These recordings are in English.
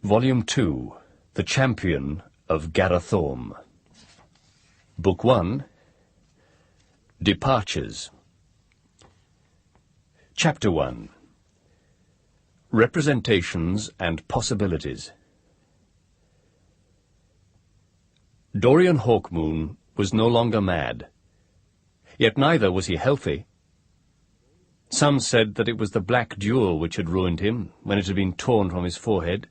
Volume 2, The Champion of Garathorm. Book 1, Departures. Chapter 1, Representations and Possibilities. Dorian Hawkmoon was no longer mad, yet neither was he healthy. Some said that it was the black jewel which had ruined him when it had been torn from his forehead.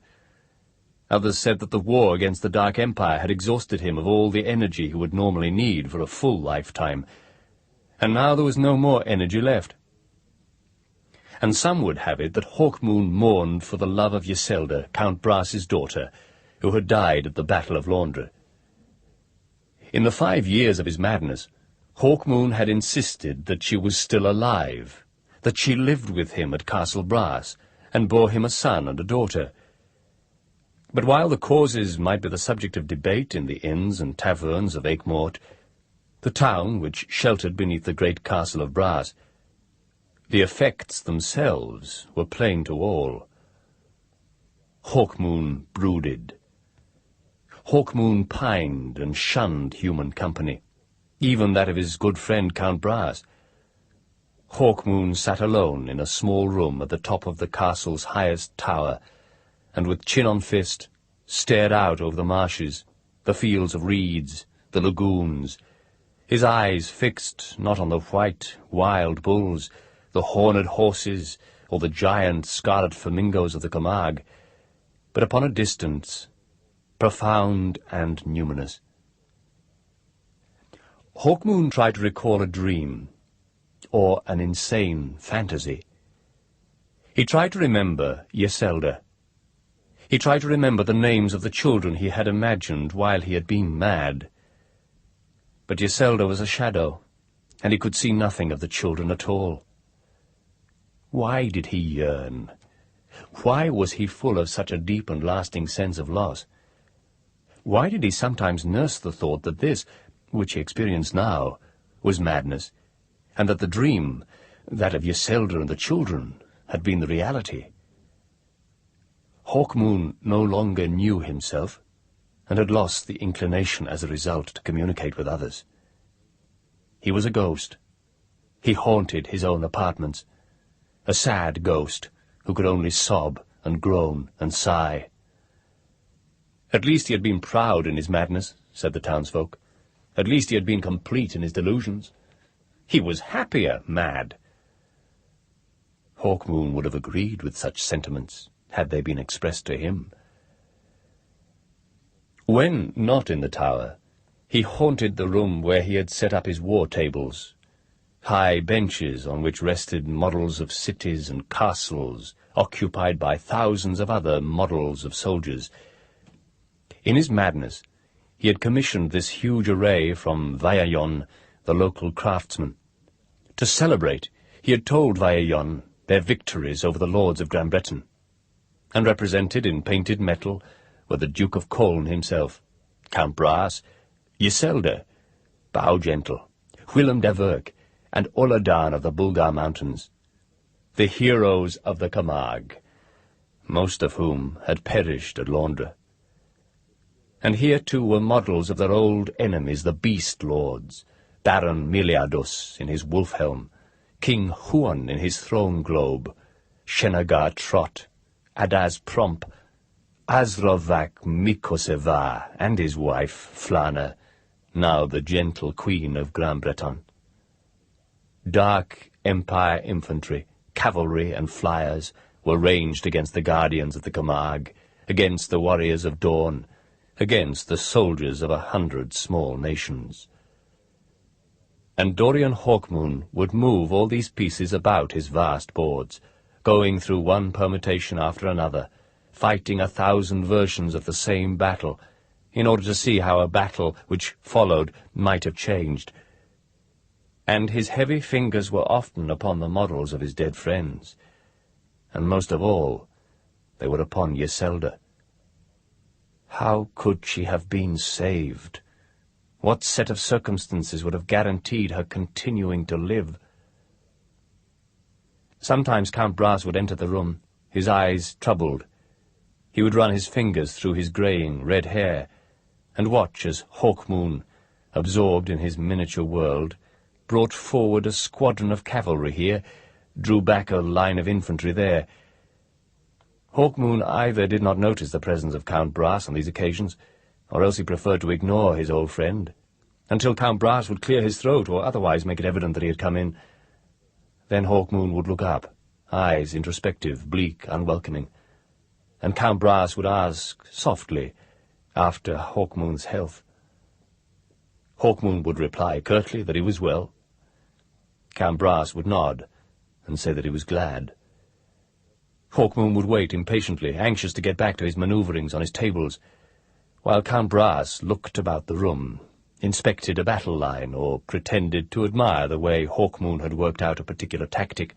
Others said that the war against the Dark Empire had exhausted him of all the energy he would normally need for a full lifetime, and now there was no more energy left. And some would have it that Hawkmoon mourned for the love of Yselda, Count Brass's daughter, who had died at the Battle of Londres. In the 5 years of his madness, Hawkmoon had insisted that she was still alive, that she lived with him at Castle Brass, and bore him a son and a daughter. But while the causes might be the subject of debate in the inns and taverns of Aikmort, the town which sheltered beneath the great castle of Brass, the effects themselves were plain to all. Hawkmoon brooded. Hawkmoon pined and shunned human company, even that of his good friend Count Brass. Hawkmoon sat alone in a small room at the top of the castle's highest tower, and with chin on fist, stared out over the marshes, the fields of reeds, the lagoons, his eyes fixed not on the white, wild bulls, the horned horses, or the giant scarlet flamingos of the Camargue, but upon a distance, profound and numinous. Hawkmoon tried to recall a dream, or an insane fantasy. He tried to remember Yselda. He tried to remember the names of the children he had imagined while he had been mad. But Yselda was a shadow, and he could see nothing of the children at all. Why did he yearn? Why was he full of such a deep and lasting sense of loss? Why did he sometimes nurse the thought that this, which he experienced now, was madness, and that the dream, that of Yselda and the children, had been the reality? Hawkmoon no longer knew himself, and had lost the inclination as a result to communicate with others. He was a ghost. He haunted his own apartments, a sad ghost who could only sob and groan and sigh. At least he had been proud in his madness, said the townsfolk. At least he had been complete in his delusions. He was happier mad. Hawkmoon would have agreed with such sentiments had they been expressed to him. When not in the tower, he haunted the room where he had set up his war tables, high benches on which rested models of cities and castles, occupied by thousands of other models of soldiers. In his madness, he had commissioned this huge array from Vaillant, the local craftsman. To celebrate, he had told Vaillant their victories over the lords of Gran Breton, and represented in painted metal were the Duke of Colne himself, Count Brass, Yselda, Bow-Gentle, Willem de Verck, and Oladan of the Bulgar Mountains, the heroes of the Camargue, most of whom had perished at Londres. And here too were models of their old enemies, the Beast Lords, Baron Miliadus in his wolf helm, King Huon in his throne globe, Shenagar Trot, Adaz Promp, Azrovak Mikoseva, and his wife, Flana, now the gentle queen of Gran Breton. Dark Empire infantry, cavalry, and flyers were ranged against the guardians of the Camargue, against the warriors of Dawn, against the soldiers of 100 small nations. And Dorian Hawkmoon would move all these pieces about his vast boards, going through one permutation after another, fighting 1,000 versions of the same battle, in order to see how a battle which followed might have changed. And his heavy fingers were often upon the models of his dead friends, and most of all, they were upon Yselda. How could she have been saved? What set of circumstances would have guaranteed her continuing to live? Sometimes Count Brass would enter the room, his eyes troubled, He would run his fingers through his greying red hair, and watch as Hawkmoon, absorbed in his miniature world, brought forward a squadron of cavalry here, drew back a line of infantry there. Hawkmoon either did not notice the presence of Count Brass on these occasions, or else he preferred to ignore his old friend, until Count Brass would clear his throat or otherwise make it evident that he had come in. Then Hawkmoon would look up, eyes introspective, bleak, unwelcoming, and Count Brass would ask, softly, after Hawkmoon's health. Hawkmoon would reply curtly that he was well. Count Brass would nod and say that he was glad. Hawkmoon would wait impatiently, anxious to get back to his manoeuvrings on his tables, while Count Brass looked about the room, inspected a battle line, or pretended to admire the way Hawkmoon had worked out a particular tactic.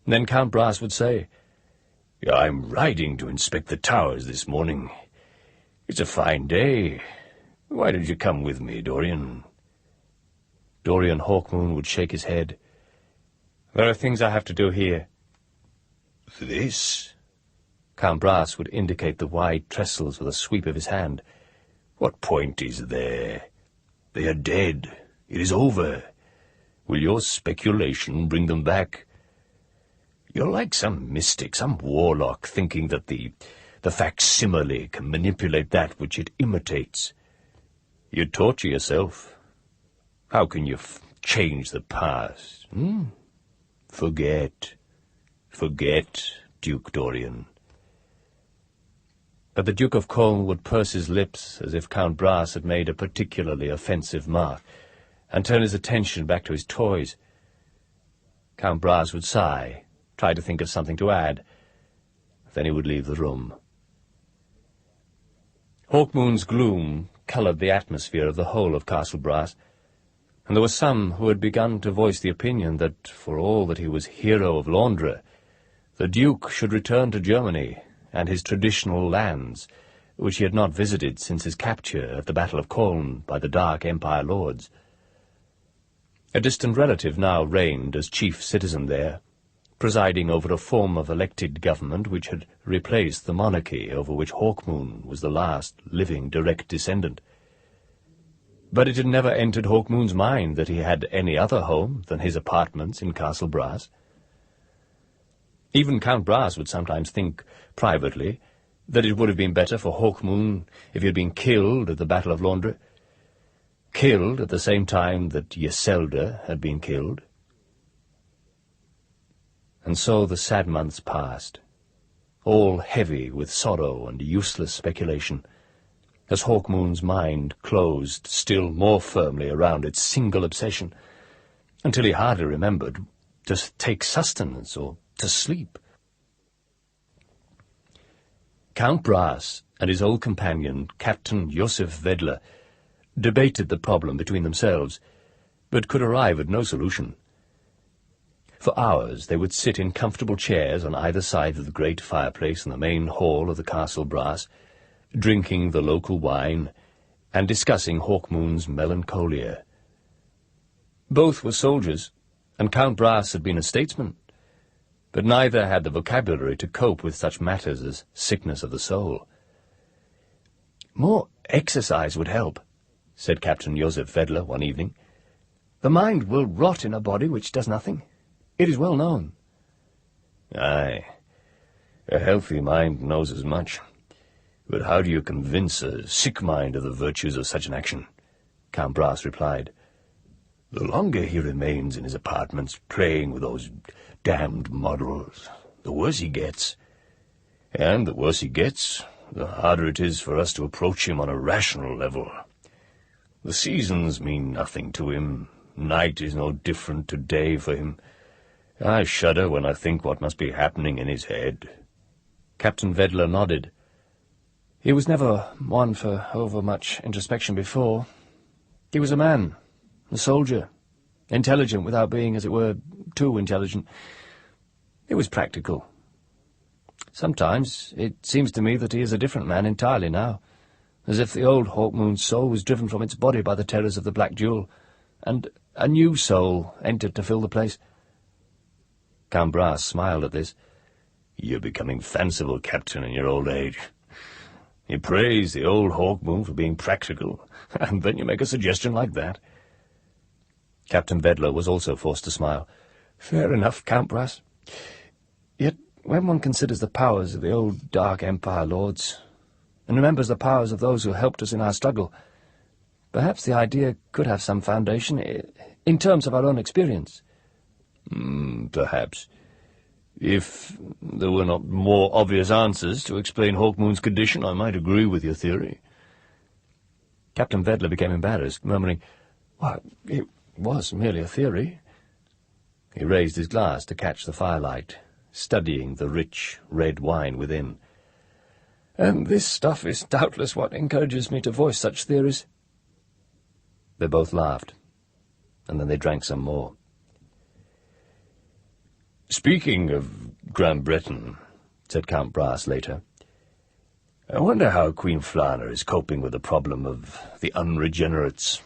Then Count Brass would say, "I'm riding to inspect the towers this morning. It's a fine day. Why don't you come with me, Dorian?" Dorian Hawkmoon would shake his head. "There are things I have to do here." "This?" Count Brass would indicate the wide trestles with a sweep of his hand. "What point is there? They are dead. It is over. Will your speculation bring them back? You're like some mystic, some warlock, thinking that the facsimile can manipulate that which it imitates. You torture yourself. How can you change the past? Forget, Duke Dorian." But the Duke of Colne would purse his lips as if Count Brass had made a particularly offensive mark, and turn his attention back to his toys. Count Brass would sigh, try to think of something to add. Then he would leave the room. Hawkmoon's gloom coloured the atmosphere of the whole of Castle Brass, and there were some who had begun to voice the opinion that, for all that he was hero of Londres, the Duke should return to Germany and his traditional lands, which he had not visited since his capture at the Battle of Colne by the Dark Empire lords. A distant relative now reigned as chief citizen there, presiding over a form of elected government which had replaced the monarchy over which Hawkmoon was the last living direct descendant. But it had never entered Hawkmoon's mind that he had any other home than his apartments in Castle Brass. Even Count Brass would sometimes think, privately, that it would have been better for Hawkmoon if he had been killed at the Battle of Londres, killed at the same time that Iselda had been killed. And so the sad months passed, all heavy with sorrow and useless speculation, as Hawkmoon's mind closed still more firmly around its single obsession, until he hardly remembered to take sustenance or to sleep. Count Brass and his old companion, Captain Joseph Wedler, debated the problem between themselves, but could arrive at no solution. For hours they would sit in comfortable chairs on either side of the great fireplace in the main hall of the Castle Brass, drinking the local wine and discussing Hawkmoon's melancholia. Both were soldiers, and Count Brass had been a statesman, but neither had the vocabulary to cope with such matters as sickness of the soul. "More exercise would help," said Captain Joseph Wedler one evening. "The mind will rot in a body which does nothing. It is well known." "Aye, a healthy mind knows as much. But how do you convince a sick mind of the virtues of such an action?" Count Brass replied. "The longer he remains in his apartments playing with those damned models, the worse he gets. And the worse he gets, the harder it is for us to approach him on a rational level. The seasons mean nothing to him. Night is no different to day for him. I shudder when I think what must be happening in his head." Captain Wedler nodded. He was never one for overmuch introspection before. He was a man, a soldier, intelligent without being, as it were, too intelligent. He was practical. Sometimes it seems to me that he is a different man entirely now, as if the old Hawkmoon soul was driven from its body by the terrors of the Black Duel, and a new soul entered to fill the place. Count Brass smiled at this. You're becoming fanciful, Captain, in your old age. You praise the old Hawkmoon for being practical, and then you make a suggestion like that. Captain Vedler was also forced to smile. Fair enough, Count Brass. Yet, when one considers the powers of the old Dark Empire lords, and remembers the powers of those who helped us in our struggle, perhaps the idea could have some foundation in terms of our own experience. Perhaps. If there were not more obvious answers to explain Hawkmoon's condition, I might agree with your theory. Captain Vedler became embarrassed, murmuring, "Why, it was merely a theory." He raised his glass to catch the firelight, studying the rich red wine within. "And this stuff is doubtless what encourages me to voice such theories." They both laughed, and then they drank some more. "Speaking of Grand Breton," said Count Brass later, "I wonder how Queen Flana is coping with the problem of the unregenerates,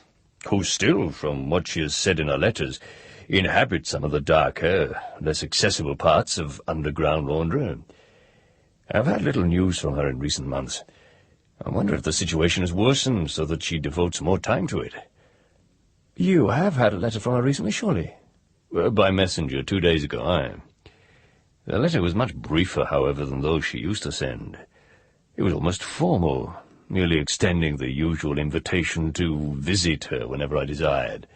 who still, from what she has said in her letters, inhabit some of the darker, less accessible parts of underground Londra. I've had little news from her in recent months. I wonder if the situation has worsened so that she devotes more time to it." "You have had a letter from her recently, surely?" "By messenger 2 days ago, aye. The letter was much briefer, however, than those she used to send. It was almost formal, merely extending the usual invitation to visit her whenever I desired."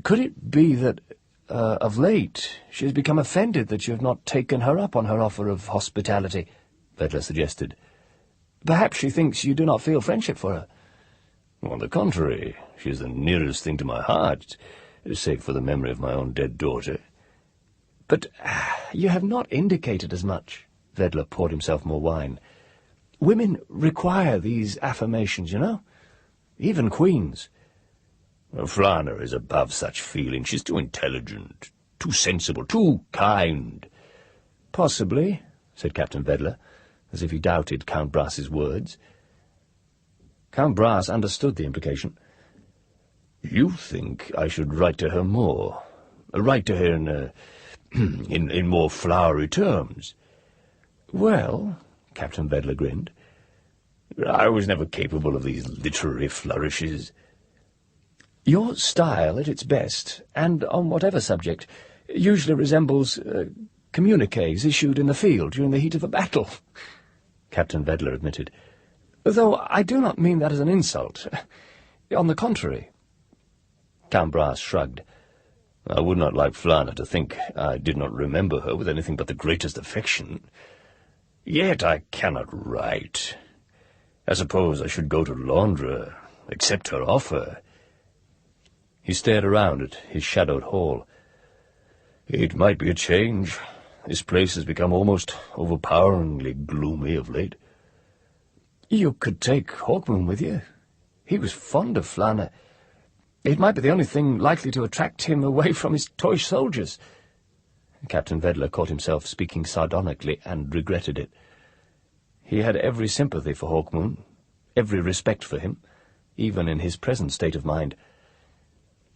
"Could it be that, of late, she has become offended that you have not taken her up on her offer of hospitality?" Vedler suggested. "Perhaps she thinks you do not feel friendship for her." "On the contrary, she is the nearest thing to my heart, save for the memory of my own dead daughter." "But you have not indicated as much." Vedler poured himself more wine. "Women require these affirmations, you know. Even queens." "Flana is above such feeling. She's too intelligent, too sensible, too kind." "Possibly," said Captain Vedler, as if he doubted Count Brass's words. Count Brass understood the implication. "You think I should write to her more? Write to her in more flowery terms?" "Well," Captain Vedler grinned, "I was never capable of these literary flourishes." "Your style, at its best, and on whatever subject, usually resembles communiques issued in the field during the heat of a battle," Captain Vedler admitted. "Though I do not mean that as an insult. On the contrary." Count Brass shrugged. "I would not like Flana to think I did not remember her with anything but the greatest affection. Yet I cannot write. I suppose I should go to Londra, accept her offer." He stared around at his shadowed hall. "It might be a change. This place has become almost overpoweringly gloomy of late." "You could take Hawkmoon with you. He was fond of Flana. It might be the only thing likely to attract him away from his toy soldiers." Captain Vedler caught himself speaking sardonically and regretted it. He had every sympathy for Hawkmoon, every respect for him, even in his present state of mind.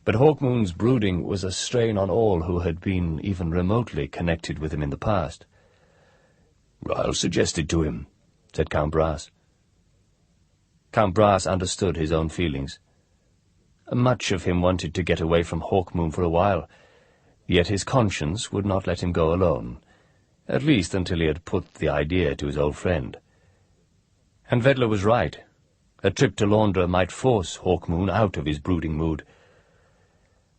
But Hawkmoon's brooding was a strain on all who had been even remotely connected with him in the past. "I'll suggest it to him," said Count Brass. Count Brass understood his own feelings. Much of him wanted to get away from Hawkmoon for a while, yet his conscience would not let him go alone, at least until he had put the idea to his old friend. And Vedler was right. A trip to Londra might force Hawkmoon out of his brooding mood.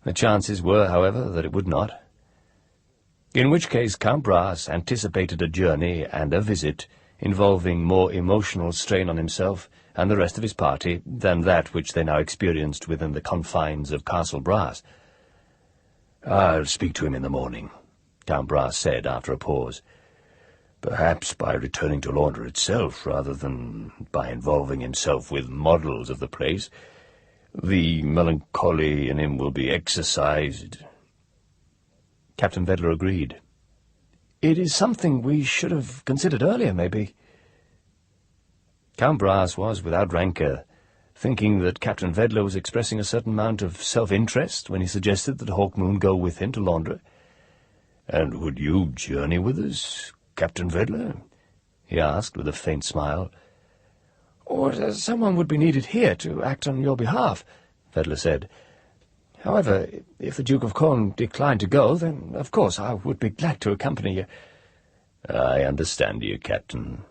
The chances were, however, that it would not. In which case Count Brass anticipated a journey and a visit involving more emotional strain on himself and the rest of his party than that which they now experienced within the confines of Castle Brass. "I'll speak to him in the morning," Count Brass said after a pause. "Perhaps by returning to Londra itself, rather than by involving himself with models of the place, the melancholy in him will be exercised." Captain Vedler agreed. "It is something we should have considered earlier, maybe." Count Brass was without rancour, thinking that Captain Vedler was expressing a certain amount of self-interest when he suggested that Hawkmoon go with him to Londra. "And would you journey with us, Captain Vedler?" he asked with a faint smile. "Or someone would be needed here to act on your behalf," Vedler said. "However, if the Duke of Corn declined to go, then of course I would be glad to accompany you." "I understand you, Captain."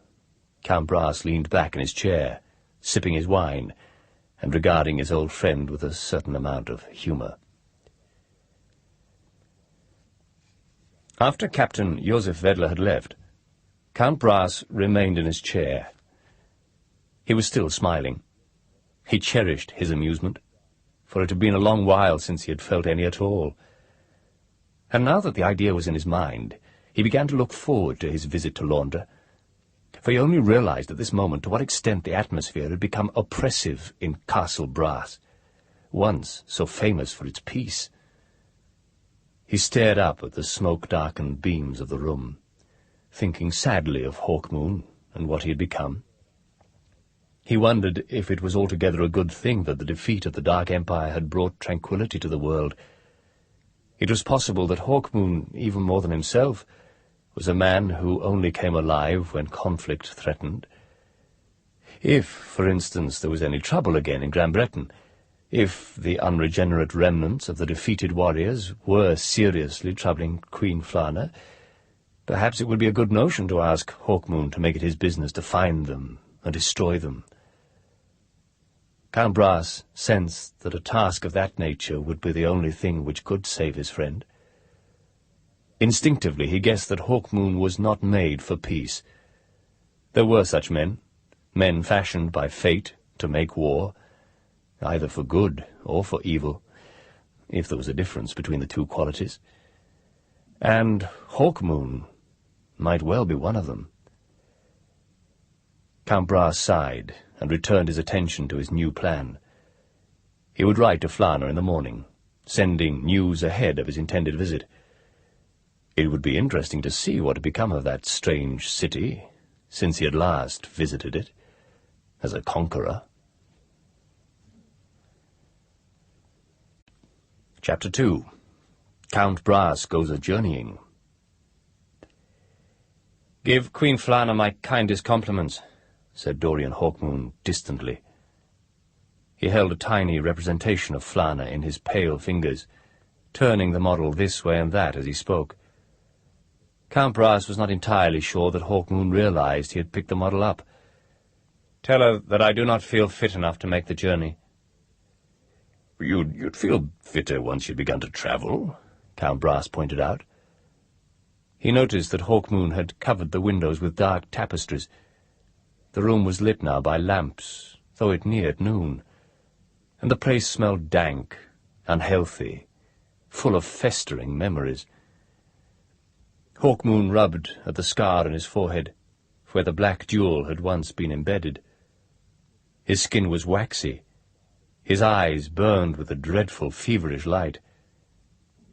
Count Brass leaned back in his chair, sipping his wine, and regarding his old friend with a certain amount of humour. After Captain Joseph Vedler had left, Count Brass remained in his chair. He was still smiling. He cherished his amusement, for it had been a long while since he had felt any at all. And now that the idea was in his mind, he began to look forward to his visit to Londra, for he only realized at this moment to what extent the atmosphere had become oppressive in Castle Brass, once so famous for its peace. He stared up at the smoke-darkened beams of the room, thinking sadly of Hawkmoon and what he had become. He wondered if it was altogether a good thing that the defeat of the Dark Empire had brought tranquility to the world. It was possible that Hawkmoon, even more than himself, was a man who only came alive when conflict threatened. If, for instance, there was any trouble again in Gran Breton, if the unregenerate remnants of the defeated warriors were seriously troubling Queen Flana, perhaps it would be a good notion to ask Hawkmoon to make it his business to find them and destroy them. Count Brass sensed that a task of that nature would be the only thing which could save his friend. Instinctively he guessed that Hawkmoon was not made for peace. There were such men, men fashioned by fate to make war, either for good or for evil, if there was a difference between the two qualities. And Hawkmoon might well be one of them. Count Brass sighed and returned his attention to his new plan. He would write to Flana in the morning, sending news ahead of his intended visit. It would be interesting to see what had become of that strange city since he had last visited it as a conqueror. Chapter 2. Count Brass Goes A-Journeying. "Give Queen Flana my kindest compliments," said Dorian Hawkmoon distantly. He held a tiny representation of Flana in his pale fingers, turning the model this way and that as he spoke. Count Brass was not entirely sure that Hawkmoon realized he had picked the model up. "Tell her that I do not feel fit enough to make the journey." You'd feel fitter once you'd begun to travel," Count Brass pointed out. He noticed that Hawkmoon had covered the windows with dark tapestries. The room was lit now by lamps, though it neared noon, and the place smelled dank, unhealthy, full of festering memories. Hawkmoon rubbed at the scar on his forehead, where the black jewel had once been embedded. His skin was waxy. His eyes burned with a dreadful, feverish light.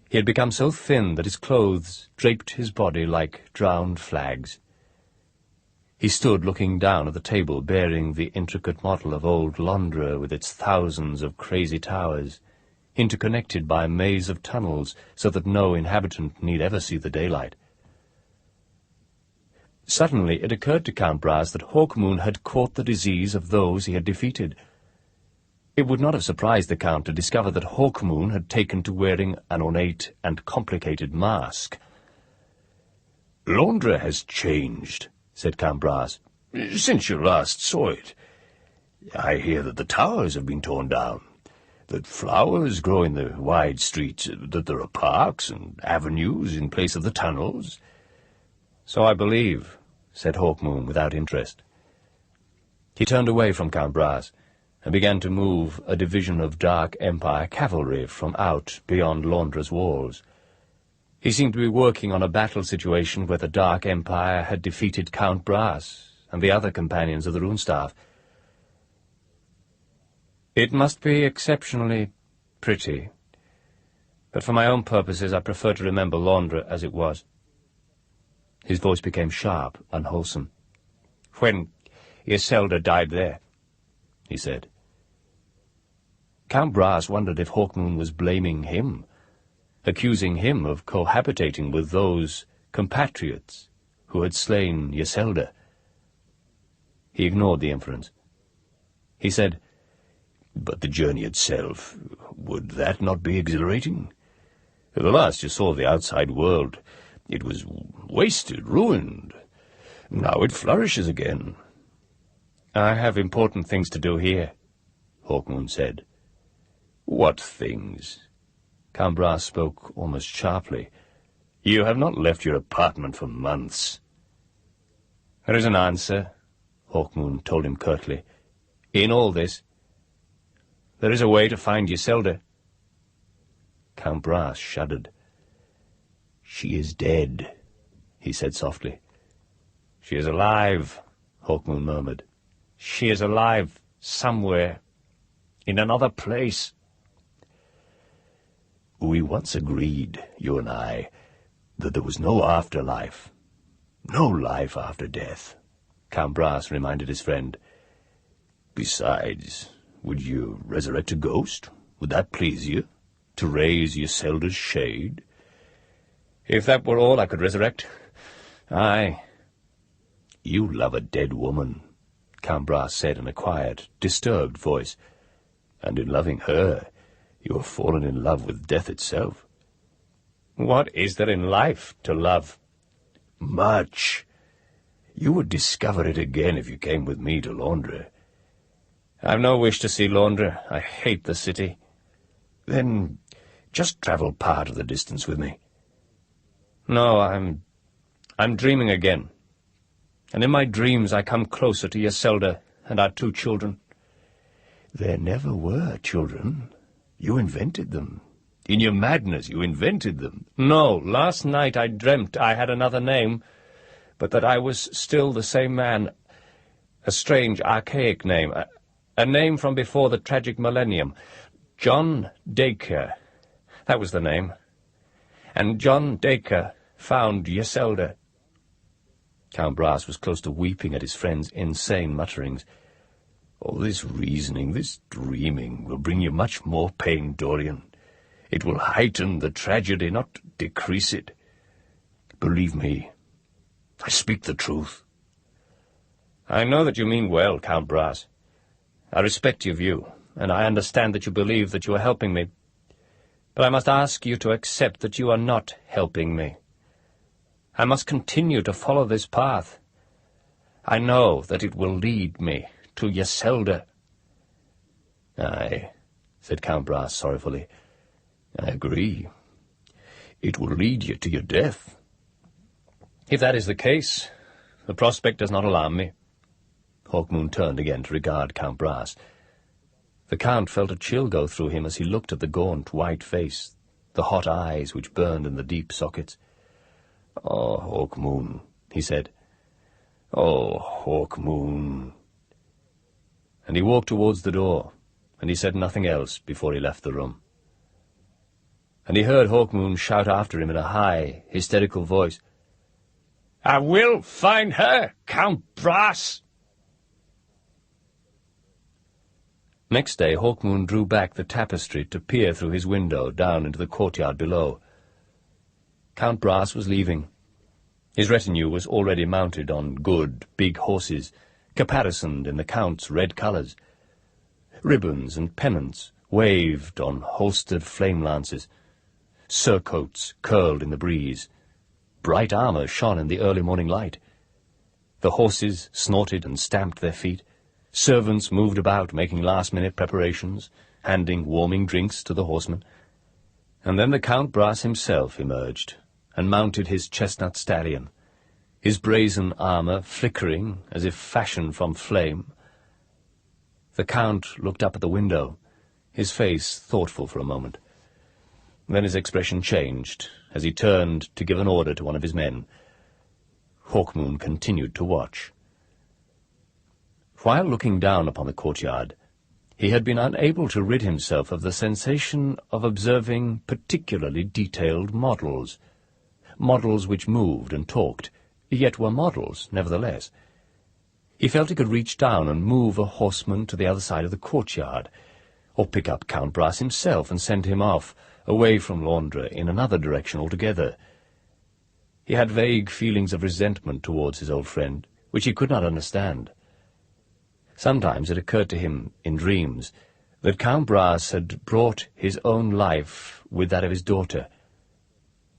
He had become so thin that his clothes draped his body like drowned flags. He stood looking down at the table bearing the intricate model of old Londra with its thousands of crazy towers, interconnected by a maze of tunnels so that no inhabitant need ever see the daylight. Suddenly it occurred to Count Brass that Hawkmoon had caught the disease of those he had defeated. It would not have surprised the Count to discover that Hawkmoon had taken to wearing an ornate and complicated mask. "Londra has changed," said Count Brass, "since you last saw it. I hear that the towers have been torn down, that flowers grow in the wide streets, that there are parks and avenues in place of the tunnels." "So I believe," said Hawkmoon without interest. He turned away from Count Brass and began to move a division of Dark Empire cavalry from out beyond Londra's walls. He seemed to be working on a battle situation where the Dark Empire had defeated Count Brass and the other companions of the Runestaff. "It must be exceptionally pretty, but for my own purposes I prefer to remember Londra as it was." His voice became sharp, unwholesome. "When Iselda died there," he said. Count Brass wondered if Hawkmoon was blaming him, accusing him of cohabitating with those compatriots who had slain Yselda. He ignored the inference. He said, "But the journey itself, would that not be exhilarating? At the last you saw the outside world. It was wasted, ruined. Now it flourishes again." "I have important things to do here," Hawkmoon said. "What things?" Count Brass spoke almost sharply. "You have not left your apartment for months." "There is an answer," Hawkmoon told him curtly. "In all this, there is a way to find Yselda." Count Brass shuddered. "She is dead," he said softly. "She is alive," Hawkmoon murmured. "She is alive somewhere, in another place." "We once agreed, you and I, that there was no afterlife, no life after death," Count Brass reminded his friend. "Besides, would you resurrect a ghost? Would that please you? To raise Yselda's shade?" "If that were all I could resurrect, aye." "You love a dead woman," Count Brass said in a quiet, disturbed voice. "And in loving her, you have fallen in love with death itself." "What is there in life to love?" "Much. You would discover it again if you came with me to Londres." "I've no wish to see Londres. I hate the city." "Then just travel part of the distance with me." "No, I'm dreaming again. And in my dreams I come closer to Yselda and our 2 children." "There never were children. You invented them. In your madness you invented them." "No, last night I dreamt I had another name, but that I was still the same man. A strange, archaic name. A name from before the tragic millennium. John Dacre. That was the name. And John Dacre found Yselda." Count Brass was close to weeping at his friend's insane mutterings. "All this reasoning, this dreaming, will bring you much more pain, Dorian. It will heighten the tragedy, not decrease it. Believe me, I speak the truth." "I know that you mean well, Count Brass. I respect your view, and I understand that you believe that you are helping me. But I must ask you to accept that you are not helping me. I must continue to follow this path. I know that it will lead me to Yselda." "Aye," said Count Brass sorrowfully. "I agree. It will lead you to your death." "If that is the case, the prospect does not alarm me." Hawkmoon turned again to regard Count Brass. The Count felt a chill go through him as he looked at the gaunt, white face, the hot eyes which burned in the deep sockets. "Oh, Hawkmoon," he said. "Oh, Hawkmoon." And he walked towards the door, and he said nothing else before he left the room. And he heard Hawkmoon shout after him in a high, hysterical voice, "I will find her, Count Brass!" Next day Hawkmoon drew back the tapestry to peer through his window down into the courtyard below. Count Brass was leaving. His retinue was already mounted on good, big horses, caparisoned in the Count's red colours. Ribbons and pennants waved on holstered flame-lances. Surcoats curled in the breeze. Bright armour shone in the early morning light. The horses snorted and stamped their feet. Servants moved about, making last-minute preparations, handing warming drinks to the horsemen. And then the Count Brass himself emerged, and mounted his chestnut stallion, his brazen armour flickering as if fashioned from flame. The Count looked up at the window, his face thoughtful for a moment. Then his expression changed, as he turned to give an order to one of his men. Hawkmoon continued to watch. While looking down upon the courtyard, he had been unable to rid himself of the sensation of observing particularly detailed models which moved and talked, yet were models, nevertheless. He felt he could reach down and move a horseman to the other side of the courtyard, or pick up Count Brass himself and send him off, away from Londres, in another direction altogether. He had vague feelings of resentment towards his old friend, which he could not understand. Sometimes it occurred to him, in dreams, that Count Brass had brought his own life with that of his daughter.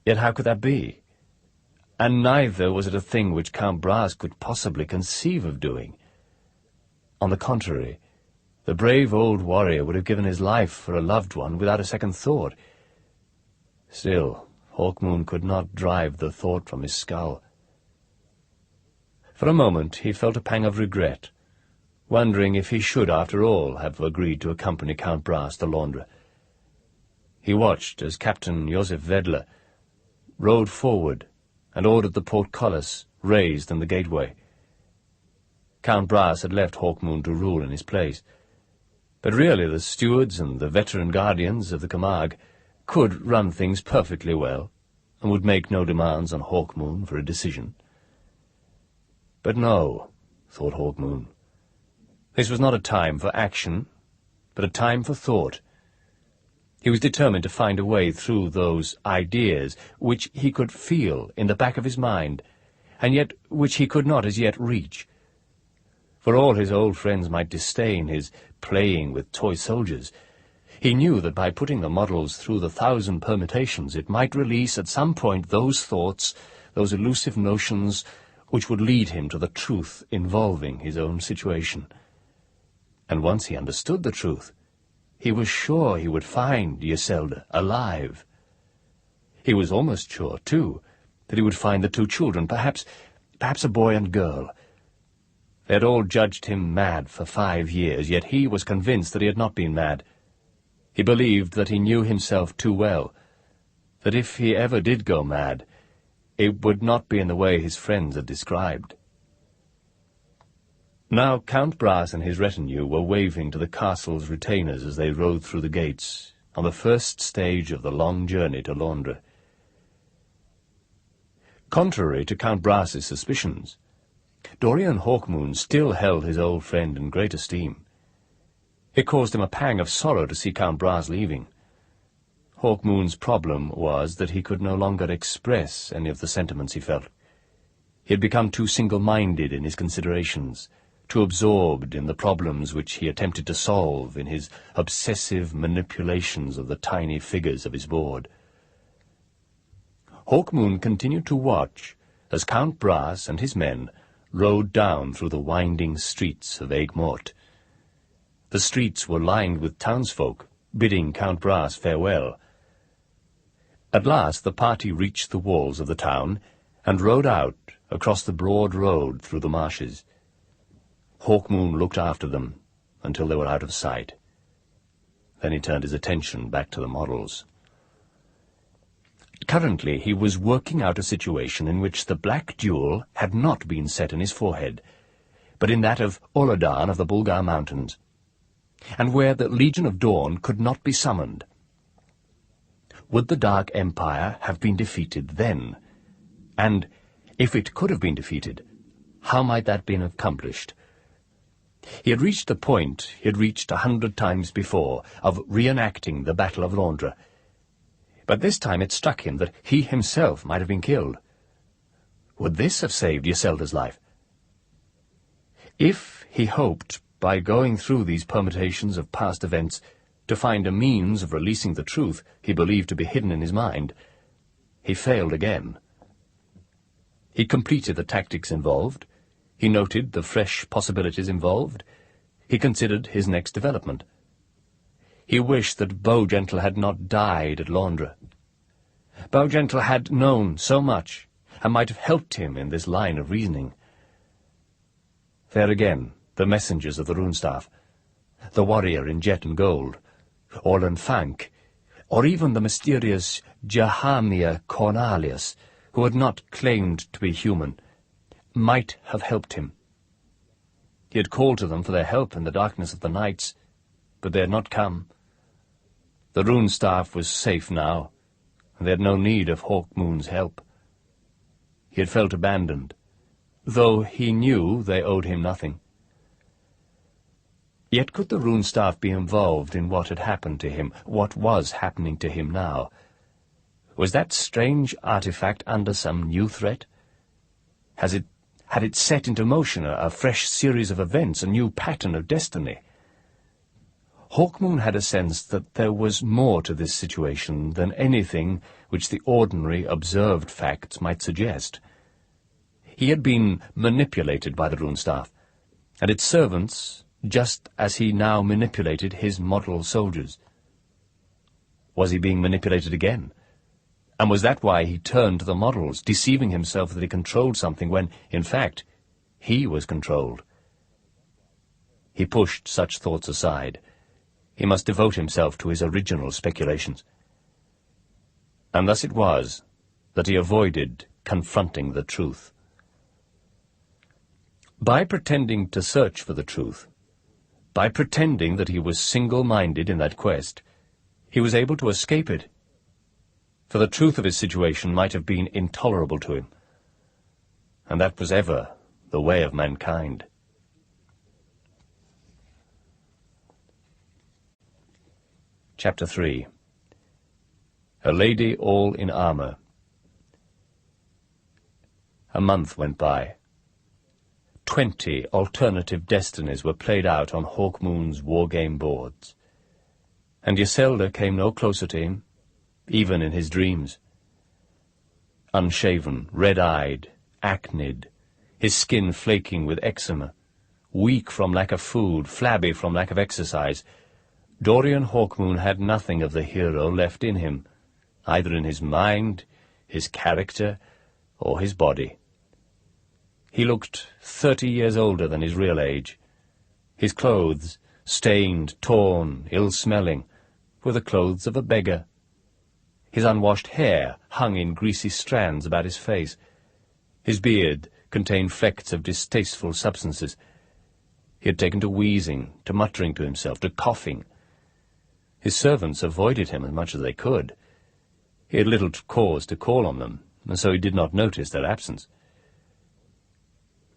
Yet how could that be? And neither was it a thing which Count Brass could possibly conceive of doing. On the contrary, the brave old warrior would have given his life for a loved one without a second thought. Still, Hawkmoon could not drive the thought from his skull. For a moment he felt a pang of regret, wondering if he should, after all, have agreed to accompany Count Brass to Londres. He watched as Captain Joseph Wedler rode forward and ordered the portcullis raised in the gateway. Count Brass had left Hawkmoon to rule in his place, but really the stewards and the veteran guardians of the Camargue could run things perfectly well, and would make no demands on Hawkmoon for a decision. But no, thought Hawkmoon, this was not a time for action, but a time for thought. He was determined to find a way through those ideas which he could feel in the back of his mind, and yet which he could not as yet reach. For all his old friends might disdain his playing with toy soldiers, he knew that by putting the models through the 1,000 permutations it might release at some point those thoughts, those elusive notions, which would lead him to the truth involving his own situation. And once he understood the truth, he was sure he would find Isolde alive. He was almost sure, too, that he would find the two children, perhaps a boy and girl. They had all judged him mad for 5 years, yet he was convinced that he had not been mad. He believed that he knew himself too well, that if he ever did go mad, it would not be in the way his friends had described. Now Count Brass and his retinue were waving to the castle's retainers as they rode through the gates, on the first stage of the long journey to Londres. Contrary to Count Brass's suspicions, Dorian Hawkmoon still held his old friend in great esteem. It caused him a pang of sorrow to see Count Brass leaving. Hawkmoon's problem was that he could no longer express any of the sentiments he felt. He had become too single-minded in his considerations, too absorbed in the problems which he attempted to solve in his obsessive manipulations of the tiny figures of his board. Hawkmoon continued to watch as Count Brass and his men rode down through the winding streets of Aigues-Mortes. The streets were lined with townsfolk, bidding Count Brass farewell. At last the party reached the walls of the town, and rode out across the broad road through the marshes. Hawkmoon looked after them until they were out of sight. Then he turned his attention back to the models. Currently he was working out a situation in which the black jewel had not been set in his forehead, but in that of Oladan of the Bulgar Mountains, and where the Legion of Dawn could not be summoned. Would the Dark Empire have been defeated then? And, if it could have been defeated, how might that have been accomplished? He had reached the point he had reached 100 times before, of reenacting the Battle of Londres. But this time it struck him that he himself might have been killed. Would this have saved Isolde's life? If he hoped, by going through these permutations of past events, to find a means of releasing the truth he believed to be hidden in his mind, he failed again. He completed the tactics involved, he noted the fresh possibilities involved, he considered his next development. He wished that Bowgentle had not died at Londres. Bowgentle had known so much, and might have helped him in this line of reasoning. There again, the messengers of the Runestaff, the warrior in jet and gold, Orlan Fank, or even the mysterious Jahamia Cornelius, who had not claimed to be human, might have helped him. He had called to them for their help in the darkness of the nights, but they had not come. The Runestaff was safe now, and they had no need of Hawkmoon's help. He had felt abandoned, though he knew they owed him nothing. Yet could the Runestaff be involved in what had happened to him, what was happening to him now? Was that strange artifact under some new threat? Had it set into motion a fresh series of events, a new pattern of destiny? Hawkmoon had a sense that there was more to this situation than anything which the ordinary observed facts might suggest. He had been manipulated by the Runestaff, and its servants, just as he now manipulated his model soldiers. Was he being manipulated again? And was that why he turned to the models, deceiving himself that he controlled something when, in fact, he was controlled? He pushed such thoughts aside. He must devote himself to his original speculations. And thus it was that he avoided confronting the truth. By pretending to search for the truth, by pretending that he was single-minded in that quest, he was able to escape it. For the truth of his situation might have been intolerable to him, and that was ever the way of mankind. Chapter 3. A lady all in armour. A month went by. 20 alternative destinies were played out on Hawkmoon's wargame boards, and Yselda came no closer to him, even in his dreams. Unshaven, red-eyed, acned, his skin flaking with eczema, weak from lack of food, flabby from lack of exercise, Dorian Hawkmoon had nothing of the hero left in him, either in his mind, his character, or his body. He looked 30 years older than his real age. His clothes, stained, torn, ill-smelling, were the clothes of a beggar. His unwashed hair hung in greasy strands about his face. His beard contained flecks of distasteful substances. He had taken to wheezing, to muttering to himself, to coughing. His servants avoided him as much as they could. He had little cause to call on them, and so he did not notice their absence.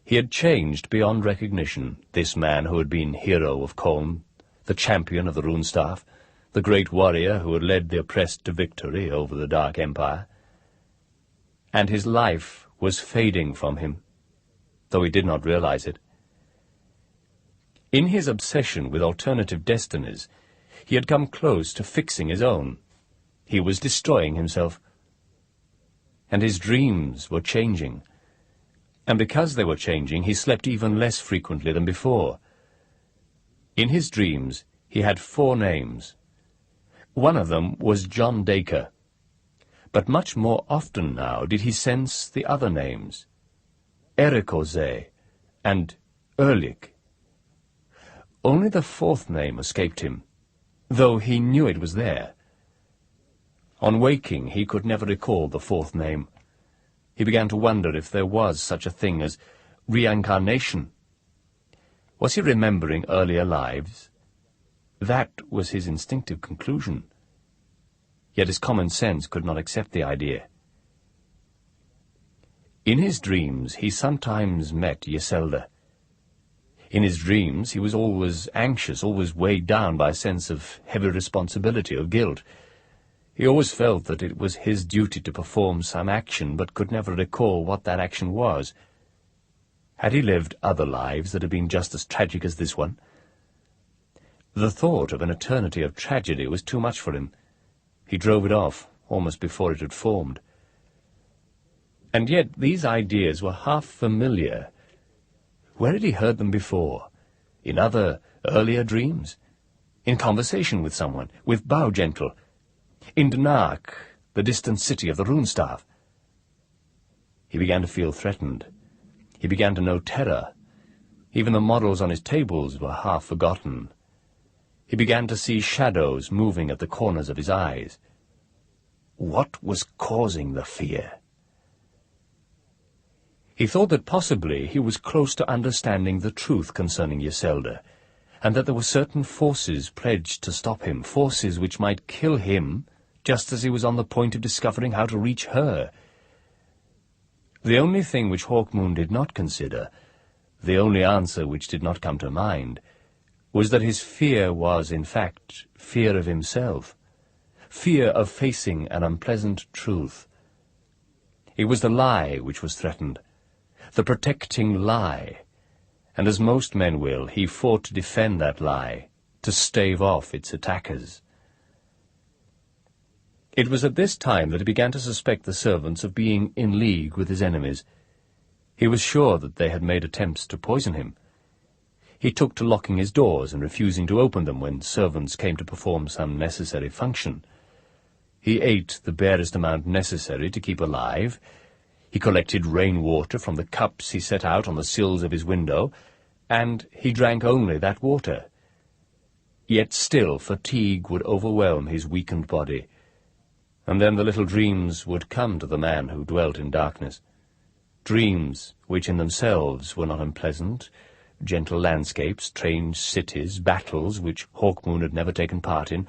He had changed beyond recognition, this man who had been hero of Colm, the champion of the Runestaff, the great warrior who had led the oppressed to victory over the Dark Empire. And his life was fading from him, though he did not realize it. In his obsession with alternative destinies, he had come close to fixing his own. He was destroying himself. And his dreams were changing. And because they were changing, he slept even less frequently than before. In his dreams, he had 4 names. One of them was John Dacre. But much more often now did he sense the other names, Erikoze and Erlik. Only the 4th name escaped him, though he knew it was there. On waking, he could never recall the 4th name. He began to wonder if there was such a thing as reincarnation. Was he remembering earlier lives? That was his instinctive conclusion. Yet his common sense could not accept the idea. In his dreams, he sometimes met Yselda. In his dreams, he was always anxious, always weighed down by a sense of heavy responsibility or guilt. He always felt that it was his duty to perform some action, but could never recall what that action was. Had he lived other lives that had been just as tragic as this one? The thought of an eternity of tragedy was too much for him. He drove it off, almost before it had formed. And yet these ideas were half familiar. Where had he heard them before? In other, earlier dreams? In conversation with someone, with Bowgentle? In Dnark, the distant city of the Runestaff? He began to feel threatened. He began to know terror. Even the models on his tables were half forgotten. He began to see shadows moving at the corners of his eyes. What was causing the fear? He thought that possibly he was close to understanding the truth concerning Yselda, and that there were certain forces pledged to stop him, forces which might kill him just as he was on the point of discovering how to reach her. The only thing which Hawkmoon did not consider, the only answer which did not come to mind, was that his fear was, in fact, fear of himself, fear of facing an unpleasant truth. It was the lie which was threatened, the protecting lie, and as most men will, he fought to defend that lie, to stave off its attackers. It was at this time that he began to suspect the servants of being in league with his enemies. He was sure that they had made attempts to poison him. He took to locking his doors and refusing to open them when servants came to perform some necessary function. He ate the barest amount necessary to keep alive. He collected rain-water from the cups he set out on the sills of his window, and he drank only that water. Yet still fatigue would overwhelm his weakened body, and then the little dreams would come to the man who dwelt in darkness. Dreams which in themselves were not unpleasant, gentle landscapes, strange cities, battles which Hawkmoon had never taken part in,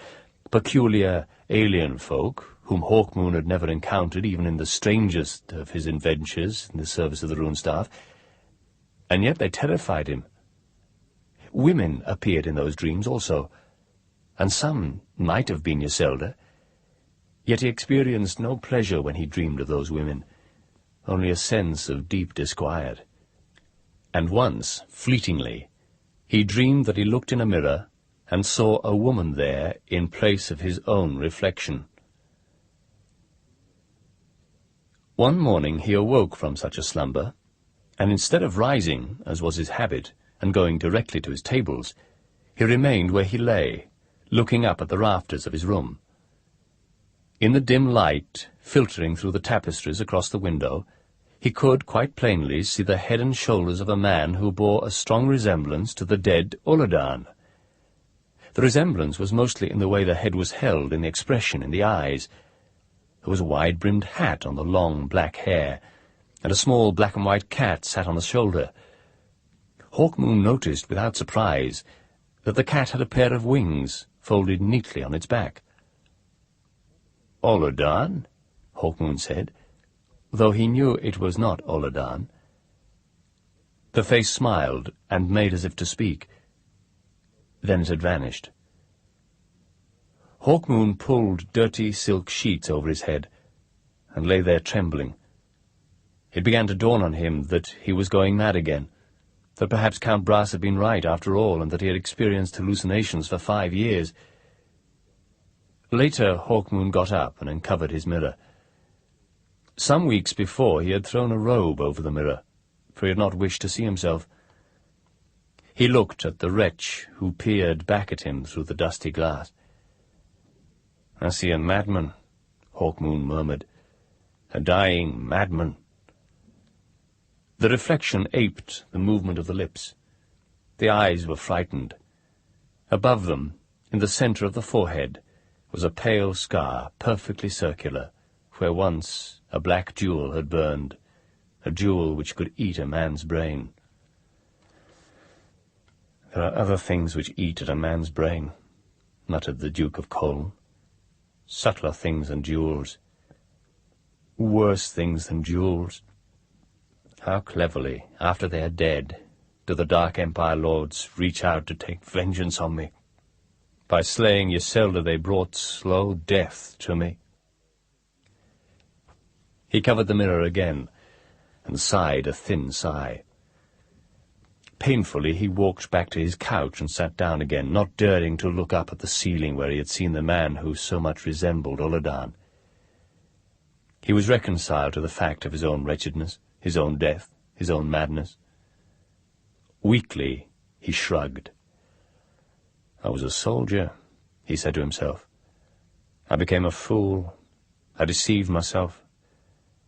peculiar alien folk whom Hawkmoon had never encountered even in the strangest of his adventures in the service of the Rune Staff, and yet they terrified him. Women appeared in those dreams also, and some might have been Yselda. Yet he experienced no pleasure when he dreamed of those women, only a sense of deep disquiet. And once, fleetingly, he dreamed that he looked in a mirror and saw a woman there in place of his own reflection. One morning he awoke from such a slumber, and instead of rising, as was his habit, and going directly to his tables, he remained where he lay, looking up at the rafters of his room. In the dim light, filtering through the tapestries across the window, he could quite plainly see the head and shoulders of a man who bore a strong resemblance to the dead Ulladan. The resemblance was mostly in the way the head was held, in the expression, in the eyes. There was a wide-brimmed hat on the long black hair, and a small black-and-white cat sat on the shoulder. Hawkmoon noticed, without surprise, that the cat had a pair of wings folded neatly on its back. "Ulladan?" Hawkmoon said, though he knew it was not Ulladan. The face smiled and made as if to speak. Then it had vanished. Hawkmoon pulled dirty silk sheets over his head and lay there trembling. It began to dawn on him that he was going mad again, that perhaps Count Brass had been right after all, and that he had experienced hallucinations for 5 years. Later, Hawkmoon got up and uncovered his mirror. Some weeks before, he had thrown a robe over the mirror, for he had not wished to see himself. He looked at the wretch who peered back at him through the dusty glass. "I see a madman," Hawkmoon murmured. "A dying madman." The reflection aped the movement of the lips. The eyes were frightened. Above them, in the centre of the forehead, was a pale scar, perfectly circular, where once a black jewel had burned, a jewel which could eat a man's brain. "There are other things which eat at a man's brain," muttered the Duke of Colne. "Subtler things than jewels. Worse things than jewels. How cleverly, after they are dead, do the Dark Empire lords reach out to take vengeance on me. By slaying Yselda they brought slow death to me." He covered the mirror again, and sighed a thin sigh. Painfully he walked back to his couch and sat down again, not daring to look up at the ceiling where he had seen the man who so much resembled Ulladan. He was reconciled to the fact of his own wretchedness, his own death, his own madness. Weakly he shrugged. "I was a soldier," he said to himself. "I became a fool. I deceived myself.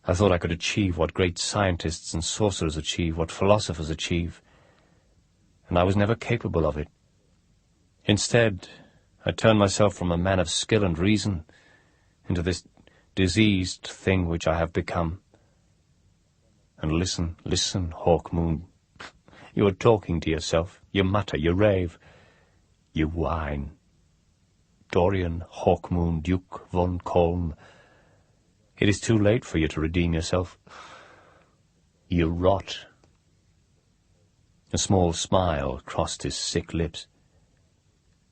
I thought I could achieve what great scientists and sorcerers achieve, what philosophers achieve, and I was never capable of it. Instead, I turned myself from a man of skill and reason into this diseased thing which I have become. And listen, listen, Hawkmoon. You are talking to yourself. You mutter, you rave, you whine. Dorian Hawkmoon, Duke von Colne, it is too late for you to redeem yourself. You rot." A small smile crossed his sick lips.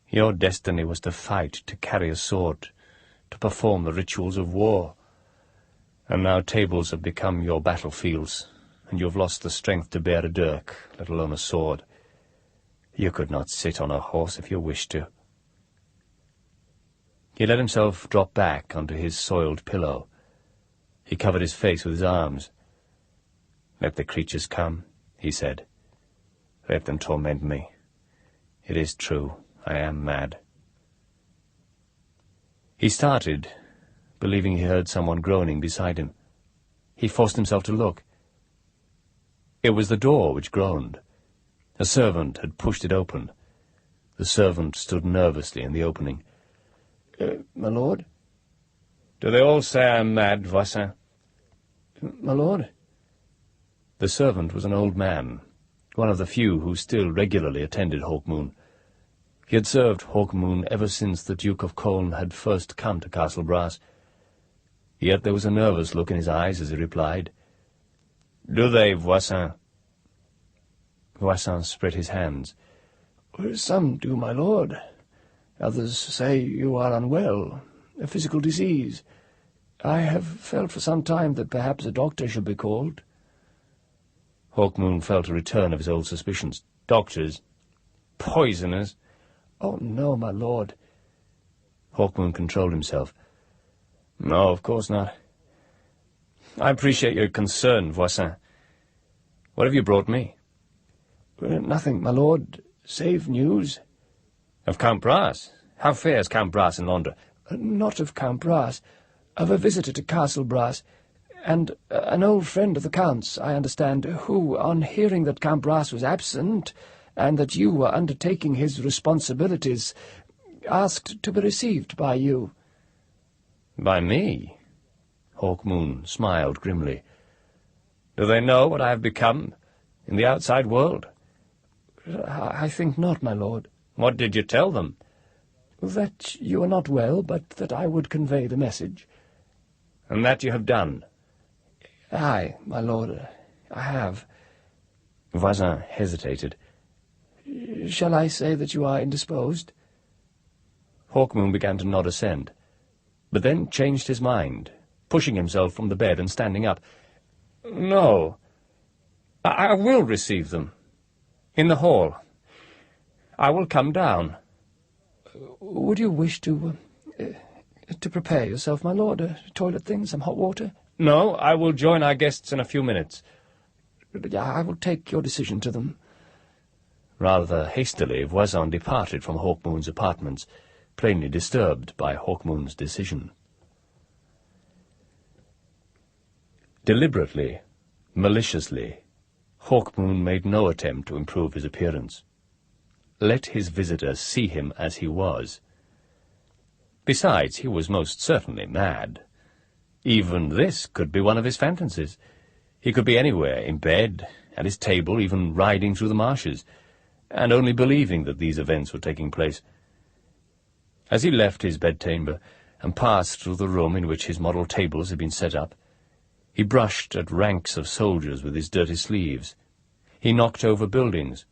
"Your destiny was to fight, to carry a sword, to perform the rituals of war. And now tables have become your battlefields, and you have lost the strength to bear a dirk, let alone a sword. You could not sit on a horse if you wished to. He let himself drop back onto his soiled pillow. He covered his face with his arms. "Let the creatures come," he said. "Let them torment me. It is true, I am mad." He started, believing he heard someone groaning beside him. He forced himself to look. It was the door which groaned. A servant had pushed it open. The servant stood nervously in the opening. My lord?" "Do they all say I am mad, Voisin?" "My lord?" The servant was an old man, one of the few who still regularly attended Hawkmoon. He had served Hawkmoon ever since the Duke of Colne had first come to Castle Brass. Yet there was a nervous look in his eyes as he replied, "Do they, Voisin?" Voisin spread his hands. "Some do, my lord. Others say you are unwell, a physical disease. I have felt for some time that perhaps a doctor should be called." Hawkmoon felt a return of his old suspicions. Doctors? Poisoners? "Oh, no, my lord." Hawkmoon controlled himself. "No, of course not. I appreciate your concern, Voisin. What have you brought me?" "Nothing, my lord, save news." "Of Count Brass? How fares Count Brass in Londres?" "Not of Count Brass, of a visitor to Castle Brass, and an old friend of the Count's, I understand, who, on hearing that Count Brass was absent, and that you were undertaking his responsibilities, asked to be received by you." "By me?" Hawkmoon smiled grimly. "Do they know what I have become in the outside world?" "I think not, my lord." "What did you tell them?" "That you are not well, but that I would convey the message." "And that you have done?" "Aye, my lord, I have." Voisin hesitated. "Shall I say that you are indisposed?" Hawkmoon began to nod assent, but then changed his mind, pushing himself from the bed and standing up. "No, I will receive them. In the hall. I will come down." "Would you wish to prepare yourself, my lord? Toilet things, some hot water?" "No, I will join our guests in a few minutes." "I will take your decision to them." Rather hastily, Voisin departed from Hawkmoon's apartments, plainly disturbed by Hawkmoon's decision. Deliberately, maliciously, Hawkmoon made no attempt to improve his appearance. Let his visitor see him as he was. Besides, he was most certainly mad. Even this could be one of his fantasies. He could be anywhere, in bed, at his table, even riding through the marshes, and only believing that these events were taking place. As he left his bedchamber and passed through the room in which his model tables had been set up, he brushed at ranks of soldiers with his dirty sleeves. He knocked over buildings.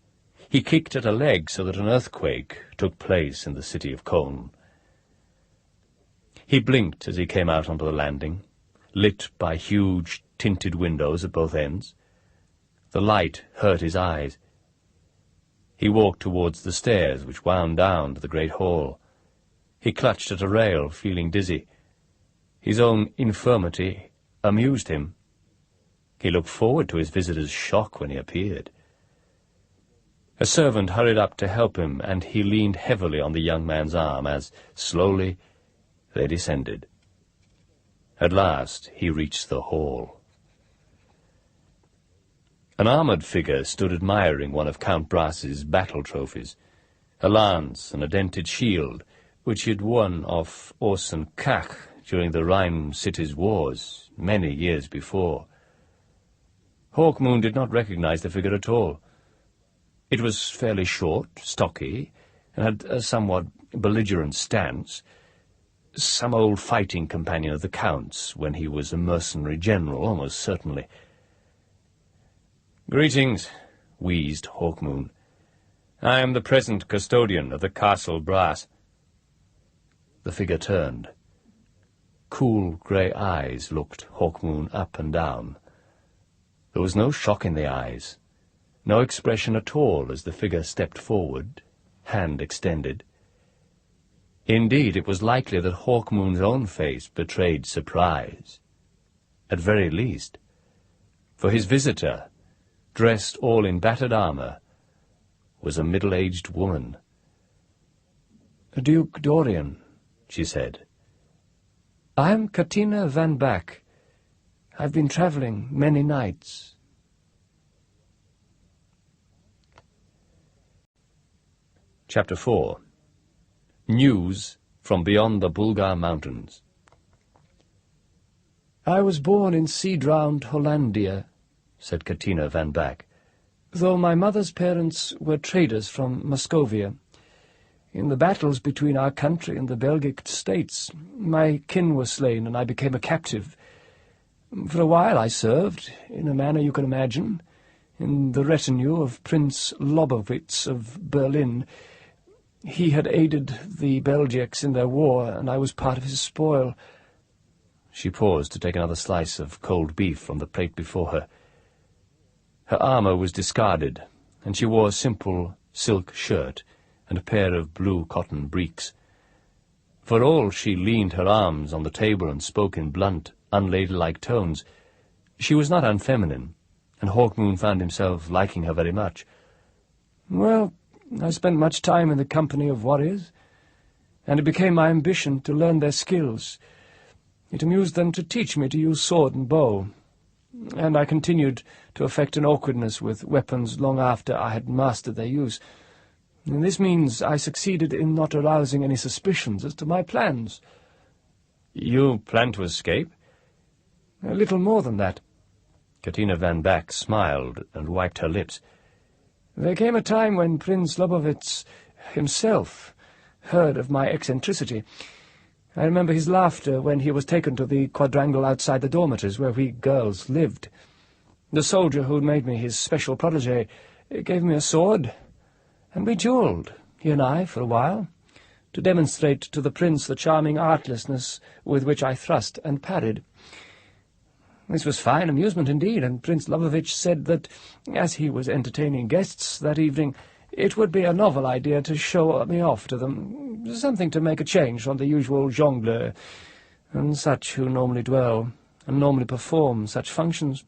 He kicked at a leg so that an earthquake took place in the city of Colne. He blinked as he came out onto the landing, lit by huge tinted windows at both ends. The light hurt his eyes. He walked towards the stairs which wound down to the great hall. He clutched at a rail, feeling dizzy. His own infirmity amused him. He looked forward to his visitor's shock when he appeared. A servant hurried up to help him, and he leaned heavily on the young man's arm as, slowly, they descended. At last he reached the hall. An armoured figure stood admiring one of Count Brass's battle trophies, a lance and a dented shield, which he had won off Orson Kach during the Rhine cities' wars many years before. Hawkmoon did not recognize the figure at all. It was fairly short, stocky, and had a somewhat belligerent stance. Some old fighting companion of the Count's when he was a mercenary general, almost certainly. "Greetings," wheezed Hawkmoon. "I am the present custodian of the Castle Brass." The figure turned. Cool grey eyes looked Hawkmoon up and down. There was no shock in the eyes, no expression at all as the figure stepped forward, hand extended. Indeed, it was likely that Hawkmoon's own face betrayed surprise, at very least, for his visitor, dressed all in battered armour, was a middle-aged woman. "Duke Dorian," she said. "I'm Katina van Back. I've been travelling many nights." Chapter 4. News from beyond the Bulgar Mountains. "I was born in sea-drowned Hollandia," said Katina van Back, "though my mother's parents were traders from Muscovia. In the battles between our country and the Belgic states, my kin were slain and I became a captive. For a while I served, in a manner you can imagine, in the retinue of Prince Lobowitz of Berlin. He had aided the Belgics in their war, and I was part of his spoil." She paused to take another slice of cold beef from the plate before her. Her armour was discarded, and she wore a simple silk shirt and a pair of blue cotton breeks. For all she leaned her arms on the table and spoke in blunt, unladylike tones, she was not unfeminine, and Hawkmoon found himself liking her very much. "Well, I spent much time in the company of warriors, and it became my ambition to learn their skills. It amused them to teach me to use sword and bow, and I continued to affect an awkwardness with weapons long after I had mastered their use. And this means I succeeded in not arousing any suspicions as to my plans." "You plan to escape?" "A little more than that." Katina van Back smiled and wiped her lips. "There came a time when Prince Lobowitz himself heard of my eccentricity. I remember his laughter when he was taken to the quadrangle outside the dormitories where we girls lived. The soldier who made me his special protégé gave me a sword, and we duelled, he and I, for a while, to demonstrate to the prince the charming artlessness with which I thrust and parried. This was fine amusement indeed, and Prince Lobowitz said that, as he was entertaining guests that evening, it would be a novel idea to show me off to them, something to make a change from the usual jongleur, and such who normally dwell and normally perform such functions.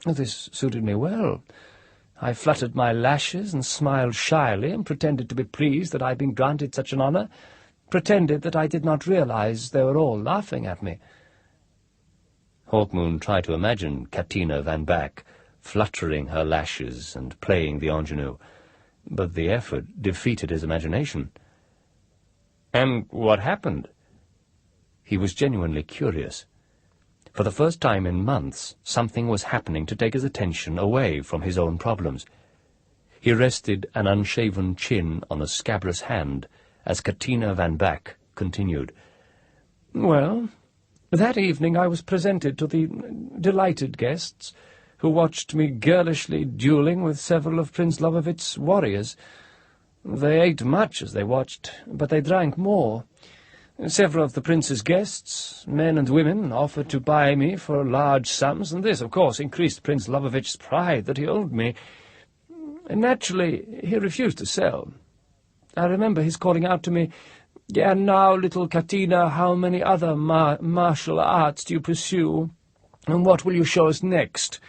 This suited me well. I fluttered my lashes and smiled shyly and pretended to be pleased that I had been granted such an honour, pretended that I did not realize they were all laughing at me." Hawkmoon tried to imagine Katina van Back fluttering her lashes and playing the ingenue, but the effort defeated his imagination. "And what happened?" He was genuinely curious. For the first time in months, something was happening to take his attention away from his own problems. He rested an unshaven chin on a scabrous hand as Katina van Back continued. "Well, that evening I was presented to the delighted guests, who watched me girlishly duelling with several of Prince Lobowitz's warriors. They ate much as they watched, but they drank more. Several of the prince's guests, men and women, offered to buy me for large sums, and this, of course, increased Prince Lobowitz's pride that he owed me. Naturally, he refused to sell. I remember his calling out to me, 'And now, little Katina, how many other martial arts do you pursue? And what will you show us next?'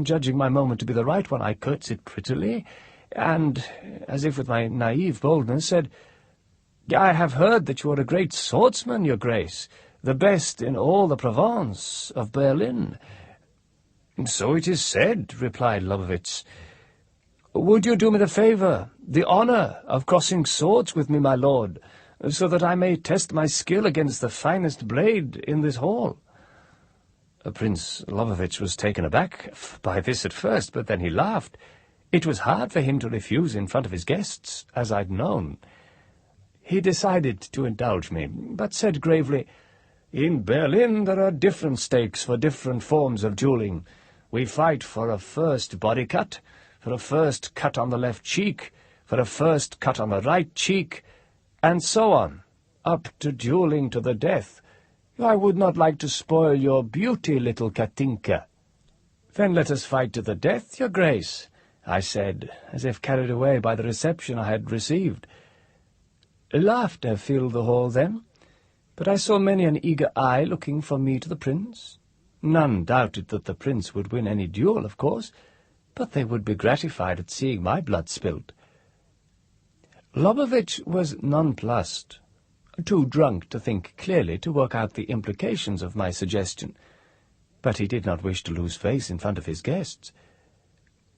Judging my moment to be the right one, I curtsied prettily, and, as if with my naive boldness, said, 'I have heard that you are a great swordsman, your grace, the best in all the Provence of Berlin.' 'So it is said,' replied Lobowitz. 'Would you do me the favour, the honour, of crossing swords with me, my lord, so that I may test my skill against the finest blade in this hall?' Prince Lobowitz was taken aback by this at first, but then he laughed. It was hard for him to refuse in front of his guests, as I'd known. He decided to indulge me, but said gravely, 'In Berlin there are different stakes for different forms of duelling. We fight for a first body cut, for a first cut on the left cheek, for a first cut on the right cheek, and so on, up to duelling to the death, I would not like to spoil your beauty, little Katinka. Then let us fight to the death, your grace, I said, as if carried away by the reception I had received. Laughter filled the hall then, but I saw many an eager eye looking from me to the prince. None doubted that the prince would win any duel, of course, but they would be gratified at seeing my blood spilt. Lobovitch was nonplussed, too drunk to think clearly to work out the implications of my suggestion, but he did not wish to lose face in front of his guests.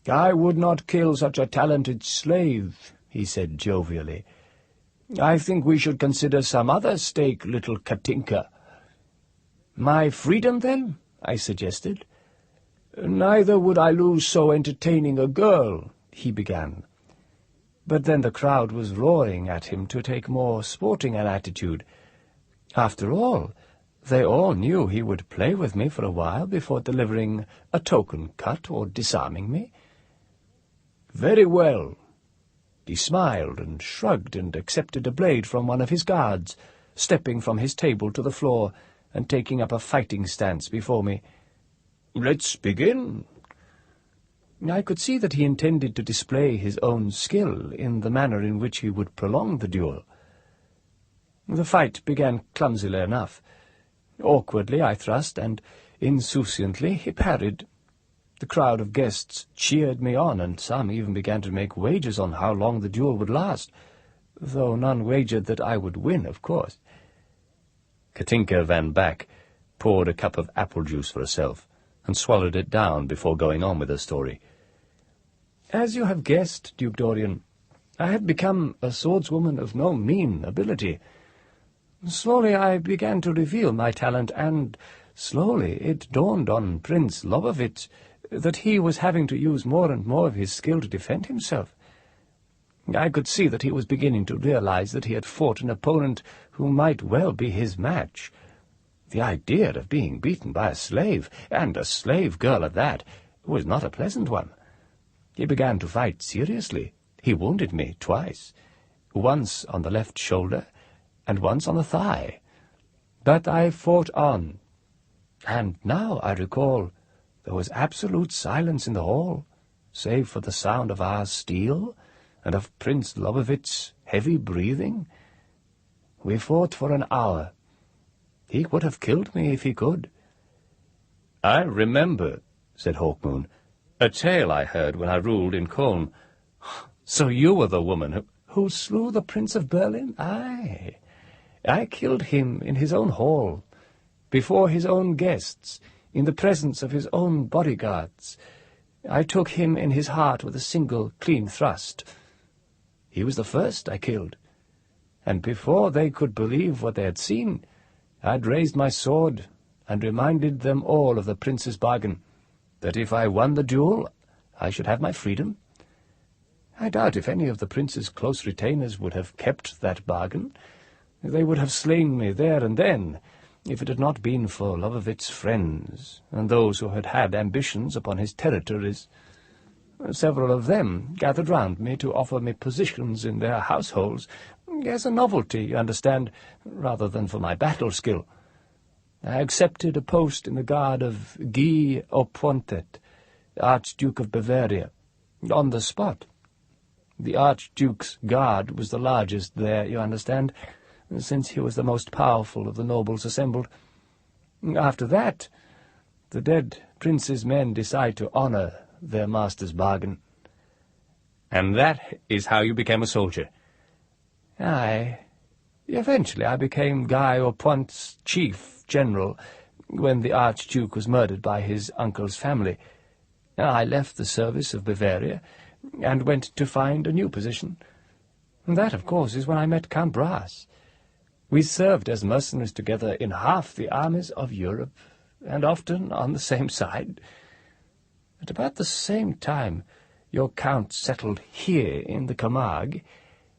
"I would not kill such a talented slave," he said jovially. "I think we should consider some other stake, little Katinka." "My freedom, then?" I suggested. "Neither would I lose so entertaining a girl," he began. But then the crowd was roaring at him to take more sporting an attitude. After all, they all knew he would play with me for a while before delivering a token cut or disarming me. "Very well." He smiled and shrugged and accepted a blade from one of his guards, stepping from his table to the floor and taking up a fighting stance before me. "Let's begin." I could see that he intended to display his own skill in the manner in which he would prolong the duel. The fight began clumsily enough. Awkwardly I thrust, and insouciantly he parried. The crowd of guests cheered me on, and some even began to make wagers on how long the duel would last, though none wagered that I would win, of course. Katinka van Back poured a cup of apple juice for herself, and swallowed it down before going on with her story. "As you have guessed, Duke Dorian, I had become a swordswoman of no mean ability. Slowly I began to reveal my talent, and slowly it dawned on Prince Lobovitch that he was having to use more and more of his skill to defend himself. I could see that he was beginning to realize that he had fought an opponent who might well be his match. The idea of being beaten by a slave, and a slave girl at that, was not a pleasant one. He began to fight seriously. He wounded me twice, once on the left shoulder, and once on the thigh. But I fought on, and now I recall there was absolute silence in the hall, save for the sound of our steel and of Prince Lobovitch's heavy breathing. We fought for an hour. He would have killed me if he could. "I remember," said Hawkmoon, "a tale I heard when I ruled in Colne. So you were the woman Who slew the Prince of Berlin? Aye. I killed him in his own hall, before his own guests, in the presence of his own bodyguards. I took him in his heart with a single clean thrust. He was the first I killed, and before they could believe what they had seen, I'd raised my sword and reminded them all of the prince's bargain, that if I won the duel, I should have my freedom. I doubt if any of the prince's close retainers would have kept that bargain. They would have slain me there and then, if it had not been for Lobovitch's friends, and those who had had ambitions upon his territories. Several of them gathered round me to offer me positions in their households, as a novelty, you understand, rather than for my battle skill. I accepted a post in the guard of Guy Opontet, Archduke of Bavaria, on the spot. The Archduke's guard was the largest there, you understand, since he was the most powerful of the nobles assembled. After that, the dead prince's men decide to honor their master's bargain." "And that is how you became a soldier?" "Aye. Eventually I became Guy Opont's chief general, when the Archduke was murdered by his uncle's family. I left the service of Bavaria, and went to find a new position. That, of course, is when I met Count Brass. We served as mercenaries together in half the armies of Europe, and often on the same side. At about the same time your count settled here in the Camargue,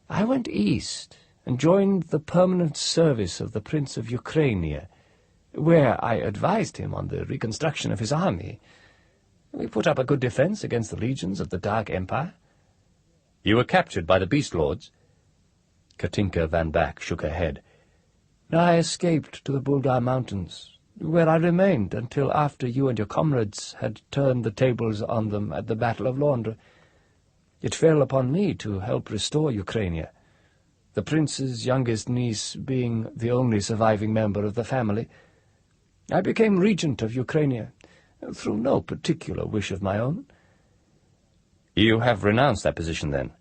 I went east and joined the permanent service of the Prince of Ukrainia, where I advised him on the reconstruction of his army. We put up a good defense against the legions of the Dark Empire." "You were captured by the Beast Lords?" Katinka van Back shook her head. I escaped to the Bulgar Mountains, where I remained until after you and your comrades had turned the tables on them at the Battle of Londra. It fell upon me to help restore Ukrainia, the prince's youngest niece being the only surviving member of the family. I became regent of Ukrainia, through no particular wish of my own. You have renounced that position, then?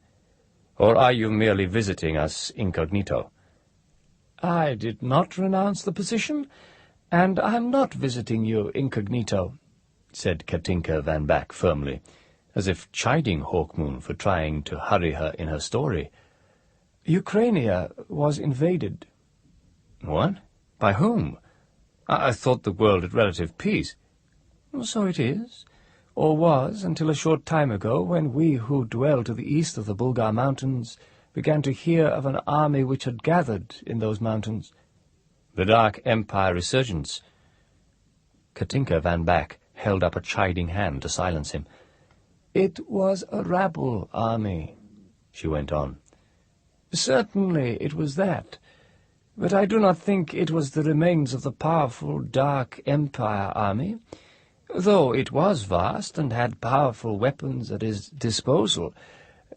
Or are you merely visiting us incognito? I did not renounce the position, and I'm not visiting you incognito, said Katinka van Back firmly, as if chiding Hawkmoon for trying to hurry her in her story. Ukrainia was invaded. What? By whom? I thought the world at relative peace. So it is, or was, until a short time ago, when we who dwell to the east of the Bulgar Mountains began to hear of an army which had gathered in those mountains. The Dark Empire resurgence. Katinka van Back held up a chiding hand to silence him. It was a rabble army, she went on. Certainly it was that, but I do not think it was the remains of the powerful Dark Empire army, though it was vast and had powerful weapons at his disposal.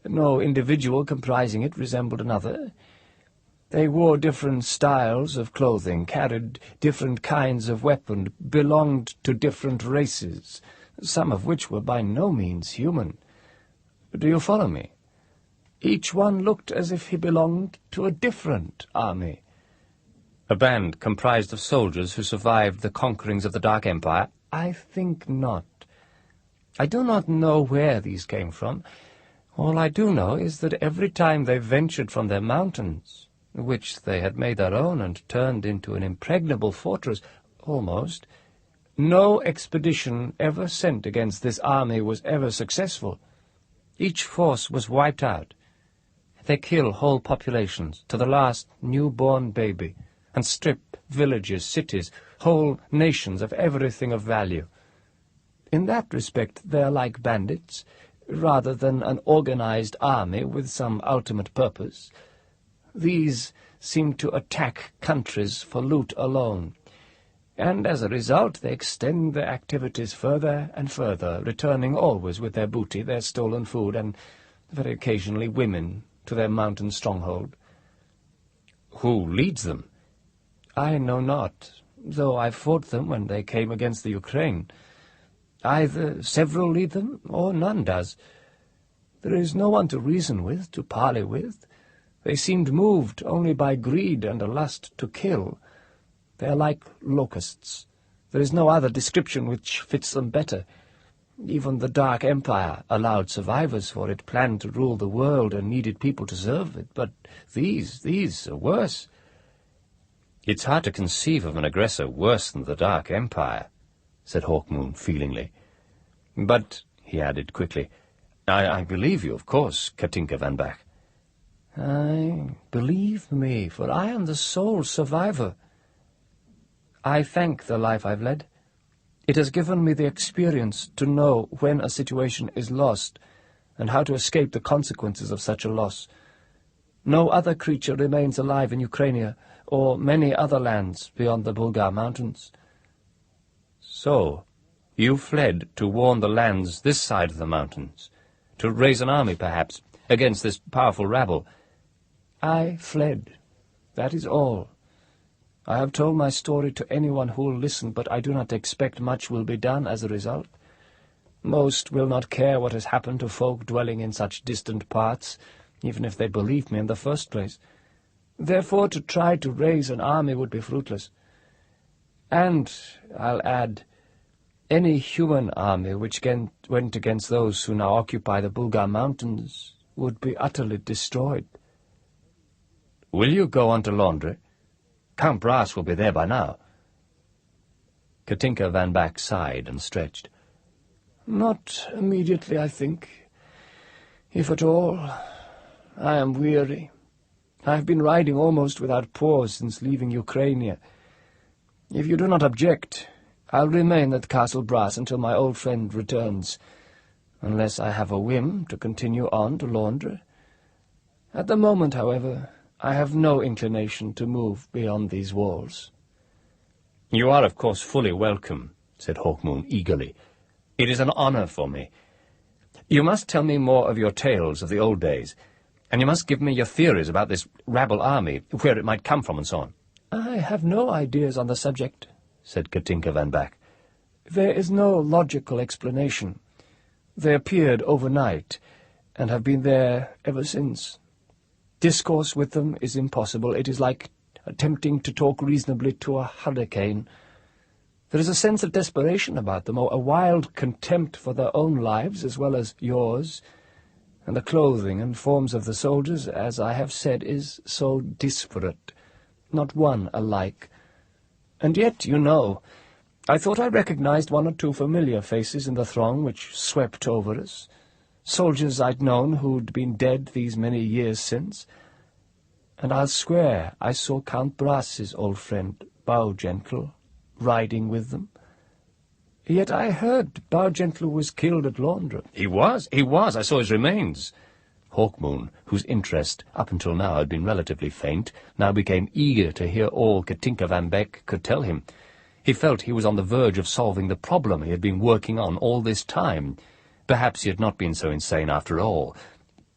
No individual comprising it resembled another. They wore different styles of clothing, carried different kinds of weapon, belonged to different races, some of which were by no means human. Do you follow me? Each one looked as if he belonged to a different army. A band comprised of soldiers who survived the conquerings of the Dark Empire? I think not. I do not know where these came from. All I do know is that every time they ventured from their mountains, which they had made their own and turned into an impregnable fortress, almost, no expedition ever sent against this army was ever successful. Each force was wiped out. They kill whole populations, to the last newborn baby, and strip villages, cities, whole nations of everything of value. In that respect they are like bandits, rather than an organized army with some ultimate purpose. These seem to attack countries for loot alone, and as a result they extend their activities further and further, returning always with their booty, their stolen food, and very occasionally women, to their mountain stronghold. Who leads them? I know not, though I fought them when they came against the Ukraine. Either several lead them, or none does. There is no one to reason with, to parley with. They seemed moved only by greed and a lust to kill. They are like locusts. There is no other description which fits them better. Even the Dark Empire allowed survivors, for it planned to rule the world and needed people to serve it. But these are worse. It's hard to conceive of an aggressor worse than the Dark Empire, said Hawkmoon feelingly. But, he added quickly, I believe you, of course, Katinka van Back. Aye, believe me, for I am the sole survivor. I thank the life I've led. It has given me the experience to know when a situation is lost, and how to escape the consequences of such a loss. No other creature remains alive in Ukrainia, or many other lands beyond the Bulgar Mountains. So, you fled to warn the lands this side of the mountains, to raise an army, perhaps, against this powerful rabble. I fled. That is all. I have told my story to anyone who will listen, but I do not expect much will be done as a result. Most will not care what has happened to folk dwelling in such distant parts, even if they believed me in the first place. Therefore, to try to raise an army would be fruitless. And, I'll add, any human army which went against those who now occupy the Bulgar Mountains would be utterly destroyed. Will you go on to Londra? Count Brass will be there by now. Katinka van Back sighed and stretched. Not immediately, I think. If at all. I am weary. I have been riding almost without pause since leaving Ukrainia. If you do not object, I'll remain at Castle Brass until my old friend returns, unless I have a whim to continue on to Londra. At the moment, however, I have no inclination to move beyond these walls. You are, of course, fully welcome, said Hawkmoon eagerly. It is an honor for me. You must tell me more of your tales of the old days, and you must give me your theories about this rabble army, where it might come from and so on. I have no ideas on the subject, said Katinka van Back. There is no logical explanation. They appeared overnight, and have been there ever since. Discourse with them is impossible. It is like attempting to talk reasonably to a hurricane. There is a sense of desperation about them, a wild contempt for their own lives as well as yours, and the clothing and forms of the soldiers, as I have said, is so disparate, not one alike. And yet, you know, I thought I recognized one or two familiar faces in the throng which swept over us, soldiers I'd known who'd been dead these many years since, and I'll swear I saw Count Brass's old friend, Bowgentle, riding with them. Yet I heard Bowgentle was killed at Londra. He was. I saw his remains. Hawkmoon, whose interest up until now had been relatively faint, now became eager to hear all Katinka van Beck could tell him. He felt he was on the verge of solving the problem he had been working on all this time. Perhaps he had not been so insane after all.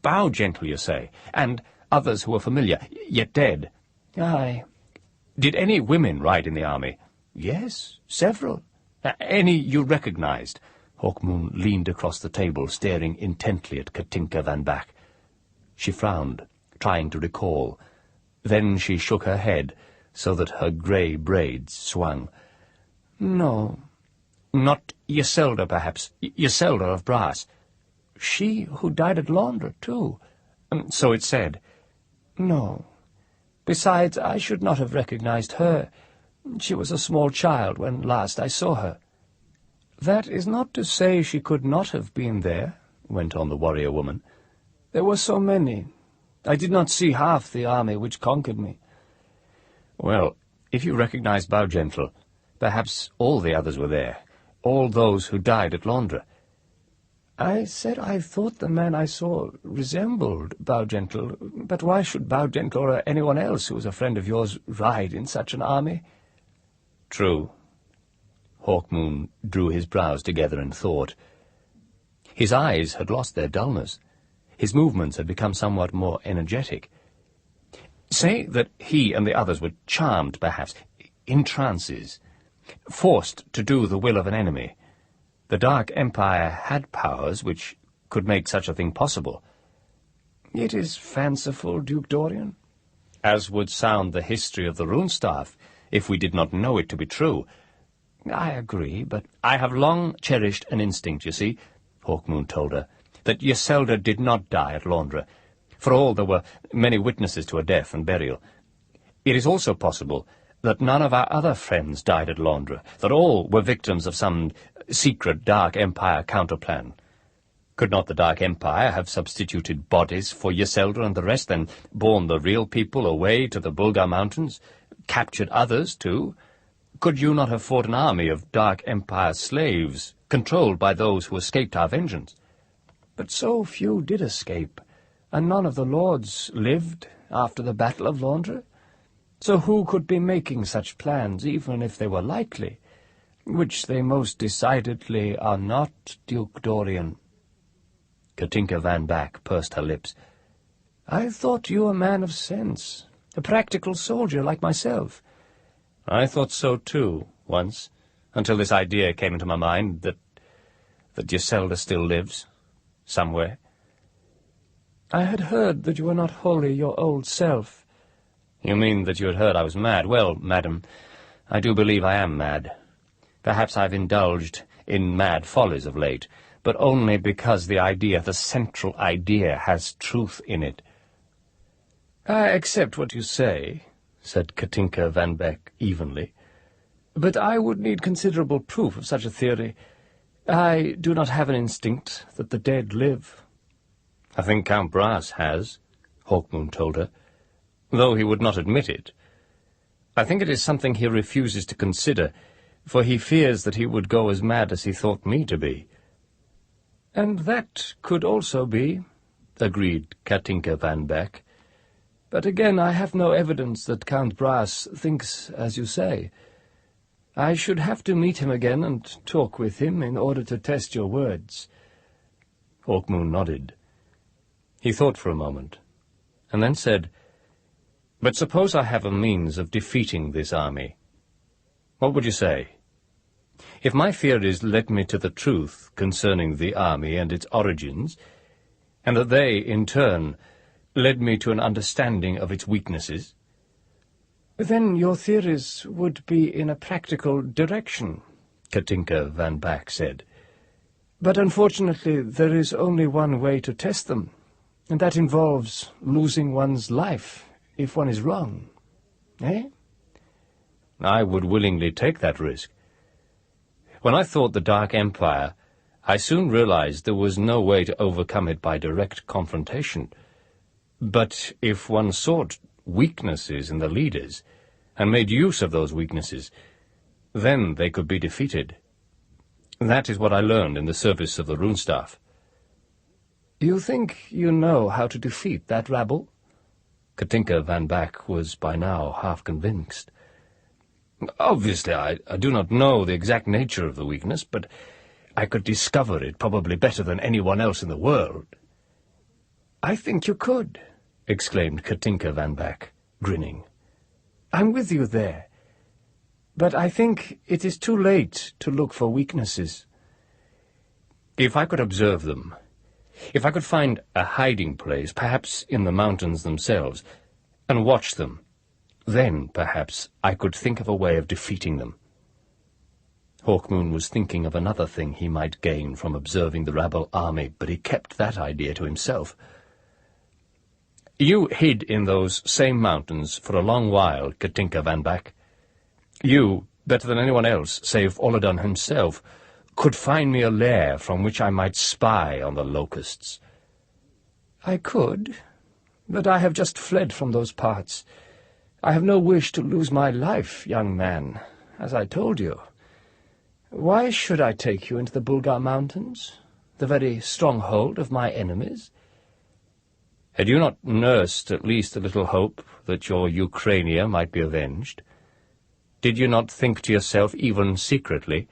Bowgentle, you say, and others who were familiar, yet dead. Aye. Did any women ride in the army? Yes, several. Any you recognized? Hawkmoon leaned across the table, staring intently at Katinka van Back. She frowned, trying to recall. Then she shook her head, so that her grey braids swung. No. Not Iselda, perhaps? Iselda of Brass? She who died at Londra, too. So it said. No. Besides, I should not have recognized her. She was a small child when last I saw her. That is not to say she could not have been there, went on the warrior woman. There were so many. I did not see half the army which conquered me. Well, if you recognized Bowgentle, perhaps all the others were there, all those who died at Londra. I said I thought the man I saw resembled Bowgentle, but why should Bowgentle or anyone else who was a friend of yours ride in such an army? True. Hawkmoon drew his brows together in thought. His eyes had lost their dullness. His movements had become somewhat more energetic. Say that he and the others were charmed, perhaps, in trances, forced to do the will of an enemy. The Dark Empire had powers which could make such a thing possible. It is fanciful, Duke Dorian. As would sound the history of the Runestaff, if we did not know it to be true. I agree, but I have long cherished an instinct, you see, Hawkmoon told her, that Iselda did not die at Londra. For all there were many witnesses to her death and burial. It is also possible that none of our other friends died at Londra, that all were victims of some secret Dark Empire counterplan. Could not the Dark Empire have substituted bodies for Iselda and the rest, then borne the real people away to the Bulgar Mountains, captured others too? Could you not have fought an army of Dark Empire slaves, controlled by those who escaped our vengeance? But so few did escape, and none of the lords lived after the Battle of Londra. So who could be making such plans, even if they were likely? Which they most decidedly are not, Duke Dorian. Katinka van Back pursed her lips. I thought you a man of sense, a practical soldier like myself. I thought so too, once, until this idea came into my mind that Iselda still lives, somewhere. I had heard that you were not wholly your old self. You mean that you had heard I was mad? Well, madam, I do believe I am mad. Perhaps I've indulged in mad follies of late, but only because the central idea, has truth in it. I accept what you say, said Katinka van Beck evenly, but I would need considerable proof of such a theory. I do not have an instinct that the dead live. I think Count Brass has, Hawkmoon told her, though he would not admit it. I think it is something he refuses to consider, for he fears that he would go as mad as he thought me to be. And that could also be, agreed Katinka van Beck. But again, I have no evidence that Count Brass thinks as you say. I should have to meet him again and talk with him in order to test your words." Hawkmoon nodded. He thought for a moment, and then said, "But suppose I have a means of defeating this army. What would you say? If my theories led me to the truth concerning the army and its origins, and that they, in turn, led me to an understanding of its weaknesses—" "Then your theories would be in a practical direction," Katinka van Back said. "But unfortunately there is only one way to test them, and that involves losing one's life if one is wrong. Eh?" "I would willingly take that risk. When I thought the Dark Empire, I soon realized there was no way to overcome it by direct confrontation. But if one sought weaknesses in the leaders, and made use of those weaknesses, then they could be defeated. That is what I learned in the service of the Runestaff." "You think you know how to defeat that rabble?" Katinka van Back was by now half convinced. "Obviously, I do not know the exact nature of the weakness, but I could discover it probably better than anyone else in the world." "I think you could," exclaimed Katinka van Back, grinning. "I'm with you there. But I think it is too late to look for weaknesses." "If I could observe them, if I could find a hiding place, perhaps in the mountains themselves, and watch them, then perhaps I could think of a way of defeating them." Hawkmoon was thinking of another thing he might gain from observing the rabble army, but he kept that idea to himself. "You hid in those same mountains for a long while, Katinka van Back. You, better than anyone else, save Olladon himself, could find me a lair from which I might spy on the locusts." "I could, but I have just fled from those parts. I have no wish to lose my life, young man, as I told you. Why should I take you into the Bulgar Mountains, the very stronghold of my enemies?" "Had you not nursed at least a little hope that your Ukrainia might be avenged? Did you not think to yourself, even secretly,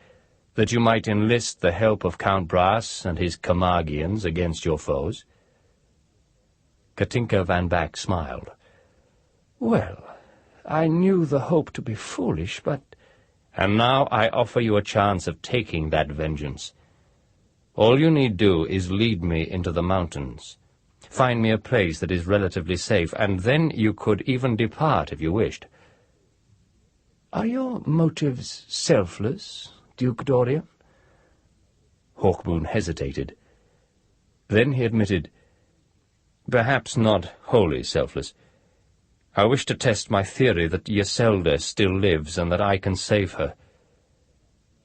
that you might enlist the help of Count Brass and his Camargians against your foes?" Katinka van Back smiled. "Well, I knew the hope to be foolish, but—" "And now I offer you a chance of taking that vengeance. All you need do is lead me into the mountains. Find me a place that is relatively safe, and then you could even depart if you wished." "Are your motives selfless, Duke Dorian?" Hawkmoon hesitated. Then he admitted, "Perhaps not wholly selfless. I wish to test my theory that Yselda still lives and that I can save her."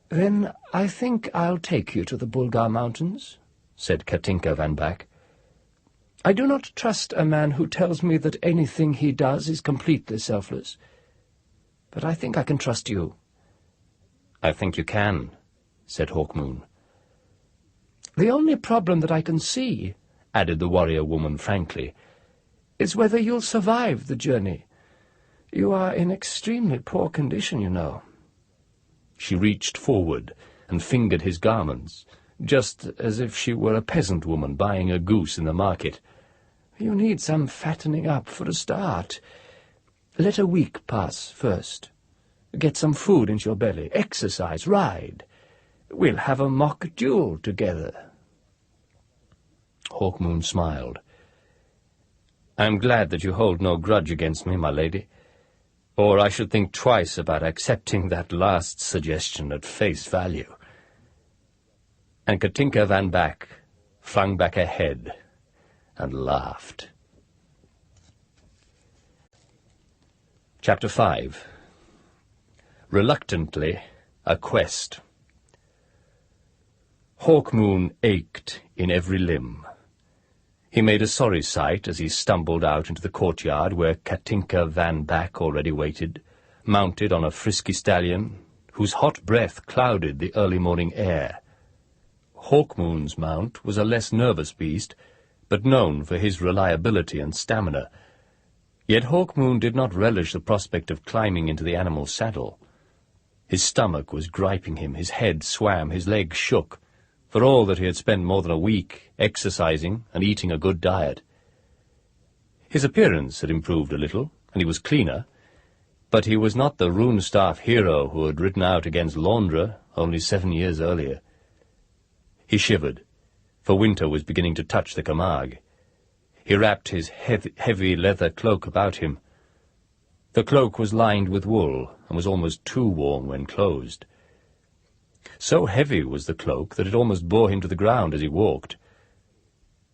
"Then I think I'll take you to the Bulgar Mountains," said Katinka van Back. "I do not trust a man who tells me that anything he does is completely selfless. But I think I can trust you." "I think you can," said Hawkmoon. "The only problem that I can see," added the warrior woman frankly, "is whether you'll survive the journey. You are in extremely poor condition, you know." She reached forward and fingered his garments, just as if she were a peasant woman buying a goose in the market. "You need some fattening up for a start. Let a week pass first. Get some food into your belly, exercise, ride. We'll have a mock duel together." Hawkmoon smiled. "I am glad that you hold no grudge against me, my lady, or I should think twice about accepting that last suggestion at face value." And Katinka van Back flung back her head and laughed. Chapter 5. Reluctantly, a Quest. Hawkmoon ached in every limb. He made a sorry sight as he stumbled out into the courtyard where Katinka van Back already waited, mounted on a frisky stallion, whose hot breath clouded the early morning air. Hawkmoon's mount was a less nervous beast, but known for his reliability and stamina. Yet Hawkmoon did not relish the prospect of climbing into the animal's saddle. His stomach was griping him, his head swam, his legs shook, for all that he had spent more than a week exercising and eating a good diet. His appearance had improved a little, and he was cleaner, but he was not the rune-staff hero who had ridden out against Laundra only 7 years earlier. He shivered, for winter was beginning to touch the Camargue. He wrapped his heavy leather cloak about him. The cloak was lined with wool, and was almost too warm when closed. So heavy was the cloak that it almost bore him to the ground as he walked.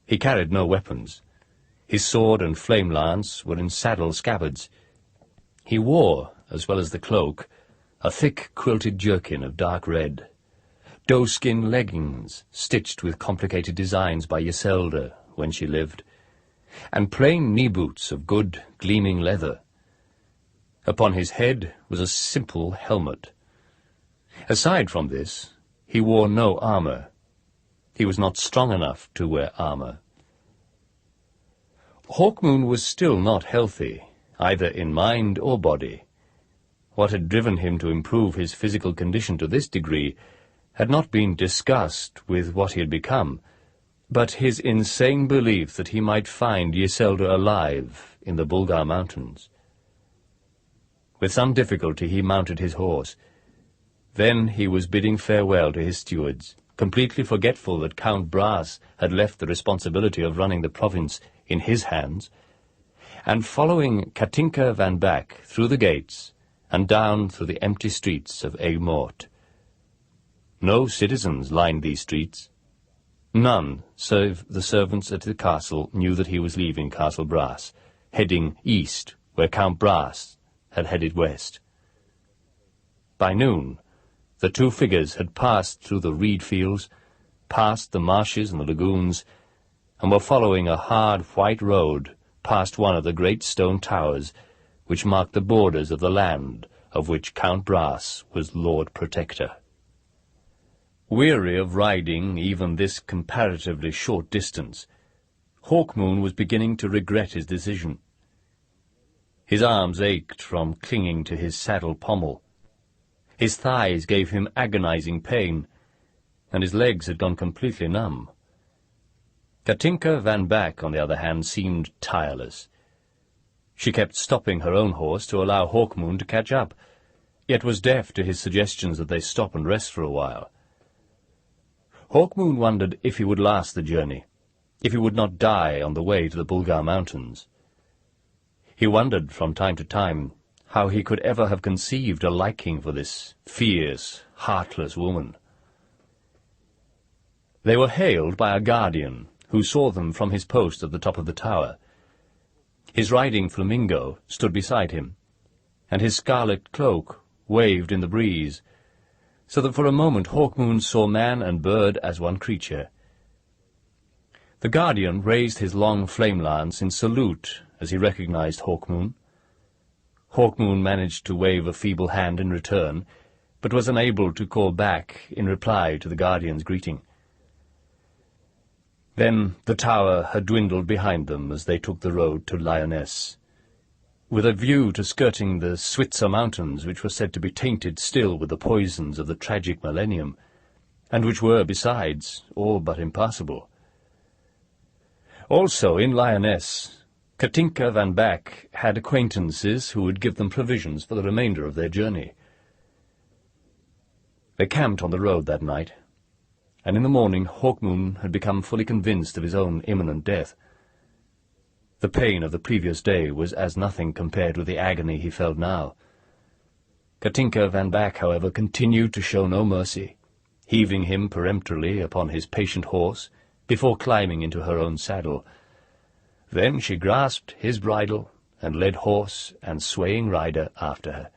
He carried no weapons. His sword and flame-lance were in saddle scabbards. He wore, as well as the cloak, a thick quilted jerkin of dark red, doe-skin leggings stitched with complicated designs by Iselda when she lived, and plain knee-boots of good, gleaming leather. Upon his head was a simple helmet. Aside from this, he wore no armor. He was not strong enough to wear armor. Hawkmoon was still not healthy, either in mind or body. What had driven him to improve his physical condition to this degree had not been disgust with what he had become, but his insane belief that he might find Iselda alive in the Bulgar Mountains. With some difficulty he mounted his horse. Then he was bidding farewell to his stewards, completely forgetful that Count Brass had left the responsibility of running the province in his hands, and following Katinka van Back through the gates and down through the empty streets of Aigues-Mortes. No citizens lined these streets. None, save the servants at the castle, knew that he was leaving Castle Brass, heading east, where Count Brass had headed west. By noon, the two figures had passed through the reed fields, past the marshes and the lagoons, and were following a hard white road past one of the great stone towers which marked the borders of the land of which Count Brass was Lord Protector. Weary of riding even this comparatively short distance, Hawkmoon was beginning to regret his decision. His arms ached from clinging to his saddle pommel. His thighs gave him agonizing pain, and his legs had gone completely numb. Katinka van Back, on the other hand, seemed tireless. She kept stopping her own horse to allow Hawkmoon to catch up, yet was deaf to his suggestions that they stop and rest for a while. Hawkmoon wondered if he would last the journey, if he would not die on the way to the Bulgar Mountains. He wondered from time to time how he could ever have conceived a liking for this fierce, heartless woman. They were hailed by a guardian, who saw them from his post at the top of the tower. His riding flamingo stood beside him, and his scarlet cloak waved in the breeze, so that for a moment Hawkmoon saw man and bird as one creature. The guardian raised his long flame-lance in salute as he recognized Hawkmoon. Hawkmoon managed to wave a feeble hand in return, but was unable to call back in reply to the guardian's greeting. Then the tower had dwindled behind them as they took the road to Lyonesse, with a view to skirting the Switzer Mountains, which were said to be tainted still with the poisons of the tragic millennium, and which were, besides, all but impassable. Also, in Lyonesse, Katinka van Back had acquaintances who would give them provisions for the remainder of their journey. They camped on the road that night, and in the morning Hawkmoon had become fully convinced of his own imminent death. The pain of the previous day was as nothing compared with the agony he felt now. Katinka van Back, however, continued to show no mercy, heaving him peremptorily upon his patient horse before climbing into her own saddle. Then she grasped his bridle and led horse and swaying rider after her.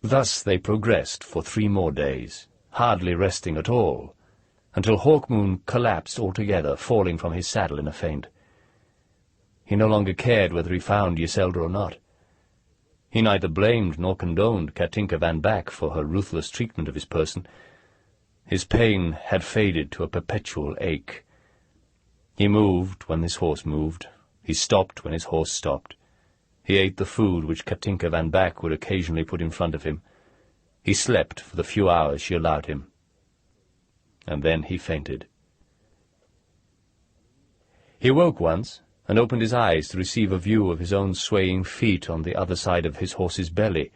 Thus they progressed for 3 more days, hardly resting at all, until Hawkmoon collapsed altogether, falling from his saddle in a faint. He no longer cared whether he found Iselda or not. He neither blamed nor condoned Katinka van Back for her ruthless treatment of his person. His pain had faded to a perpetual ache. He moved when his horse moved. He stopped when his horse stopped. He ate the food which Katinka van Back would occasionally put in front of him. He slept for the few hours she allowed him. And then he fainted. He woke once, and opened his eyes to receive a view of his own swaying feet on the other side of his horse's belly,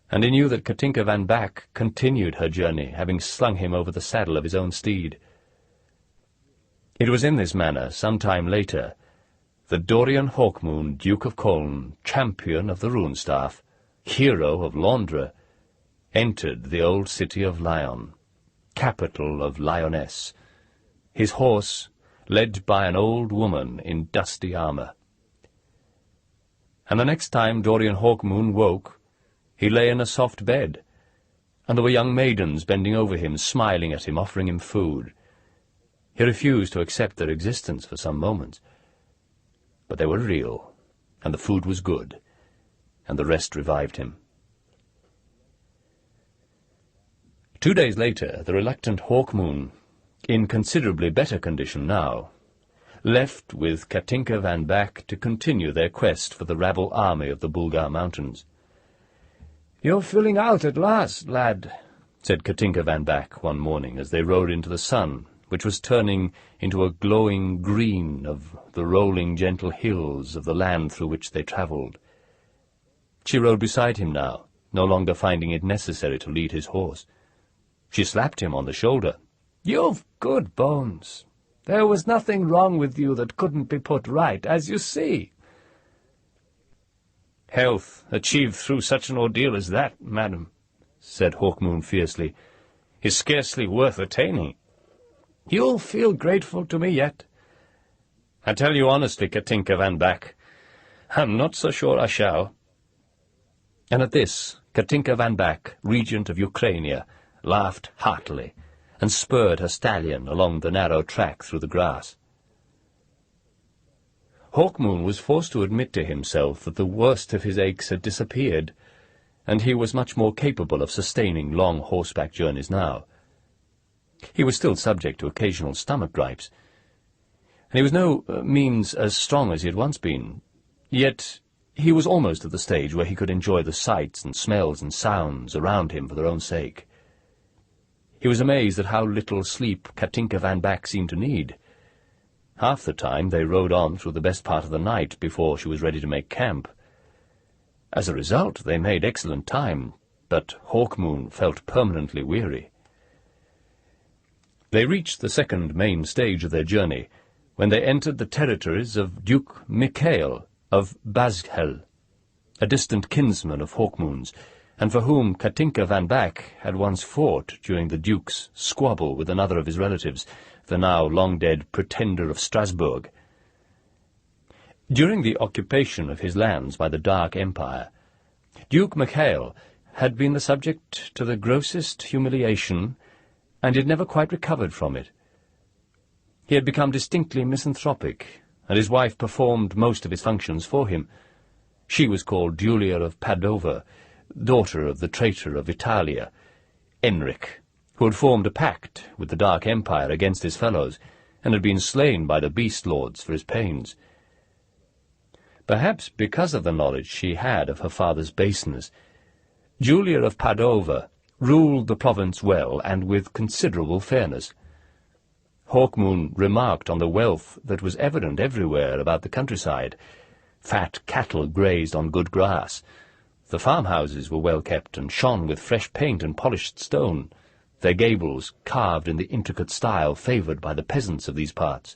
and he knew that Katinka van Back continued her journey, having slung him over the saddle of his own steed. It was in this manner, some time later, that Dorian Hawkmoon, Duke of Colne, champion of the Runestaff, hero of Londres, entered the old city of Lyon, capital of Lyonesse, his horse led by an old woman in dusty armour. And the next time Dorian Hawkmoon woke, he lay in a soft bed, and there were young maidens bending over him, smiling at him, offering him food. He refused to accept their existence for some moments, but they were real, and the food was good, and the rest revived him. 2 days later, the reluctant Hawkmoon, in considerably better condition now, left with Katinka van Back to continue their quest for the rabble army of the Bulgar Mountains. "You're filling out at last, lad," said Katinka van Back one morning as they rode into the sun, which was turning into a glowing green of the rolling gentle hills of the land through which they travelled. She rode beside him now, no longer finding it necessary to lead his horse. She slapped him on the shoulder. "You've good bones. There was nothing wrong with you that couldn't be put right, as you see." "Health achieved through such an ordeal as that, madam," said Hawkmoon fiercely, "is scarcely worth attaining." "You'll feel grateful to me yet." "I tell you honestly, Katinka van Back, I'm not so sure I shall." And at this, Katinka van Back, regent of Ukrainia, laughed heartily, and spurred her stallion along the narrow track through the grass. Hawkmoon was forced to admit to himself that the worst of his aches had disappeared, and he was much more capable of sustaining long horseback journeys now. He was still subject to occasional stomach gripes, and he was no means as strong as he had once been. Yet he was almost at the stage where he could enjoy the sights and smells and sounds around him for their own sake. He was amazed at how little sleep Katinka van Back seemed to need. Half the time they rode on through the best part of the night before she was ready to make camp. As a result, they made excellent time, but Hawkmoon felt permanently weary. They reached the second main stage of their journey, when they entered the territories of Duke Michael of Bazghel, a distant kinsman of Hawkmoon's, and for whom Katinka van Back had once fought during the Duke's squabble with another of his relatives, the now long-dead Pretender of Strasbourg. During the occupation of his lands by the Dark Empire, Duke Michael had been the subject to the grossest humiliation, and had never quite recovered from it. He had become distinctly misanthropic, and his wife performed most of his functions for him. She was called Julia of Padova, daughter of the traitor of Italia, Enric, who had formed a pact with the Dark Empire against his fellows, and had been slain by the beast lords for his pains. Perhaps because of the knowledge she had of her father's baseness, Julia of Padova ruled the province well and with considerable fairness. Hawkmoon remarked on the wealth that was evident everywhere about the countryside. Fat cattle grazed on good grass. The farmhouses were well kept and shone with fresh paint and polished stone, their gables carved in the intricate style favoured by the peasants of these parts.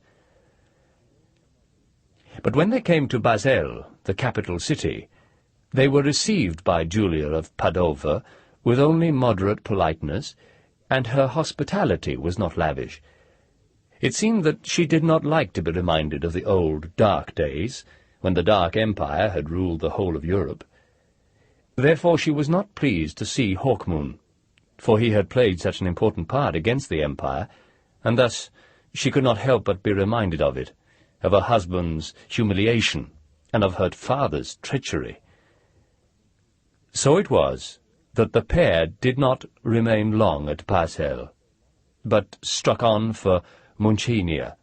But when they came to Basel, the capital city, they were received by Julia of Padova with only moderate politeness, and her hospitality was not lavish. It seemed that she did not like to be reminded of the old dark days, when the Dark Empire had ruled the whole of Europe. Therefore she was not pleased to see Hawkmoon, for he had played such an important part against the Empire, and thus she could not help but be reminded of it, of her husband's humiliation, and of her father's treachery. So it was that the pair did not remain long at Basel, but struck on for Munchenia,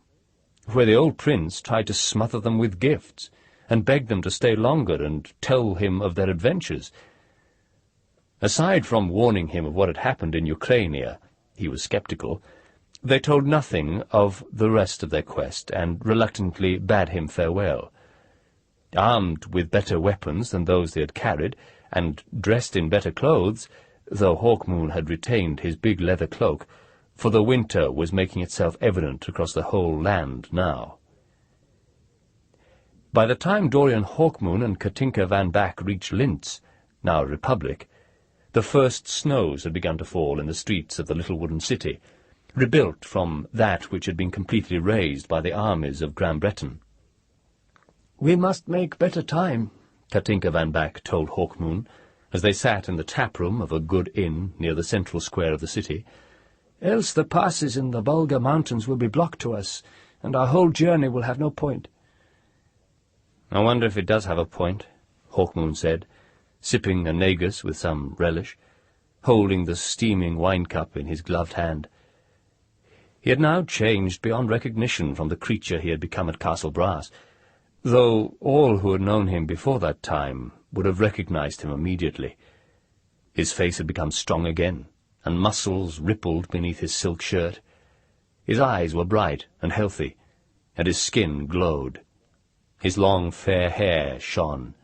where the old prince tried to smother them with gifts, and begged them to stay longer and tell him of their adventures. Aside from warning him of what had happened in Ukrainia, he was sceptical. They told nothing of the rest of their quest, and reluctantly bade him farewell. Armed with better weapons than those they had carried, and dressed in better clothes, though Hawkmoon had retained his big leather cloak, for the winter was making itself evident across the whole land now. By the time Dorian Hawkmoon and Katinka van Back reached Linz, now a republic, the first snows had begun to fall in the streets of the little wooden city, rebuilt from that which had been completely razed by the armies of Gran Breton. "We must make better time," Katinka van Back told Hawkmoon, as they sat in the tap-room of a good inn near the central square of the city. "Else the passes in the Bulgar Mountains will be blocked to us, and our whole journey will have no point." "I wonder if it does have a point," Hawkmoon said, sipping a negus with some relish, holding the steaming wine-cup in his gloved hand. He had now changed beyond recognition from the creature he had become at Castle Brass, though all who had known him before that time would have recognized him immediately. His face had become strong again, and muscles rippled beneath his silk shirt. His eyes were bright and healthy, and his skin glowed. His long fair hair shone.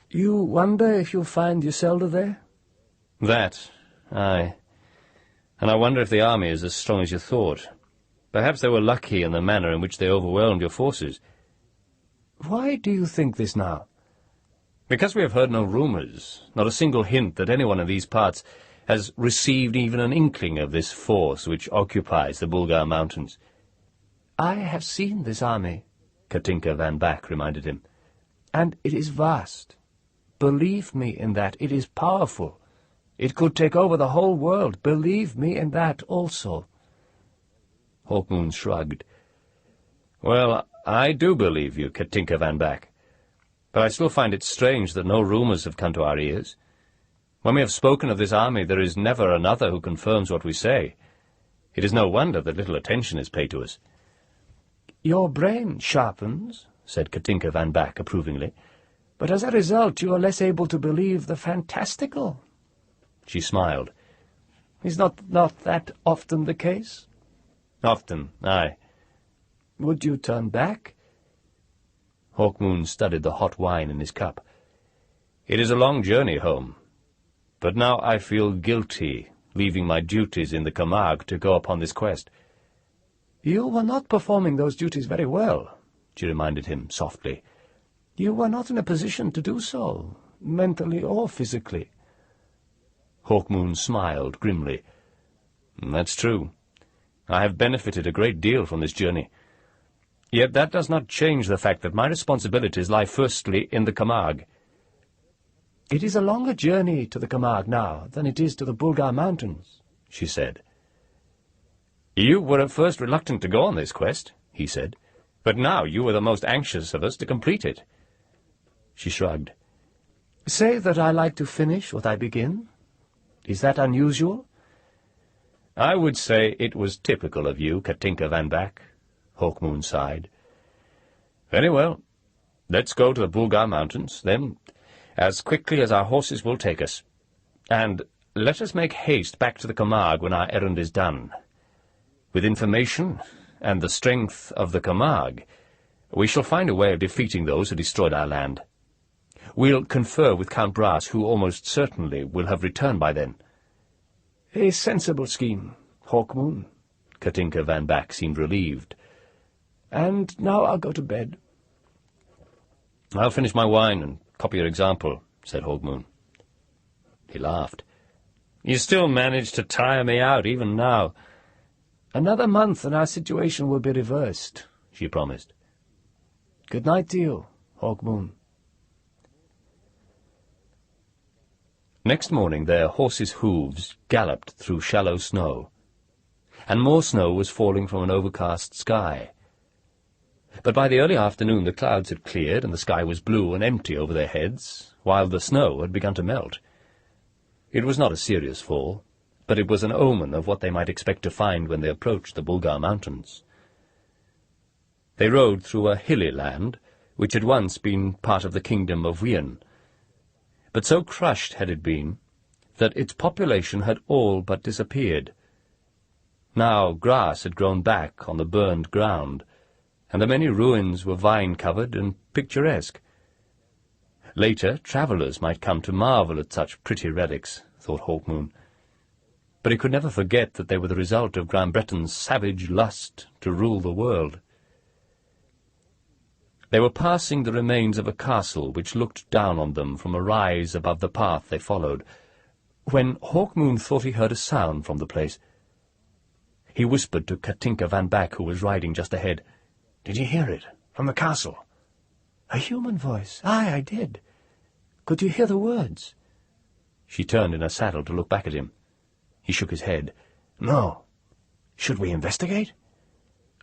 "You wonder if you'll find Iselda there?" "That, aye. And I wonder if the army is as strong as you thought. Perhaps they were lucky in the manner in which they overwhelmed your forces." "Why do you think this now?" "Because we have heard no rumours, not a single hint that anyone in these parts has received even an inkling of this force which occupies the Bulgar Mountains." "I have seen this army," Katinka van Back reminded him. "and it is vast. Believe me in that. It is powerful. It could take over the whole world. Believe me in that also." Hawkmoon shrugged. "Well, I do believe you, Katinka van Back. But I still find it strange that no rumours have come to our ears. When we have spoken of this army, there is never another who confirms what we say. It is no wonder that little attention is paid to us." "Your brain sharpens," said Katinka van Back approvingly, "but as a result you are less able to believe the fantastical." She smiled. "Is not that often the case?" "Often, aye." "Would you turn back?" Hawkmoon studied the hot wine in his cup. "It is a long journey home, but now I feel guilty, leaving my duties in the Camargue to go upon this quest." "You were not performing those duties very well," she reminded him softly. "You were not in a position to do so, mentally or physically." Hawkmoon smiled grimly. "That's true. I have benefited a great deal from this journey. Yet that does not change the fact that my responsibilities lie firstly in the Camargue." "It is a longer journey to the Camargue now than it is to the Bulgar Mountains," she said. "You were at first reluctant to go on this quest," he said, "but now you are the most anxious of us to complete it." She shrugged. "Say that I like to finish what I begin. Is that unusual?" "I would say it was typical of you, Katinka van Back," Hawkmoon sighed. "Very well. Let's go to the Bulgar Mountains, then, as quickly as our horses will take us. And let us make haste back to the Camargue when our errand is done. With information and the strength of the Camargue, we shall find a way of defeating those who destroyed our land. We'll confer with Count Brass, who almost certainly will have returned by then." "A sensible scheme, Hawkmoon." Katinka van Back seemed relieved. "And now I'll go to bed." "I'll finish my wine and copy your example," said Hawkmoon. He laughed. "You still manage to tire me out, even now." "Another month and our situation will be reversed," she promised. "Good night to you, Hawkmoon." Next morning their horses' hooves galloped through shallow snow, and more snow was falling from an overcast sky. But by the early afternoon the clouds had cleared, and the sky was blue and empty over their heads, while the snow had begun to melt. It was not a serious fall, but it was an omen of what they might expect to find when they approached the Bulgar Mountains. They rode through a hilly land, which had once been part of the kingdom of Wien. But so crushed had it been that its population had all but disappeared. Now grass had grown back on the burned ground, and the many ruins were vine-covered and picturesque. Later, travellers might come to marvel at such pretty relics, thought Hawkmoon. But he could never forget that they were the result of Grand Breton's savage lust to rule the world. They were passing the remains of a castle which looked down on them from a rise above the path they followed, when Hawkmoon thought he heard a sound from the place. He whispered to Katinka van Back, who was riding just ahead. "Did you hear it? From the castle?" "A human voice. Aye, I did. Could you hear the words?" She turned in her saddle to look back at him. He shook his head. "No. Should we investigate?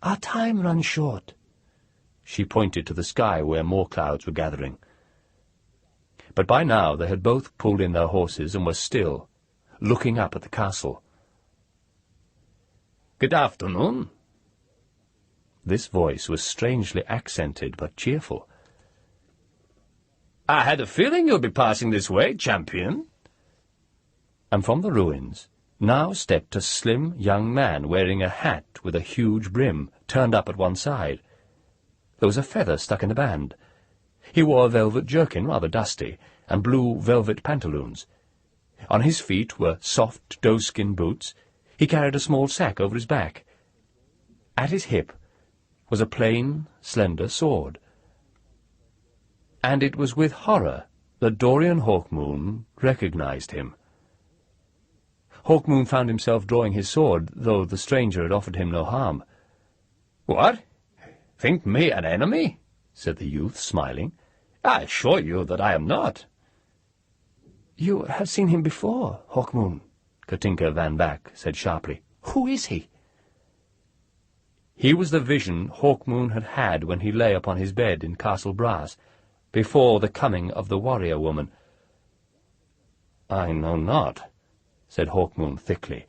Our time runs short." She pointed to the sky where more clouds were gathering. But by now they had both pulled in their horses and were still, looking up at the castle. "Good afternoon." This voice was strangely accented but cheerful. "I had a feeling you'd be passing this way, champion." And from the ruins now stepped a slim young man wearing a hat with a huge brim turned up at one side. There was a feather stuck in the band. He wore a velvet jerkin, rather dusty, and blue velvet pantaloons. On his feet were soft doeskin boots. He carried a small sack over his back. At his hip was a plain, slender sword. And it was with horror that Dorian Hawkmoon recognized him. Hawkmoon found himself drawing his sword, though the stranger had offered him no harm. "What? Think me an enemy?" said the youth, smiling. "I assure you that I am not." "You have seen him before, Hawkmoon," Katinka van Back said sharply. "Who is he?" He was the vision Hawkmoon had had when he lay upon his bed in Castle Brass, before the coming of the warrior woman. "I know not," said Hawkmoon thickly.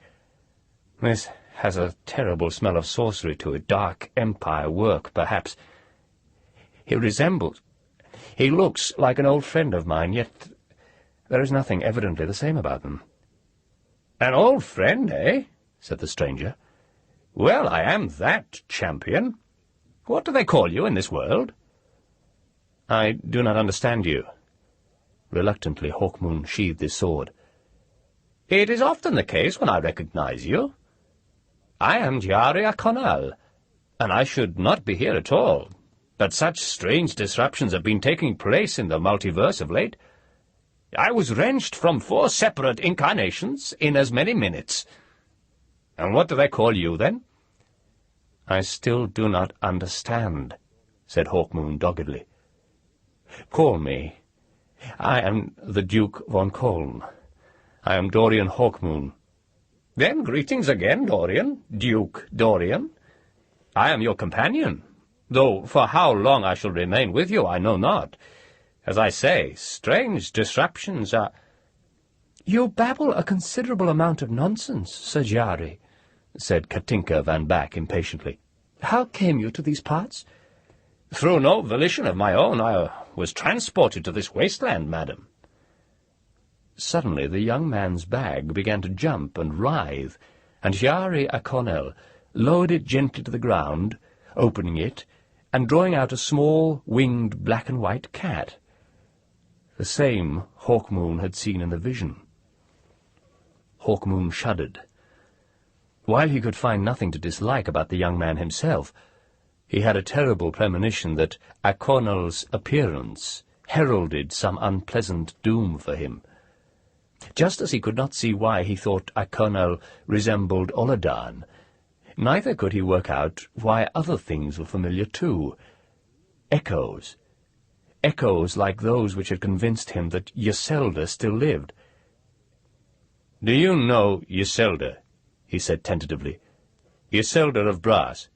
"This has a terrible smell of sorcery to it, dark empire work, perhaps. He looks like an old friend of mine, yet there is nothing evidently the same about them." "An old friend, eh?" said the stranger. "Well, I am that, champion. What do they call you in this world?" "I do not understand you." Reluctantly, Hawkmoon sheathed his sword. "It is often the case when I recognize you. I am Jari Akonal, and I should not be here at all, but such strange disruptions have been taking place in the multiverse of late. I was wrenched from 4 separate incarnations in as many minutes. And what do they call you, then?" "I still do not understand," said Hawkmoon doggedly. "Call me. I am the Duke von Kolm. I am Dorian Hawkmoon." "Then greetings again, Dorian, Duke Dorian. I am your companion, though for how long I shall remain with you I know not. As I say, strange disruptions are—" "You babble a considerable amount of nonsense, Sir Jari," said Katinka van Back impatiently. "How came you to these parts?" "Through no volition of my own, I was transported to this wasteland, madam." Suddenly the young man's bag began to jump and writhe, and Jari Akonel lowered it gently to the ground, opening it, and drawing out a small, winged black-and-white cat. The same Hawkmoon had seen in the vision. Hawkmoon shuddered. While he could find nothing to dislike about the young man himself, he had a terrible premonition that Akonel's appearance heralded some unpleasant doom for him. Just as he could not see why he thought Akonel resembled Oladan, neither could he work out why other things were familiar too. Echoes like those which had convinced him that Yselda still lived. "Do you know Yselda?" he said tentatively. "Yselda of Brass."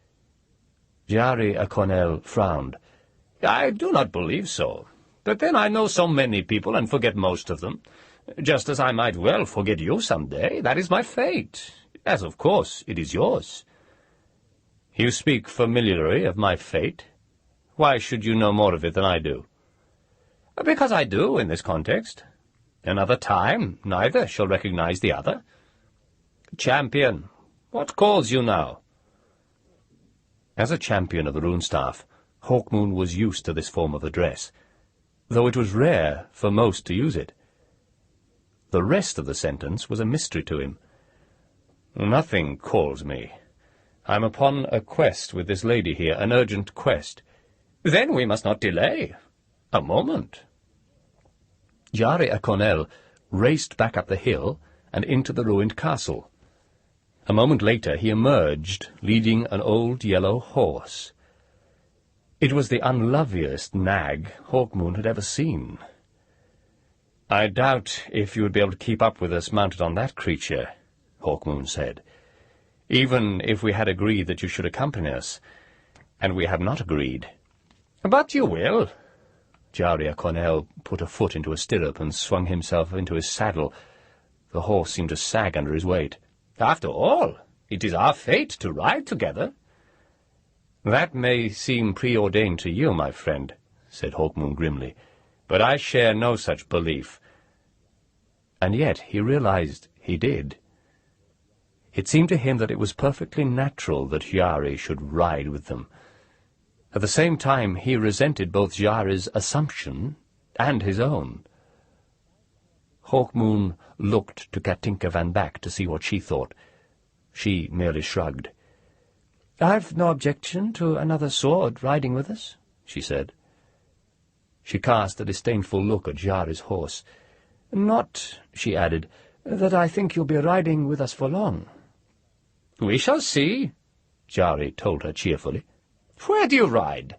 Jari Akonel frowned. "I do not believe so. But then I know so many people and forget most of them. Just as I might well forget you some day. That is my fate, as of course it is yours." You speak familiarly of my fate. Why should you know more of it than I do? Because I do, in this context. Another time, neither shall recognize the other. Champion, what calls you now? As a champion of the Runestaff, Hawkmoon was used to this form of address, though it was rare for most to use it. The rest of the sentence was a mystery to him. Nothing calls me. I'm upon a quest with this lady here, an urgent quest. Then we must not delay. A moment. Jari Akonel raced back up the hill and into the ruined castle. A moment later he emerged, leading an old yellow horse. It was the unloveliest nag Hawkmoon had ever seen. "I doubt if you would be able to keep up with us mounted on that creature," Hawkmoon said, "even if we had agreed that you should accompany us, and we have not agreed." "But you will." Jari Akonel put a foot into a stirrup and swung himself into his saddle. The horse seemed to sag under his weight. "After all, it is our fate to ride together." "That may seem preordained to you, my friend," said Hawkmoon grimly, "but I share no such belief." And yet he realized he did. It seemed to him that it was perfectly natural that Jari should ride with them. At the same time he resented both Jari's assumption and his own. Hawkmoon looked to Katinka van Back to see what she thought. She merely shrugged. "I've no objection to another sword riding with us," she said. She cast a disdainful look at Jari's horse. "Not," she added, "that I think you'll be riding with us for long." "We shall see," Jari told her cheerfully. "Where do you ride?"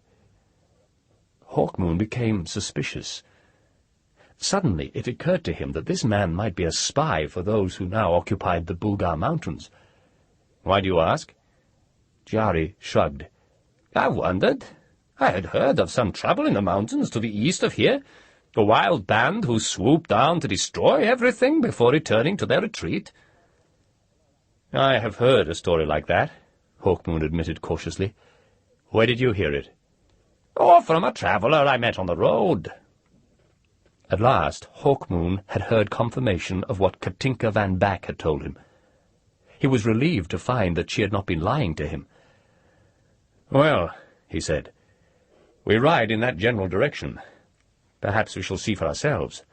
Hawkmoon became suspicious. Suddenly it occurred to him that this man might be a spy for those who now occupied the Bulgar Mountains. "Why do you ask?" Jari shrugged. "I wondered. I had heard of some trouble in the mountains to the east of here, a wild band who swooped down to destroy everything before returning to their retreat." "I have heard a story like that," Hawkmoon admitted cautiously. "Where did you hear it?" "Oh, from a traveller I met on the road." At last Hawkmoon had heard confirmation of what Katinka van Back had told him. He was relieved to find that she had not been lying to him. "Well," he said, "we ride in that general direction. Perhaps we shall see for ourselves."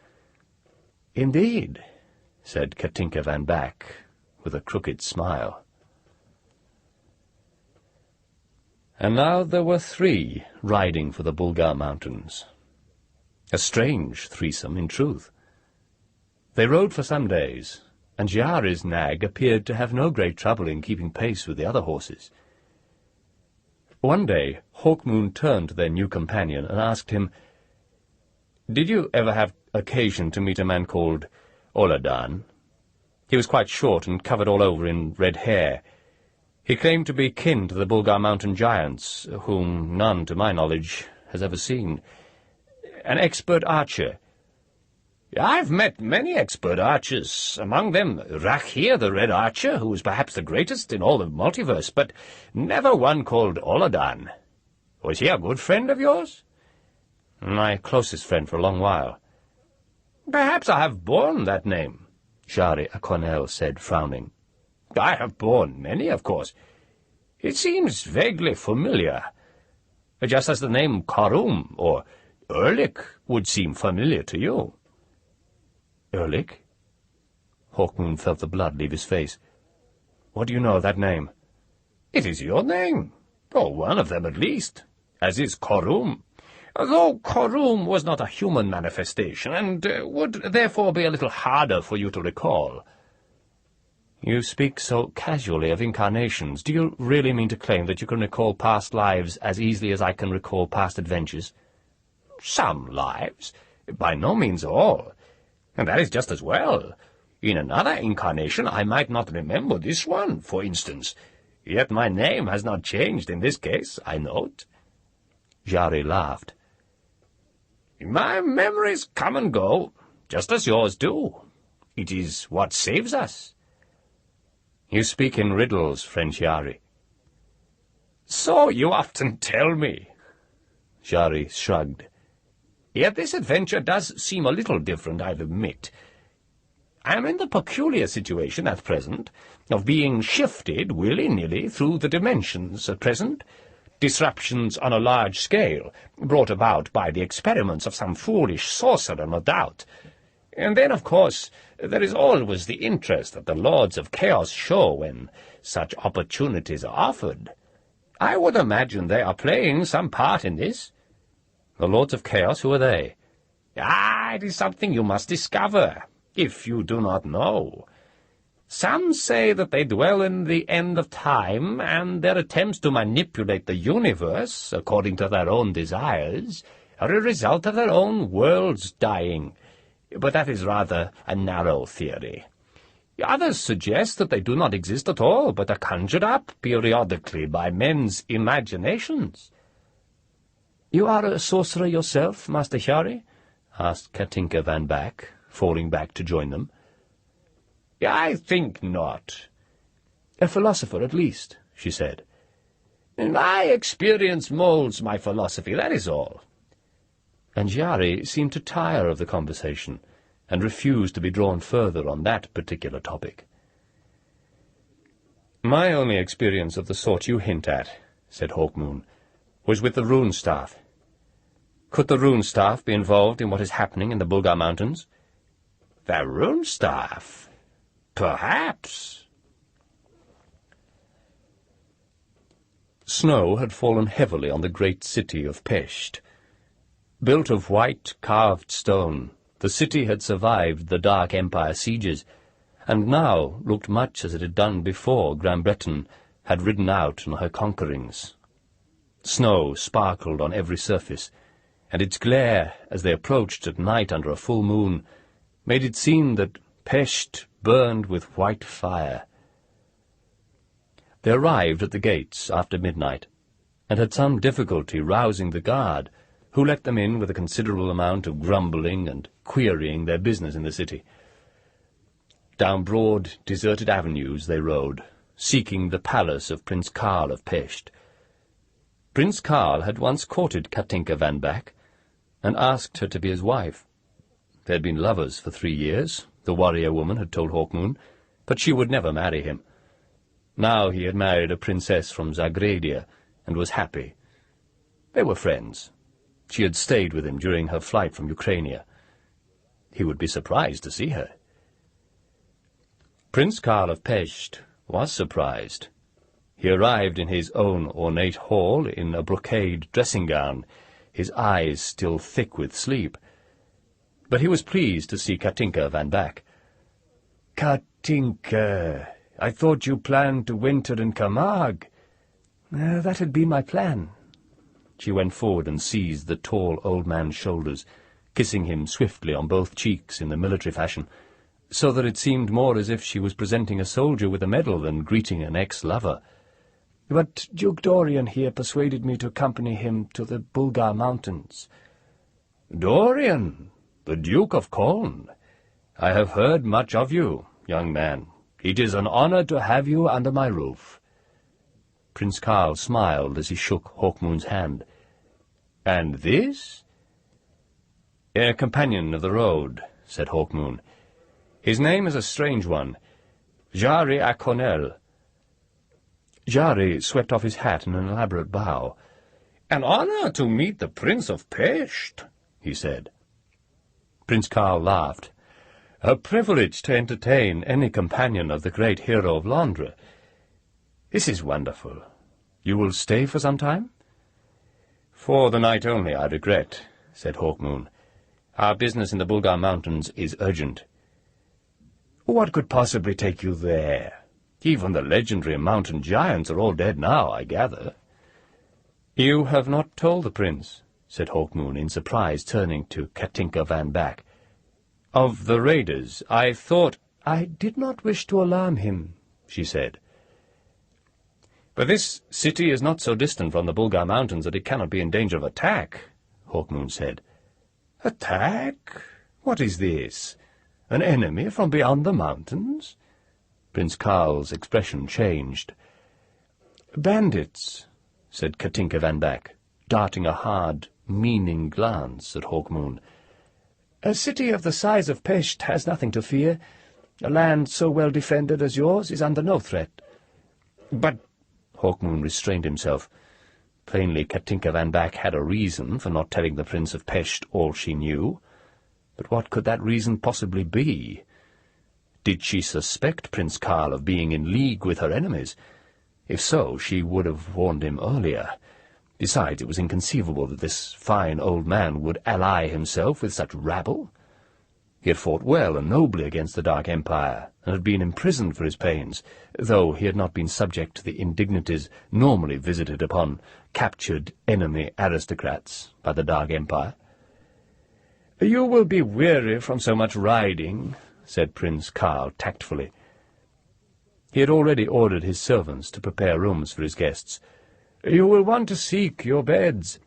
"Indeed," said Katinka van Back, with a crooked smile. And now there were 3 riding for the Bulgar Mountains. A strange threesome, in truth. They rode for some days, and Jari's nag appeared to have no great trouble in keeping pace with the other horses. One day Hawkmoon turned to their new companion and asked him, "Did you ever have occasion to meet a man called Oladan? He was quite short and covered all over in red hair. He claimed to be kin to the Bulgar mountain giants, whom none, to my knowledge, has ever seen. An expert archer." "I've met many expert archers, among them Rakhir, the Red Archer, who is perhaps the greatest in all the multiverse, but never one called Oladan. Was he a good friend of yours?" "My closest friend for a long while." "Perhaps I have borne that name," Jari Akonel said, frowning. "I have borne many, of course. It seems vaguely familiar, just as the name Karum or Erlik would seem familiar to you." "Erlik?" Hawkmoon felt the blood leave his face. "What do you know of that name?" "It is your name, or one of them at least, as is Karum, though Karum was not a human manifestation, and would therefore be a little harder for you to recall." "You speak so casually of incarnations. Do you really mean to claim that you can recall past lives as easily as I can recall past adventures?" "Some lives, by no means all, and that is just as well. In another incarnation I might not remember this one, for instance, yet my name has not changed in this case, I note." Jari laughed. "My memories come and go, just as yours do. It is what saves us." "You speak in riddles, friend Jari." "So you often tell me." Jari shrugged. "Yet this adventure does seem a little different, I'll admit. I am in the peculiar situation at present of being shifted willy-nilly through the dimensions at present. Disruptions on a large scale, brought about by the experiments of some foolish sorcerer, no doubt. And then, of course, there is always the interest that the Lords of Chaos show when such opportunities are offered. I would imagine they are playing some part in this." "The Lords of Chaos? Who are they?" It is something you must discover, if you do not know. Some say that they dwell in the end of time, and their attempts to manipulate the universe, according to their own desires, are a result of their own worlds dying. But that is rather a narrow theory. Others suggest that they do not exist at all, but are conjured up periodically by men's imaginations. "You are a sorcerer yourself, Master Jari?" asked Katinka van Back, falling back to join them. "I think not." "A philosopher, at least," she said. "My experience moulds my philosophy, that is all." And Jari seemed to tire of the conversation, and refused to be drawn further on that particular topic. "My only experience of the sort you hint at," said Hawkmoon, "was with the rune staff. Could the rune staff be involved in what is happening in the Bulgar Mountains?" "The rune staff? Perhaps." Snow had fallen heavily on the great city of Pest. Built of white, carved stone, the city had survived the Dark Empire sieges, and now looked much as it had done before Gran Breton had ridden out on her conquerings. Snow sparkled on every surface, and its glare, as they approached at night under a full moon, made it seem that Pest burned with white fire. They arrived at the gates after midnight, and had some difficulty rousing the guard, who let them in with a considerable amount of grumbling and querying their business in the city. Down broad, deserted avenues they rode, seeking the palace of Prince Karl of Pest. Prince Karl had once courted Katinka van Back, and asked her to be his wife. They had been lovers for 3 years, the warrior woman had told Hawkmoon, but she would never marry him. Now he had married a princess from Zagradia, and was happy. They were friends. She had stayed with him during her flight from Ukraine. He would be surprised to see her. Prince Karl of Pest was surprised. He arrived in his own ornate hall in a brocade dressing-gown, his eyes still thick with sleep. But he was pleased to see Katinka van Back. "Katinka, I thought you planned to winter in Camargue." "That had been my plan." She went forward and seized the tall old man's shoulders, kissing him swiftly on both cheeks in the military fashion, so that it seemed more as if she was presenting a soldier with a medal than greeting an ex-lover. "But Duke Dorian here persuaded me to accompany him to the Bulgar Mountains." "Dorian, the Duke of Koln. I have heard much of you, young man. It is an honor to have you under my roof." Prince Karl smiled as he shook Hawkmoon's hand. "And this?" "A companion of the road," said Hawkmoon. "His name is a strange one, Jari Akonel." Jari swept off his hat in an elaborate bow. "An honor to meet the Prince of Pest," he said. Prince Karl laughed. "A privilege to entertain any companion of the great hero of Londra. This is wonderful. You will stay for some time?" "For the night only, I regret," said Hawkmoon. "Our business in the Bulgar Mountains is urgent." "What could possibly take you there? Even the legendary mountain giants are all dead now, I gather." "You have not told the prince," said Hawkmoon in surprise, turning to Katinka van Back. "Of the raiders, I thought—" "I did not wish to alarm him," she said. "But this city is not so distant from the Bulgar Mountains that it cannot be in danger of attack," Hawkmoon said. "Attack? What is this? An enemy from beyond the mountains?" Prince Karl's expression changed. "Bandits. said Katinka van Back, darting a hard, meaning glance at Hawkmoon. A city of the size of Pesht has nothing to fear. A land so well defended as yours is under no threat. But Hawkmoon restrained himself. Plainly Katinka van Back had a reason for not telling the Prince of Pesht all she knew. But what could that reason possibly be? Did she suspect Prince Karl of being in league with her enemies? If so, she would have warned him earlier. Besides, it was inconceivable that this fine old man would ally himself with such rabble. He had fought well and nobly against the Dark Empire, and had been imprisoned for his pains, though he had not been subject to the indignities normally visited upon captured enemy aristocrats by the Dark Empire. "You will be weary from so much riding," said Prince Karl tactfully. He had already ordered his servants to prepare rooms for his guests. "You will want to seek your beds.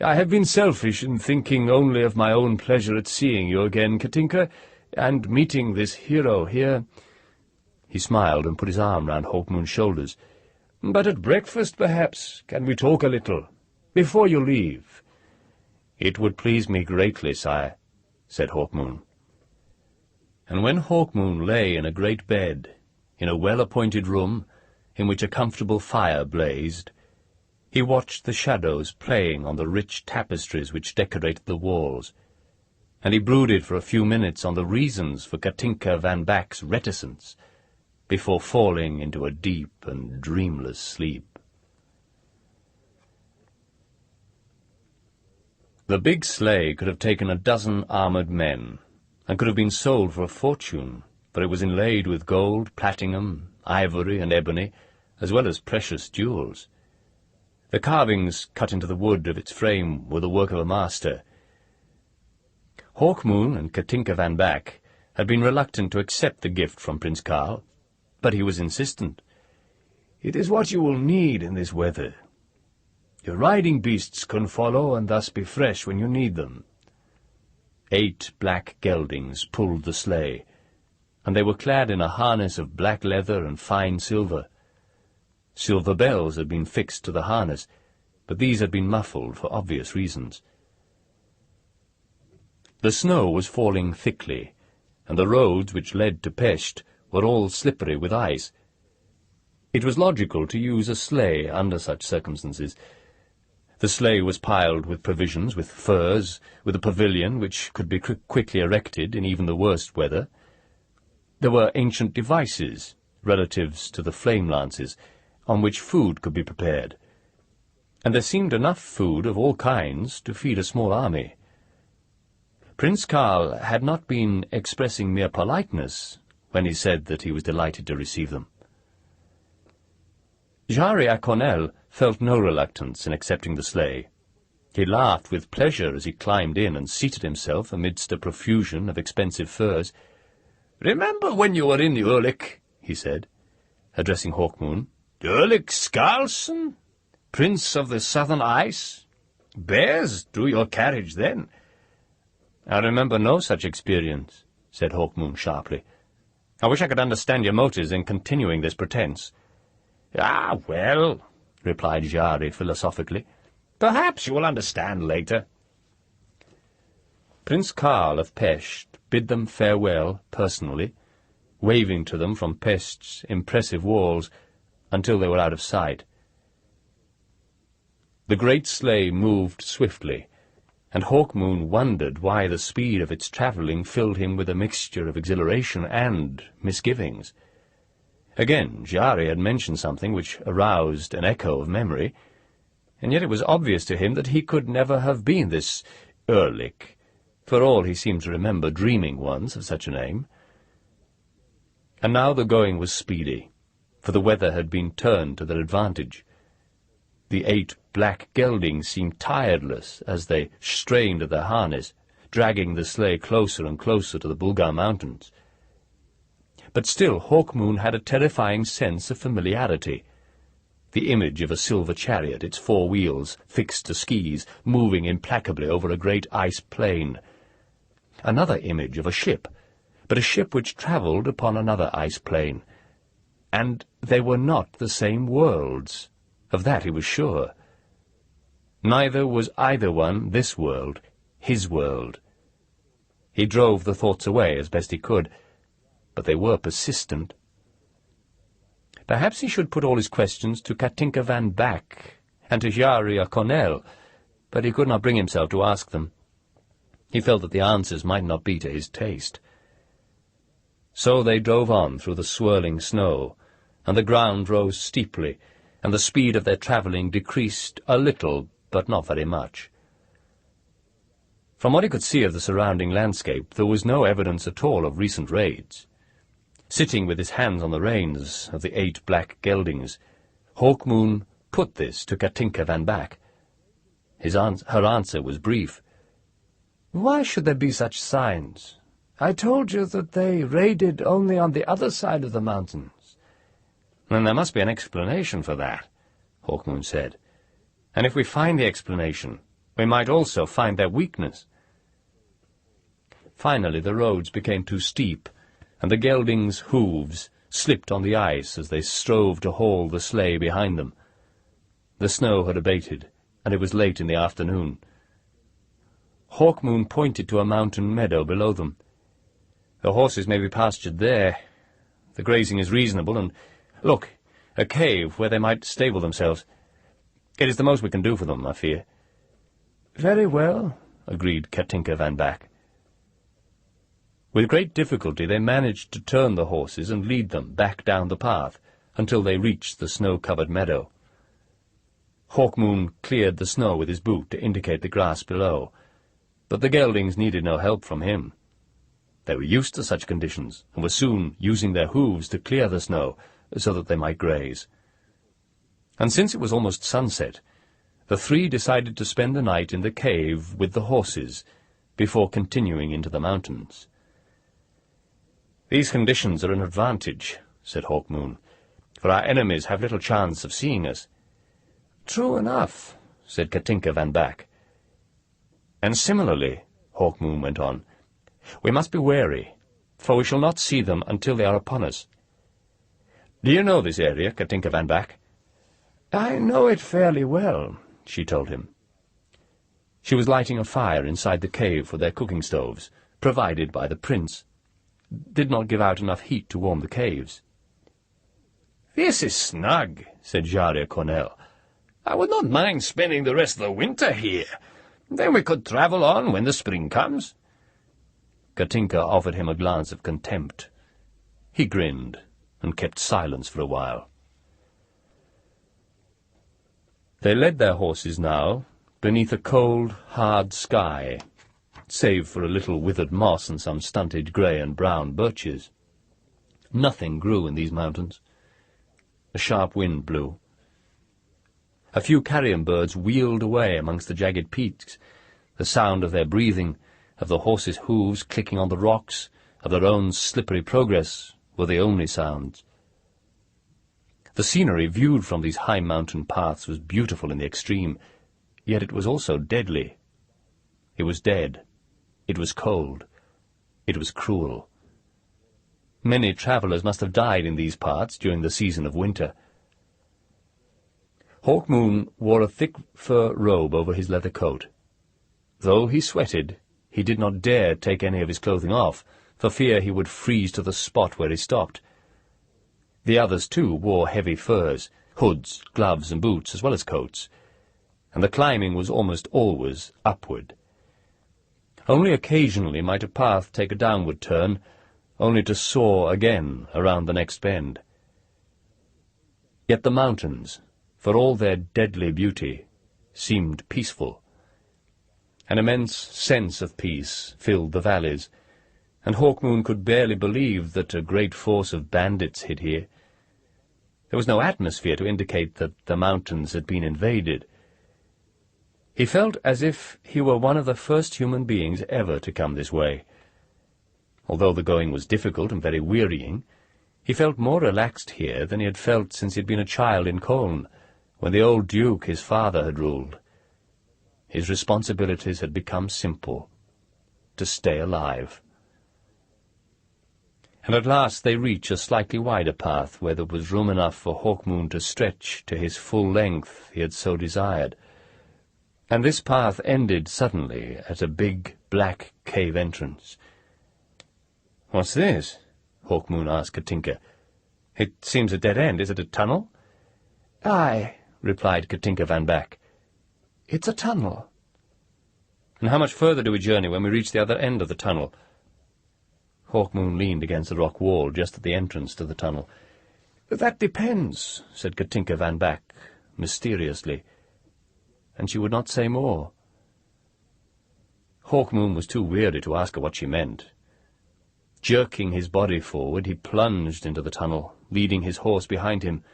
I have been selfish in thinking only of my own pleasure at seeing you again, Katinka, and meeting this hero here." He smiled and put his arm round Hawkmoon's shoulders. "But at breakfast, perhaps, can we talk a little, before you leave?" "It would please me greatly, sire," said Hawkmoon. And when Hawkmoon lay in a great bed, in a well-appointed room, in which a comfortable fire blazed, he watched the shadows playing on the rich tapestries which decorated the walls, and he brooded for a few minutes on the reasons for Katinka van Back's reticence, before falling into a deep and dreamless sleep. The big sleigh could have taken 12 armoured men, and could have been sold for a fortune, for it was inlaid with gold, platinum, ivory, and ebony, as well as precious jewels. The carvings cut into the wood of its frame were the work of a master. Hawkmoon and Katinka van Back had been reluctant to accept the gift from Prince Karl, but he was insistent. "It is what you will need in this weather. Your riding beasts can follow and thus be fresh when you need them." 8 black geldings pulled the sleigh, and they were clad in a harness of black leather and fine silver. Silver bells had been fixed to the harness, but these had been muffled for obvious reasons. The snow was falling thickly, and the roads which led to Pesht were all slippery with ice. It was logical to use a sleigh under such circumstances. The sleigh was piled with provisions, with furs, with a pavilion which could be quickly erected in even the worst weather. There were ancient devices, relatives to the flame-lances, on which food could be prepared, and there seemed enough food of all kinds to feed a small army. Prince Karl had not been expressing mere politeness when he said that he was delighted to receive them. Jarry Acornel felt no reluctance in accepting the sleigh. He laughed with pleasure as he climbed in and seated himself amidst a profusion of expensive furs. "Remember when you were in the Ehrlich," he said, addressing Hawkmoon. "Ehrlich Skarlson, Prince of the Southern Ice? Bears drew your carriage then." "I remember no such experience," said Hawkmoon sharply. "I wish I could understand your motives in continuing this pretense." "Ah, well," replied Jarry philosophically, "perhaps you will understand later." Prince Karl of Pesht bid them farewell personally, waving to them from Pesht's impressive walls until they were out of sight. The great sleigh moved swiftly, and Hawkmoon wondered why the speed of its travelling filled him with a mixture of exhilaration and misgivings. Again, Jarry had mentioned something which aroused an echo of memory, and yet it was obvious to him that he could never have been this Ehrlich, for all he seemed to remember dreaming once of such a name. And now the going was speedy, for the weather had been turned to their advantage. The 8 black geldings seemed tireless as they strained at their harness, dragging the sleigh closer and closer to the Bulgar Mountains. But still Hawkmoon had a terrifying sense of familiarity. The image of a silver chariot, its 4 wheels fixed to skis, moving implacably over a great ice plain. Another image of a ship, but a ship which travelled upon another ice plain. And they were not the same worlds. Of that he was sure. Neither was either one this world, his world. He drove the thoughts away as best he could, but they were persistent. Perhaps he should put all his questions to Katinka van Back and to Jaria Cornell, but he could not bring himself to ask them. He felt that the answers might not be to his taste. So they drove on through the swirling snow, and the ground rose steeply, and the speed of their travelling decreased a little, but not very much. From what he could see of the surrounding landscape, there was no evidence at all of recent raids. Sitting with his hands on the reins of the 8 black geldings, Hawkmoon put this to Katinka van Back. Her answer was brief. "Why should there be such signs? I told you that they raided only on the other side of the mountains." "Then there must be an explanation for that," Hawkmoon said. "And if we find the explanation, we might also find their weakness." Finally the roads became too steep, and the geldings' hooves slipped on the ice as they strove to haul the sleigh behind them. The snow had abated, and it was late in the afternoon. Hawkmoon pointed to a mountain meadow below them. "The horses may be pastured there. The grazing is reasonable, and, look, a cave where they might stable themselves. It is the most we can do for them, I fear." "Very well," agreed Katinka van Back. With great difficulty they managed to turn the horses and lead them back down the path until they reached the snow-covered meadow. Hawkmoon cleared the snow with his boot to indicate the grass below, but the geldings needed no help from him. They were used to such conditions, and were soon using their hooves to clear the snow so that they might graze. And since it was almost sunset, the 3 decided to spend the night in the cave with the horses before continuing into the mountains. "These conditions are an advantage," said Hawkmoon, "for our enemies have little chance of seeing us." "True enough," said Katinka van Back. "And similarly," Hawkmoon went on, "we must be wary, for we shall not see them until they are upon us. Do you know this area, Katinka van Back?" "I know it fairly well," she told him. She was lighting a fire inside the cave for their cooking stoves, provided by the prince. Did not give out enough heat to warm the caves. "This is snug," said Jaria Cornell. "I would not mind spending the rest of the winter here. Then we could travel on when the spring comes." Katinka offered him a glance of contempt. He grinned, and kept silence for a while. They led their horses now beneath a cold, hard sky, save for a little withered moss and some stunted grey and brown birches. Nothing grew in these mountains. A sharp wind blew. A few carrion birds wheeled away amongst the jagged peaks. The sound of their breathing, of the horses' hooves clicking on the rocks, of their own slippery progress, were the only sounds. The scenery viewed from these high mountain paths was beautiful in the extreme, yet it was also deadly. It was dead. It was cold. It was cruel. Many travellers must have died in these parts during the season of winter. Hawkmoon wore a thick fur robe over his leather coat. Though he sweated, he did not dare take any of his clothing off, for fear he would freeze to the spot where he stopped. The others, too, wore heavy furs, hoods, gloves, and boots, as well as coats, and the climbing was almost always upward. Only occasionally might a path take a downward turn, only to soar again around the next bend. Yet the mountains, for all their deadly beauty, seemed peaceful. An immense sense of peace filled the valleys, and Hawkmoon could barely believe that a great force of bandits hid here. There was no atmosphere to indicate that the mountains had been invaded. He felt as if he were one of the first human beings ever to come this way. Although the going was difficult and very wearying, he felt more relaxed here than he had felt since he had been a child in Colne, when the old duke, his father, had ruled. His responsibilities had become simple: to stay alive. And at last they reached a slightly wider path, where there was room enough for Hawkmoon to stretch to his full length he had so desired. and this path ended suddenly at a big black cave entrance. "What's this?" Hawkmoon asked Katinka. "It seems a dead end. Is it a tunnel?" "Aye," replied Katinka van Back. "it's a tunnel." "And how much further do we journey when we reach the other end of the tunnel?" Hawkmoon leaned against the rock wall just at the entrance to the tunnel. "That depends," said Katinka van Back, mysteriously, and she would not say more. Hawkmoon was too weary to ask her what she meant. Jerking his body forward, he plunged into the tunnel, leading his horse behind him,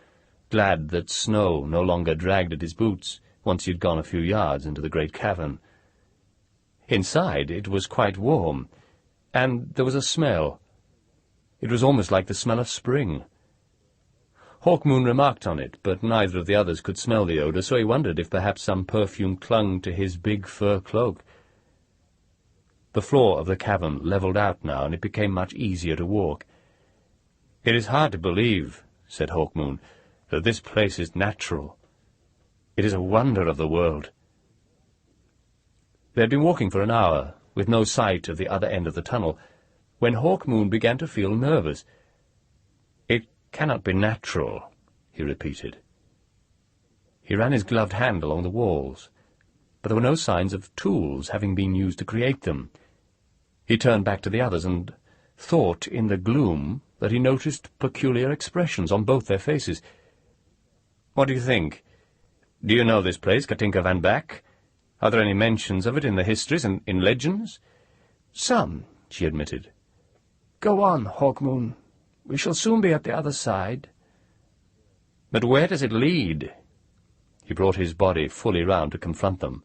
glad that snow no longer dragged at his boots once he had gone a few yards into the great cavern. Inside it was quite warm, and there was a smell. It was almost like the smell of spring. Hawkmoon remarked on it, but neither of the others could smell the odour, so he wondered if perhaps some perfume clung to his big fur cloak. The floor of the cavern levelled out now, and it became much easier to walk. "It is hard to believe," said Hawkmoon, "that this place is natural. It is a wonder of the world." They had been walking for an hour, with no sight of the other end of the tunnel, when Hawkmoon began to feel nervous. "It cannot be natural," he repeated. He ran his gloved hand along the walls, but there were no signs of tools having been used to create them. He turned back to the others and thought in the gloom that he noticed peculiar expressions on both their faces. "What do you think? Do you know this place, Katinka van Back? Are there any mentions of it in the histories and in legends?" "Some," she admitted. "Go on, Hawkmoon. We shall soon be at the other side." "But where does it lead?" He brought his body fully round to confront them.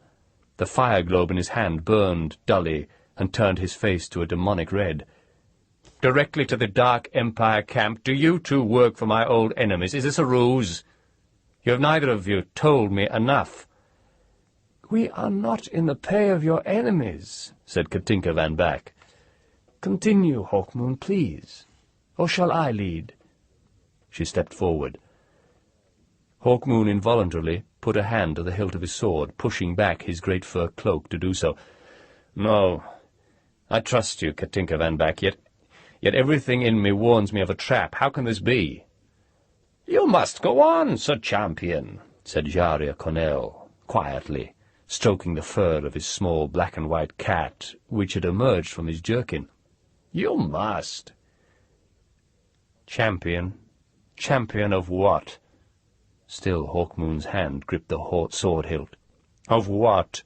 The fire globe in his hand burned dully and turned his face to a demonic red. "Directly to the Dark Empire camp. Do you two work for my old enemies? Is this a ruse? You have neither of you told me enough." "We are not in the pay of your enemies," said Katinka van Back. "Continue, Hawkmoon, please. Or shall I lead?" She stepped forward. Hawkmoon involuntarily put a hand to the hilt of his sword, pushing back his great fur cloak to do so. "No, I trust you, Katinka van Back, yet everything in me warns me of a trap. How can this be?" "You must go on, Sir Champion," said Jaria Cornell, quietly, stroking the fur of his small black-and-white cat, which had emerged from his jerkin. "You must." "Champion? Champion of what?" Still Hawkmoon's hand gripped the sword hilt. "Of what?"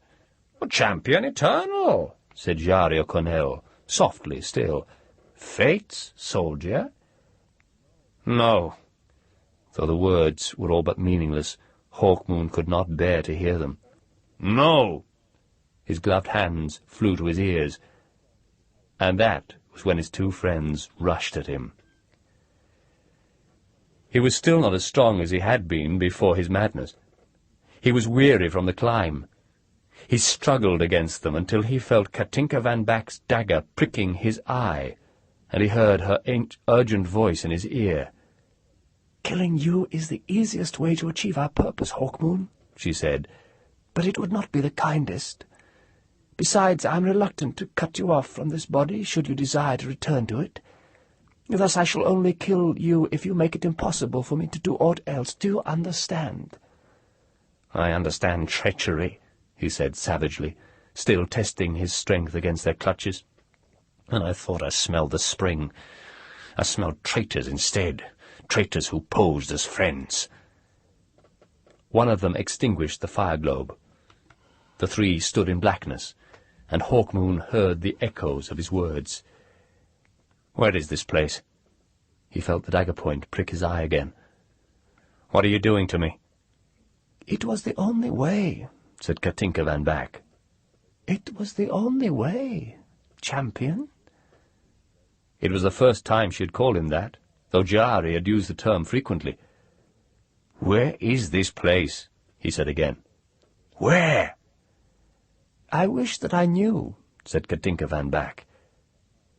"Champion eternal," said Jaria Cornell, softly still. "Fate's soldier." "No." Though the words were all but meaningless, Hawkmoon could not bear to hear them. "No!" His gloved hands flew to his ears, and that was when his two friends rushed at him. He was still not as strong as he had been before his madness. He was weary from the climb. He struggled against them until he felt Katinka van Back's dagger pricking his eye, and he heard her urgent voice in his ear. "Killing you is the easiest way to achieve our purpose, Hawkmoon," she said, "but it would not be the kindest. Besides, I am reluctant to cut you off from this body should you desire to return to it. Thus I shall only kill you if you make it impossible for me to do aught else. Do you understand?" "I understand treachery," he said savagely, still testing his strength against their clutches. "And I thought I smelled the spring. I smelled traitors instead, traitors who posed as friends." One of them extinguished the fire globe. The three stood in blackness, and Hawkmoon heard the echoes of his words. "Where is this place?" He felt the dagger point prick his eye again. "What are you doing to me?" "It was the only way," said Katinka van Back. "It was the only way, champion." It was the first time she had called him that, though Jari had used the term frequently. "Where is this place?" he said again. "Where?" "I wish that I knew," said Katinka van Back,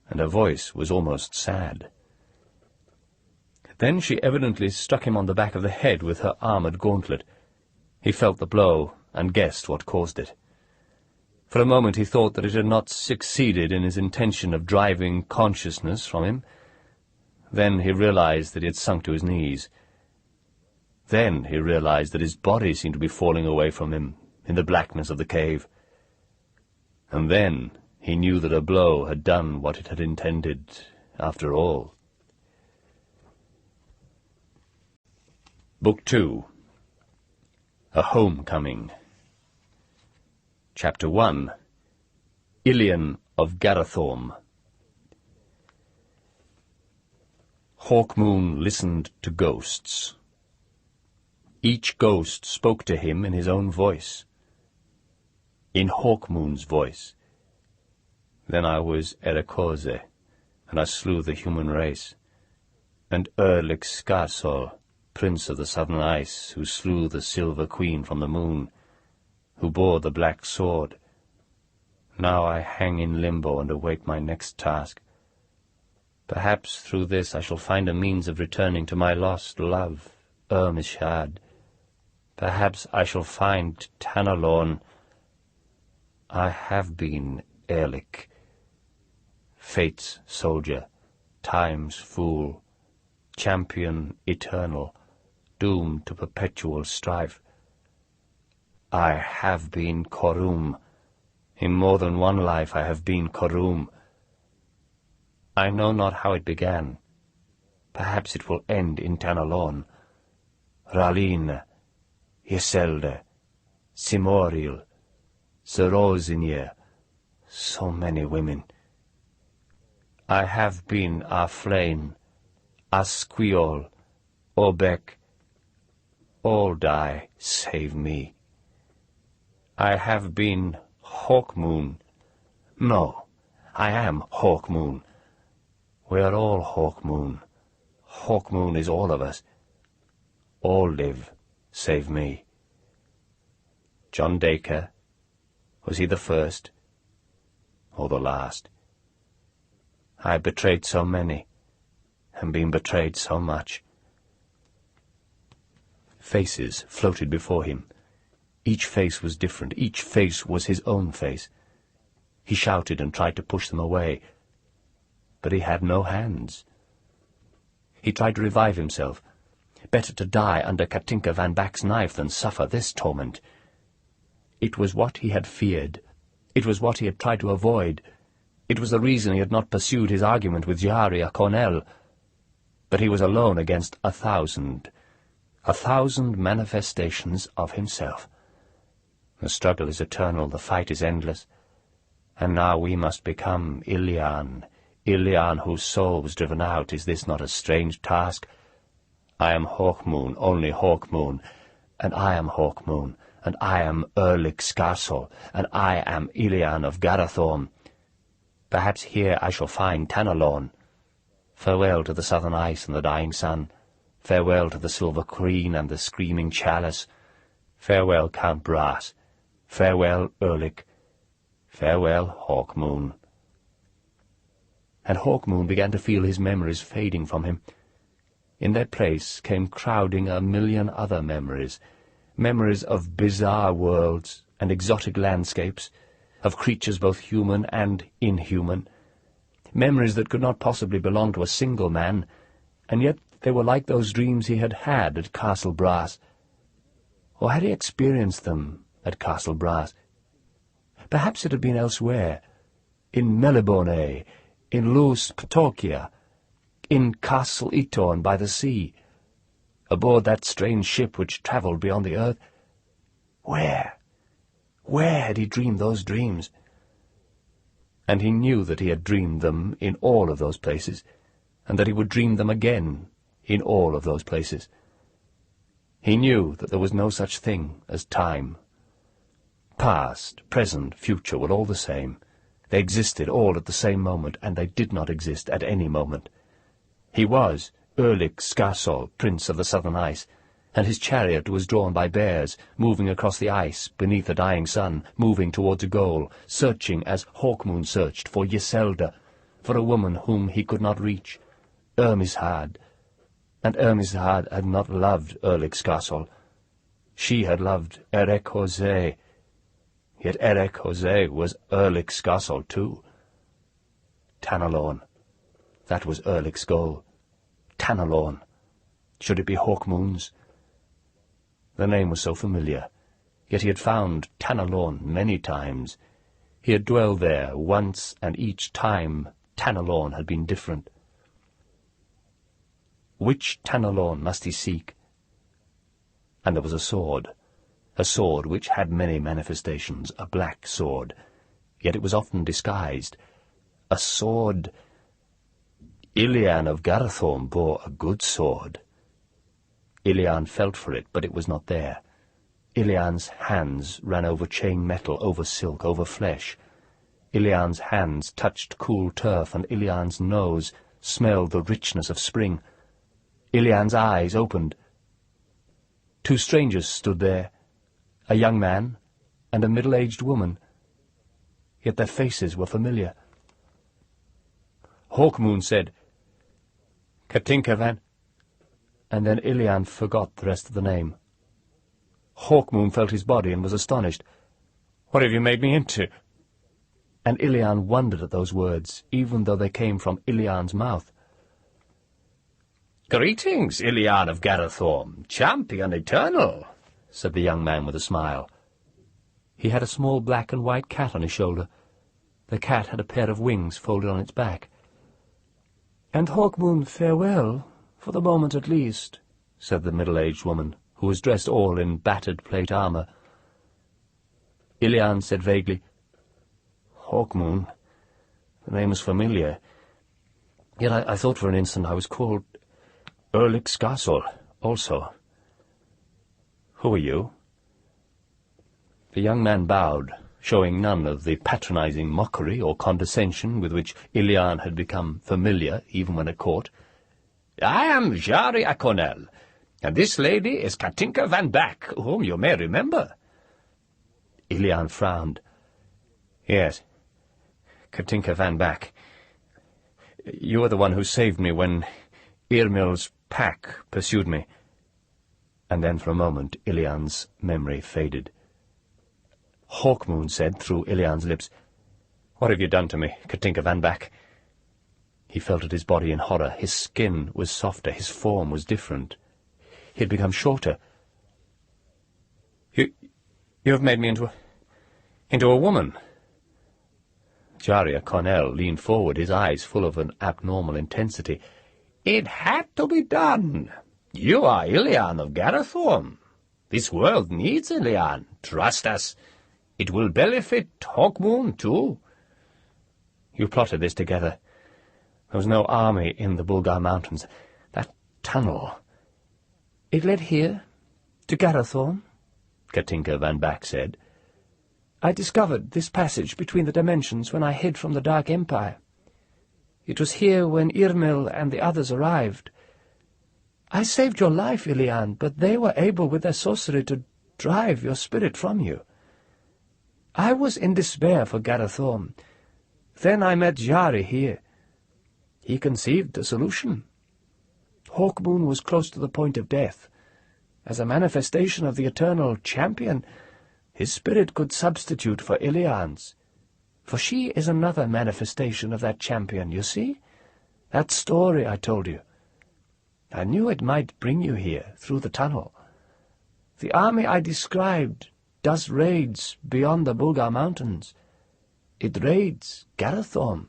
and her voice was almost sad. Then she evidently struck him on the back of the head with her armoured gauntlet. He felt the blow, and guessed what caused it. For a moment he thought that it had not succeeded in his intention of driving consciousness from him. Then he realized that he had sunk to his knees. Then he realized that his body seemed to be falling away from him in the blackness of the cave. And then he knew that a blow had done what it had intended, after all. Book 2. A Homecoming. Chapter 1. Champion of Garathorm. Hawkmoon listened to ghosts. Each ghost spoke to him in his own voice. In Hawkmoon's voice. Then I was Erekose, and I slew the human race, and Skarsol, prince of the southern ice, who slew the silver queen from the moon, who bore the black sword. Now I hang in limbo and await my next task. Perhaps through this I shall find a means of returning to my lost love, Ermishad. Perhaps I shall find Tanalorn. I have been Erlik, fate's soldier, time's fool, champion eternal, doomed to perpetual strife. I have been Korum. In more than one life I have been Korum. I know not how it began. Perhaps it will end in Tanalorn. Ralin, Yselde, Simoril, Zerozinir, so many women. I have been Aflain, Asquiol, Obek. All die, save me. I have been Hawkmoon. No, I am Hawkmoon. We are all Hawkmoon. Hawkmoon is all of us. All live, save me. John Dacre, was he the first or the last? I have betrayed so many, and been betrayed so much. Faces floated before him. Each face was different. Each face was his own face. He shouted and tried to push them away, but he had no hands. He tried to revive himself. Better to die under Katinka van Back's knife than suffer this torment. It was what he had feared. It was what he had tried to avoid. It was the reason he had not pursued his argument with Jaria Cornell. But he was alone against 1,000 manifestations of himself. The struggle is eternal, the fight is endless. And now we must become Ilian whose soul was driven out. Is this not a strange task? I am Hawkmoon, only Hawkmoon, and I am Hawkmoon, and I am Skarsol, and I am Ilian of Garathorm. Perhaps here I shall find Tanalorn. Farewell to the southern ice and the dying sun. Farewell to the silver queen and the screaming chalice. Farewell, Count Brass. Farewell, Erlik. Farewell, Hawkmoon. And Hawkmoon began to feel his memories fading from him. In their place came crowding 1,000,000 other memories, memories of bizarre worlds and exotic landscapes, of creatures both human and inhuman, memories that could not possibly belong to a single man, and yet they were like those dreams he had had at Castle Brass. Or had he experienced them at Castle Brass? Perhaps it had been elsewhere, in Melibone, in Luz Ptokia, in Castle Itorn by the sea, aboard that strange ship which travelled beyond the earth. Where had he dreamed those dreams? And he knew that he had dreamed them in all of those places, and that he would dream them again in all of those places. He knew that there was no such thing as time. Past, present, future were all the same. They existed all at the same moment, and they did not exist at any moment. He was Skarsol, prince of the southern ice, and his chariot was drawn by bears, moving across the ice beneath a dying sun, moving towards a goal, searching as Hawkmoon searched for Yselde, for a woman whom he could not reach, Ermishad. And Ermishad had not loved Skarsol. She had loved Erec Jose, yet Erec Jose was Erlic's Garsol too. Tanalorn. That was Erlic's goal. Tanalorn. Should it be Hawkmoon's? The name was so familiar, yet he had found Tanalorn many times. He had dwelled there once, and each time Tanalorn had been different. Which Tanalorn must he seek? And there was a sword which had many manifestations, a black sword, yet it was often disguised. A sword. Ilian of Garathorm bore a good sword. Ilian felt for it, but it was not there. Ilian's hands ran over chain metal, over silk, over flesh. Ilian's hands touched cool turf, and Ilian's nose smelled the richness of spring. Ilian's eyes opened. Two strangers stood there, a young man and a middle-aged woman, yet their faces were familiar. Hawkmoon said, "Katinka van," and then Ilian forgot the rest of the name. Hawkmoon felt his body and was astonished. "What have you made me into?" And Ilian wondered at those words, even though they came from Ilian's mouth. "Greetings, Ilian of Garathorm, champion eternal," said the young man with a smile. He had a small black and white cat on his shoulder. The cat had a pair of wings folded on its back. "And Hawkmoon, farewell, for the moment at least," said the middle-aged woman, who was dressed all in battered plate armour. Ilian said vaguely, "Hawkmoon, the name is familiar. Yet I thought for an instant I was called Erlic's Garsol also. Who are you?" The young man bowed, showing none of the patronizing mockery or condescension with which Ilian had become familiar even when at court. "I am Jari Akonel, and this lady is Katinka van Back, whom you may remember." Ilian frowned. "Yes, Katinka van Back. You are the one who saved me when Irmil's pack pursued me." And then for a moment Ilian's memory faded. Hawkmoon said through Ilian's lips, "What have you done to me, Katinka van Back?" He felt at his body in horror. His skin was softer, his form was different. He had become shorter. You have made me into a woman." Jaria Cornell leaned forward, his eyes full of an abnormal intensity. "It had to be done. You are Ilian of Garathorm. This world needs Ilian. Trust us. It will benefit Hawkmoon, too." "You plotted this together. There was no army in the Bulgar Mountains. That tunnel—" "It led here, to Garathorm," Katinka van Back said. "I discovered this passage between the dimensions when I hid from the Dark Empire. It was here when Irmil and the others arrived. I saved your life, Ilian, but they were able with their sorcery to drive your spirit from you. I was in despair for Garathorm. Then I met Jari here. He conceived a solution. Hawkmoon was close to the point of death. As a manifestation of the eternal champion, his spirit could substitute for Ilian's. For she is another manifestation of that champion, you see? That story I told you. I knew it might bring you here, through the tunnel. The army I described does raids beyond the Bulgar Mountains. It raids Garathorm."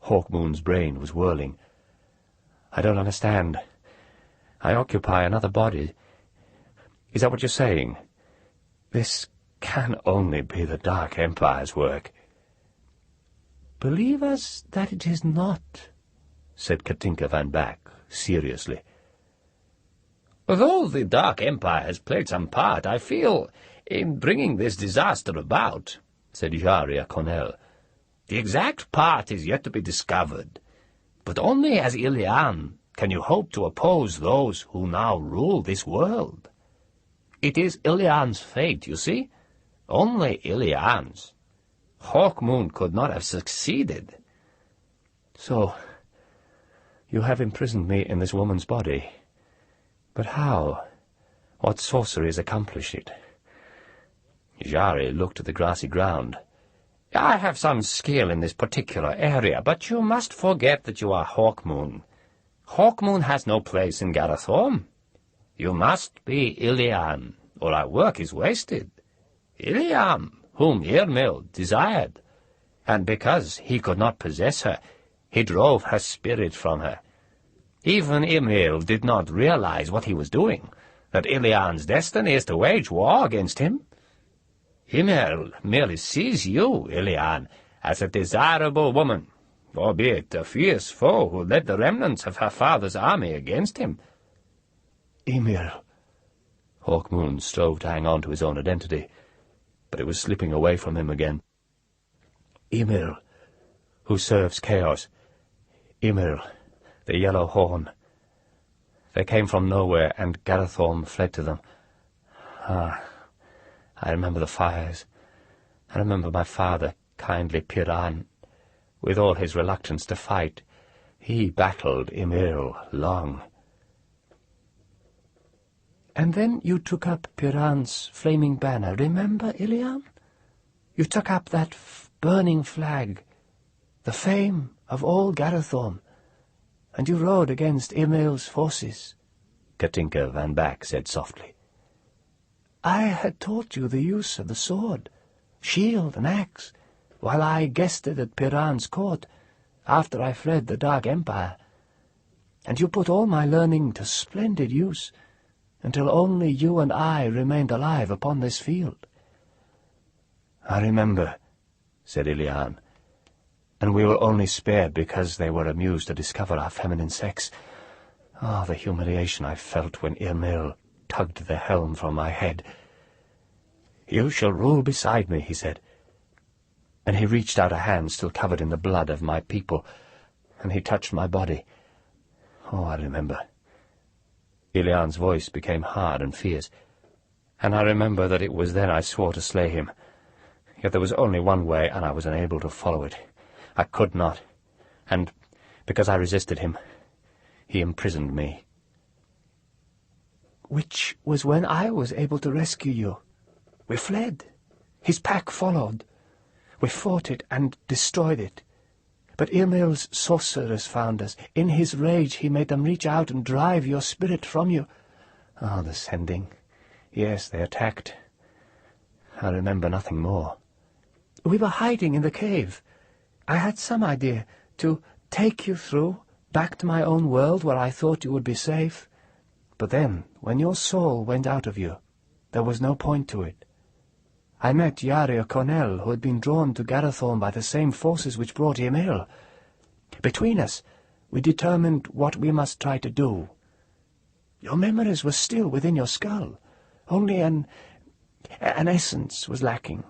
Hawkmoon's brain was whirling. "I don't understand. I occupy another body. Is that what you're saying? This can only be the Dark Empire's work." "Believe us that it is not," said Katinka van Back seriously. "Though the Dark Empire has played some part, I feel, in bringing this disaster about," said Jaria Cornell. "The exact part is yet to be discovered, but only as Ilian can you hope to oppose those who now rule this world. It is Ilian's fate, you see, only Ilian's. Hawkmoon could not have succeeded." "So, you have imprisoned me in this woman's body. But how? What sorceries accomplish it? Jari looked at the grassy ground. I have some skill in this particular area, but you must forget that you are Hawkmoon. Hawkmoon has no place in Garathorm. You must be Ilian, or our work is wasted. Iliam, whom Irmil desired, and because he could not possess her, he drove her spirit from her. Even Irmil did not realize what he was doing, that Ilian's destiny is to wage war against him. Irmil merely sees you, Ilian, as a desirable woman, albeit a fierce foe who led the remnants of her father's army against him. Emil. Hawkmoon strove to hang on to his own identity, but it was slipping away from him again. Emil, who serves chaos. Emil, the Yellow Horn. They came from nowhere, and Garathorm fled to them. Ah, I remember the fires. I remember my father, kindly Piran. With all his reluctance to fight, he battled Emil long. And then you took up Piran's flaming banner, remember, Ilian? You took up that burning flag, the fame of all Garathorm, and you rode against Emil's forces, Katinka van Back said softly. I had taught you the use of the sword, shield and axe, while I guested at Piran's court, after I fled the Dark Empire, and you put all my learning to splendid use, until only you and I remained alive upon this field. I remember, said Ilian, and we were only spared because they were amused to discover our feminine sex. Ah, the humiliation I felt when Irmil tugged the helm from my head. You shall rule beside me, he said, and he reached out a hand still covered in the blood of my people, and he touched my body. Oh, I remember. Ilian's voice became hard and fierce, and I remember that it was then I swore to slay him. Yet there was only one way, and I was unable to follow it. I could not, and because I resisted him, he imprisoned me. Which was when I was able to rescue you. We fled. His pack followed. We fought it and destroyed it. But Irmil's sorcerers found us. In his rage he made them reach out and drive your spirit from you. Ah, the sending. Yes, they attacked. I remember nothing more. We were hiding in the cave. I had some idea to take you through, back to my own world where I thought you would be safe. But then, when your soul went out of you, there was no point to it. I met Yaria Cornell, who had been drawn to Garathorm by the same forces which brought him ill. Between us, we determined what we must try to do. Your memories were still within your skull. Only an essence was lacking.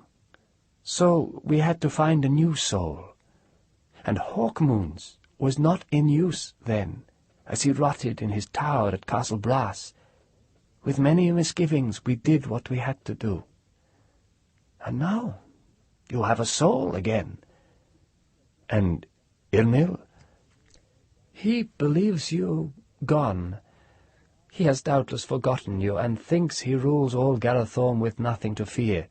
So we had to find a new soul. And Hawkmoon's was not in use then, as he rotted in his tower at Castle Brass. With many misgivings we did what we had to do. And now you have a soul again. And Irmil? He believes you gone. He has doubtless forgotten you, and thinks he rules all Garathorm with nothing to fear.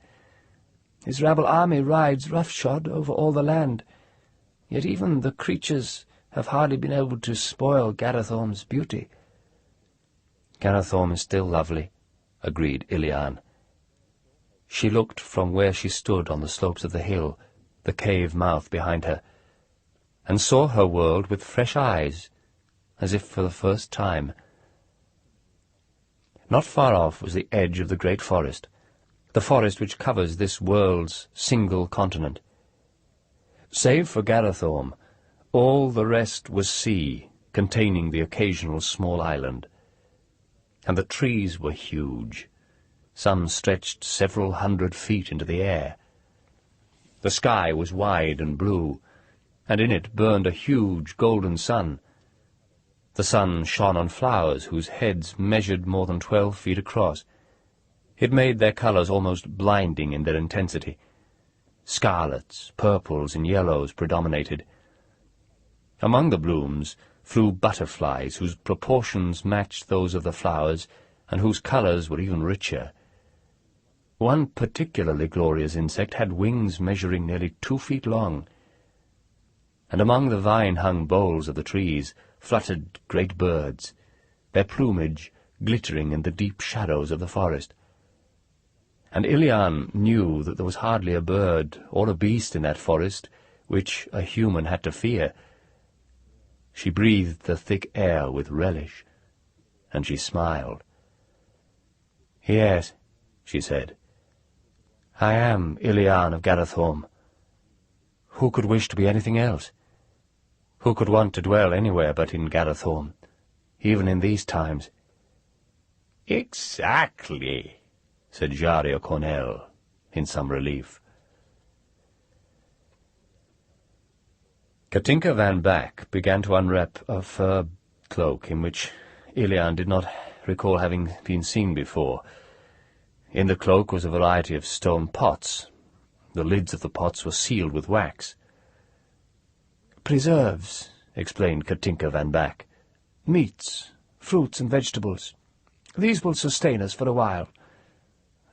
His rabble army rides roughshod over all the land, yet even the creatures have hardly been able to spoil Garathorm's beauty. Garathorm is still lovely, agreed Ilian. She looked from where she stood on the slopes of the hill, the cave mouth behind her, and saw her world with fresh eyes, as if for the first time. Not far off was the edge of the great forest, the forest which covers this world's single continent. Save for Garathorm, all the rest was sea, containing the occasional small island. And the trees were huge. Some stretched several 100 feet into the air. The sky was wide and blue, and in it burned a huge golden sun. The sun shone on flowers whose heads measured more than 12 feet across. It made their colours almost blinding in their intensity. Scarlets, purples, and yellows predominated. Among the blooms flew butterflies whose proportions matched those of the flowers, and whose colours were even richer. One particularly glorious insect had wings measuring nearly 2 feet long, and among the vine-hung boles of the trees fluttered great birds, their plumage glittering in the deep shadows of the forest. And Ilian knew that there was hardly a bird or a beast in that forest which a human had to fear. She breathed the thick air with relish, and she smiled. "Yes," she said, "I am Ilian of Garathorm. Who could wish to be anything else? Who could want to dwell anywhere but in Garathorm, even in these times?" "Exactly," said Jaria Cornell, in some relief. Katinka van Back began to unwrap a fur cloak in which Ilian did not recall having been seen before. In the cloak was a variety of stone pots. The lids of the pots were sealed with wax. "Preserves," explained Katinka van Back. "Meats, fruits and vegetables. These will sustain us for a while.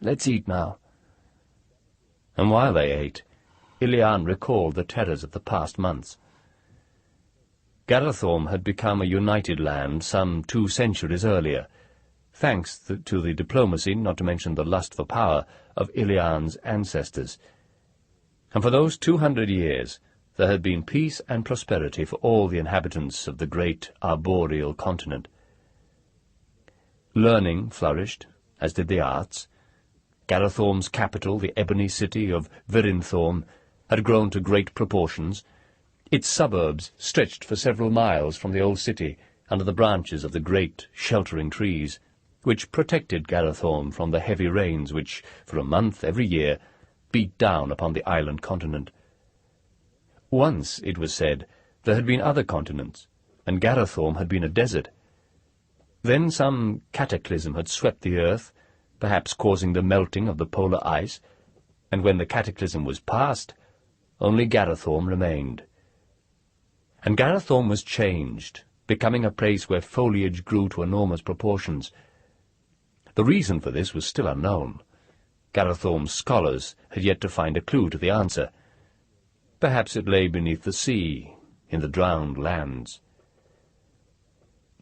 Let's eat now." And while they ate, Ilian recalled the terrors of the past months. Garathorm had become a united land some 2 centuries earlier, thanks to the diplomacy, not to mention the lust for power, of Ilian's ancestors. And for those 200 years there had been peace and prosperity for all the inhabitants of the great arboreal continent. Learning flourished, as did the arts. Garathorm's capital, the ebony city of Virinthorm, had grown to great proportions. Its suburbs stretched for several miles from the old city under the branches of the great sheltering trees, which protected Garathorm from the heavy rains which, for a month every year, beat down upon the island continent. Once, it was said, there had been other continents, and Garathorm had been a desert. Then some cataclysm had swept the earth, perhaps causing the melting of the polar ice, and when the cataclysm was past, only Garathorm remained. And Garathorm was changed, becoming a place where foliage grew to enormous proportions. The reason for this was still unknown. Garathorm's scholars had yet to find a clue to the answer. Perhaps it lay beneath the sea, in the drowned lands.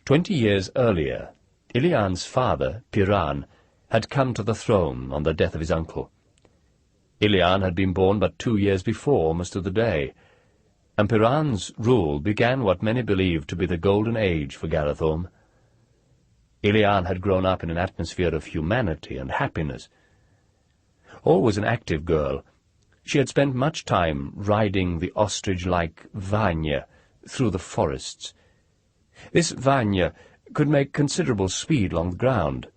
20 years earlier, Ilian's father, Piran, had come to the throne on the death of his uncle. Ilian had been born but 2 years before, almost to the day, and Piran's rule began what many believed to be the golden age for Garathorm. Ilian had grown up in an atmosphere of humanity and happiness. Always an active girl, she had spent much time riding the ostrich-like Vanya through the forests. This Vanya could make considerable speed along the ground,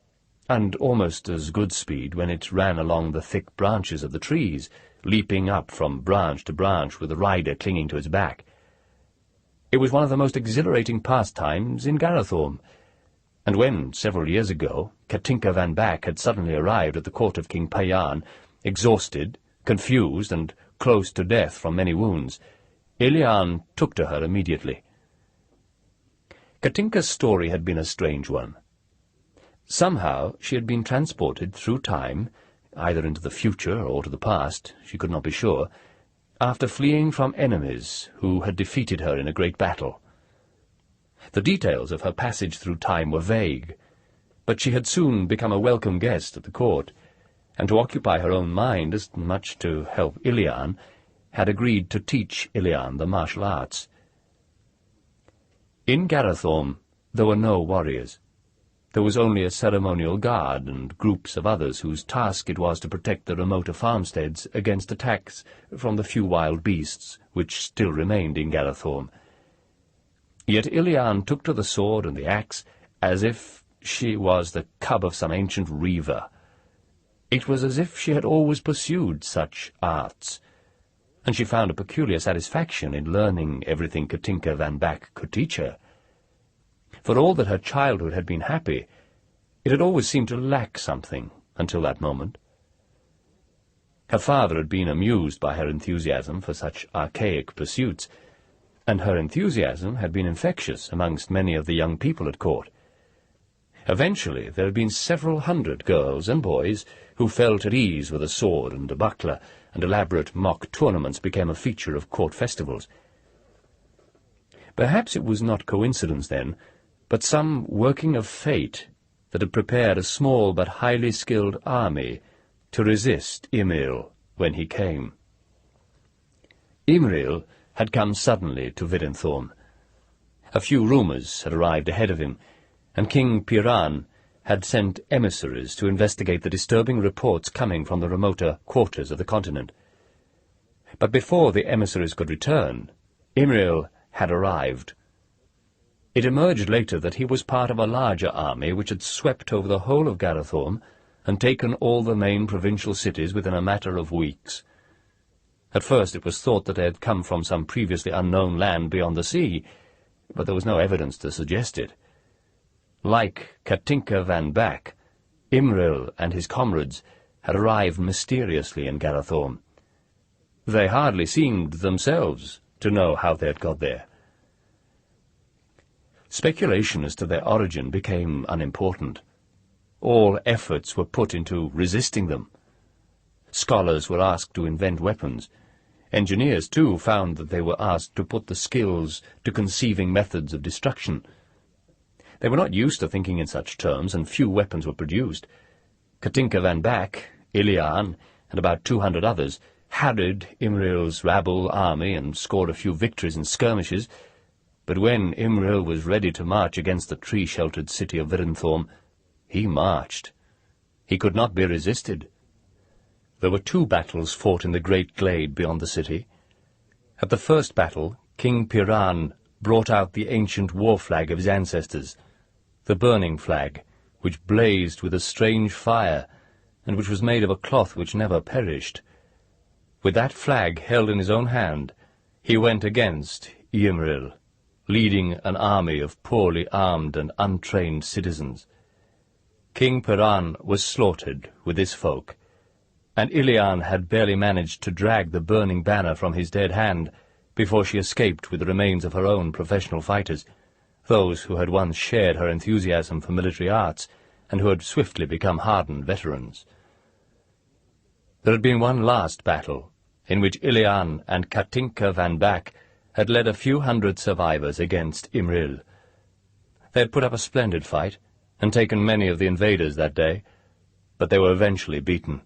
and almost as good speed when it ran along the thick branches of the trees, leaping up from branch to branch with the rider clinging to its back. It was one of the most exhilarating pastimes in Garathorm, and when, several years ago, Katinka van Back had suddenly arrived at the court of King Payan, exhausted, confused, and close to death from many wounds, Ilian took to her immediately. Katinka's story had been a strange one. Somehow she had been transported through time, either into the future or to the past, she could not be sure, after fleeing from enemies who had defeated her in a great battle. The details of her passage through time were vague, but she had soon become a welcome guest at the court, and to occupy her own mind as much to help Ilian, had agreed to teach Ilian the martial arts. In Garathorm there were no warriors. There was only a ceremonial guard and groups of others whose task it was to protect the remoter farmsteads against attacks from the few wild beasts which still remained in Garathorm. Yet Ilian took to the sword and the axe as if she was the cub of some ancient reaver. It was as if she had always pursued such arts, and she found a peculiar satisfaction in learning everything Katinka van Back could teach her. For all that her childhood had been happy, it had always seemed to lack something until that moment. Her father had been amused by her enthusiasm for such archaic pursuits, and her enthusiasm had been infectious amongst many of the young people at court. Eventually there had been several hundred girls and boys who felt at ease with a sword and a buckler, and elaborate mock tournaments became a feature of court festivals. Perhaps it was not coincidence then, but some working of fate that had prepared a small but highly skilled army to resist Imril when he came. Imril had come suddenly to Garathorm. A few rumours had arrived ahead of him, and King Piran had sent emissaries to investigate the disturbing reports coming from the remoter quarters of the continent. But before the emissaries could return, Imril had arrived. It emerged later that he was part of a larger army which had swept over the whole of Garathorm and taken all the main provincial cities within a matter of weeks. At first it was thought that they had come from some previously unknown land beyond the sea, but there was no evidence to suggest it. Like Katinka van Back, Imril and his comrades had arrived mysteriously in Garathorm. They hardly seemed themselves to know how they had got there. Speculation as to their origin became unimportant. All efforts were put into resisting them. Scholars were asked to invent weapons. Engineers, too, found that they were asked to put the skills to conceiving methods of destruction. They were not used to thinking in such terms, and few weapons were produced. Katinka van Back, Ilian, and about 200 others harried Imril's rabble army and scored a few victories in skirmishes, but when Imril was ready to march against the tree-sheltered city of Garathorm, he marched. He could not be resisted. There were 2 battles fought in the great glade beyond the city. At the first battle, King Piran brought out the ancient war flag of his ancestors, the burning flag, which blazed with a strange fire, and which was made of a cloth which never perished. With that flag held in his own hand, he went against Imril, leading an army of poorly armed and untrained citizens. King Piran was slaughtered with his folk, and Ilian had barely managed to drag the burning banner from his dead hand before she escaped with the remains of her own professional fighters, those who had once shared her enthusiasm for military arts and who had swiftly become hardened veterans. There had been one last battle, in which Ilian and Katinka van Back had led a few hundred survivors against Imril. They had put up a splendid fight, and taken many of the invaders that day, but they were eventually beaten.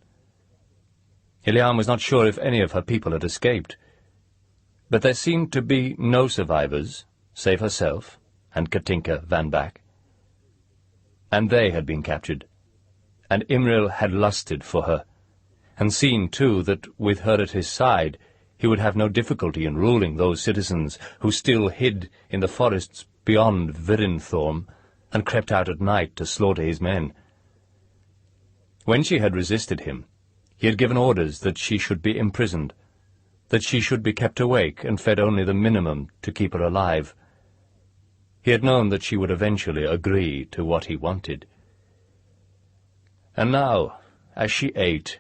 Ilian was not sure if any of her people had escaped, but there seemed to be no survivors, save herself and Katinka van Back. And they had been captured, and Imril had lusted for her, and seen, too, that with her at his side he would have no difficulty in ruling those citizens who still hid in the forests beyond Garathorm and crept out at night to slaughter his men. When she had resisted him, he had given orders that she should be imprisoned, that she should be kept awake and fed only the minimum to keep her alive. He had known that she would eventually agree to what he wanted. And now, as she ate,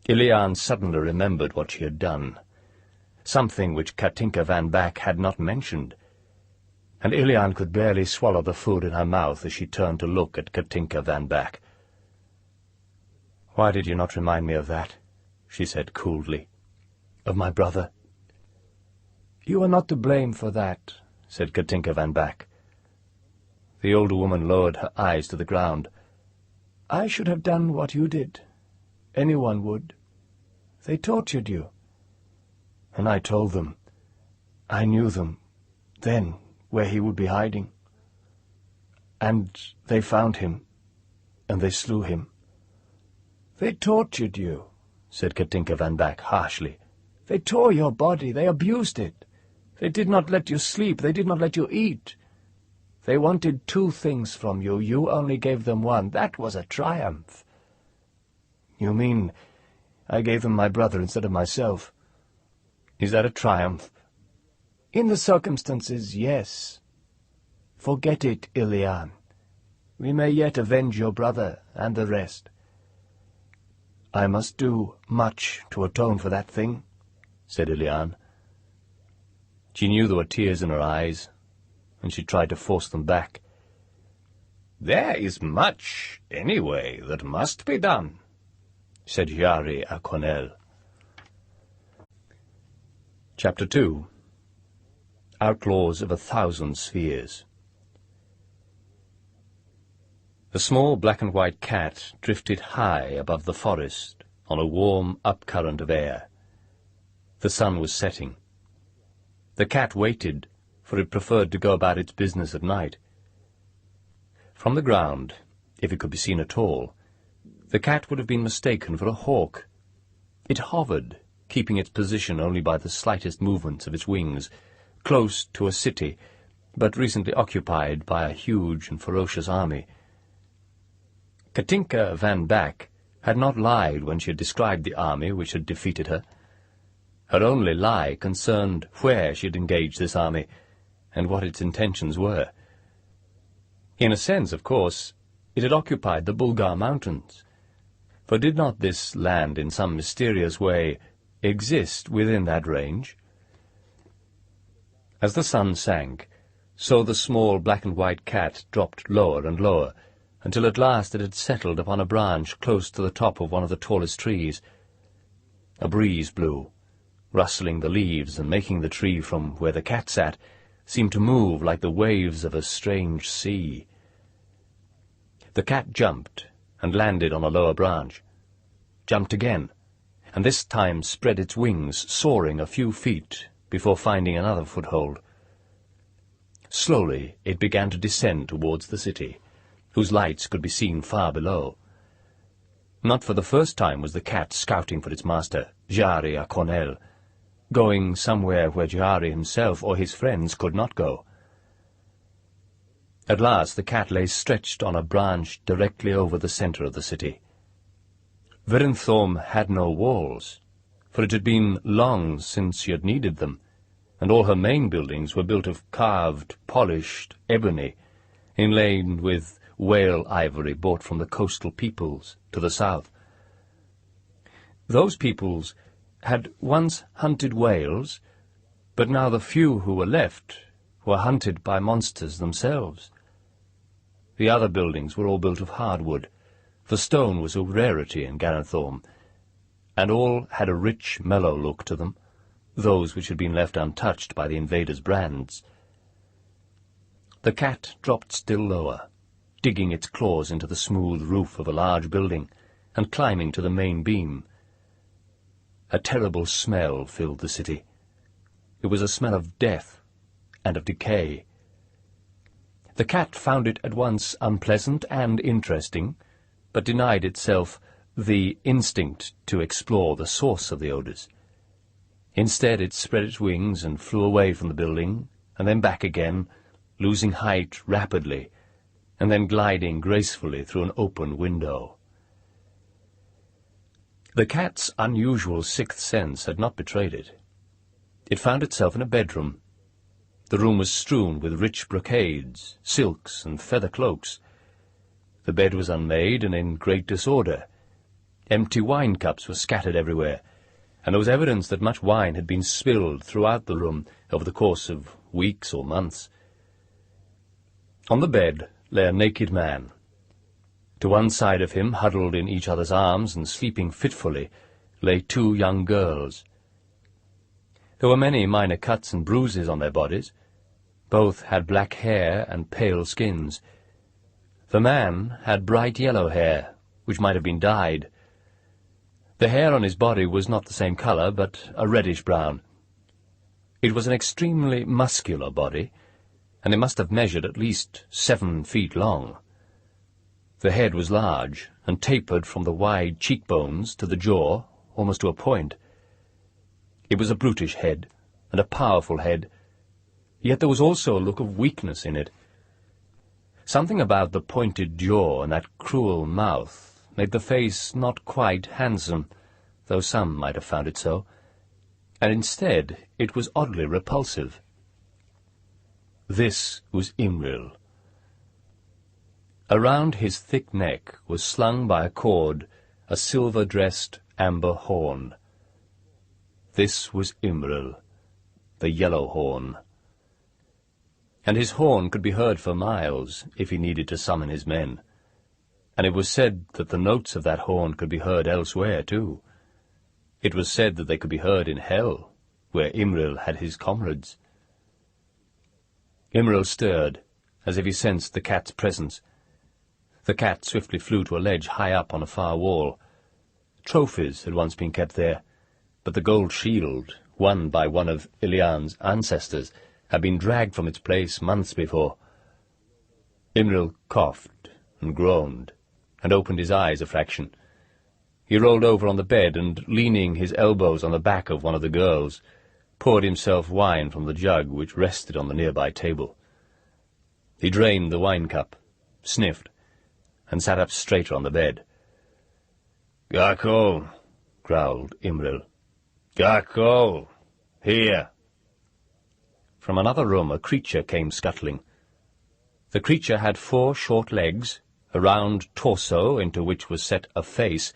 Ilian suddenly remembered what she had done, something which Katinka van Back had not mentioned, and Ilian could barely swallow the food in her mouth as she turned to look at Katinka van Back. "Why did you not remind me of that?" she said coolly. "Of my brother?" "You are not to blame for that," said Katinka van Back. The older woman lowered her eyes to the ground. "I should have done what you did. Anyone would. They tortured you. And I told them. I knew them, then, where he would be hiding. And they found him, and they slew him." "They tortured you," said Katinka van Back harshly. "They tore your body, they abused it. They did not let you sleep, they did not let you eat. They wanted 2 things from you, you only gave them 1. That was a triumph." "You mean I gave them my brother instead of myself? Is that a triumph?" "In the circumstances, yes. Forget it, Ilian. We may yet avenge your brother and the rest." "I must do much to atone for that thing," said Ilian. She knew there were tears in her eyes, and she tried to force them back. "There is much, anyway, that must be done," said Jari à Cornell. Chapter 2. Outlaws of 1,000 Spheres. The small black-and-white cat drifted high above the forest on a warm up-current of air. The sun was setting. The cat waited, for it preferred to go about its business at night. From the ground, if it could be seen at all, the cat would have been mistaken for a hawk. It hovered, keeping its position only by the slightest movements of its wings, close to a city, but recently occupied by a huge and ferocious army. Katinka van Back had not lied when she had described the army which had defeated her. Her only lie concerned where she had engaged this army, and what its intentions were. In a sense, of course, it had occupied the Bulgar Mountains, for did not this land in some mysterious way exist within that range? As the sun sank, so the small black-and-white cat dropped lower and lower, until at last it had settled upon a branch close to the top of one of the tallest trees. A breeze blew, rustling the leaves and making the tree from where the cat sat seem to move like the waves of a strange sea. The cat jumped and landed on a lower branch, jumped again, and this time spread its wings, soaring a few feet before finding another foothold. Slowly it began to descend towards the city, whose lights could be seen far below. Not for the first time was the cat scouting for its master, Jari à Cornell, going somewhere where Jari himself or his friends could not go. At last the cat lay stretched on a branch directly over the centre of the city. Garathorm had no walls, for it had been long since she had needed them, and all her main buildings were built of carved, polished ebony, inlaid with whale ivory brought from the coastal peoples to the south. Those peoples had once hunted whales, but now the few who were left were hunted by monsters themselves. The other buildings were all built of hardwood, for stone was a rarity in Garathorm, and all had a rich, mellow look to them, those which had been left untouched by the invaders' brands. The cat dropped still lower, digging its claws into the smooth roof of a large building, and climbing to the main beam. A terrible smell filled the city. It was a smell of death and of decay. The cat found it at once unpleasant and interesting, but denied itself the instinct to explore the source of the odours. Instead it spread its wings and flew away from the building, and then back again, losing height rapidly, and then gliding gracefully through an open window. The cat's unusual sixth sense had not betrayed it. It found itself in a bedroom. The room was strewn with rich brocades, silks, and feather cloaks. The bed was unmade and in great disorder. Empty wine cups were scattered everywhere, and there was evidence that much wine had been spilled throughout the room over the course of weeks or months. On the bed lay a naked man. To one side of him, huddled in each other's arms and sleeping fitfully, lay two young girls. There were many minor cuts and bruises on their bodies. Both had black hair and pale skins. The man had bright yellow hair, which might have been dyed. The hair on his body was not the same colour, but a reddish-brown. It was an extremely muscular body, and it must have measured at least 7 feet long. The head was large, and tapered from the wide cheekbones to the jaw, almost to a point. It was a brutish head, and a powerful head, yet there was also a look of weakness in it. Something about the pointed jaw and that cruel mouth made the face not quite handsome, though some might have found it so, and instead it was oddly repulsive. This was Imril. Around his thick neck was slung by a cord a silver-dressed amber horn. This was Imril, the Yellow Horn. and his horn could be heard for miles if he needed to summon his men. And it was said that the notes of that horn could be heard elsewhere, too. It was said that they could be heard in hell, where Imril had his comrades. Imril stirred, as if he sensed the cat's presence. The cat swiftly flew to a ledge high up on a far wall. Trophies had once been kept there, but the gold shield, won by one of Ilian's ancestors, had been dragged from its place months before. Imril coughed and groaned, and opened his eyes a fraction. He rolled over on the bed and, leaning his elbows on the back of one of the girls, poured himself wine from the jug which rested on the nearby table. He drained the wine cup, sniffed, and sat up straighter on the bed. "Garco," growled Imril. "Garco, here." From another room a creature came scuttling. The creature had 4 short legs, a round torso into which was set a face,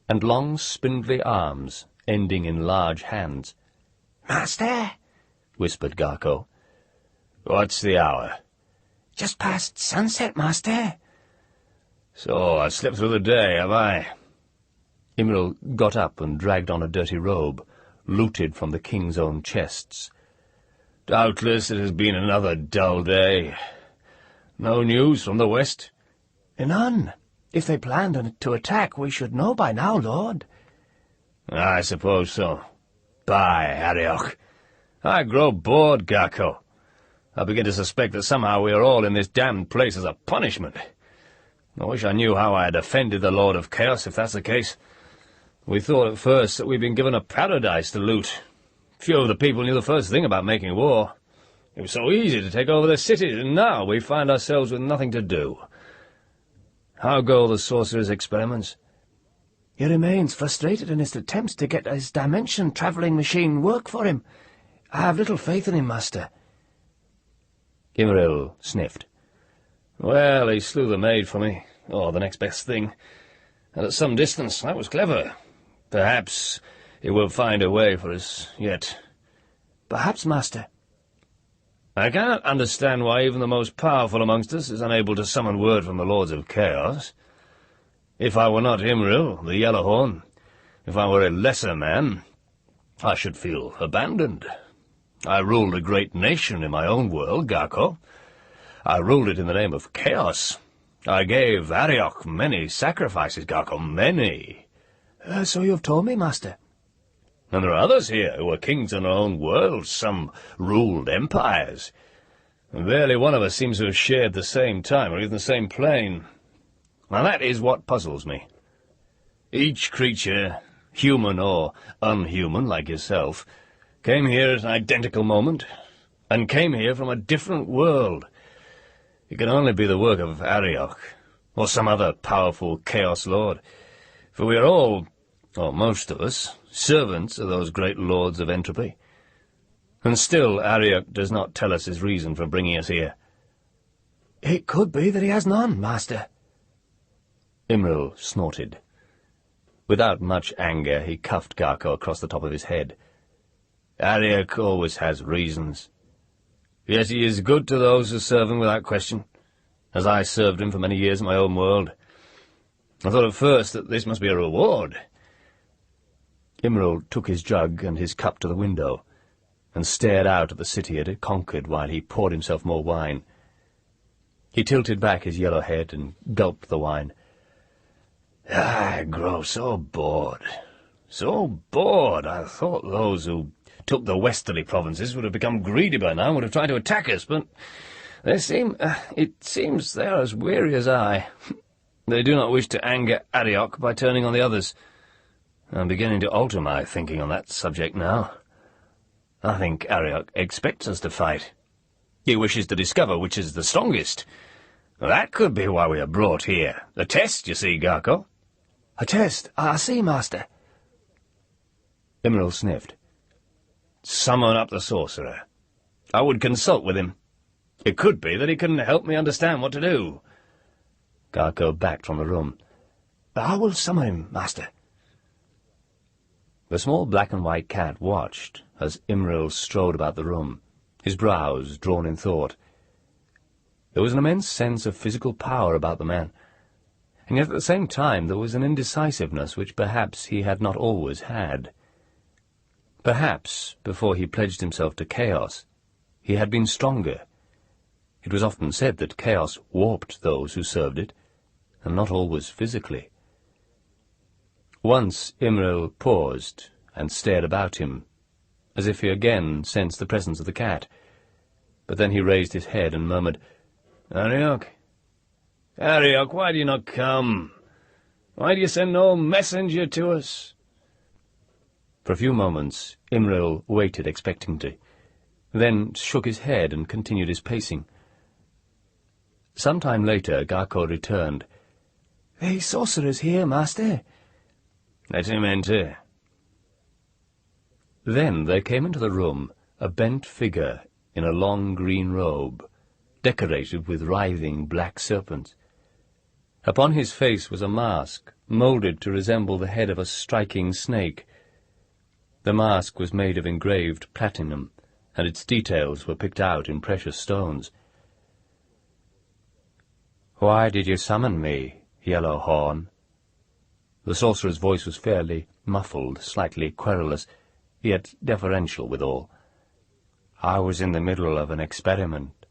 and long spindly arms ending in large hands. "Master," whispered Garco. "What's the hour?" "Just past sunset, master." "So I've slept through the day, have I?" Imril got up and dragged on a dirty robe, looted from the king's own chests. "Doubtless it has been another dull day. No news from the west?" "None. If they planned to attack, we should know by now, lord." "I suppose so. By Arioch, I grow bored, Garco. I begin to suspect that somehow we are all in this damned place as a punishment. I wish I knew how I had offended the Lord of Chaos, if that's the case. We thought at first that we'd been given a paradise to loot. Few of the people knew the first thing about making war. It was so easy to take over the cities, and now we find ourselves with nothing to do. How go the sorcerer's experiments?" "He remains frustrated in his attempts to get his dimension-travelling machine work for him. I have little faith in him, master." Imril sniffed. "Well, he slew the maid for me, or the next best thing, and at some distance. That was clever. Perhaps he will find a way for us yet." "Perhaps, master." "I cannot understand why even the most powerful amongst us is unable to summon word from the Lords of Chaos. If I were not Imril, the Yellowhorn, if I were a lesser man, I should feel abandoned. I ruled a great nation in my own world, Garco. I ruled it in the name of Chaos. I gave Arioch many sacrifices, Garco, many." "So you have told me, master." "And there are others here who are kings in their own worlds. Some ruled empires. And barely one of us seems to have shared the same time, or even the same plane. Now that is what puzzles me. Each creature, human or unhuman like yourself, came here at an identical moment, and came here from a different world. It can only be the work of Arioch, or some other powerful Chaos Lord, for we are all, or most of us, servants of those great lords of entropy. And still Arioch does not tell us his reason for bringing us here." "It could be that he has none, master." Imril snorted. Without much anger he cuffed Garco across the top of his head. "Arioch always has reasons. Yet he is good to those who serve him without question, as I served him for many years in my own world. I thought at first that this must be a reward." Imril took his jug and his cup to the window, and stared out at the city it had conquered while he poured himself more wine. He tilted back his yellow head and gulped the wine. "I grow so bored. So bored. I thought those who took the westerly provinces would have become greedy by now and would have tried to attack us, but it seems they are as weary as I. They do not wish to anger Arioch by turning on the others. I'm beginning to alter my thinking on that subject now. I think Arioch expects us to fight. He wishes to discover which is the strongest. That could be why we are brought here. A test, you see, Garco." "A test, I see, master." Imril sniffed. "Summon up the sorcerer. I would consult with him. It could be that he can help me understand what to do." Garco backed from the room. "I will summon him, master." The small black and white cat watched as Imril strode about the room, his brows drawn in thought. There was an immense sense of physical power about the man, and yet at the same time there was an indecisiveness which perhaps he had not always had. Perhaps, before he pledged himself to chaos, he had been stronger. It was often said that chaos warped those who served it, and not always physically. Once Imril paused and stared about him, as if he again sensed the presence of the cat. But then he raised his head and murmured, "Arioch, Arioch, why do you not come? Why do you send no messenger to us?" For a few moments Imril waited expectantly, then shook his head and continued his pacing. Some time later Garco returned. "The sorcerer's here, master." "Let him enter." Then there came into the room a bent figure in a long green robe, decorated with writhing black serpents. Upon his face was a mask, moulded to resemble the head of a striking snake. The mask was made of engraved platinum, and its details were picked out in precious stones. "Why did you summon me, Yellow Horn?" The sorcerer's voice was fairly muffled, slightly querulous, yet deferential withal. "I was in the middle of an experiment."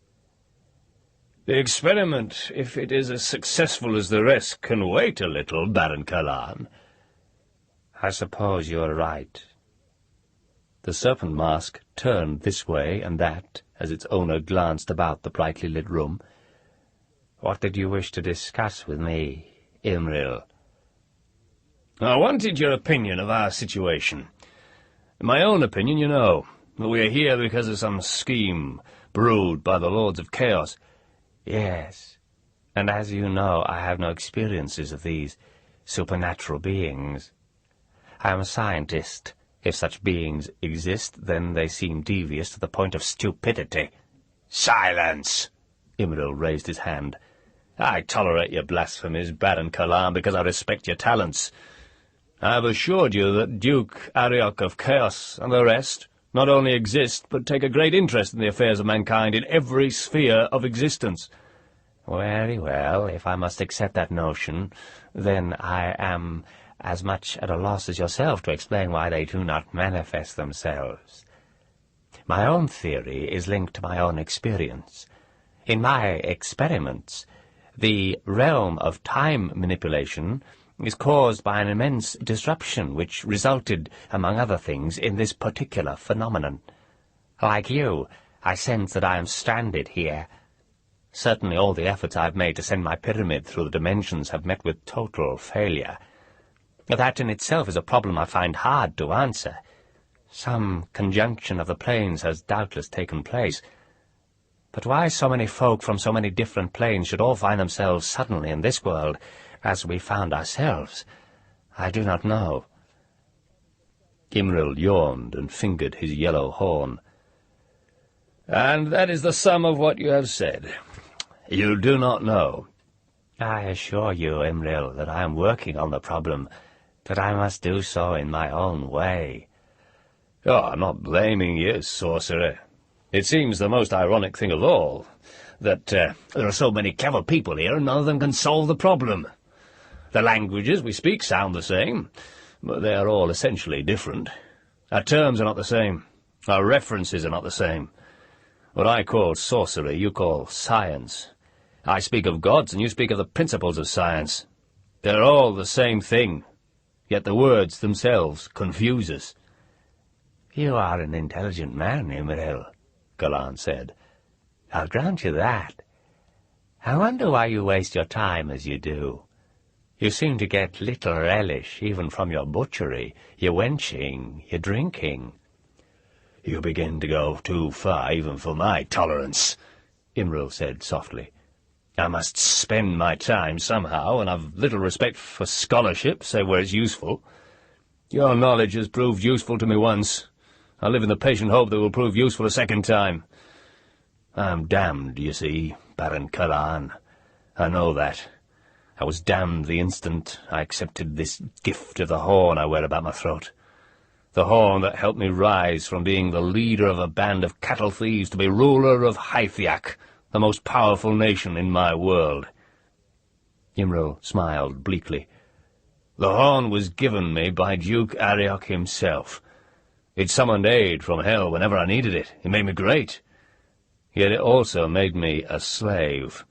"The experiment, if it is as successful as the rest, can wait a little, Baron Kalan." "I suppose you are right." The serpent mask turned this way and that as its owner glanced about the brightly lit room. "What did you wish to discuss with me, Imril?" "I wanted your opinion of our situation. My own opinion, you know, that we are here because of some scheme brewed by the Lords of Chaos." "Yes, and as you know, I have no experiences of these supernatural beings. I am a scientist. If such beings exist, then they seem devious to the point of stupidity." "Silence!" Imril raised his hand. "I tolerate your blasphemies, Baron Kalan, because I respect your talents. I have assured you that Duke Arioch of Chaos and the rest not only exist, but take a great interest in the affairs of mankind in every sphere of existence." "Very well, if I must accept that notion, then I am as much at a loss as yourself to explain why they do not manifest themselves. My own theory is linked to my own experience. In my experiments, the realm of time manipulation is caused by an immense disruption which resulted, among other things, in this particular phenomenon. Like you, I sense that I am stranded here. Certainly all the efforts I've made to send my pyramid through the dimensions have met with total failure. That in itself is a problem I find hard to answer. Some conjunction of the planes has doubtless taken place. But why so many folk from so many different planes should all find themselves suddenly in this world, as we found ourselves, I do not know." Imril yawned and fingered his yellow horn. "And that is the sum of what you have said. You do not know." "I assure you, Imril, that I am working on the problem, but I must do so in my own way." "Oh, I'm not blaming you, sorcerer. It seems the most ironic thing of all, that there are so many clever people here and none of them can solve the problem. The languages we speak sound the same, but they are all essentially different. Our terms are not the same. Our references are not the same. What I call sorcery, you call science. I speak of gods, and you speak of the principles of science. They're all the same thing, yet the words themselves confuse us." "You are an intelligent man, Imril," Galan said. "I'll grant you that. I wonder why you waste your time as you do. You seem to get little relish even from your butchery, your wenching, your drinking." "You begin to go too far even for my tolerance," Imril said softly. "I must spend my time somehow, and I've little respect for scholarship, save where it's useful. Your knowledge has proved useful to me once. I live in the patient hope that it will prove useful a second time. I'm damned, you see, Baron Kalan. I know that. I was damned the instant I accepted this gift of the horn I wear about my throat. The horn that helped me rise from being the leader of a band of cattle thieves to be ruler of Hythiak, the most powerful nation in my world." Imril smiled bleakly. "The horn was given me by Duke Arioch himself. It summoned aid from hell whenever I needed it. It made me great. Yet it also made me a slave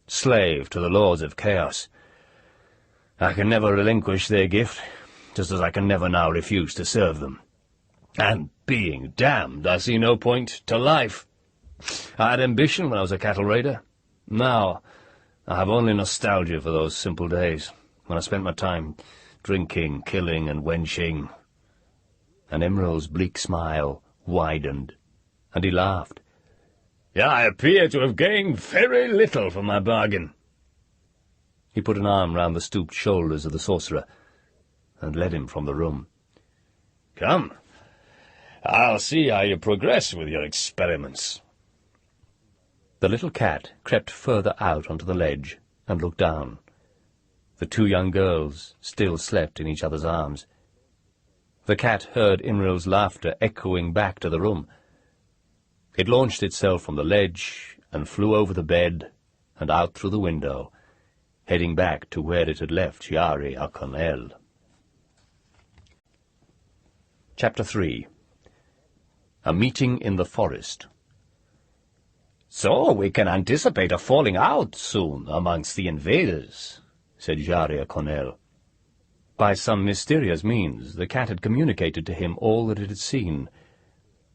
to the lords of chaos. I can never relinquish their gift, just as I can never now refuse to serve them. And being damned, I see no point to life. I had ambition when I was a cattle raider. Now I have only nostalgia for those simple days, when I spent my time drinking, killing, and wenching." And Imril's bleak smile widened, and he laughed. "I appear to have gained very little for my bargain." He put an arm round the stooped shoulders of the sorcerer, and led him from the room. "Come, I'll see how you progress with your experiments." The little cat crept further out onto the ledge and looked down. The two young girls still slept in each other's arms. The cat heard Imril's laughter echoing back to the room. It launched itself from the ledge and flew over the bed and out through the window, heading back to where it had left Chiari-Aconel. Chapter 3. A Meeting in the Forest. "So we can anticipate a falling out soon amongst the invaders," said Chiari-Aconel. By some mysterious means the cat had communicated to him all that it had seen.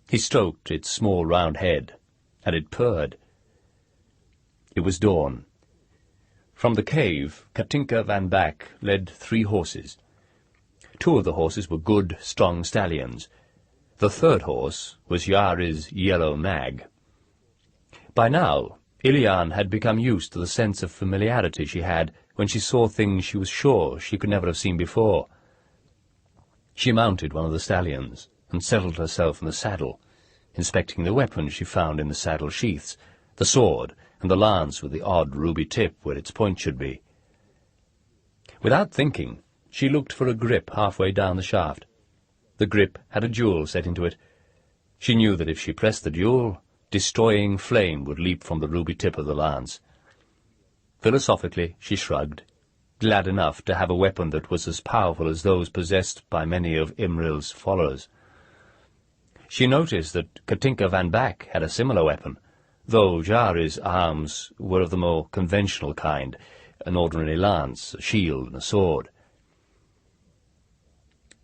He stroked its small round head, and it purred. It was dawn. From the cave, Katinka van Back led 3 horses. 2 of the horses were good, strong stallions. The third horse was Yari's yellow nag. By now, Ilian had become used to the sense of familiarity she had when she saw things she was sure she could never have seen before. She mounted one of the stallions and settled herself in the saddle, inspecting the weapons she found in the saddle sheaths, the sword and the lance with the odd ruby tip where its point should be. Without thinking, she looked for a grip halfway down the shaft. The grip had a jewel set into it. She knew that if she pressed the jewel, destroying flame would leap from the ruby tip of the lance. Philosophically, she shrugged, glad enough to have a weapon that was as powerful as those possessed by many of Imril's followers. She noticed that Katinka van Back had a similar weapon, though Jari's arms were of the more conventional kind, an ordinary lance, a shield, and a sword.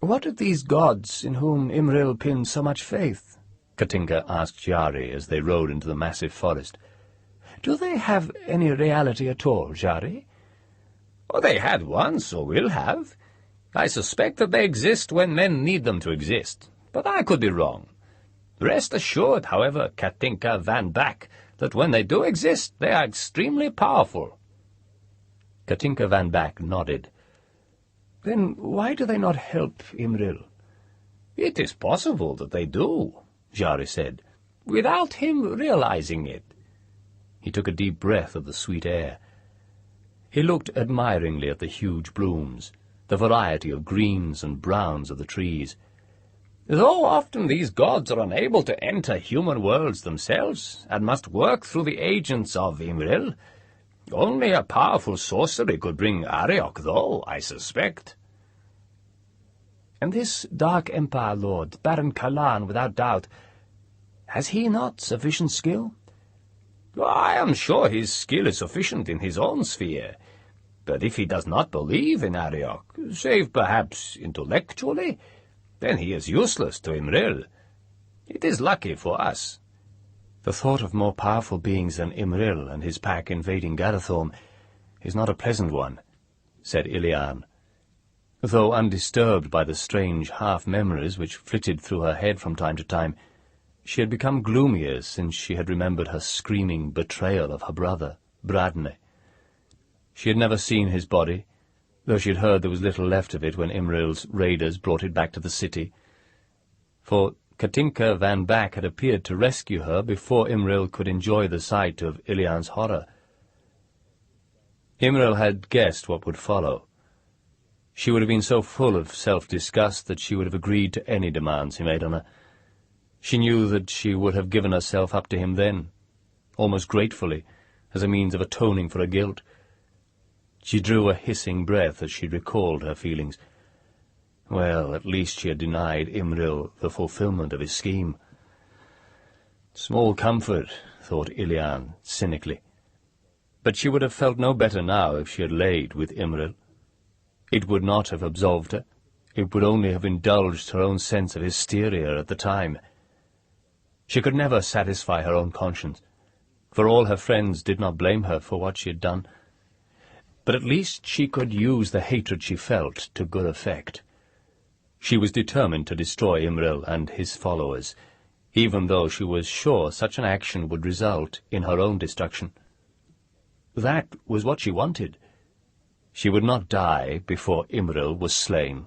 "What of these gods in whom Imril pinned so much faith?" Katinka asked Jari as they rode into the massive forest. "Do they have any reality at all, Jari?" "They had once, or will have. I suspect that they exist when men need them to exist, but I could be wrong. Rest assured, however, Katinka van Back, that when they do exist, they are extremely powerful." Katinka van Back nodded. "Then why do they not help Imril?" "It is possible that they do," Jari said, "without him realizing it." He took a deep breath of the sweet air. He looked admiringly at the huge blooms, the variety of greens and browns of the trees. "Though often these gods are unable to enter human worlds themselves, and must work through the agents of Imril, only a powerful sorcery could bring Arioch, though, I suspect." "And this Dark Empire Lord, Baron Kalan, without doubt, has he not sufficient skill?" "I am sure his skill is sufficient in his own sphere, but if he does not believe in Arioch, save perhaps intellectually, then he is useless to Imril. It is lucky for us." The thought of more powerful beings than Imril and his pack invading Garathorm is not a pleasant one, said Ilian. Though undisturbed by the strange half-memories which flitted through her head from time to time, she had become gloomier since she had remembered her screaming betrayal of her brother, Bradne. She had never seen his body, though she had heard there was little left of it when Imril's raiders brought it back to the city. For Katinka van Back had appeared to rescue her before Imril could enjoy the sight of Ilian's horror. Imril had guessed what would follow. She would have been so full of self-disgust that she would have agreed to any demands he made on her. She knew that she would have given herself up to him then, almost gratefully, as a means of atoning for her guilt. She drew a hissing breath as she recalled her feelings. Well, at least she had denied Imril the fulfillment of his scheme. Small comfort, thought Ilian cynically. But she would have felt no better now if she had laid with Imril. It would not have absolved her. It would only have indulged her own sense of hysteria at the time. She could never satisfy her own conscience, for all her friends did not blame her for what she had done. But at least she could use the hatred she felt to good effect. She was determined to destroy Imril and his followers, even though she was sure such an action would result in her own destruction. That was what she wanted. She would not die before Imril was slain.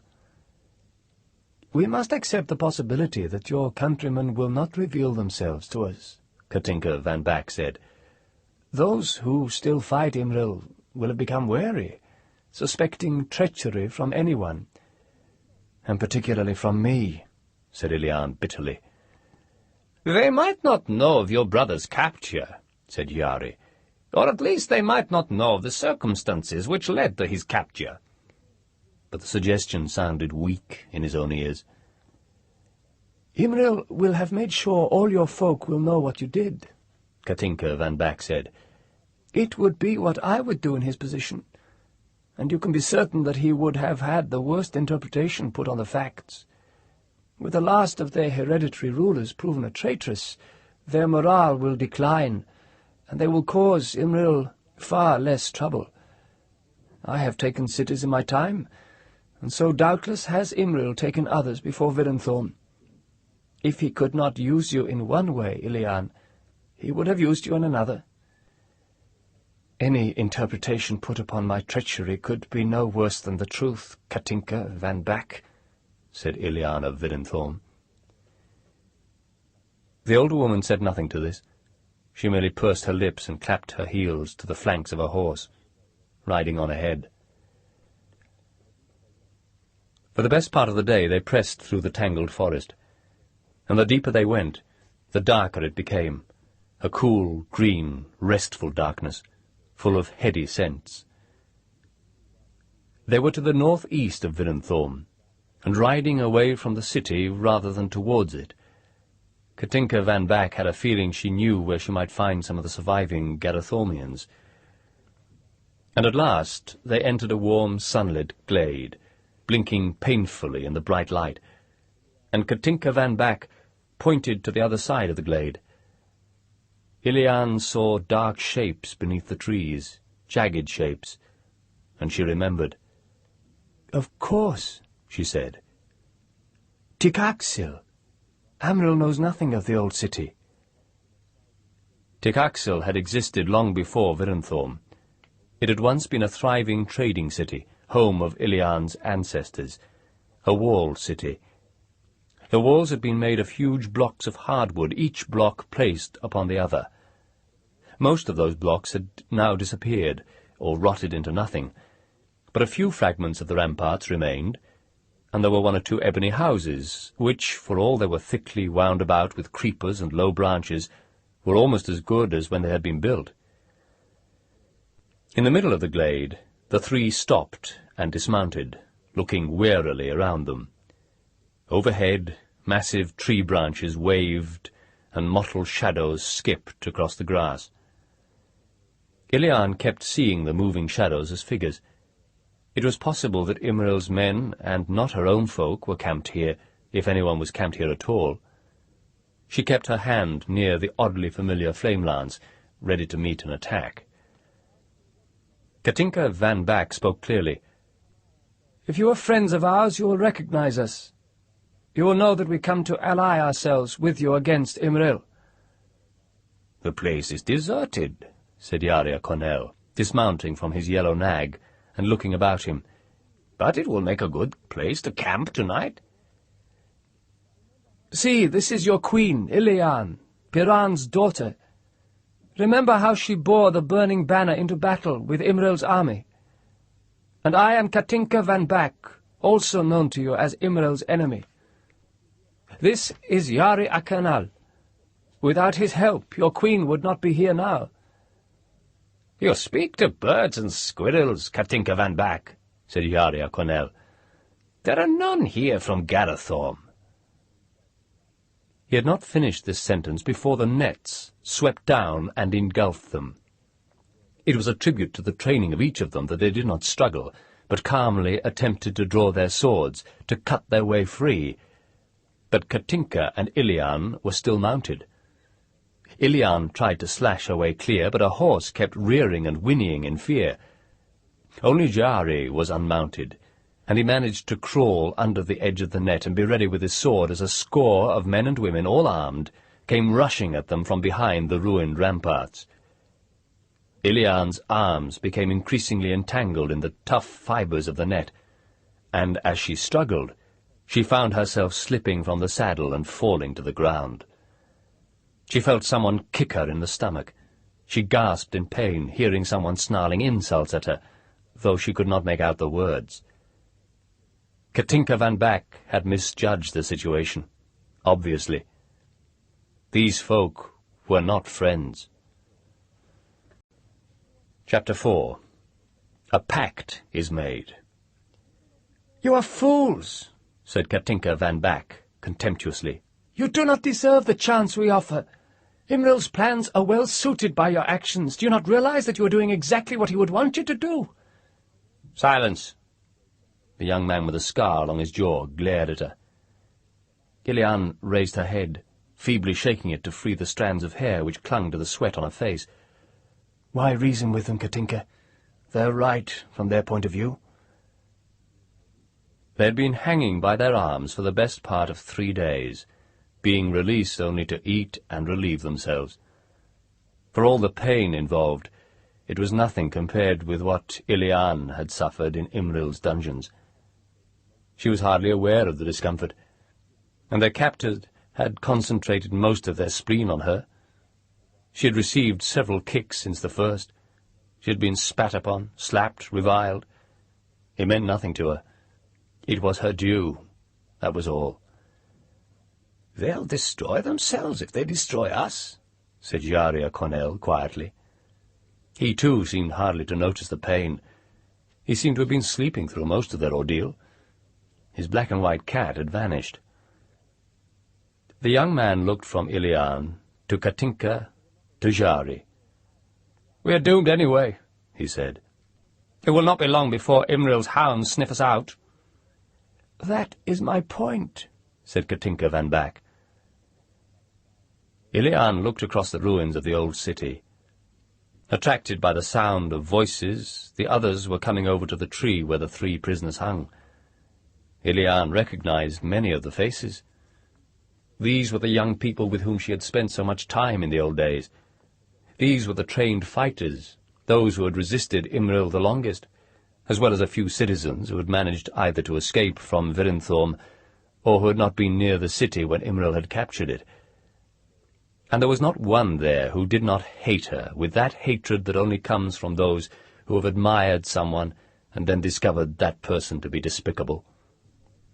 "We must accept the possibility that your countrymen will not reveal themselves to us," Katinka van Back said. "Those who still fight Imril will have become wary, suspecting treachery from anyone. And particularly from me," said Ilian bitterly. "They might not know of your brother's capture," said Yari. "Or at least they might not know of the circumstances which led to his capture." But the suggestion sounded weak in his own ears. "Imril will have made sure all your folk will know what you did," Katinka van Back said. "It would be what I would do in his position, and you can be certain that he would have had the worst interpretation put on the facts. With the last of their hereditary rulers proven a traitress, their morale will decline, and they will cause Imril far less trouble. I have taken cities in my time, and so doubtless has Imril taken others before Garathorm. If he could not use you in one way, Ilian, he would have used you in another. Any interpretation put upon my treachery could be no worse than the truth, Katinka van Back," said Ilian of Garathorm. The older woman said nothing to this. She merely pursed her lips and clapped her heels to the flanks of her horse, riding on ahead. For the best part of the day they pressed through the tangled forest, and the deeper they went, the darker it became, a cool, green, restful darkness, full of heady scents. They were to the northeast of Garathorm, and riding away from the city rather than towards it. Katinka van Back had a feeling she knew where she might find some of the surviving Garathormians. And at last they entered a warm, sunlit glade, blinking painfully in the bright light, and Katinka van Back pointed to the other side of the glade. Ilian saw dark shapes beneath the trees, jagged shapes, and she remembered. "Of course," she said. "Tikaxil! Amril knows nothing of the old city." Tikaxil had existed long before Garathorm. It had once been a thriving trading city, home of Ilian's ancestors, a walled city. The walls had been made of huge blocks of hardwood, each block placed upon the other. Most of those blocks had now disappeared, or rotted into nothing, but a few fragments of the ramparts remained, and there were one or two ebony houses, which, for all they were thickly wound about with creepers and low branches, were almost as good as when they had been built. In the middle of the glade, the three stopped and dismounted, looking warily around them. Overhead, massive tree branches waved, and mottled shadows skipped across the grass. Ilian kept seeing the moving shadows as figures. It was possible that Imril's men, and not her own folk, were camped here, if anyone was camped here at all. She kept her hand near the oddly familiar flame lance, ready to meet an attack. Katinka van Back spoke clearly. "If you are friends of ours, you will recognize us. You will know that we come to ally ourselves with you against Imril." "The place is deserted," said Yari Cornell, dismounting from his yellow nag and looking about him. "But it will make a good place to camp tonight." "See, this is your queen, Ilian, Piran's daughter. Remember how she bore the burning banner into battle with Imril's army. And I am Katinka van Back, also known to you as Imril's enemy. This is Yari Akanal. Without his help, your queen would not be here now. You speak to birds and squirrels, Katinka van Back, said Yaria Cornell. There are none here from Garathorm. He had not finished this sentence before the nets swept down and engulfed them. It was a tribute to the training of each of them that they did not struggle, but calmly attempted to draw their swords, to cut their way free. But Katinka and Ilian were still mounted. Ilian tried to slash her way clear, but her horse kept rearing and whinnying in fear. Only Jari was unmounted, and he managed to crawl under the edge of the net and be ready with his sword as a score of men and women, all armed, came rushing at them from behind the ruined ramparts. Ilian's arms became increasingly entangled in the tough fibres of the net, and as she struggled, she found herself slipping from the saddle and falling to the ground. She felt someone kick her in the stomach. She gasped in pain, hearing someone snarling insults at her, though she could not make out the words. Katinka van Back had misjudged the situation, obviously. These folk were not friends. Chapter 4. A pact is made. You are fools, said Katinka van Back contemptuously. You do not deserve the chance we offer. Imril's plans are well suited by your actions. Do you not realize that you are doing exactly what he would want you to do? Silence! The young man with a scar along his jaw glared at her. Ilian raised her head, feebly shaking it to free the strands of hair which clung to the sweat on her face. Why reason with them, Katinka? They're right from their point of view. They had been hanging by their arms for the best part of 3 days, being released only to eat and relieve themselves. For all the pain involved, it was nothing compared with what Ilian had suffered in Imril's dungeons. She was hardly aware of the discomfort, and their captors had concentrated most of their spleen on her. She had received several kicks since the first. She had been spat upon, slapped, reviled. It meant nothing to her. It was her due, that was all. They'll destroy themselves if they destroy us, said Yaria Cornell quietly. He, too, seemed hardly to notice the pain. He seemed to have been sleeping through most of their ordeal. His black-and-white cat had vanished. The young man looked from Ilian to Katinka to Jari. We are doomed anyway, he said. It will not be long before Imril's hounds sniff us out. That is my point, said Katinka van Back. Ilian looked across the ruins of the old city. Attracted by the sound of voices, the others were coming over to the tree where the 3 prisoners hung. Ilian recognized many of the faces. These were the young people with whom she had spent so much time in the old days. These were the trained fighters, those who had resisted Imril the longest, as well as a few citizens who had managed either to escape from Virinthorm or who had not been near the city when Imril had captured it. And there was not one there who did not hate her, with that hatred that only comes from those who have admired someone and then discovered that person to be despicable.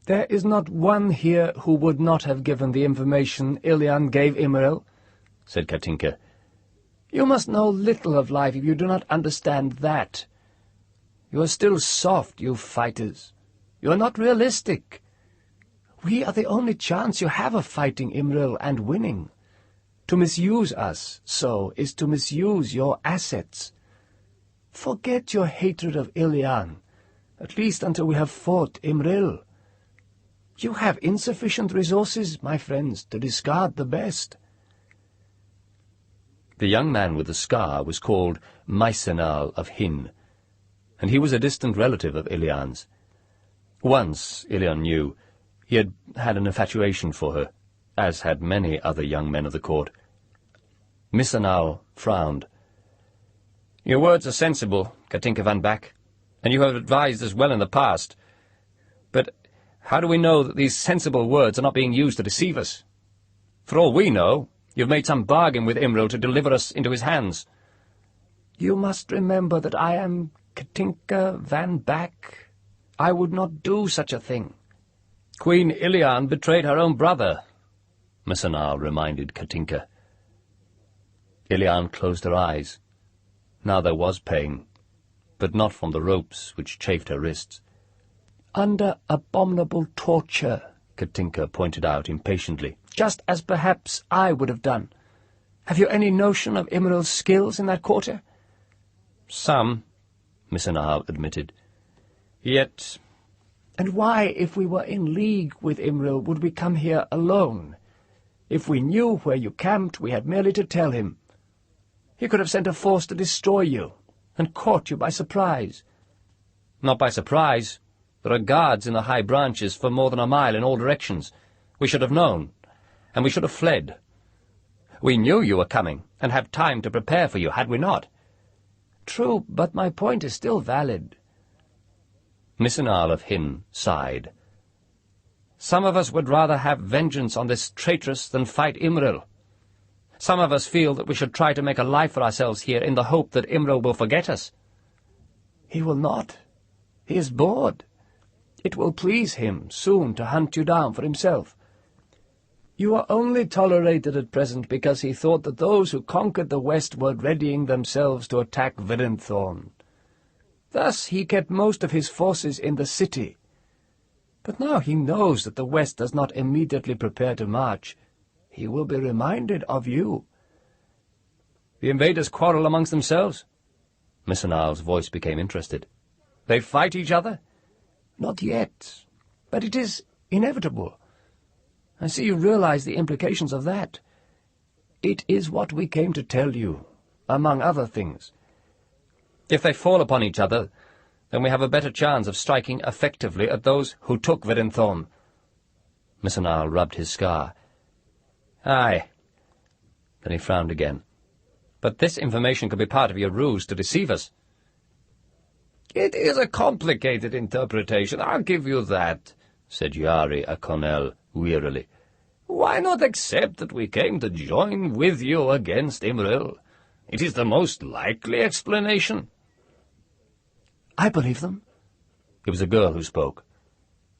There is not one here who would not have given the information Ilian gave Imril, said Katinka. You must know little of life if you do not understand that. You are still soft, you fighters. You are not realistic. We are the only chance you have of fighting Imril and winning. To misuse us, so, is to misuse your assets. Forget your hatred of Ilian, at least until we have fought Imril. You have insufficient resources, my friends, to discard the best. The young man with the scar was called Meisenal of Hann, and he was a distant relative of Ilian's. Once, Ilian knew, he had had an infatuation for her, as had many other young men of the court. Meisenal frowned. Your words are sensible, Katinka van Back, and you have advised us well in the past. But how do we know that these sensible words are not being used to deceive us? For all we know, you've made some bargain with Imril to deliver us into his hands. You must remember that I am Katinka van Back. I would not do such a thing. Queen Ilian betrayed her own brother, Meisenal reminded Katinka. Ilian closed her eyes. Now there was pain, but not from the ropes which chafed her wrists. "Under abominable torture," Katinka pointed out impatiently. "just as perhaps I would have done. Have you any notion of Imral's skills in that quarter?" "Some," Miss Annal admitted. "Yet—" "And why, if we were in league with Imral, would we come here alone? If we knew where you camped, we had merely to tell him. He could have sent a force to destroy you, and caught you by surprise." "Not by surprise. There are guards in the high branches for more than a mile in all directions. We should have known, and we should have fled. We knew you were coming, and had time to prepare for you, had we not?" "True, but my point is still valid." Miss Annal of Hann sighed. "Some of us would rather have vengeance on this traitress than fight Imral. Some of us feel that we should try to make a life for ourselves here in the hope that Imral will forget us." "He will not. He is bored. It will please him soon to hunt you down for himself. You are only tolerated at present because he thought that those who conquered the West were readying themselves to attack Garathorm. Thus he kept most of his forces in the city. But now he knows that the West does not immediately prepare to march. He will be reminded of you." "The invaders quarrel amongst themselves?" Miss Annal's voice became interested. "They fight each other?" "Not yet, but it is inevitable. I see you realize the implications of that. It is what we came to tell you, among other things." "If they fall upon each other, then we have a better chance of striking effectively at those who took Garathorm." Miss Annal rubbed his scar. "Aye." Then he frowned again. "But this information could be part of your ruse to deceive us." "It is a complicated interpretation, I'll give you that," said Yari Akonel wearily. "Why not accept that we came to join with you against Imral? It is the most likely explanation." "I believe them." It was a girl who spoke.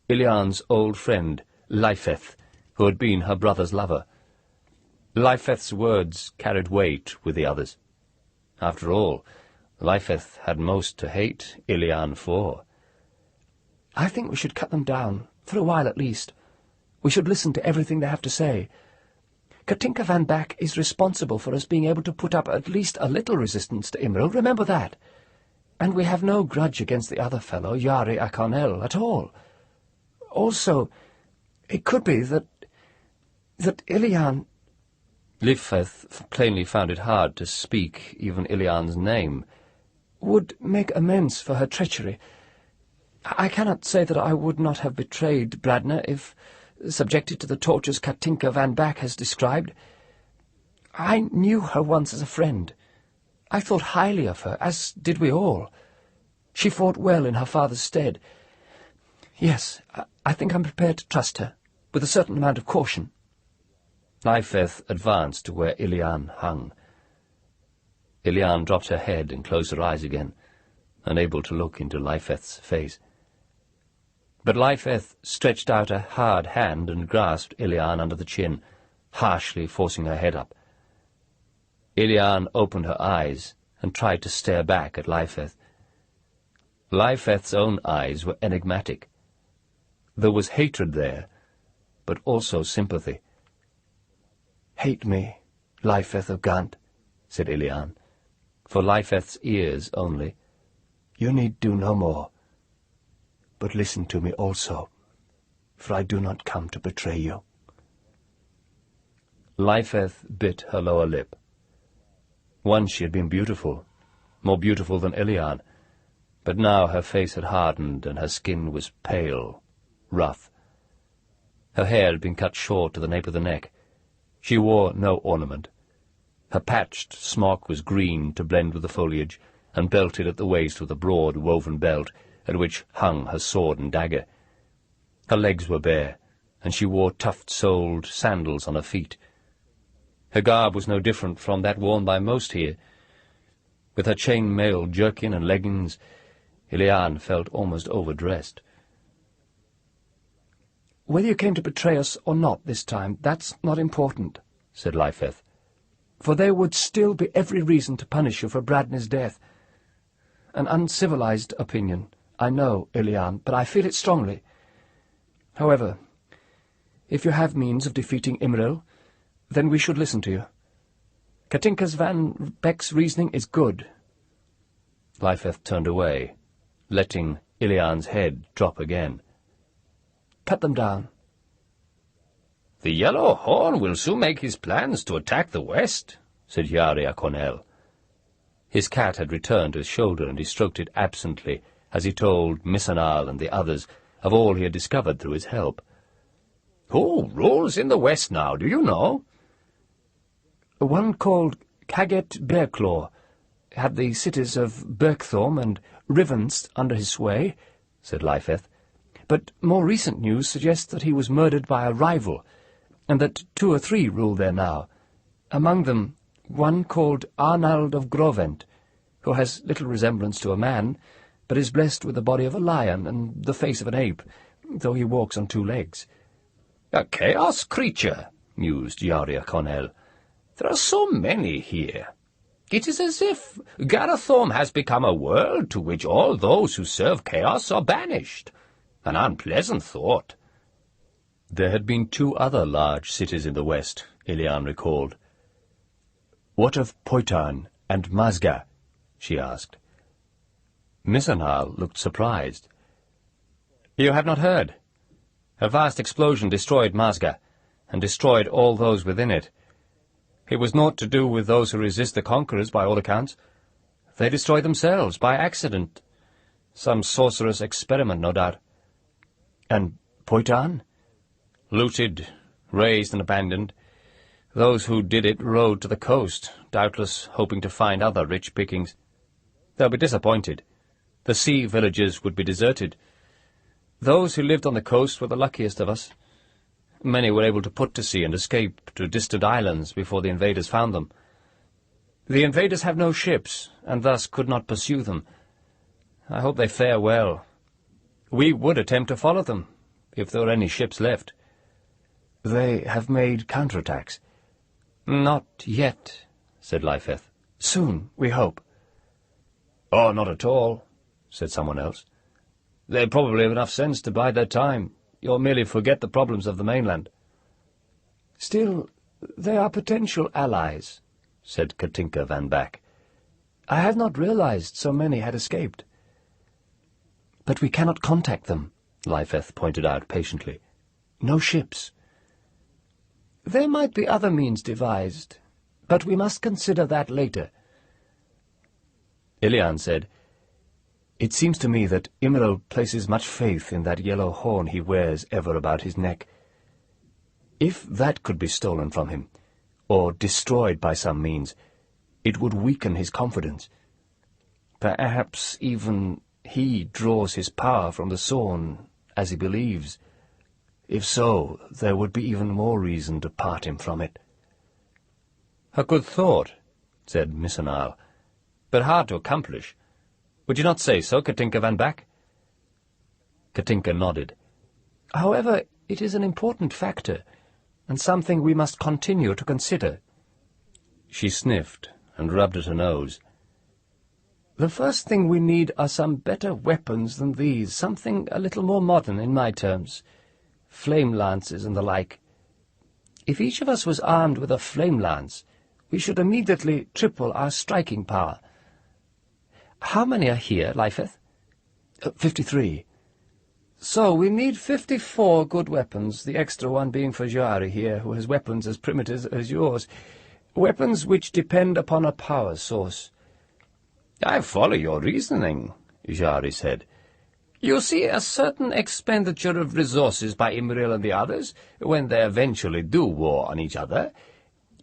Ilian's old friend, Leifeth, who had been her brother's lover. Leifeth's words carried weight with the others. After all, Leifeth had most to hate Ilian for. "I think we should cut them down, for a while at least. We should listen to everything they have to say. Katinka van Back is responsible for us being able to put up at least a little resistance to Imral, remember that. And we have no grudge against the other fellow, Yari Akonel, at all. Also, it could be that Ilian—" Leifeth plainly found it hard to speak even Ilian's name. "would make amends for her treachery. I cannot say that I would not have betrayed Bradna if subjected to the tortures Katinka van Back has described. I knew her once as a friend. I thought highly of her, as did we all. She fought well in her father's stead. Yes, I think I'm prepared to trust her, with a certain amount of caution." Leifeth advanced to where Ilian hung. Ilian dropped her head and closed her eyes again, unable to look into Leifeth's face. But Leifeth stretched out a hard hand and grasped Ilian under the chin, harshly forcing her head up. Ilian opened her eyes and tried to stare back at Leifeth. Leifeth's own eyes were enigmatic. There was hatred there, but also sympathy. "Hate me, Leifeth of Gant," said Ilian, for Leifeth's ears only. "You need do no more. But listen to me also, for I do not come to betray you." Leifeth bit her lower lip. Once she had been beautiful, more beautiful than Ilian, but now her face had hardened and her skin was pale, rough. Her hair had been cut short to the nape of the neck. She wore no ornament. Her patched smock was green to blend with the foliage, and belted at the waist with a broad woven belt, at which hung her sword and dagger. Her legs were bare, and she wore tuft-soled sandals on her feet. Her garb was no different from that worn by most here. With her chain-mail jerkin and leggings, Ilian felt almost overdressed. "Whether you came to betray us or not this time, that's not important," said Leifeth. for there would still be every reason to punish you for Bradney's death. An uncivilized opinion, I know, Ilian, but I feel it strongly. However, if you have means of defeating Imril, then we should listen to you. Katinka's Van Beck's reasoning is good. Leifeth turned away, letting Ilian's head drop again. Cut them down. The Yellow Horn will soon make his plans to attack the west, said Jarria Cornell. His cat had returned to his shoulder, and he stroked it absently as he told Missanal and the others of all he had discovered through his help. Who rules in the west now, do you know? One called Caget Bearclaw had the cities of Berkthorm and Rivenst under his sway, said Leifeth, but more recent news suggests that he was murdered by a rival, and that 2 or 3 rule there now. Among them, one called Arnald of Grovent, who has little resemblance to a man, but is blessed with the body of a lion and the face of an ape, though he walks on 2 legs. A chaos creature, mused Jarria Cornell. There are so many here. It is as if Garathorm has become a world to which all those who serve chaos are banished. An unpleasant thought. There had been 2 other large cities in the west, Ilian recalled. "What of Poitan and Mazga?" she asked. Missanal looked surprised. "You have not heard? A vast explosion destroyed Mazga, and destroyed all those within it. It was naught to do with those who resist the conquerors, by all accounts. They destroyed themselves, by accident. Some sorcerous experiment, no doubt. And Poitan? Looted, razed and abandoned. Those who did it rode to the coast, doubtless hoping to find other rich pickings. They'll be disappointed. The sea villages would be deserted. Those who lived on the coast were the luckiest of us. Many were able to put to sea and escape to distant islands before the invaders found them. The invaders have no ships, and thus could not pursue them. I hope they fare well. We would attempt to follow them, if there were any ships left." "They have made counterattacks?" "Not yet," said Leifeth. "Soon, we hope." "Oh, not at all," said someone else. "They probably have enough sense to bide their time, or merely forget the problems of the mainland." "Still, they are potential allies," said Katinka van Back. "I had not realized so many had escaped." "But we cannot contact them," Leifeth pointed out patiently. "No ships." "There might be other means devised, but we must consider that later." Ilian said, "It seems to me that Imril places much faith in that yellow horn he wears ever about his neck. If that could be stolen from him, or destroyed by some means, it would weaken his confidence. Perhaps even he draws his power from the Sorn, as he believes. If so, there would be even more reason to part him from it." "A good thought," said Missanal, "but hard to accomplish. Would you not say so, Katinka van Back?" Katinka nodded. "However, it is an important factor, and something we must continue to consider." She sniffed and rubbed at her nose. "The first thing we need are some better weapons than these, something a little more modern in my terms. Flame lances and the like. If each of us was armed with a flame lance, we should immediately triple our striking power. How many are here, Leifeth?" 53. "So we need 54 good weapons, the extra one being for Jari here, who has weapons as primitive as yours. Weapons which depend upon a power source." "I follow your reasoning," Jari said. "You see, a certain expenditure of resources by Imril and the others, when they eventually do war on each other.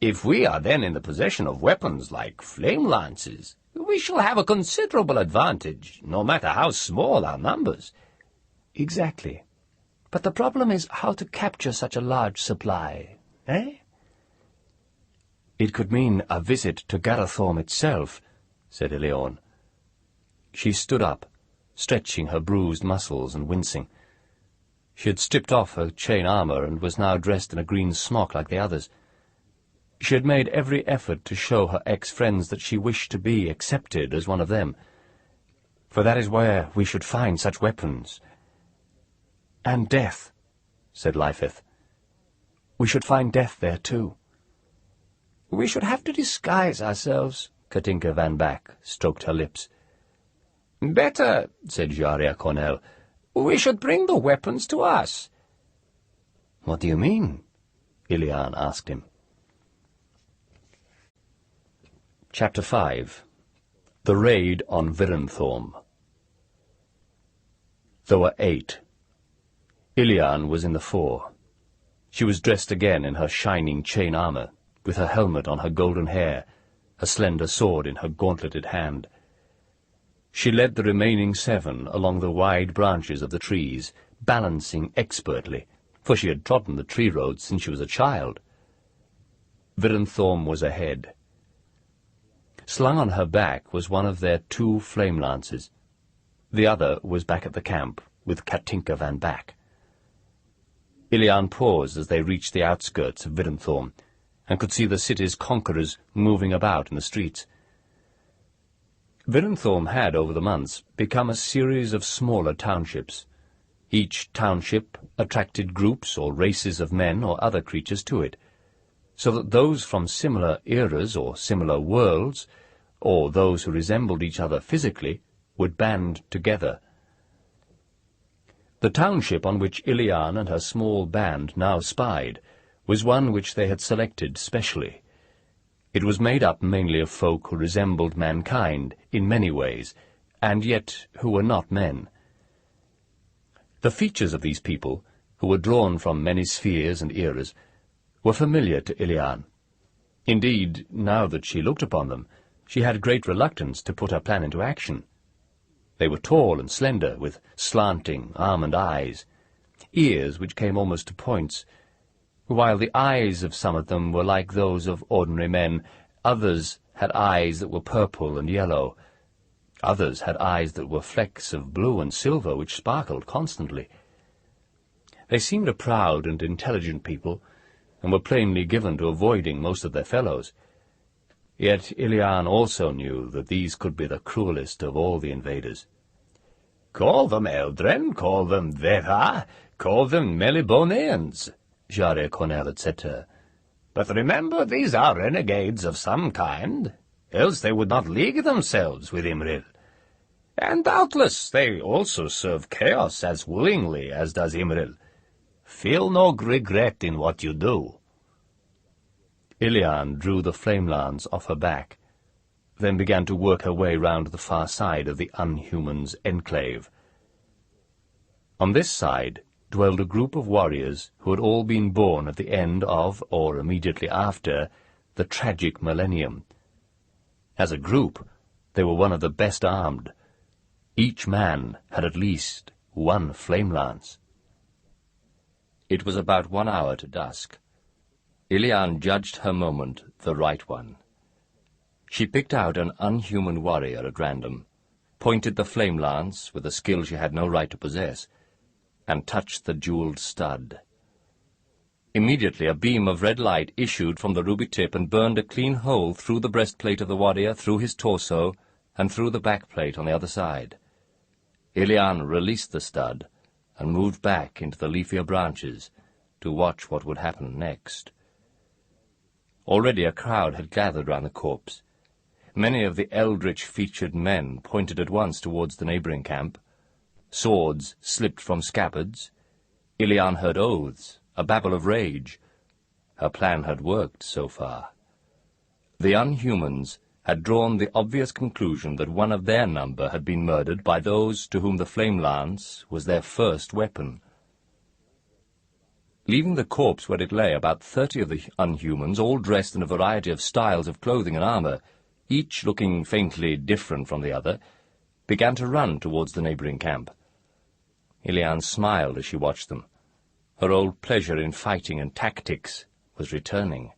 If we are then in the possession of weapons like flame lances, we shall have a considerable advantage, no matter how small our numbers." "Exactly. But the problem is how to capture such a large supply, eh?" "It could mean a visit to Garathorm itself," said Eleon. She stood up, stretching her bruised muscles and wincing. She had stripped off her chain armour and was now dressed in a green smock like the others. She had made every effort to show her ex-friends that she wished to be accepted as one of them, for that is where we should find such weapons. And death, said Lyfith. We should find death there too. We should have to disguise ourselves, Katinka van Back stroked her lips. Better, said Jaria Cornell. We should bring the weapons to us. What do you mean? Ilian asked him. Chapter 5. The Raid on Garathorm. There were 8. Ilian was in the fore. She was dressed again in her shining chain armour, with her helmet on her golden hair, a slender sword in her gauntleted hand. She led the remaining 7 along the wide branches of the trees, balancing expertly, for she had trodden the tree road since she was a child. Garathorm was ahead. Slung on her back was one of their 2 flame lances. The other was back at the camp, with Katinka van Back. Ilian paused as they reached the outskirts of Garathorm, and could see the city's conquerors moving about in the streets. Garathorm had, over the months, become a series of smaller townships. Each township attracted groups or races of men or other creatures to it, so that those from similar eras or similar worlds, or those who resembled each other physically, would band together. The township on which Ilian and her small band now spied was one which they had selected specially. It was made up mainly of folk who resembled mankind in many ways, and yet who were not men. The features of these people, who were drawn from many spheres and eras, were familiar to Ilian. Indeed, now that she looked upon them, she had great reluctance to put her plan into action. They were tall and slender, with slanting, almond eyes, ears which came almost to points. While the eyes of some of them were like those of ordinary men, others had eyes that were purple and yellow. Others had eyes that were flecks of blue and silver which sparkled constantly. They seemed a proud and intelligent people, and were plainly given to avoiding most of their fellows. Yet Ilian also knew that these could be the cruelest of all the invaders. "Call them Eldren, call them Vera, call them Meliboneans," Jaria Cornell had said to her. "But remember, these are renegades of some kind, else they would not league themselves with Imril. And doubtless they also serve chaos as willingly as does Imril. Feel no regret in what you do." Ilian drew the flame lance off her back, then began to work her way round the far side of the Unhuman's enclave. On this side dwelled a group of warriors who had all been born at the end of, or immediately after, the tragic millennium. As a group, they were one of the best armed. Each man had at least 1 flame lance. It was about 1 hour to dusk. Ilian judged her moment the right one. She picked out an unhuman warrior at random, pointed the flame lance with a skill she had no right to possess, and touched the jewelled stud. Immediately a beam of red light issued from the ruby tip and burned a clean hole through the breastplate of the warrior, through his torso, and through the backplate on the other side. Ilian released the stud and moved back into the leafier branches to watch what would happen next. Already a crowd had gathered round the corpse. Many of the eldritch-featured men pointed at once towards the neighbouring camp. Swords slipped from scabbards. Ilian heard oaths, a babble of rage. Her plan had worked so far. The Unhumans had drawn the obvious conclusion that one of their number had been murdered by those to whom the flame lance was their first weapon. Leaving the corpse where it lay, about 30 of the Unhumans, all dressed in a variety of styles of clothing and armour, each looking faintly different from the other, began to run towards the neighbouring camp. Ilian smiled as she watched them. Her old pleasure in fighting and tactics was returning.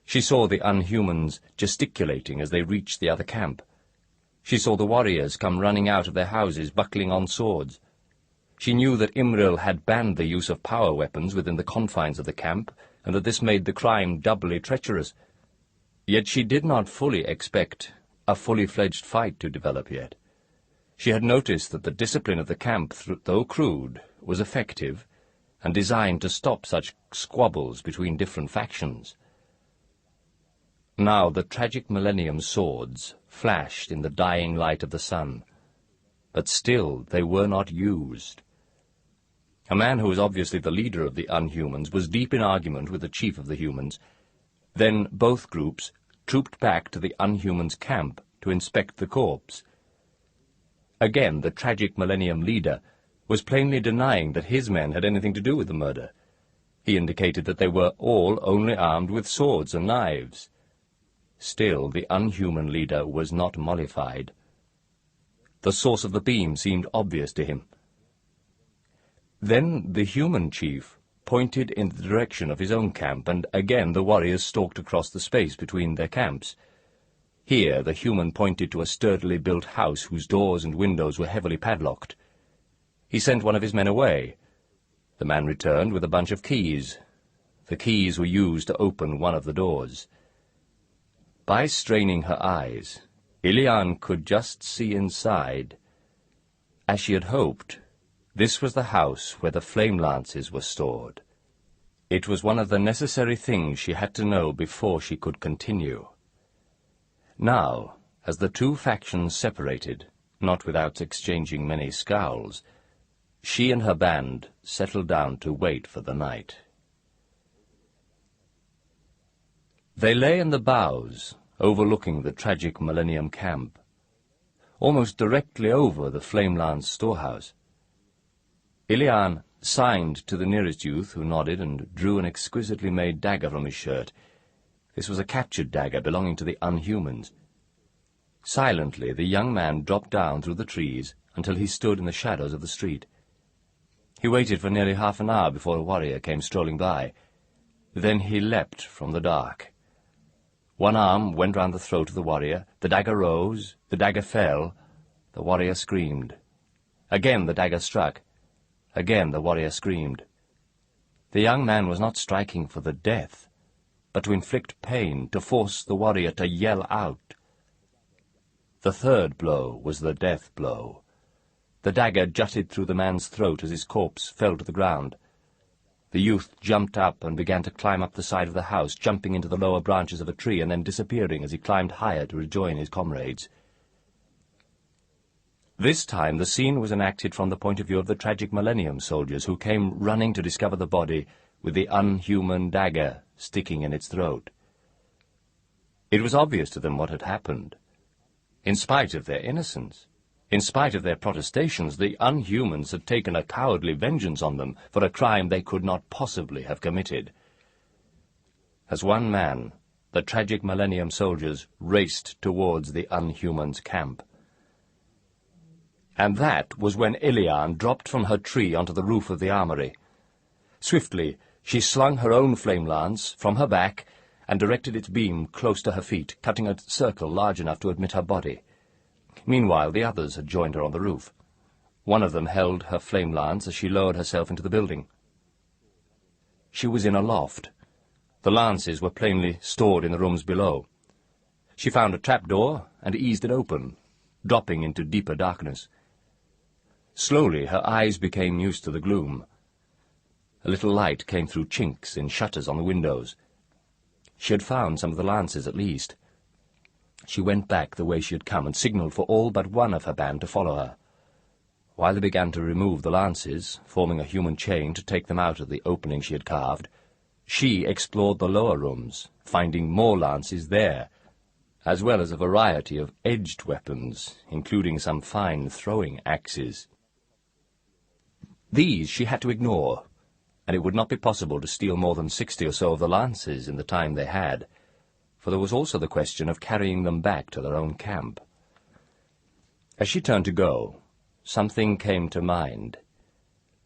She saw the Unhumans gesticulating as they reached the other camp. She saw the warriors come running out of their houses, buckling on swords. She knew that Imril had banned the use of power weapons within the confines of the camp, and that this made the crime doubly treacherous. Yet she did not fully expect a fully-fledged fight to develop yet. She had noticed that the discipline of the camp, though crude, was effective and designed to stop such squabbles between different factions. Now the tragic millennium swords flashed in the dying light of the sun, but still they were not used. A man who was obviously the leader of the Unhumans was deep in argument with the chief of the humans. Then both groups trooped back to the Unhumans' camp to inspect the corpse. Again, the tragic millennium leader was plainly denying that his men had anything to do with the murder. He indicated that they were all only armed with swords and knives. Still, the Unhuman leader was not mollified. The source of the beam seemed obvious to him. Then the human chief pointed in the direction of his own camp, and again the warriors stalked across the space between their camps. Here the human pointed to a sturdily built house whose doors and windows were heavily padlocked. He sent one of his men away. The man returned with a bunch of keys. The keys were used to open one of the doors. By straining her eyes, Ilian could just see inside. As she had hoped, this was the house where the flame lances were stored. It was one of the necessary things she had to know before she could continue. Now, as the two factions separated, not without exchanging many scowls, she and her band settled down to wait for the night. They lay in the bows, overlooking the tragic millennium camp, almost directly over the flame-lance storehouse. Ilian signed to the nearest youth, who nodded and drew an exquisitely made dagger from his shirt. This was a captured dagger belonging to the Unhumans. Silently, the young man dropped down through the trees until he stood in the shadows of the street. He waited for nearly half an hour before a warrior came strolling by. Then he leapt from the dark. One arm went round the throat of the warrior, the dagger rose, the dagger fell, the warrior screamed. Again the dagger struck. Again the warrior screamed. The young man was not striking for the death, but to inflict pain, to force the warrior to yell out. The third blow was the death blow. The dagger jutted through the man's throat as his corpse fell to the ground. The youth jumped up and began to climb up the side of the house, jumping into the lower branches of a tree and then disappearing as he climbed higher to rejoin his comrades. This time the scene was enacted from the point of view of the tragic millennium soldiers, who came running to discover the body with the unhuman dagger sticking in its throat. It was obvious to them what had happened. In spite of their innocence, in spite of their protestations, the Unhumans had taken a cowardly vengeance on them for a crime they could not possibly have committed. As one man, the tragic millennium soldiers raced towards the Unhumans' camp. And that was when Ilian dropped from her tree onto the roof of the armory. Swiftly, she slung her own flame lance from her back and directed its beam close to her feet, cutting a circle large enough to admit her body. Meanwhile, the others had joined her on the roof. One of them held her flame lance as she lowered herself into the building. She was in a loft. The lances were plainly stored in the rooms below. She found a trapdoor and eased it open, dropping into deeper darkness. Slowly her eyes became used to the gloom. A little light came through chinks in shutters on the windows. She had found some of the lances at least. She went back the way she had come and signalled for all but one of her band to follow her. While they began to remove the lances, forming a human chain to take them out of the opening she had carved, she explored the lower rooms, finding more lances there, as well as a variety of edged weapons, including some fine throwing axes. These she had to ignore, and it would not be possible to steal more than 60 or so of the lances in the time they had, for there was also the question of carrying them back to their own camp. As she turned to go, something came to mind.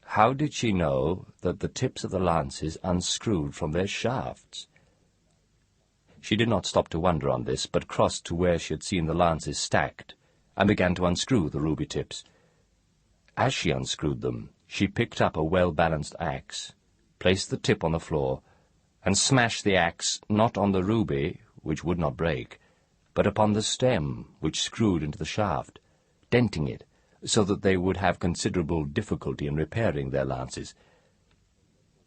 How did she know that the tips of the lances unscrewed from their shafts? She did not stop to wonder on this, but crossed to where she had seen the lances stacked, and began to unscrew the ruby tips. As she unscrewed them, she picked up a well-balanced axe, placed the tip on the floor, and smash the axe not on the ruby, which would not break, but upon the stem, which screwed into the shaft, denting it, so that they would have considerable difficulty in repairing their lances.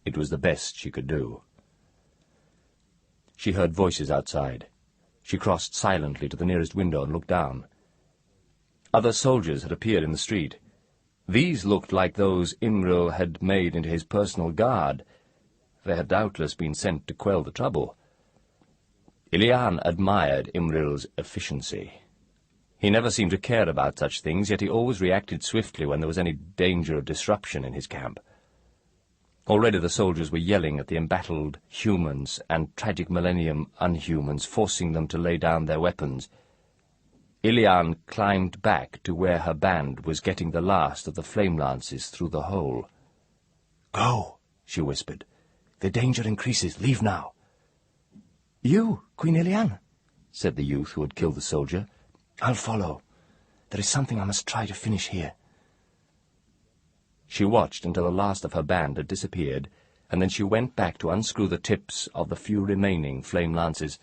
It was the best she could do. She heard voices outside. She crossed silently to the nearest window and looked down. Other soldiers had appeared in the street. These looked like those Imril had made into his personal guard. They had doubtless been sent to quell the trouble. Ilian admired Imril's efficiency. He never seemed to care about such things, yet he always reacted swiftly when there was any danger of disruption in his camp. Already the soldiers were yelling at the embattled humans and tragic millennium unhumans, forcing them to lay down their weapons. Ilian climbed back to where her band was getting the last of the flame lances through the hole. "Go," she whispered. "The danger increases. Leave now." "You, Queen Ilian," said the youth who had killed the soldier. "I'll follow. There is something I must try to finish here." She watched until the last of her band had disappeared, and then she went back to unscrew the tips of the few remaining flame lances.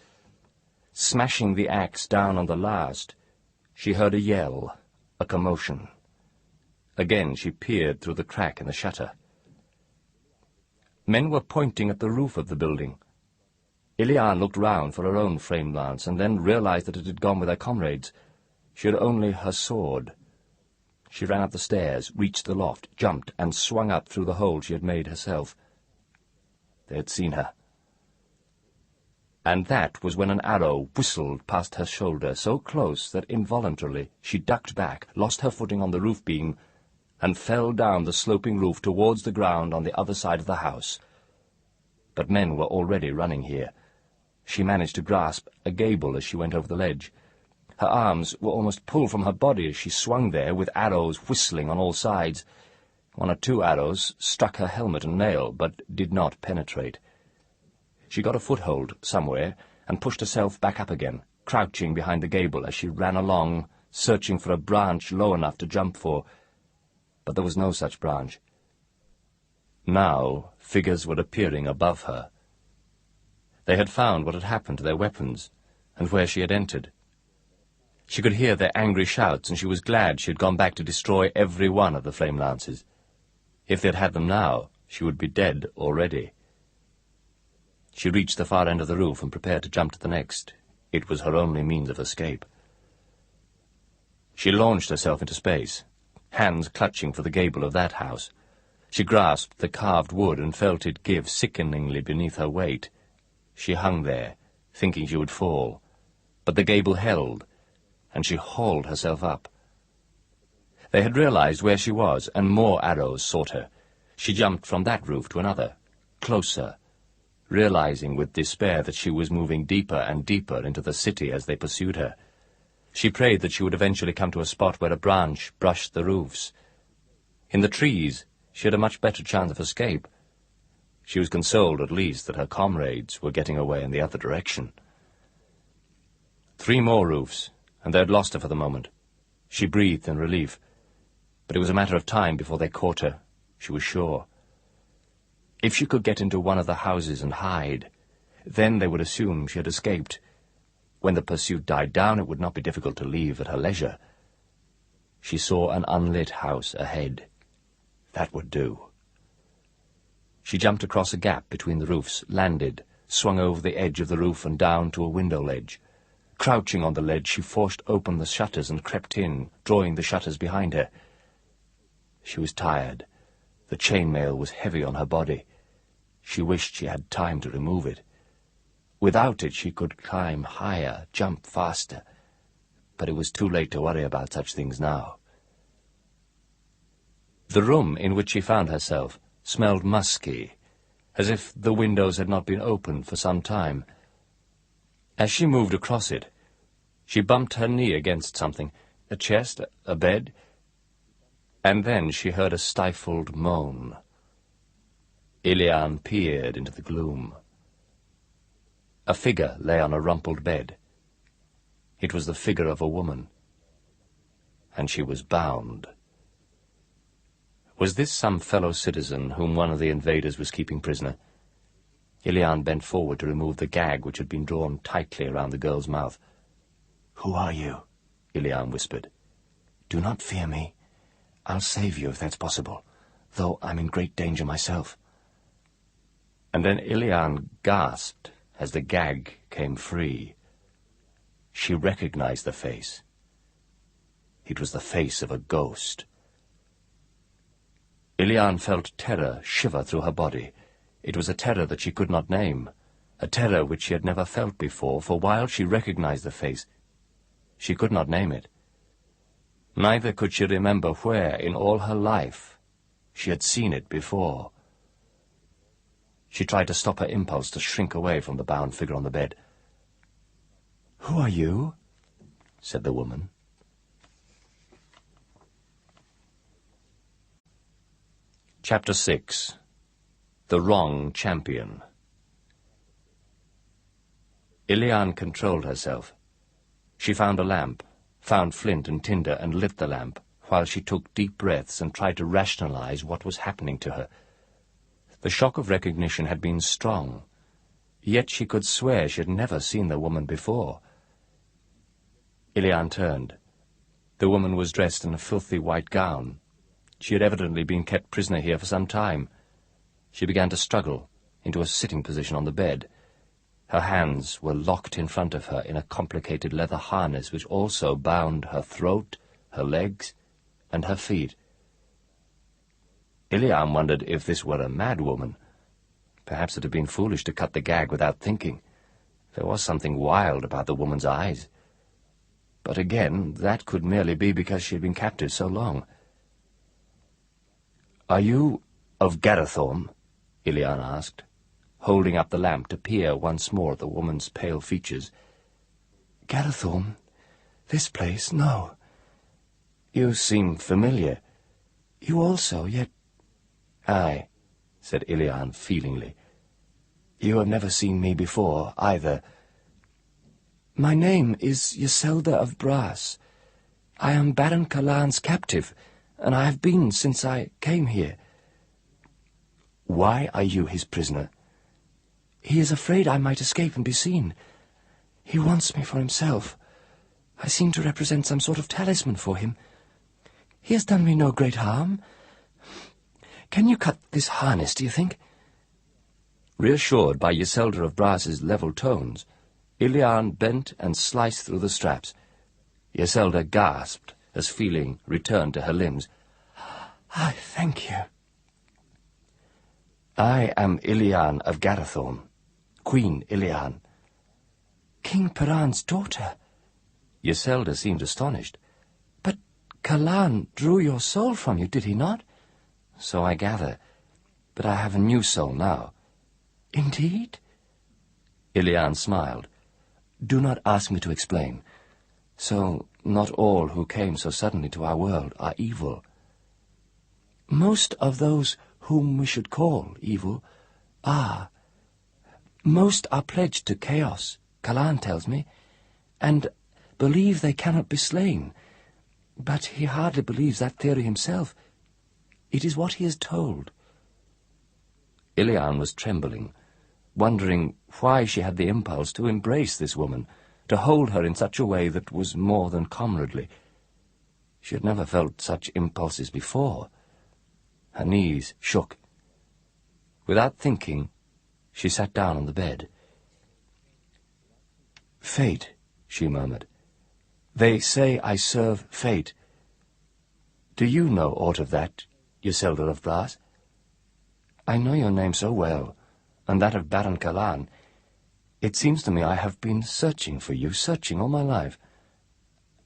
Smashing the axe down on the last, she heard a yell, a commotion. Again she peered through the crack in the shutter. Men were pointing at the roof of the building. Ilian looked round for her own flame lance, and then realized that it had gone with her comrades. She had only her sword. She ran up the stairs, reached the loft, jumped, and swung up through the hole she had made herself. They had seen her. And that was when an arrow whistled past her shoulder, so close that involuntarily she ducked back, lost her footing on the roof beam, and fell down the sloping roof towards the ground on the other side of the house. But men were already running here. She managed to grasp a gable as she went over the ledge. Her arms were almost pulled from her body as she swung there, with arrows whistling on all sides. One or two arrows struck her helmet and mail, but did not penetrate. She got a foothold somewhere, and pushed herself back up again, crouching behind the gable as she ran along, searching for a branch low enough to jump for. But there was no such branch. Now figures were appearing above her. They had found what had happened to their weapons, and where she had entered. She could hear their angry shouts, and she was glad she had gone back to destroy every one of the flame lances. If they had had them now, she would be dead already. She reached the far end of the roof and prepared to jump to the next. It was her only means of escape. She launched herself into space, hands clutching for the gable of that house. She grasped the carved wood and felt it give sickeningly beneath her weight. She hung there, thinking she would fall, but the gable held, and she hauled herself up. They had realized where she was, and more arrows sought her. She jumped from that roof to another, closer, realizing with despair that she was moving deeper and deeper into the city as they pursued her. She prayed that she would eventually come to a spot where a branch brushed the roofs. In the trees, she had a much better chance of escape. She was consoled, at least, that her comrades were getting away in the other direction. 3 more roofs, and they had lost her for the moment. She breathed in relief, but it was a matter of time before they caught her, she was sure. If she could get into one of the houses and hide, then they would assume she had escaped. When the pursuit died down, it would not be difficult to leave at her leisure. She saw an unlit house ahead. That would do. She jumped across a gap between the roofs, landed, swung over the edge of the roof and down to a window ledge. Crouching on the ledge, she forced open the shutters and crept in, drawing the shutters behind her. She was tired. The chainmail was heavy on her body. She wished she had time to remove it. Without it, she could climb higher, jump faster. But it was too late to worry about such things now. The room in which she found herself smelled musky, as if the windows had not been opened for some time. As she moved across it, she bumped her knee against something, a chest, a bed, and then she heard a stifled moan. Ilian peered into the gloom. A figure lay on a rumpled bed. It was the figure of a woman, and she was bound. Was this some fellow citizen whom one of the invaders was keeping prisoner? Ilian bent forward to remove the gag which had been drawn tightly around the girl's mouth. "Who are you?" Ilian whispered. "Do not fear me. I'll save you if that's possible, though I'm in great danger myself." And then Ilian gasped as the gag came free. She recognized the face. It was the face of a ghost. Ilian felt terror shiver through her body. It was a terror that she could not name, a terror which she had never felt before, for while she recognized the face, she could not name it. Neither could she remember where, in all her life, she had seen it before. She tried to stop her impulse to shrink away from the bound figure on the bed. "Who are you?" said the woman. Chapter 6. The Wrong Champion. Ilian controlled herself. She found a lamp, found flint and tinder, and lit the lamp, while she took deep breaths and tried to rationalize what was happening to her. The shock of recognition had been strong, yet she could swear she had never seen the woman before. Ilian turned. The woman was dressed in a filthy white gown. She had evidently been kept prisoner here for some time. She began to struggle into a sitting position on the bed. Her hands were locked in front of her in a complicated leather harness which also bound her throat, her legs, and her feet. Ilian wondered if this were a mad woman. Perhaps it had been foolish to cut the gag without thinking. There was something wild about the woman's eyes. But again, that could merely be because she had been captive so long. "Are you of Garathorm?" Ilian asked, holding up the lamp to peer once more at the woman's pale features. "Garathorm? This place? No." "You seem familiar." "You also, yet—" "Aye," said Ilian feelingly. "You have never seen me before, either." "My name is Yselda of Brass. I am Baron Kalan's captive, and I have been since I came here." "Why are you his prisoner?" "He is afraid I might escape and be seen. He wants me for himself. I seem to represent some sort of talisman for him. He has done me no great harm. Can you cut this harness, do you think?" Reassured by Yselda of Brass's level tones, Ilian bent and sliced through the straps. Yselda gasped as feeling returned to her limbs. "I thank you." "I am Ilian of Garathorm, Queen Ilian." "King Piran's daughter?" Yselda seemed astonished. "But Kalan drew your soul from you, did he not?" "So I gather, but I have a new soul now." "Indeed?" Ilian smiled. "Do not ask me to explain. So not all who came so suddenly to our world are evil. Most of those whom we should call evil are. Most are pledged to chaos, Kalan tells me, and believe they cannot be slain. But he hardly believes that theory himself. It is what he is told." Ilian was trembling, wondering why she had the impulse to embrace this woman, to hold her in such a way that was more than comradely. She had never felt such impulses before. Her knees shook. Without thinking, she sat down on the bed. "Fate," she murmured. "They say I serve fate. Do you know aught of that, Yselda of Brass?" "I know your name so well, and that of Baron Kalan. It seems to me I have been searching for you, searching all my life.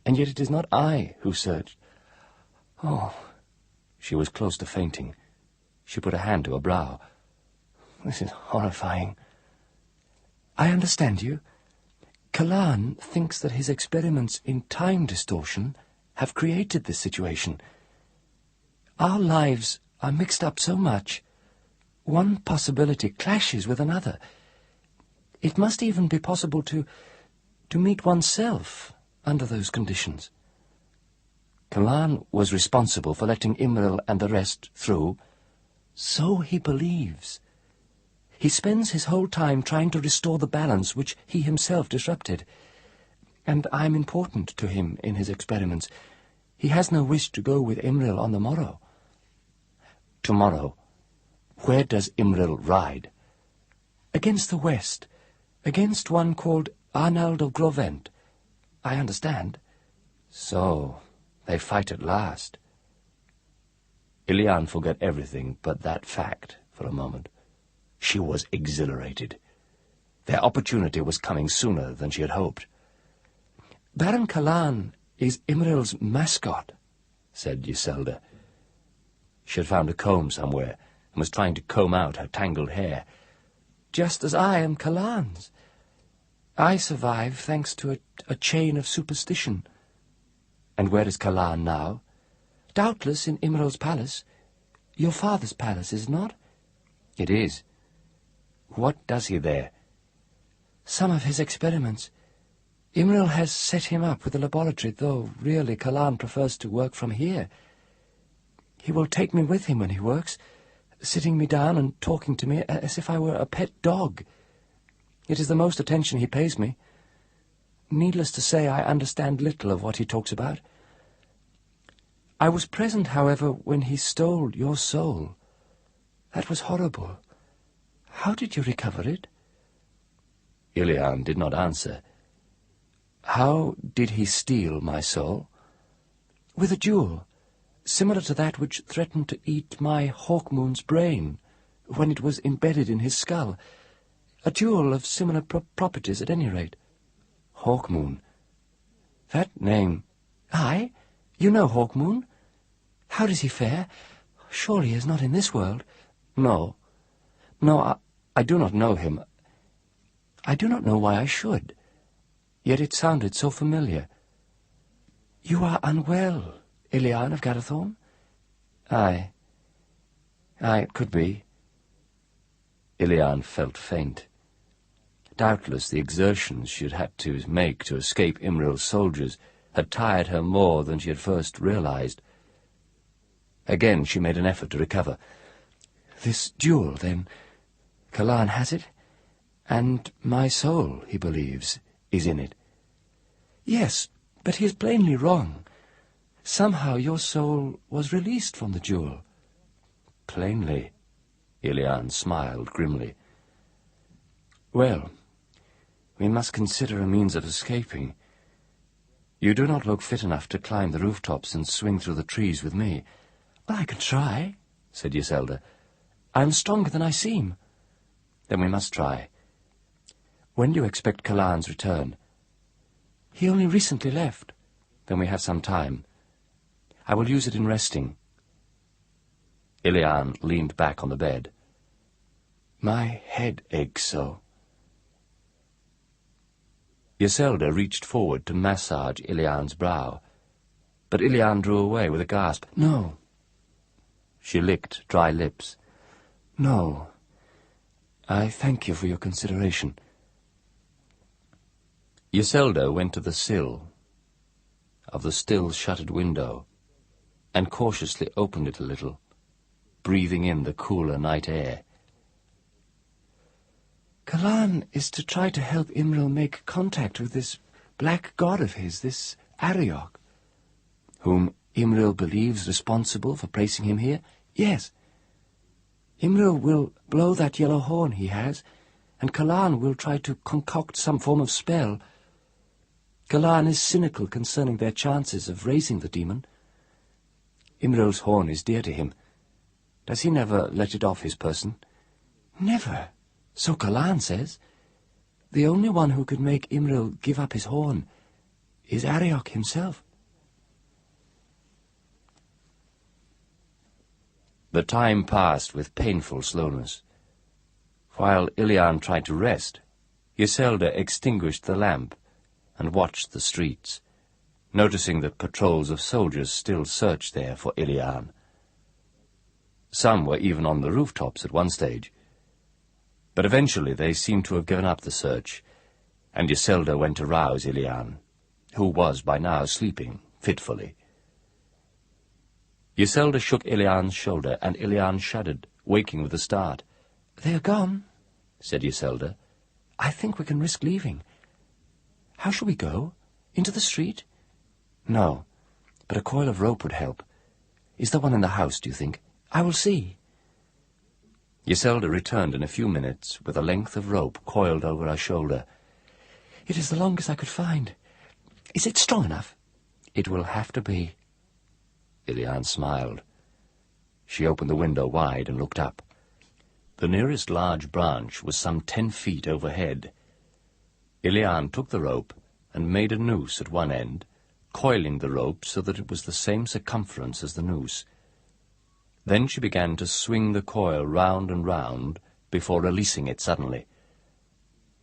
And yet it is not I who searched. Oh," she was close to fainting. She put a hand to her brow. "This is horrifying." "I understand you. Kalan thinks that his experiments in time distortion have created this situation. Our lives are mixed up so much. One possibility clashes with another. It must even be possible to meet oneself under those conditions. Kalan was responsible for letting Imril and the rest through. So he believes. He spends his whole time trying to restore the balance which he himself disrupted. And I'm important to him in his experiments. He has no wish to go with Imril on the morrow. Tomorrow, where does Imril ride? Against the west, against one called Arnald of Grovent. I understand. So, they fight at last. Ilian forgot everything but that fact for a moment. She was exhilarated. Their opportunity was coming sooner than she had hoped. Baron Kalan is Imril's mascot, said Iselda. She had found a comb somewhere and was trying to comb out her tangled hair. Just as I am Kalan's. I survive thanks to a chain of superstition. And where is Kalan now? Doubtless in Imril's palace. Your father's palace, is it not? It is. What does he there? Some of his experiments. Imril has set him up with a laboratory, though really Kalan prefers to work from here. He will take me with him when he works, sitting me down and talking to me as if I were a pet dog. It is the most attention he pays me. Needless to say, I understand little of what he talks about. I was present, however, when he stole your soul. That was horrible. How did you recover it? Ilian did not answer. How did he steal my soul? With a jewel, similar to that which threatened to eat my Hawkmoon's brain when it was embedded in his skull. A jewel of similar properties, at any rate. Hawkmoon. That name. Aye, you know Hawkmoon. How does he fare? Surely he is not in this world. No, I do not know him. I do not know why I should. Yet it sounded so familiar. You are unwell, Ilian of Garathorm? Aye, it could be. Ilian felt faint. Doubtless the exertions she had had to make to escape Imril's soldiers had tired her more than she had first realized. Again she made an effort to recover. This jewel, then, Kalan has it? And my soul, he believes, is in it. Yes, but he is plainly wrong. Somehow your soul was released from the jewel. Plainly? Ilian smiled grimly. Well, we must consider a means of escaping. You do not look fit enough to climb the rooftops and swing through the trees with me. Well, I can try, said Iselda. I am stronger than I seem. Then we must try. When do you expect Kalan's return? He only recently left. Then we have some time. I will use it in resting. Ilian leaned back on the bed. My head aches so. Iselda reached forward to massage Ilian's brow, but Ilian drew away with a gasp. No. She licked dry lips. No. I thank you for your consideration. Iselda went to the sill of the still-shuttered window and cautiously opened it a little, breathing in the cooler night air. Kalan is to try to help Imril make contact with this black god of his, this Ariok, whom Imril believes responsible for placing him here. Yes. Imril will blow that yellow horn he has, and Kalan will try to concoct some form of spell. Kalan is cynical concerning their chances of raising the demon. Imril's horn is dear to him. Does he never let it off his person? Never. So Kalan says. The only one who could make Imril give up his horn is Ariok himself. The time passed with painful slowness. While Ilian tried to rest, Iselda extinguished the lamp and watched the streets, noticing that patrols of soldiers still searched there for Ilian. Some were even on the rooftops at one stage, but eventually they seemed to have given up the search, and Iselda went to rouse Ilian, who was by now sleeping fitfully. Iselda shook Ilian's shoulder, and Ilian shuddered, waking with a start. They are gone, said Iselda. I think we can risk leaving. How shall we go? Into the street? No, but a coil of rope would help. Is there one in the house, do you think? I will see. Iselda returned in a few minutes with a length of rope coiled over her shoulder. It is the longest I could find. Is it strong enough? It will have to be. Ilian smiled. She opened the window wide and looked up. The nearest large branch was some 10 feet overhead. Ilian took the rope and made a noose at one end, coiling the rope so that it was the same circumference as the noose. Then she began to swing the coil round and round before releasing it suddenly.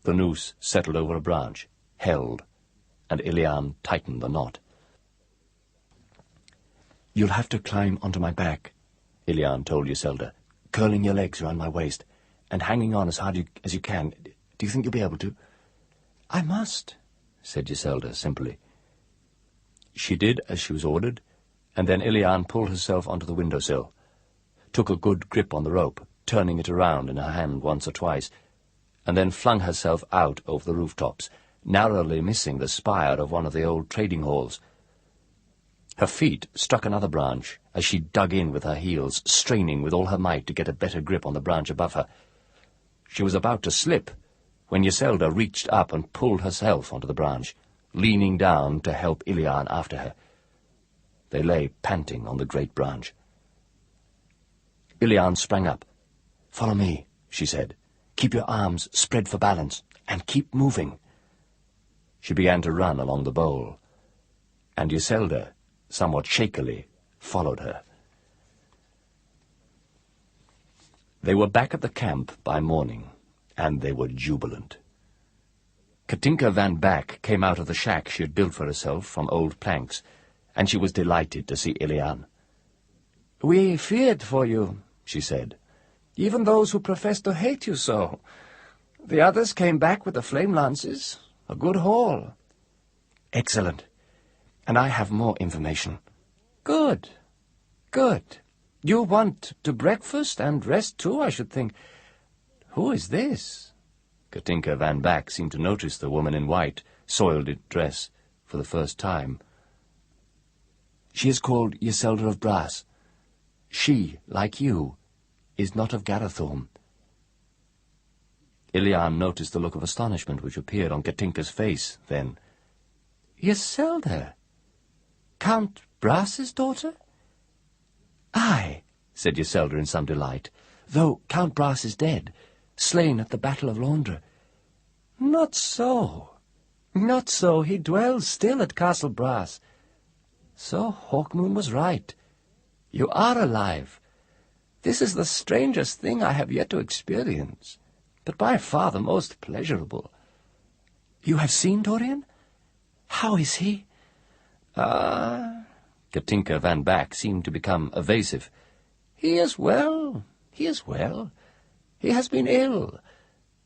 The noose settled over a branch, held, and Ilian tightened the knot. You'll have to climb onto my back, Ilian told Iselda, curling your legs around my waist and hanging on as hard as you can. Do you think you'll be able to? I must, said Iselda simply. She did as she was ordered, and then Ilian pulled herself onto the windowsill, took a good grip on the rope, turning it around in her hand once or twice, and then flung herself out over the rooftops, narrowly missing the spire of one of the old trading halls. Her feet struck another branch as she dug in with her heels, straining with all her might to get a better grip on the branch above her. She was about to slip when Iselda reached up and pulled herself onto the branch, leaning down to help Ilian after her. They lay panting on the great branch. Ilian sprang up. "Follow me," she said. "Keep your arms spread for balance, and keep moving." She began to run along the bole, and Iselda, somewhat shakily, followed her. They were back at the camp by morning, and they were jubilant. Katinka van Back came out of the shack she had built for herself from old planks, and she was delighted to see Ilian. "We feared for you," she said, "even those who professed to hate you so. The others came back with the flame lances. A good haul." "Excellent. And I have more information." "Good. Good. You want to breakfast and rest too, I should think. Who is this?" Katinka van Back seemed to notice the woman in white, soiled dress for the first time. "She is called Iselda of Brass. She, like you, is not of Garathorm." Ilian noticed the look of astonishment which appeared on Katinka's face then. "Iselda? Count Brass's daughter?" "Aye," said Iselda in some delight, "though Count Brass is dead, slain at the Battle of Londra." "Not so. Not so. He dwells still at Castle Brass. So Hawkmoon was right. You are alive. This is the strangest thing I have yet to experience, but by far the most pleasurable. You have seen Dorian? How is he?" Katinka van Back seemed to become evasive. "He is well. He is well. He has been ill,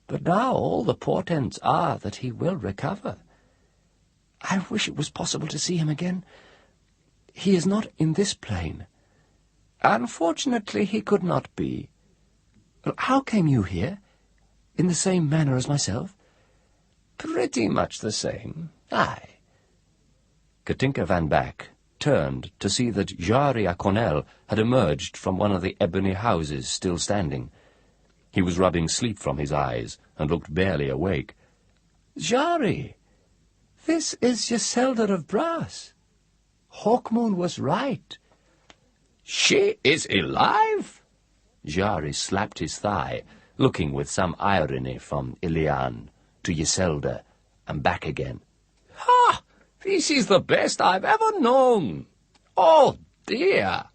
but now all the portents are that he will recover. I wish it was possible to see him again. He is not in this plane. Unfortunately, he could not be. How came you here? In the same manner as myself?" "Pretty much the same. Aye." Katinka van Back turned to see that Jari Akonel had emerged from one of the ebony houses still standing. He was rubbing sleep from his eyes and looked barely awake. "Jari, this is Iselda of Brass. Hawkmoon was right." "She is alive?" Jari slapped his thigh, looking with some irony from Ilian to Iselda and back again. "Ha! This is the best I've ever known. Oh, dear!"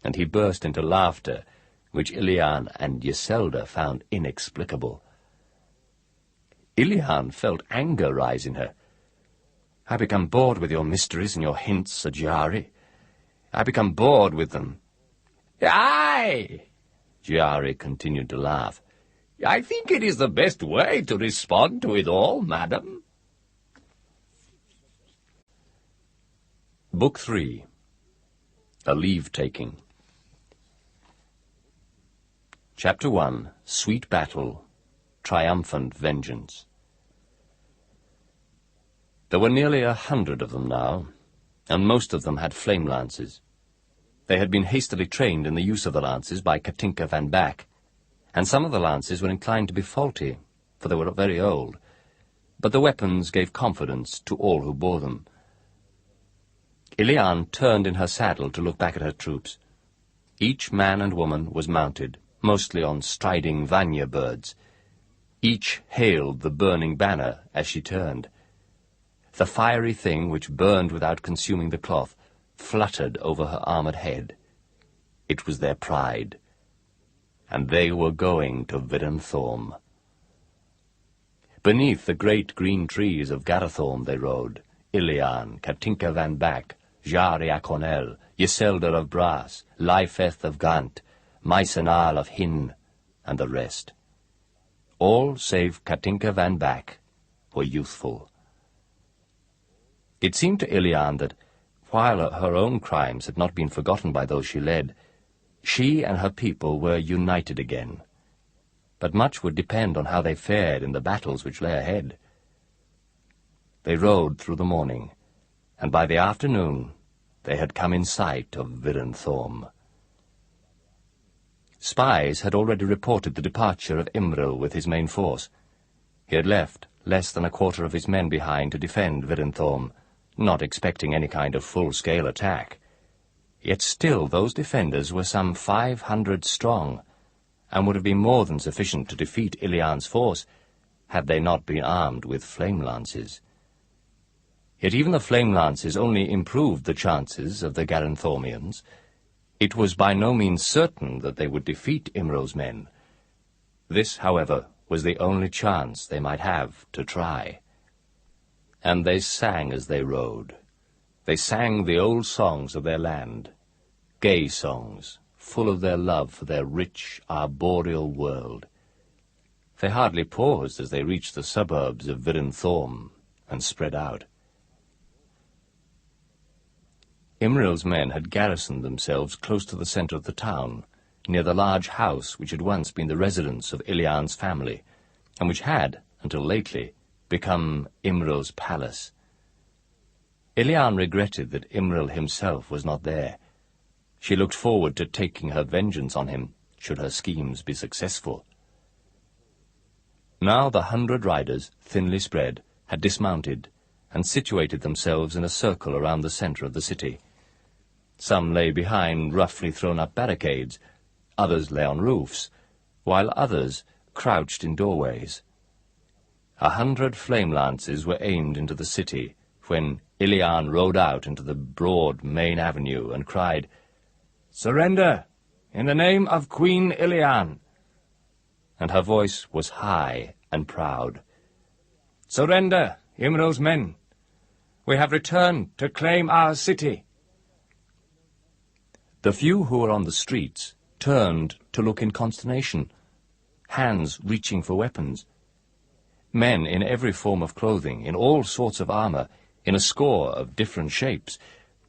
And he burst into laughter, which Ilian and Iselda found inexplicable. Ilian felt anger rise in her. "I become bored with your mysteries and your hints," said Jari. "I become bored with them." "Aye!" Jari continued to laugh. "I think it is the best way to respond to it all, madam." Book 3. A Leave-Taking. Chapter 1. Sweet Battle. triumphant vengeance. There were nearly 100 of them now, and most of them had flame lances. They had been hastily trained in the use of the lances by Katinka van Back, and some of the lances were inclined to be faulty, for they were very old, but the weapons gave confidence to all who bore them. Iliane turned in her saddle to look back at her troops. Each man and woman was mounted, mostly on striding Vanya birds. Each hailed the burning banner as she turned. The fiery thing which burned without consuming the cloth fluttered over her armoured head. It was their pride, and they were going to Garathorm. Beneath the great green trees of Garathorm they rode, Iliane, Katinka van Back, Jaria Cornel, Yiselda of Brass, Leifeth of Gant, Meisenal of Hann, and the rest. All save Katinka van Back were youthful. It seemed to Iliane that, while her own crimes had not been forgotten by those she led, she and her people were united again. But much would depend on how they fared in the battles which lay ahead. They rode through the morning, and by the afternoon they had come in sight of Garathorm. Spies had already reported the departure of Imril with his main force. He had left less than a quarter of his men behind to defend Garathorm, not expecting any kind of full-scale attack. Yet still those defenders were some 500 strong, and would have been more than sufficient to defeat Iliane's force, had they not been armed with flame lances. Yet even the flame lances only improved the chances of the Garathormians. It was by no means certain that they would defeat Imril's men. This, however, was the only chance they might have to try. And they sang as they rode. They sang the old songs of their land, gay songs, full of their love for their rich, arboreal world. They hardly paused as they reached the suburbs of Garathorm and spread out. Imril's men had garrisoned themselves close to the centre of the town, near the large house which had once been the residence of Iliane's family, and which had, until lately, become Imril's palace. Iliane regretted that Imril himself was not there. She looked forward to taking her vengeance on him, should her schemes be successful. Now the 100 riders, thinly spread, had dismounted, and situated themselves in a circle around the centre of the city. Some lay behind roughly thrown-up barricades, others lay on roofs, while others crouched in doorways. 100 flame lances were aimed into the city, when Iliane rode out into the broad main avenue and cried, "Surrender, in the name of Queen Iliane!" And her voice was high and proud. "Surrender, Imril's men! We have returned to claim our city!" The few who were on the streets turned to look in consternation, hands reaching for weapons. Men in every form of clothing, in all sorts of armour, in a score of different shapes,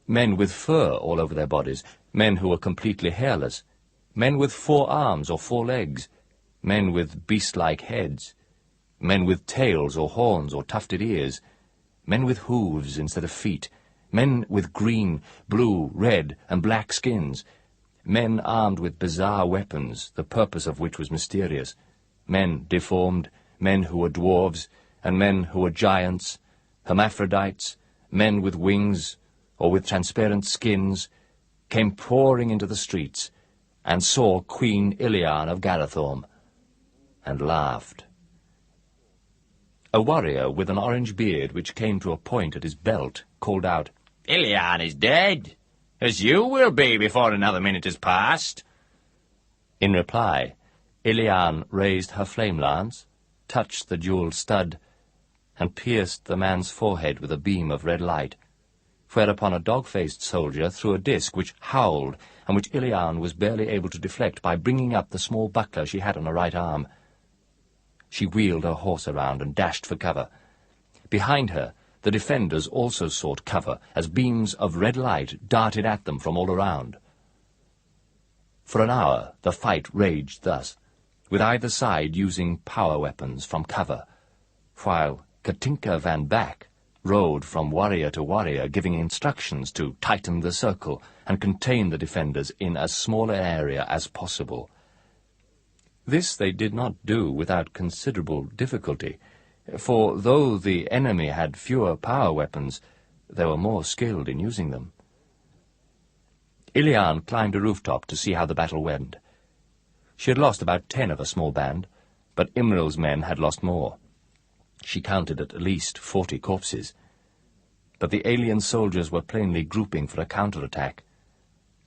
men with fur all over their bodies, men who were completely hairless, men with 4 arms or 4 legs, men with beast-like heads, men with tails or horns or tufted ears, men with hooves instead of feet, men with green, blue, red, and black skins, men armed with bizarre weapons, the purpose of which was mysterious, men deformed, men who were dwarves, and men who were giants, hermaphrodites, men with wings or with transparent skins, came pouring into the streets, and saw Queen Iliane of Garathorm, and laughed. A warrior with an orange beard which came to a point at his belt called out, "Iliane is dead, as you will be before another minute has passed." In reply, Iliane raised her flame lance, touched the jewelled stud, and pierced the man's forehead with a beam of red light, whereupon a dog-faced soldier threw a disc which howled, and which Iliane was barely able to deflect by bringing up the small buckler she had on her right arm. She wheeled her horse around and dashed for cover. Behind her, the defenders also sought cover, as beams of red light darted at them from all around. For an hour the fight raged thus, with either side using power weapons from cover, while Katinka van Back rode from warrior to warrior, giving instructions to tighten the circle and contain the defenders in as small an area as possible. This they did not do without considerable difficulty, for though the enemy had fewer power weapons, they were more skilled in using them. Ilian climbed a rooftop to see how the battle went. She had lost about 10 of a small band, but Imril's men had lost more. She counted at least 40 corpses. But the alien soldiers were plainly grouping for a counterattack.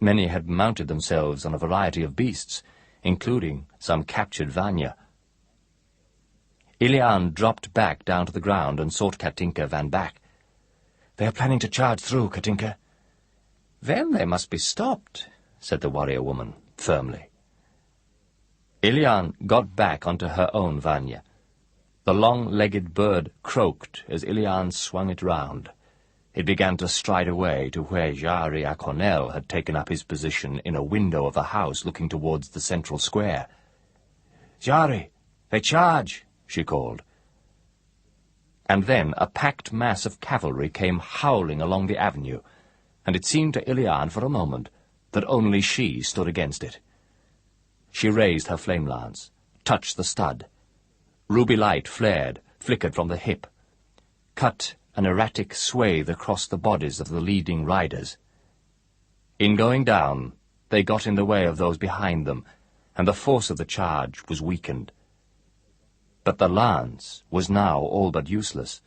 Many had mounted themselves on a variety of beasts, including some captured Vanya. Ilian dropped back down to the ground and sought Katinka van Back. "They are planning to charge through, Katinka." "Then they must be stopped," said the warrior woman firmly. Ilian got back onto her own Vanya. The long-legged bird croaked as Ilian swung it round. It began to stride away to where Jari Akonel had taken up his position in a window of a house looking towards the central square. "Jari, they charge!" she called. And then a packed mass of cavalry came howling along the avenue, and it seemed to Ilian for a moment that only she stood against it. She raised her flame lance, touched the stud. Ruby light flared, flickered from the hip, cut an erratic swathe across the bodies of the leading riders. In going down, they got in the way of those behind them, and the force of the charge was weakened. But the lance was now all but useless.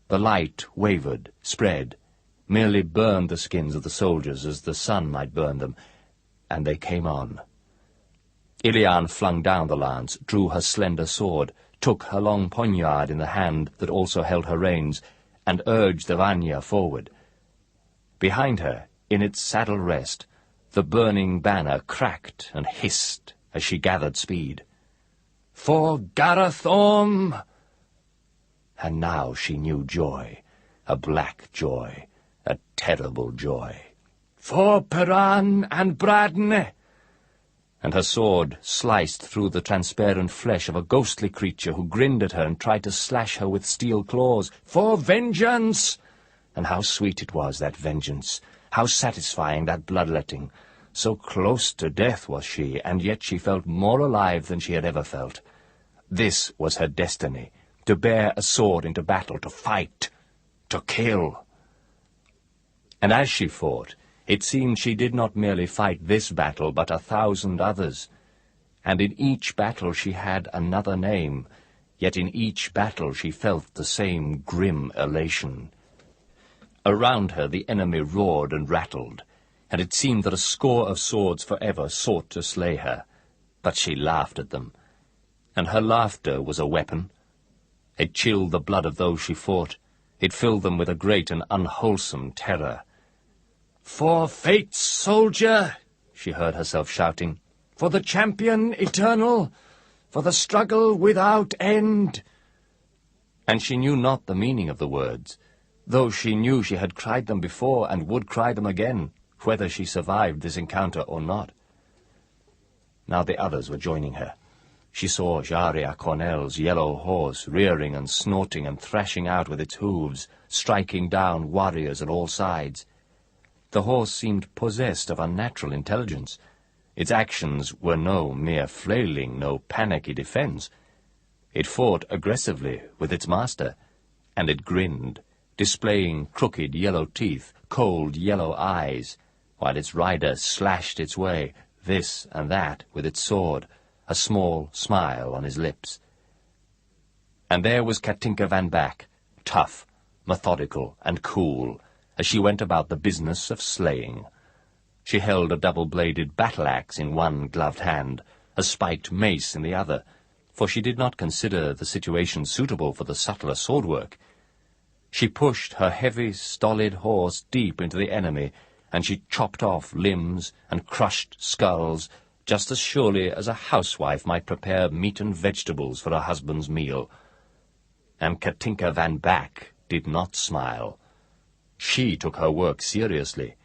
The light wavered, spread, merely burned the skins of the soldiers as the sun might burn them, and they came on. Ilian flung down the lance, drew her slender sword, took her long poniard in the hand that also held her reins, and urged the Vanya forward. Behind her, in its saddle rest, the burning banner cracked and hissed as she gathered speed. "For Garathorm!" And now she knew joy, a black joy, a terrible joy. "For Peran and Bradne!" And her sword sliced through the transparent flesh of a ghostly creature who grinned at her and tried to slash her with steel claws. "For vengeance!" And how sweet it was, that vengeance! How satisfying, that bloodletting! So close to death was she, and yet she felt more alive than she had ever felt. This was her destiny, to bear a sword into battle, to fight, to kill. And as she fought, it seemed she did not merely fight this battle, but 1,000 others. And in each battle she had another name, yet in each battle she felt the same grim elation. Around her the enemy roared and rattled, and it seemed that a score of swords forever sought to slay her. But she laughed at them, and her laughter was a weapon. It chilled the blood of those she fought. It filled them with a great and unwholesome terror. "For fate, soldier!" she heard herself shouting. "For the champion eternal! For the struggle without end!" And she knew not the meaning of the words, though she knew she had cried them before and would cry them again, whether she survived this encounter or not. Now the others were joining her. She saw Jari Akonel's yellow horse rearing and snorting and thrashing out with its hooves, striking down warriors on all sides. The horse seemed possessed of unnatural intelligence. Its actions were no mere flailing, no panicky defense. It fought aggressively with its master, and it grinned, displaying crooked yellow teeth, cold yellow eyes, while its rider slashed its way, this and that, with its sword, a small smile on his lips. And there was Katinka van Back, tough, methodical, and cool, as she went about the business of slaying. She held a double-bladed battle-axe in one gloved hand, a spiked mace in the other, for she did not consider the situation suitable for the subtler sword-work. She pushed her heavy, stolid horse deep into the enemy, and she chopped off limbs and crushed skulls, just as surely as a housewife might prepare meat and vegetables for her husband's meal. And Katinka van Back did not smile. She took her work seriously,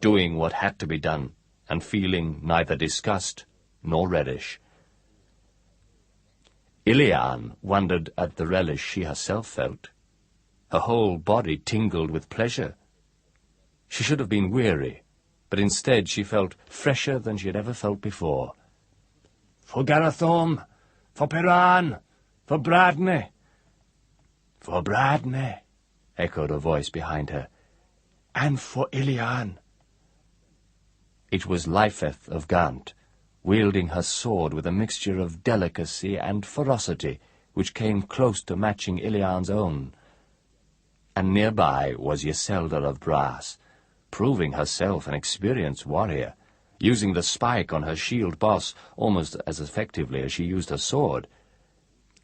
doing what had to be done, and feeling neither disgust nor relish. Ilian wondered at the relish she herself felt. Her whole body tingled with pleasure. She should have been weary, but instead she felt fresher than she had ever felt before. For Garathorm, for Peran, for Bradney. For Bradney, echoed a voice behind her. And for Ilian. It was Lifeth of Gant, wielding her sword with a mixture of delicacy and ferocity, which came close to matching Ilian's own. And nearby was Yselda of Brass, proving herself an experienced warrior, using the spike on her shield boss almost as effectively as she used her sword.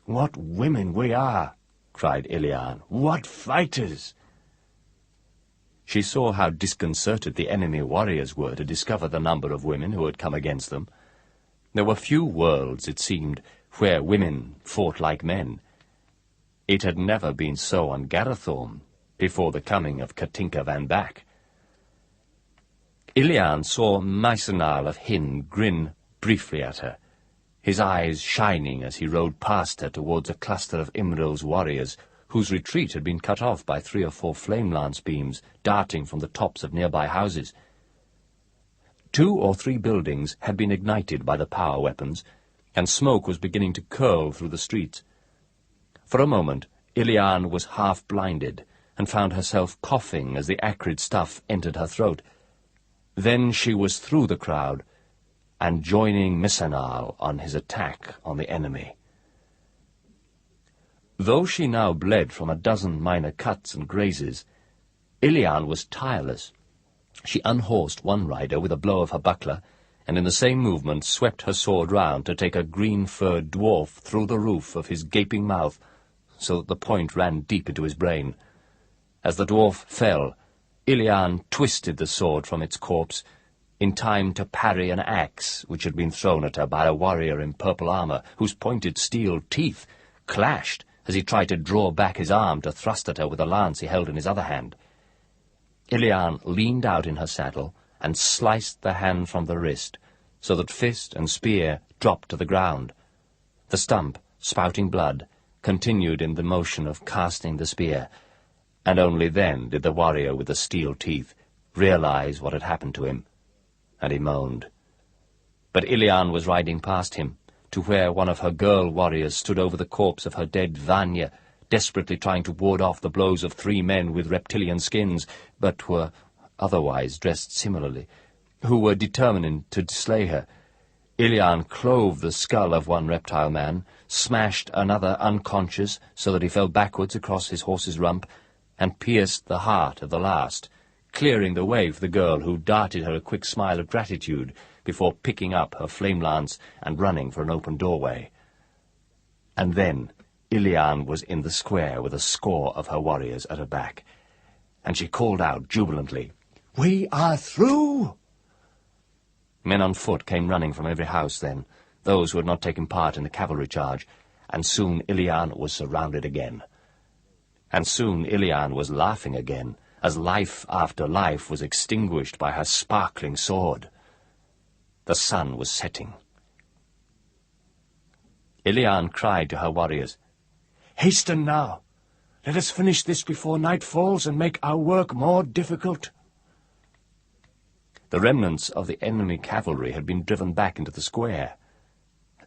"What women we are!" cried Ilian. "What fighters!" She saw how disconcerted the enemy warriors were to discover the number of women who had come against them. There were few worlds, it seemed, where women fought like men. It had never been so on Garathorm, before the coming of Katinka van Back. Ilian saw Mysenal of Hann grin briefly at her, his eyes shining as he rode past her towards a cluster of Imril's warriors, whose retreat had been cut off by 3 or 4 flame-lance beams darting from the tops of nearby houses. 2 or 3 buildings had been ignited by the power weapons, and smoke was beginning to curl through the streets. For a moment, Ilian was half-blinded, and found herself coughing as the acrid stuff entered her throat. Then she was through the crowd, and joining Mysenal on his attack on the enemy. Though she now bled from a dozen minor cuts and grazes, Ilian was tireless. She unhorsed one rider with a blow of her buckler, and in the same movement swept her sword round to take a green-furred dwarf through the roof of his gaping mouth, so that the point ran deep into his brain. As the dwarf fell, Ilian twisted the sword from its corpse, in time to parry an axe which had been thrown at her by a warrior in purple armour, whose pointed steel teeth clashed as he tried to draw back his arm to thrust at her with a lance he held in his other hand. Ilian leaned out in her saddle and sliced the hand from the wrist, so that fist and spear dropped to the ground. The stump, spouting blood, continued in the motion of casting the spear, and only then did the warrior with the steel teeth realize what had happened to him, and he moaned. But Ilian was riding past him, to where one of her girl warriors stood over the corpse of her dead Vanya, desperately trying to ward off the blows of 3 men with reptilian skins, but were otherwise dressed similarly, who were determined to slay her. Ilian clove the skull of one reptile man, smashed another unconscious so that he fell backwards across his horse's rump, and pierced the heart of the last, clearing the way for the girl, who darted her a quick smile of gratitude before picking up her flame-lance and running for an open doorway. And then Ilian was in the square with a score of her warriors at her back, and she called out jubilantly, "We are through!" Men on foot came running from every house then, those who had not taken part in the cavalry charge, and soon Ilian was surrounded again. And soon Ilian was laughing again, as life after life was extinguished by her sparkling sword. The sun was setting. Ilian cried to her warriors, "Hasten now! Let us finish this before night falls and make our work more difficult." The remnants of the enemy cavalry had been driven back into the square.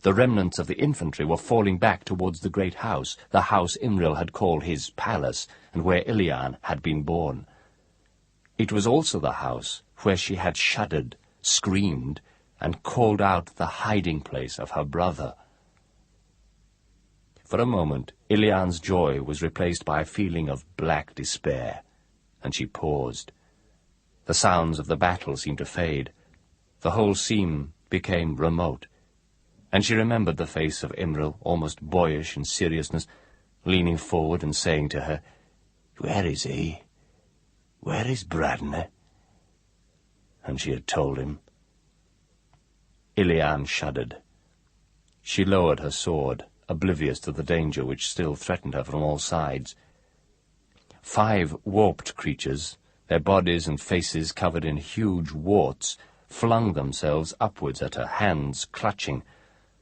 The remnants of the infantry were falling back towards the great house, the house Imril had called his palace, and where Ilian had been born. It was also the house where she had shuddered, screamed, and called out the hiding-place of her brother. For a moment, Ilian's joy was replaced by a feeling of black despair, and she paused. The sounds of the battle seemed to fade. The whole scene became remote, and she remembered the face of Imril, almost boyish in seriousness, leaning forward and saying to her, "Where is he? Where is Bradney?" And she had told him. Ilian shuddered. She lowered her sword, oblivious to the danger which still threatened her from all sides. 5 warped creatures, their bodies and faces covered in huge warts, flung themselves upwards at her, hands clutching.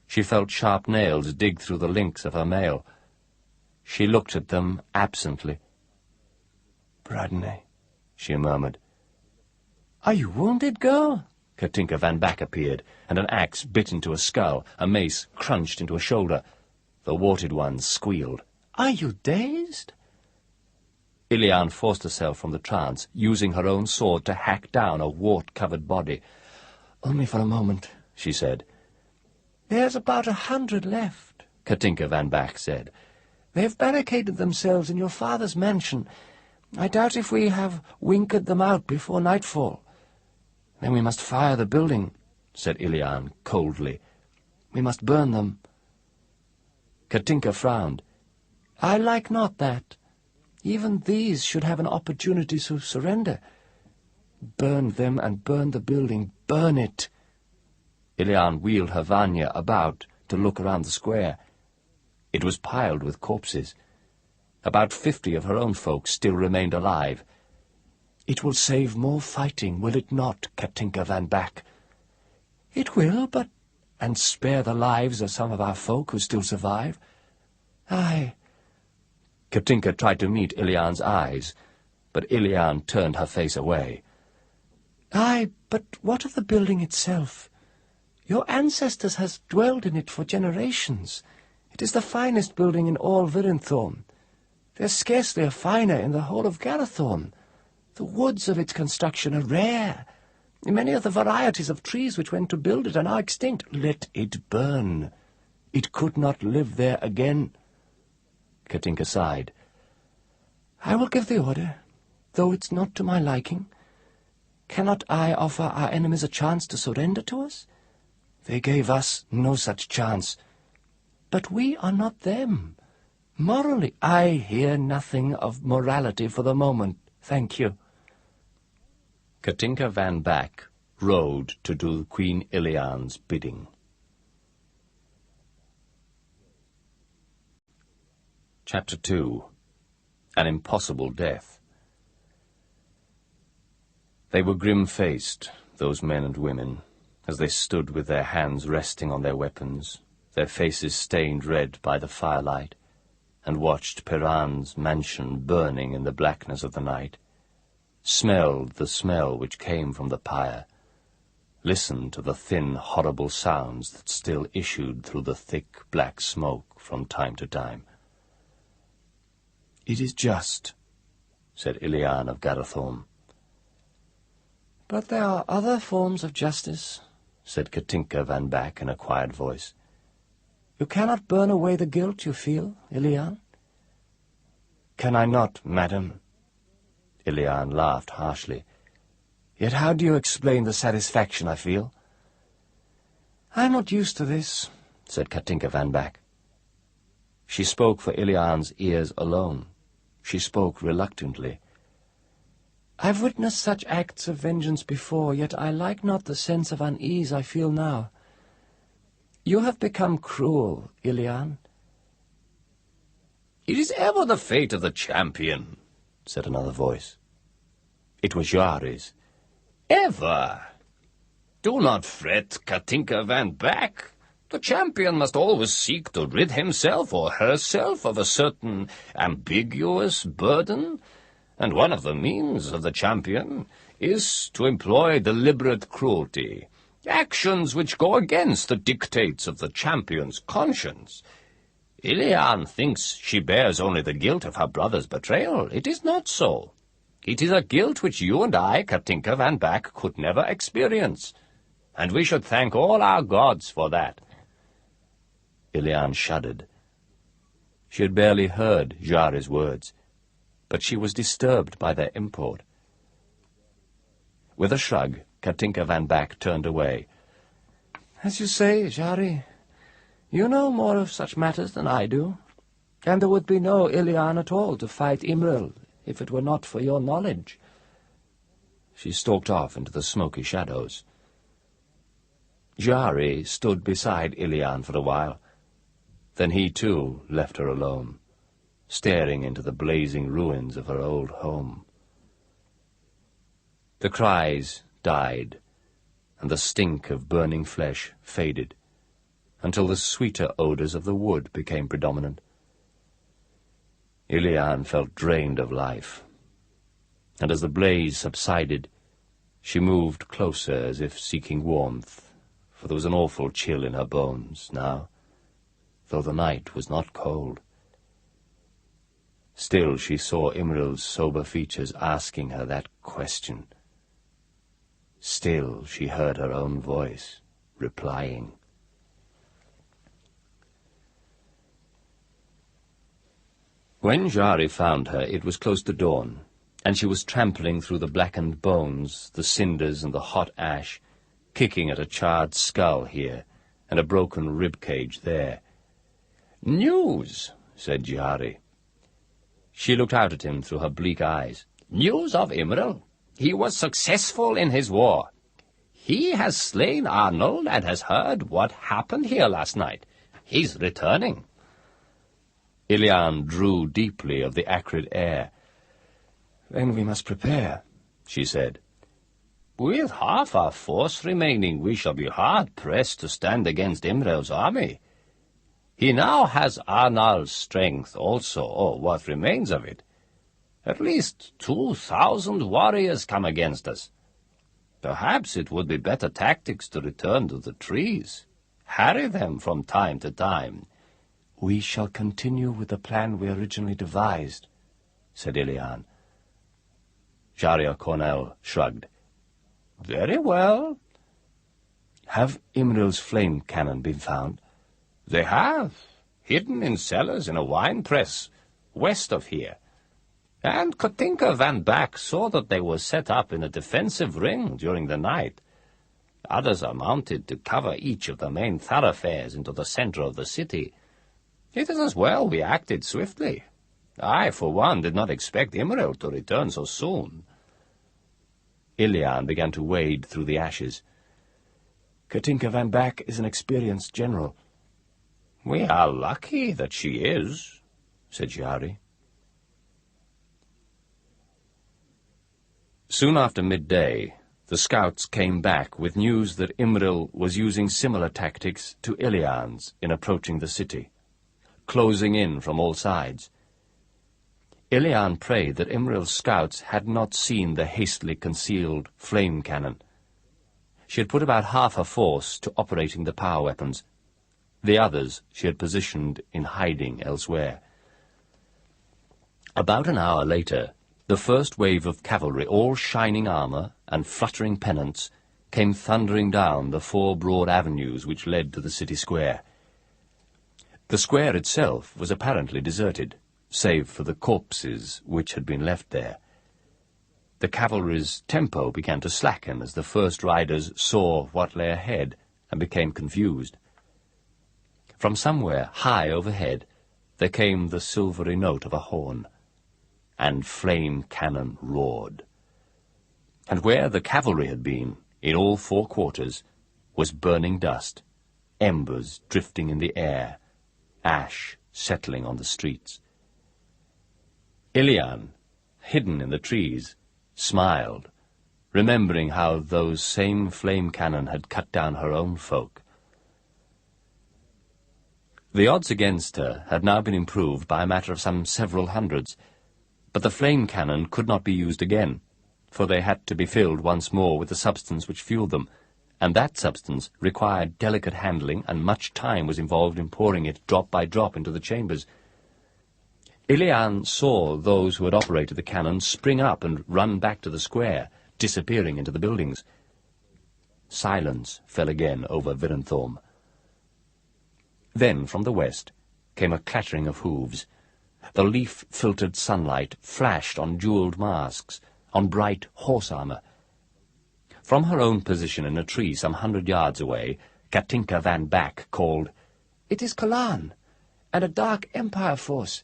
She felt sharp nails dig through the links of her mail. She looked at them absently. "Bradney," she murmured. "Are you wounded, girl?" Katinka van Back appeared, and an axe bit into a skull, a mace crunched into a shoulder. The warted one squealed. "Are you dazed?" Ilian forced herself from the trance, using her own sword to hack down a wart-covered body. "Only for a moment," she said. "There's about 100 left," Katinka van Back said. "They've barricaded themselves in your father's mansion. I doubt if we have winkered them out before nightfall." "Then we must fire the building," said Ilian coldly. "We must burn them." Katinka frowned. "I like not that. Even these should have an opportunity to surrender. Burn them and burn the building. Burn it." Ilian wheeled her Vanya about to look around the square. It was piled with corpses. About 50 of her own folk still remained alive. "It will save more fighting, will it not, Katinka van Back?" "It will, but—" "And spare the lives of some of our folk who still survive?" "Aye." Katinka tried to meet Ilian's eyes, but Ilian turned her face away. "Aye, but what of the building itself? Your ancestors has dwelled in it for generations. It is the finest building in all Garathorm. There's scarcely a finer in the whole of Garathorm. The woods of its construction are rare. Many of the varieties of trees which went to build it are now extinct. Let it burn. It could not live there again." Katinka sighed. "I will give the order, though it's not to my liking. Cannot I offer our enemies a chance to surrender to us? They gave us no such chance. But we are not them. Morally, I hear nothing of morality for the moment, thank you." Katinka van Back rode to do Queen Ilian's bidding. Chapter 2. An Impossible Death. They were grim-faced, those men and women, as they stood with their hands resting on their weapons, their faces stained red by the firelight, and watched Piran's mansion burning in the blackness of the night, smelled the smell which came from the pyre, listened to the thin, horrible sounds that still issued through the thick, black smoke from time to time. "It is just," said Ilian of Garathorm. "But there are other forms of justice," said Katinka van Back in a quiet voice. "You cannot burn away the guilt you feel, Ilian." "Can I not, madam?" Ilian laughed harshly. "Yet how do you explain the satisfaction I feel?" "I am not used to this," said Katinka van Back. She spoke for Ilian's ears alone. She spoke reluctantly. "I've witnessed such acts of vengeance before, yet I like not the sense of unease I feel now. You have become cruel, Ilian." "It is ever the fate of the champion," said another voice. It was Jari's. "Ever. Do not fret, Katinka van Back. The champion must always seek to rid himself or herself of a certain ambiguous burden, and one of the means of the champion is to employ deliberate cruelty, actions which go against the dictates of the champion's conscience. Ilian thinks she bears only the guilt of her brother's betrayal. It is not so. It is a guilt which you and I, Katinka van Back, could never experience, and we should thank all our gods for that." Ilian shuddered. She had barely heard Jari's words, but she was disturbed by their import. With a shrug, Katinka van Back turned away. "As you say, Jari, you know more of such matters than I do, and there would be no Ilian at all to fight Imril if it were not for your knowledge." She stalked off into the smoky shadows. Jari stood beside Ilian for a while. Then he, too, left her alone, staring into the blazing ruins of her old home. The cries died, and the stink of burning flesh faded, until the sweeter odours of the wood became predominant. Ilian felt drained of life, and as the blaze subsided, she moved closer as if seeking warmth, for there was an awful chill in her bones now, though the night was not cold. Still she saw Imril's sober features asking her that question. Still she heard her own voice replying. When Jari found her, it was close to dawn, and she was trampling through the blackened bones, the cinders and the hot ash, kicking at a charred skull here and a broken rib-cage there. "News," said Jari. She looked out at him through her bleak eyes. "News of Imril. He was successful in his war. He has slain Arnold and has heard what happened here last night. He's returning." Ilian drew deeply of the acrid air. Then we must prepare, she said. "With half our force remaining, we shall be hard-pressed to stand against Imril's army. He now has Arnald's strength also, or what remains of it. At least 2,000 warriors come against us. Perhaps it would be better tactics to return to the trees, harry them from time to time." "We shall continue with the plan we originally devised," said Ilian. Jaria Cornell shrugged. "Very well." "Have Imril's flame cannon been found?" "They have, hidden in cellars in a wine press west of here. And Katinka van Back saw that they were set up in a defensive ring during the night. Others are mounted to cover each of the main thoroughfares into the center of the city. It is as well we acted swiftly. I, for one, did not expect Imril to return so soon." Ilian began to wade through the ashes. "Katinka van Back is an experienced general." "We are lucky that she is," said Jari. Soon after midday, the scouts came back with news that Imril was using similar tactics to Ilian's in approaching the city, closing in from all sides. Ilian prayed that Imril's scouts had not seen the hastily concealed flame cannon. She had put about half her force to operating the power weapons. The others she had positioned in hiding elsewhere. About an hour later, the first wave of cavalry, all shining armour and fluttering pennants, came thundering down the 4 broad avenues which led to the city square. The square itself was apparently deserted, save for the corpses which had been left there. The cavalry's tempo began to slacken as the first riders saw what lay ahead and became confused. From somewhere high overhead there came the silvery note of a horn, and flame cannon roared. And where the cavalry had been, in all 4 quarters, was burning dust, embers drifting in the air, ash settling on the streets. Ilian, hidden in the trees, smiled, remembering how those same flame cannon had cut down her own folk. The odds against her had now been improved by a matter of some several hundreds, but the flame cannon could not be used again, for they had to be filled once more with the substance which fueled them, and that substance required delicate handling, and much time was involved in pouring it drop by drop into the chambers. Ilian saw those who had operated the cannon spring up and run back to the square, disappearing into the buildings. Silence fell again over Virenthorm. Then, from the west, came a clattering of hooves. The leaf-filtered sunlight flashed on jewelled masks, on bright horse armour. From her own position in a tree some 100 yards away, Katinka van Back called, "It is Kalan, and a dark Empire force.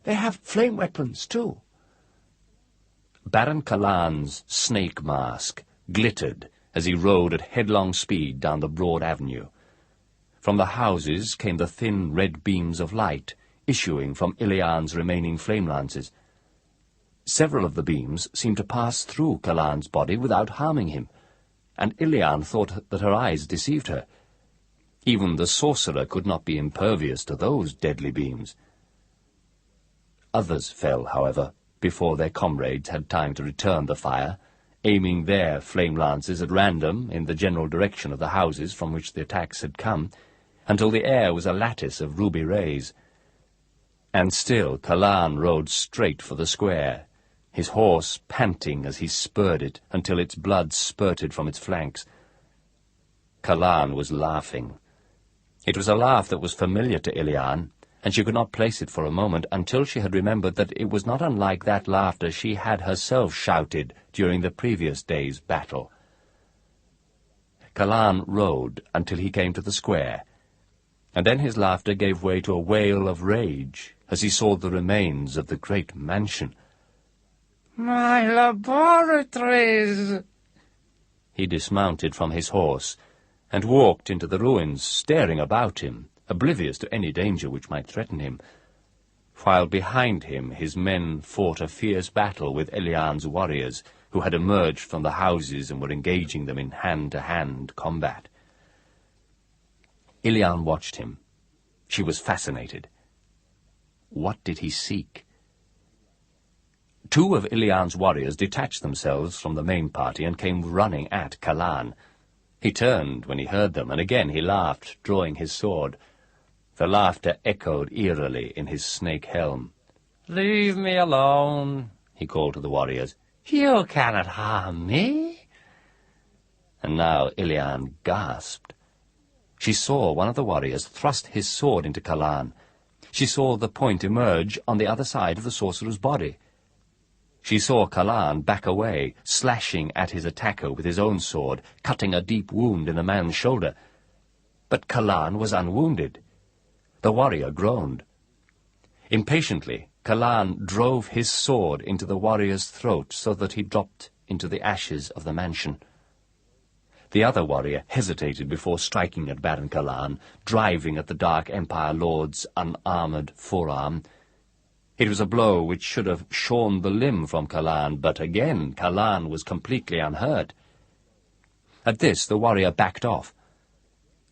They have flame weapons, too." Baron Kalan's snake mask glittered as he rode at headlong speed down the broad avenue. From the houses came the thin red beams of light, issuing from Ilian's remaining flame lances. Several of the beams seemed to pass through Kalan's body without harming him, and Ilian thought that her eyes deceived her. Even the sorcerer could not be impervious to those deadly beams. Others fell, however, before their comrades had time to return the fire, aiming their flame lances at random in the general direction of the houses from which the attacks had come, until the air was a lattice of ruby rays. And still Callan rode straight for the square, his horse panting as he spurred it until its blood spurted from its flanks. Callan was laughing. It was a laugh that was familiar to Ilian, and she could not place it for a moment until she had remembered that it was not unlike that laughter she had herself shouted during the previous day's battle. Callan rode until he came to the square, and then his laughter gave way to a wail of rage as he saw the remains of the great mansion. "My laboratories!" He dismounted from his horse and walked into the ruins, staring about him, oblivious to any danger which might threaten him, while behind him his men fought a fierce battle with Ilian's warriors, who had emerged from the houses and were engaging them in hand-to-hand combat. Ilian watched him. She was fascinated. What did he seek? Two of Ilian's warriors detached themselves from the main party and came running at Callan. He turned when he heard them, and again he laughed, drawing his sword. The laughter echoed eerily in his snake helm. "Leave me alone," he called to the warriors. "You cannot harm me." And now Ilian gasped. She saw one of the warriors thrust his sword into Callan. She saw the point emerge on the other side of the sorcerer's body. She saw Callan back away, slashing at his attacker with his own sword, cutting a deep wound in the man's shoulder. But Callan was unwounded. The warrior groaned. Impatiently, Callan drove his sword into the warrior's throat so that he dropped into the ashes of the mansion. The other warrior hesitated before striking at Baron Callan, driving at the Dark Empire Lord's unarmored forearm. It was a blow which should have shorn the limb from Callan, but again Callan was completely unhurt. At this the warrior backed off.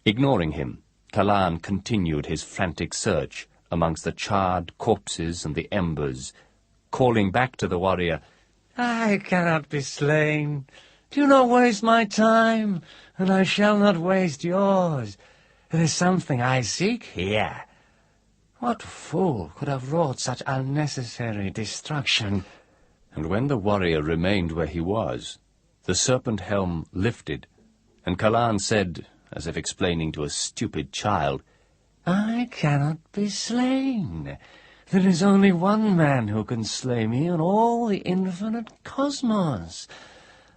Ignoring him, Callan continued his frantic search amongst the charred corpses and the embers, calling back to the warrior, "I cannot be slain. Do not waste my time, and I shall not waste yours. There is something I seek here. What fool could have wrought such unnecessary destruction?" And when the warrior remained where he was, the serpent helm lifted, and Callan said, as if explaining to a stupid child, "I cannot be slain. There is only one man who can slay me in all the infinite cosmos,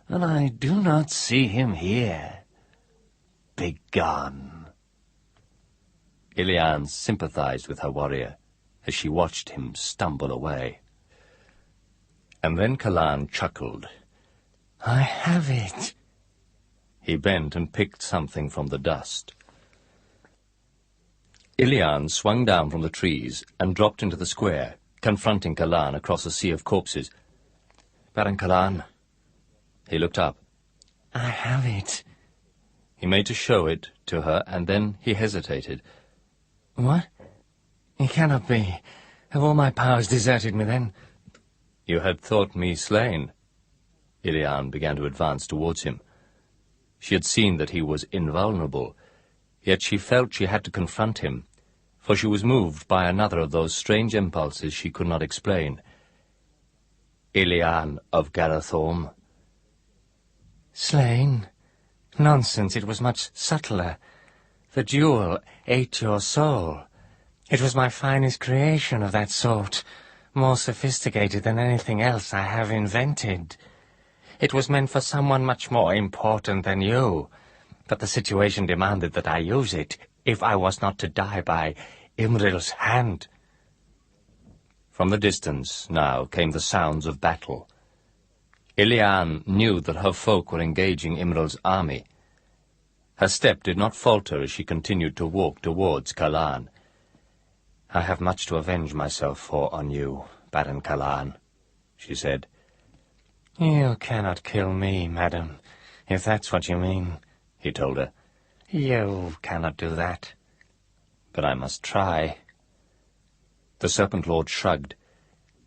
and I do not see him here. Begone." Ilian sympathized with her warrior as she watched him stumble away. And then Callan chuckled. "I have it." He bent and picked something from the dust. Ilian swung down from the trees and dropped into the square, confronting Callan across a sea of corpses. "Baron Callan." He looked up. "I have it." He made to show it to her, and then he hesitated. "What? It cannot be. Have all my powers deserted me, then?" "You had thought me slain." Ilian began to advance towards him. She had seen that he was invulnerable, yet she felt she had to confront him, for she was moved by another of those strange impulses she could not explain. "Ilian of Garathorm." "Slain? Nonsense, it was much subtler. The jewel ate your soul. It was my finest creation of that sort, more sophisticated than anything else I have invented. It was meant for someone much more important than you, but the situation demanded that I use it, if I was not to die by Imril's hand." From the distance now came the sounds of battle. Ilian knew that her folk were engaging Imril's army. Her step did not falter as she continued to walk towards Callan. "I have much to avenge myself for on you, Baron Callan," she said. "You cannot kill me, madam, if that's what you mean," he told her. You cannot do that. But I must try. The Serpent Lord shrugged.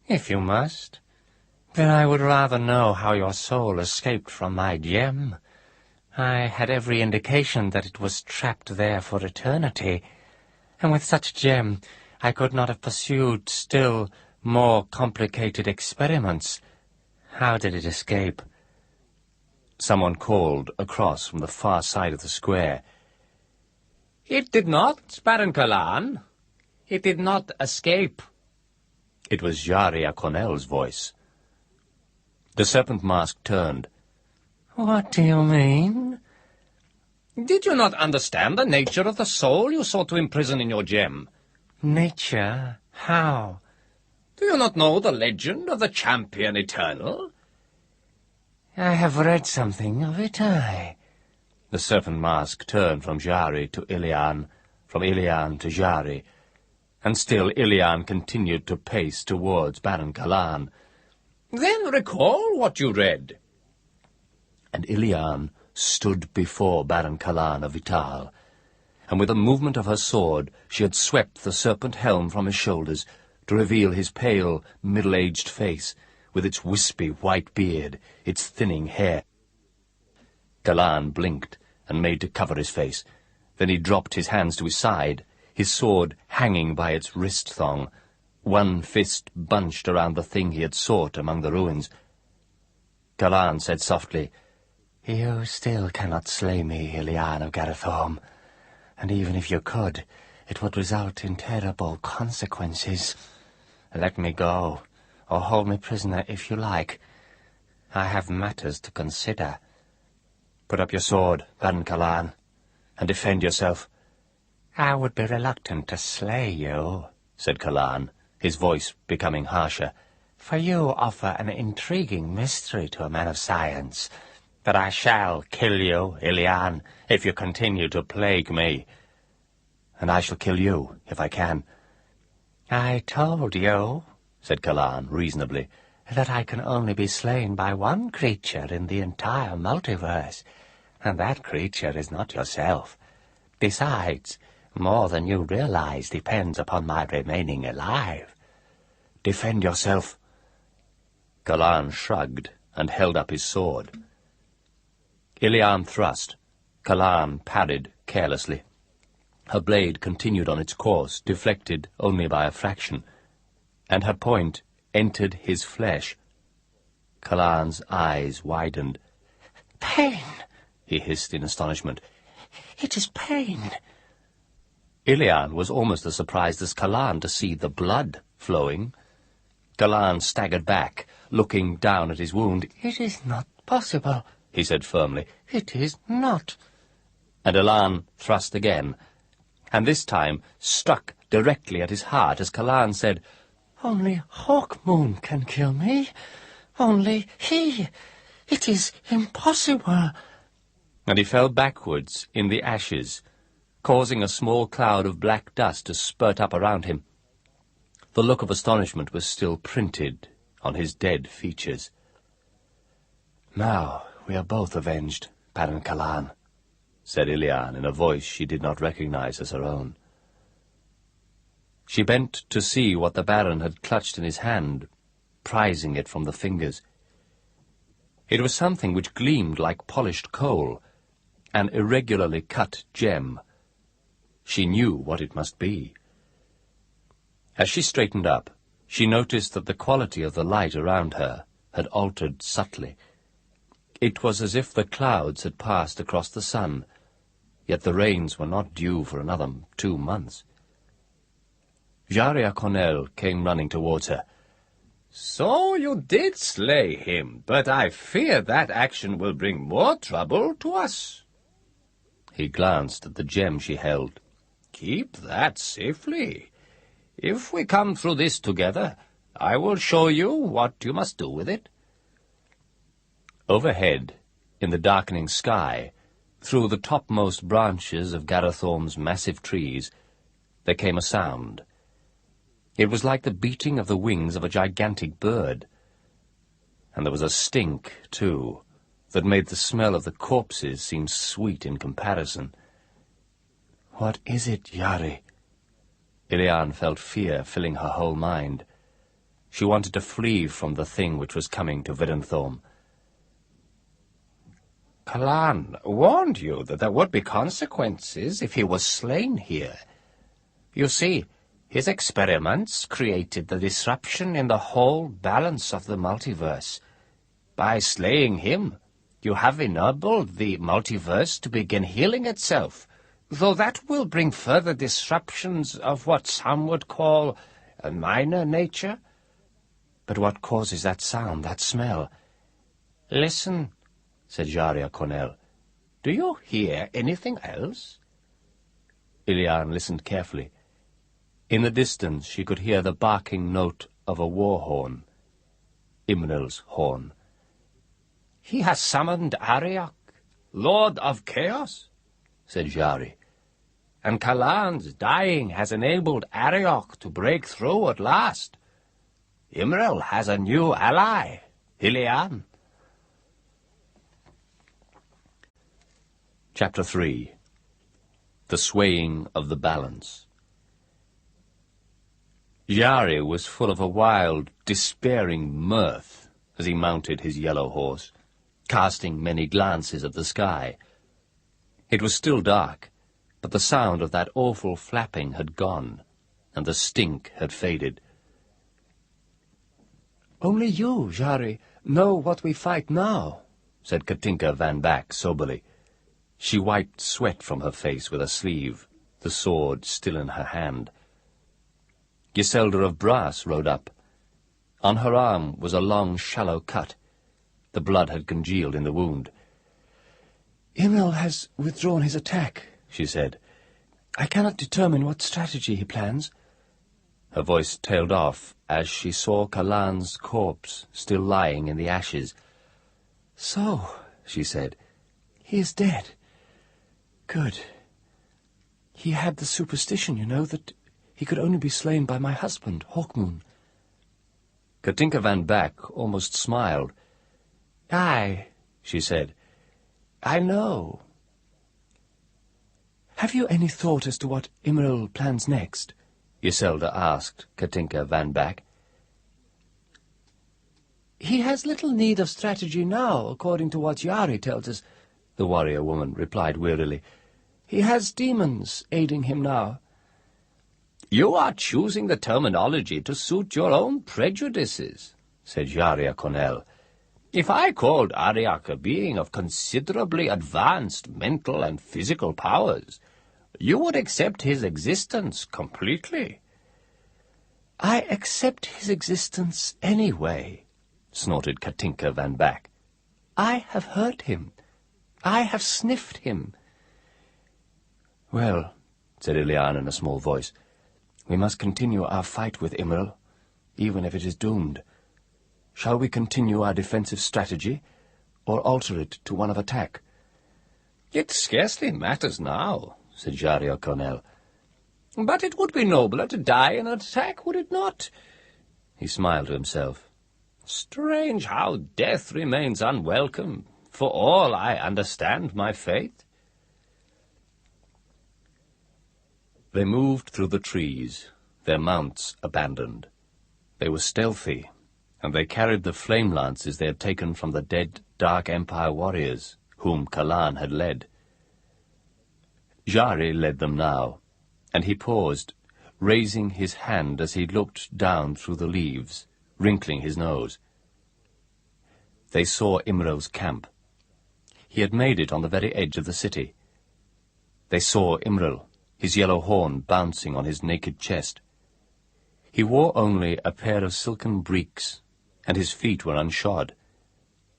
If you must, then I would rather know how your soul escaped from my gem. I had every indication that it was trapped there for eternity, and with such a gem I could not have pursued still more complicated experiments. How did it escape? Someone called across from the far side of the square. It did not, Baron Kalan. It did not escape. It was Jaria Cornell's voice. The serpent mask turned. What do you mean? Did you not understand the nature of the soul you sought to imprison in your gem? Nature? How? Do you not know the legend of the Champion Eternal? I have read something of it, aye. The serpent mask turned from Jari to Ilian, from Ilian to Jari, and still Ilian continued to pace towards Baron Kalan. Then recall what you read. And Ilian stood before Baron Kalan of Vital, and with a movement of her sword she had swept the serpent helm from his shoulders to reveal his pale, middle-aged face, with its wispy white beard, its thinning hair. Kalan blinked and made to cover his face. Then he dropped his hands to his side, his sword hanging by its wrist thong, one fist bunched around the thing he had sought among the ruins. Kalan said softly, You still cannot slay me, Ilian of Garathorm, and even if you could, it would result in terrible consequences. Let me go, or hold me prisoner if you like. I have matters to consider. Put up your sword, Baron Kalan, and defend yourself. I would be reluctant to slay you, said Kalan, his voice becoming harsher, for you offer an intriguing mystery to a man of science. But I shall kill you, Ilian, if you continue to plague me. And I shall kill you, if I can. I told you, said Kalan reasonably, that I can only be slain by one creature in the entire multiverse, and that creature is not yourself. Besides, more than you realize depends upon my remaining alive. Defend yourself. Kalan shrugged and held up his sword. Ilian thrust. Kalan parried carelessly. Her blade continued on its course, deflected only by a fraction, and her point entered his flesh. Kalan's eyes widened. Pain! He hissed in astonishment. It is pain! Ilian was almost as surprised as Kalan to see the blood flowing. Kalan staggered back, looking down at his wound. It is not possible, he said firmly. It is not. And Ilian thrust again, and this time struck directly at his heart as Kalan said, Only Hawkmoon can kill me. Only he. It is impossible. And he fell backwards in the ashes, causing a small cloud of black dust to spurt up around him. The look of astonishment was still printed on his dead features. Now we are both avenged, Baron Kalan, said Ilian in a voice she did not recognize as her own. She bent to see what the Baron had clutched in his hand, prizing it from the fingers. It was something which gleamed like polished coal, an irregularly cut gem. She knew what it must be. As she straightened up, she noticed that the quality of the light around her had altered subtly. It was as if the clouds had passed across the sun, yet the rains were not due for another 2 months. Jaria Cornell came running towards her. So you did slay him, but I fear that action will bring more trouble to us. He glanced at the gem she held. Keep that safely. If we come through this together, I will show you what you must do with it. Overhead, in the darkening sky, through the topmost branches of Garathorm's massive trees, there came a sound. It was like the beating of the wings of a gigantic bird. And there was a stink, too, that made the smell of the corpses seem sweet in comparison. What is it, Yari? Ilian felt fear filling her whole mind. She wanted to flee from the thing which was coming to Garathorm. Hann warned you that there would be consequences if he was slain here. You see, his experiments created the disruption in the whole balance of the multiverse. By slaying him, you have enabled the multiverse to begin healing itself, though that will bring further disruptions of what some would call a minor nature. But what causes that sound, that smell? Listen, said Jaria Cornell. Do you hear anything else? Ilian listened carefully. In the distance she could hear the barking note of a war horn. Imral's horn. He has summoned Ariok, Lord of Chaos, said Jari. And Kalan's dying has enabled Ariok to break through at last. Imral has a new ally, Ilian. Chapter 3. The Swaying of the Balance. Jari was full of a wild, despairing mirth as he mounted his yellow horse, casting many glances at the sky. It was still dark, but the sound of that awful flapping had gone, and the stink had faded. "Only you, Jari, know what we fight now," said Katinka van Back soberly. She wiped sweat from her face with a sleeve, the sword still in her hand. Giselda of Brass rode up. On her arm was a long, shallow cut. The blood had congealed in the wound. "Imral has withdrawn his attack," she said. "I cannot determine what strategy he plans." Her voice tailed off as she saw Kalan's corpse still lying in the ashes. "So," she said, "he is dead. Good. He had the superstition, you know, that he could only be slain by my husband, Hawkmoon." Katinka van Back almost smiled. "Aye," she said, "I know." "Have you any thought as to what Imral plans next?" Giselda asked Katinka van Back. "He has little need of strategy now, according to what Jari tells us," the warrior woman replied wearily. "He has demons aiding him now." "You are choosing the terminology to suit your own prejudices," said Jaria Cornell. "If I called Ariak a being of considerably advanced mental and physical powers, you would accept his existence completely." "I accept his existence anyway," snorted Katinka van Back. "I have heard him. I have sniffed him." "Well," said Ilian in a small voice, "we must continue our fight with Imral, even if it is doomed. Shall we continue our defensive strategy, or alter it to one of attack?" "It scarcely matters now," said Jaria Cornell. "But it would be nobler to die in an attack, would it not?" He smiled to himself. "Strange how death remains unwelcome, for all I understand my fate." They moved through the trees, their mounts abandoned. They were stealthy, and they carried the flame lances they had taken from the dead Dark Empire warriors, whom Kalan had led. Jari led them now, and he paused, raising his hand as he looked down through the leaves, wrinkling his nose. They saw Imral's camp. He had made it on the very edge of the city. They saw Imral, his yellow horn bouncing on his naked chest. He wore only a pair of silken breeks, and his feet were unshod.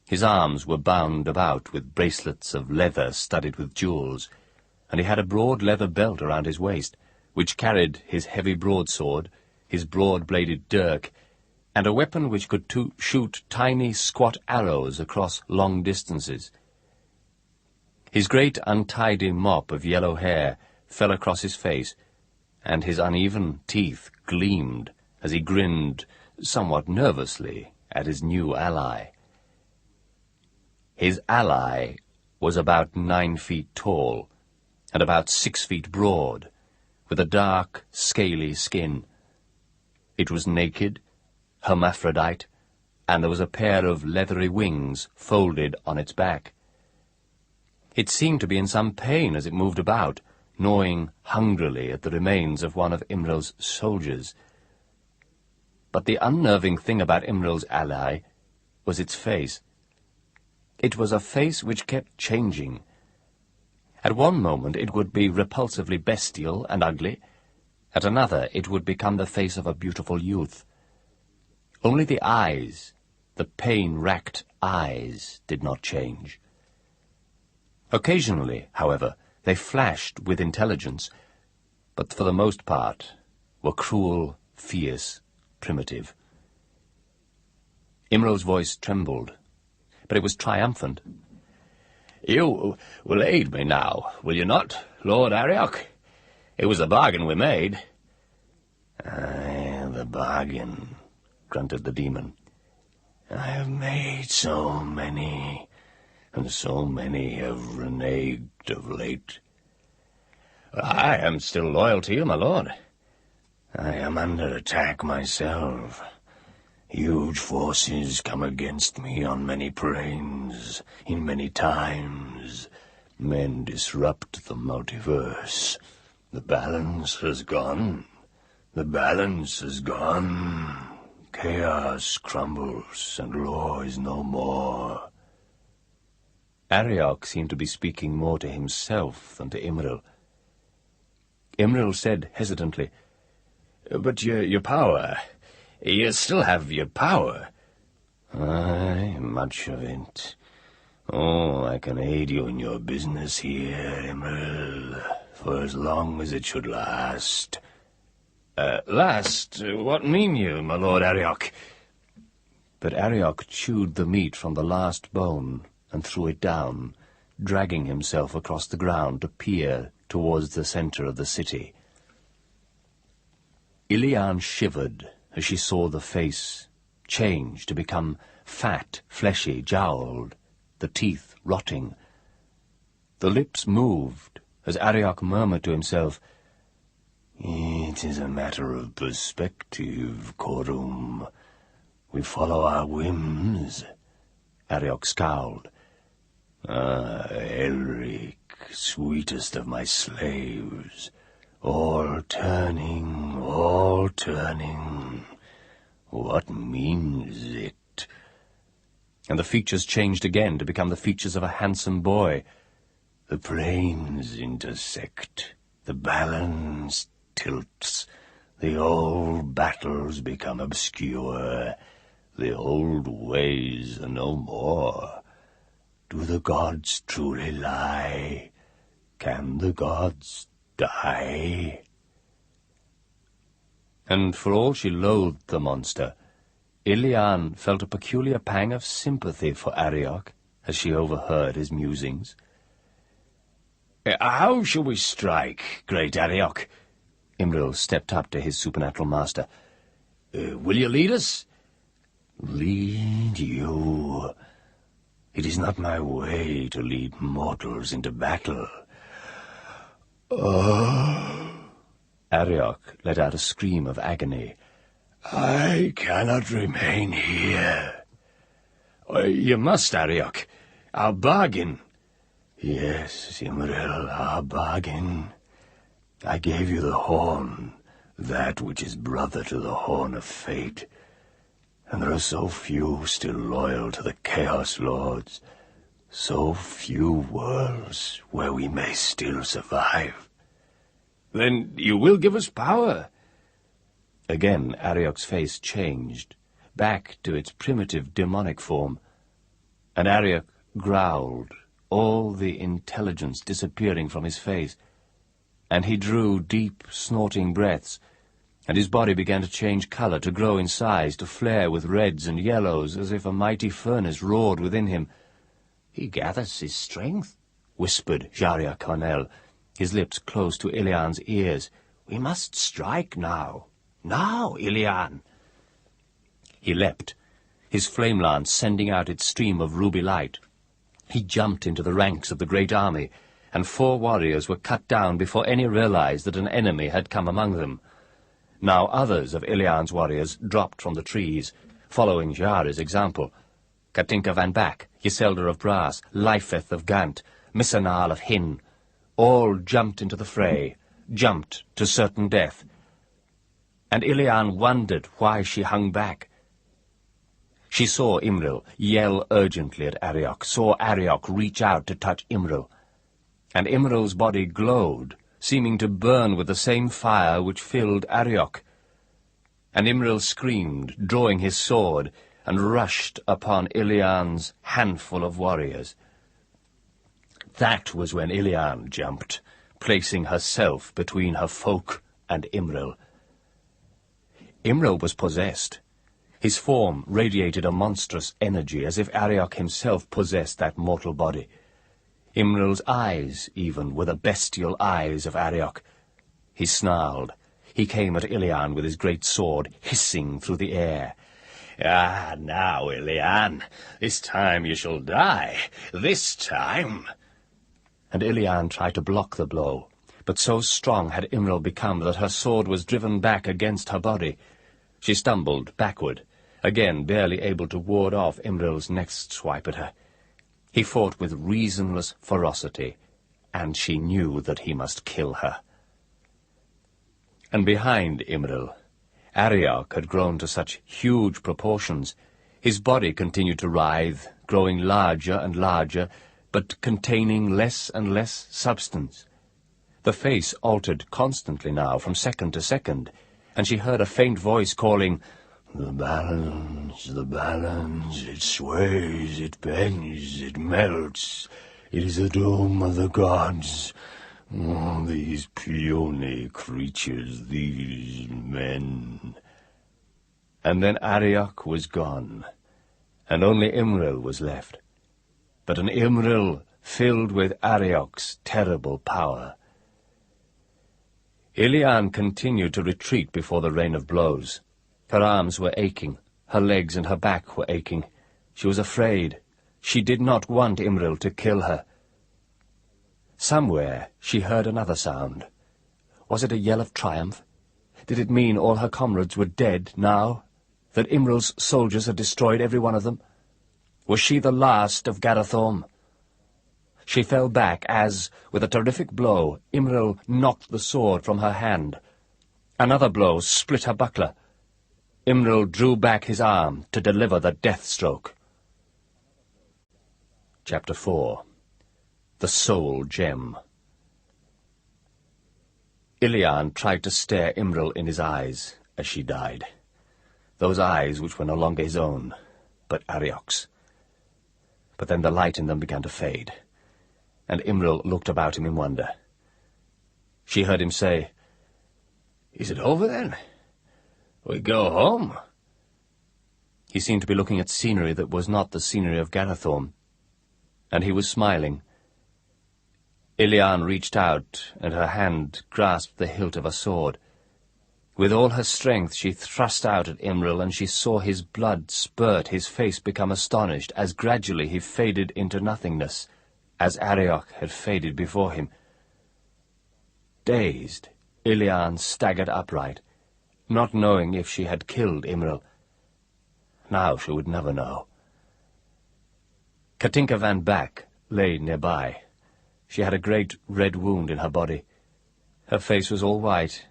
His arms were bound about with bracelets of leather studded with jewels, and he had a broad leather belt around his waist, which carried his heavy broadsword, his broad-bladed dirk, and a weapon which could shoot tiny, squat arrows across long distances. His great untidy mop of yellow hair fell across his face, and his uneven teeth gleamed as he grinned somewhat nervously at his new ally. His ally was about 9 feet tall, and about 6 feet broad, with a dark, scaly skin. It was naked, hermaphrodite, and there was a pair of leathery wings folded on its back. It seemed to be in some pain as it moved about, gnawing hungrily at the remains of one of Imral's soldiers. But the unnerving thing about Imral's ally was its face. It was a face which kept changing. At one moment it would be repulsively bestial and ugly. At another it would become the face of a beautiful youth. Only the eyes, the pain-racked eyes, did not change. Occasionally, however, they flashed with intelligence, but for the most part were cruel, fierce, primitive. Imral's voice trembled, but it was triumphant. "You will aid me now, will you not, Lord Arioch? It was the bargain we made." "Aye, the bargain," grunted the demon. "I have made so many, and so many have reneged of late." "I am still loyal to you, my lord." "I am under attack myself. Huge forces come against me on many planes, in many times. Men disrupt the multiverse. The balance has gone. The balance has gone. Chaos crumbles, and law is no more." Arioch seemed to be speaking more to himself than to Imral. Imral said hesitantly, "But your power... You still have your power." "Aye, much of it. Oh, I can aid you in your business here, Imral, for as long as it should last." "Last? What mean you, my lord Arioch?" But Arioch chewed the meat from the last bone and threw it down, dragging himself across the ground to peer towards the centre of the city. Ilian shivered as she saw the face change to become fat, fleshy, jowled, the teeth rotting. The lips moved as Arioch murmured to himself, "It is a matter of perspective, Corum. We follow our whims." Arioch scowled. "Ah, Elric, sweetest of my slaves, all turning, all turning. What means it?" And the features changed again to become the features of a handsome boy. "The planes intersect, the balance tilts, the old battles become obscure, the old ways are no more. Do the gods truly lie? Can the gods die?" And for all she loathed the monster, Ilian felt a peculiar pang of sympathy for Arioch as she overheard his musings. "How shall we strike, great Arioch?" Imril stepped up to his supernatural master. "Will you lead us?" "Lead you? It is not my way to lead mortals into battle." Arioch let out a scream of agony. "I cannot remain here." "You must, Arioch. Our bargain." "Yes, Imril, our bargain. I gave you the horn, that which is brother to the horn of fate. And there are so few still loyal to the Chaos Lords, so few worlds where we may still survive." "Then you will give us power?" Again Arioch's face changed, back to its primitive demonic form, and Arioch growled, all the intelligence disappearing from his face, and he drew deep, snorting breaths, and his body began to change colour, to grow in size, to flare with reds and yellows, as if a mighty furnace roared within him. "He gathers his strength," whispered Jaria Cornell, his lips close to Ilian's ears. "We must strike now. Now, Ilian." He leapt, his flame lance sending out its stream of ruby light. He jumped into the ranks of the great army. and 4 warriors were cut down before any realized that an enemy had come among them. Now others of Ilian's warriors dropped from the trees, following Jari's example. Katinka van Back, Yselda of Brass, Leifeth of Gant, Missanal of Hann, all jumped into the fray, jumped to certain death. And Ilian wondered why she hung back. She saw Imril yell urgently at Arioch, saw Arioch reach out to touch Imril. And Imril's body glowed, seeming to burn with the same fire which filled Arioch. And Imril screamed, drawing his sword, and rushed upon Ilian's handful of warriors. That was when Ilian jumped, placing herself between her folk and Imril. Imril was possessed. His form radiated a monstrous energy, as if Arioch himself possessed that mortal body. Imril's eyes, even, were the bestial eyes of Arioch. He snarled. He came at Ilian with his great sword, hissing through the air. "Ah, now, Ilian, this time you shall die. This time." And Ilian tried to block the blow, but so strong had Imril become that her sword was driven back against her body. She stumbled backward, again barely able to ward off Imril's next swipe at her. He fought with reasonless ferocity, and she knew that he must kill her. And behind Imril, Arioch had grown to such huge proportions. His body continued to writhe, growing larger and larger, but containing less and less substance. The face altered constantly now, from second to second, and she heard a faint voice calling, the balance, it sways, it bends, it melts. It is the doom of the gods. Oh, these puny creatures, these men." And then Arioch was gone, and only Imril was left. But an Imril filled with Arioch's terrible power. Ilian continued to retreat before the rain of blows. Her arms were aching, her legs and her back were aching. She was afraid. She did not want Imril to kill her. Somewhere she heard another sound. Was it a yell of triumph? Did it mean all her comrades were dead now? That Imril's soldiers had destroyed every one of them? Was she the last of Garathorm? She fell back as, with a terrific blow, Imril knocked the sword from her hand. Another blow split her buckler. Imril drew back his arm to deliver the death stroke. Chapter 4. The Soul Gem. Ilian tried to stare Imril in his eyes as she died. Those eyes which were no longer his own, but Arioch's. But then the light in them began to fade, and Imril looked about him in wonder. She heard him say, "Is it over then? We go home?" He seemed to be looking at scenery that was not the scenery of Garathorm, and he was smiling. Ilian reached out, and her hand grasped the hilt of a sword. With all her strength she thrust out at Imril, and she saw his blood spurt, his face become astonished, as gradually he faded into nothingness, as Arioch had faded before him. Dazed, Ilian staggered upright, not knowing if she had killed Imril. Now she would never know. Katinka van Back lay nearby. She had a great red wound in her body. Her face was all white,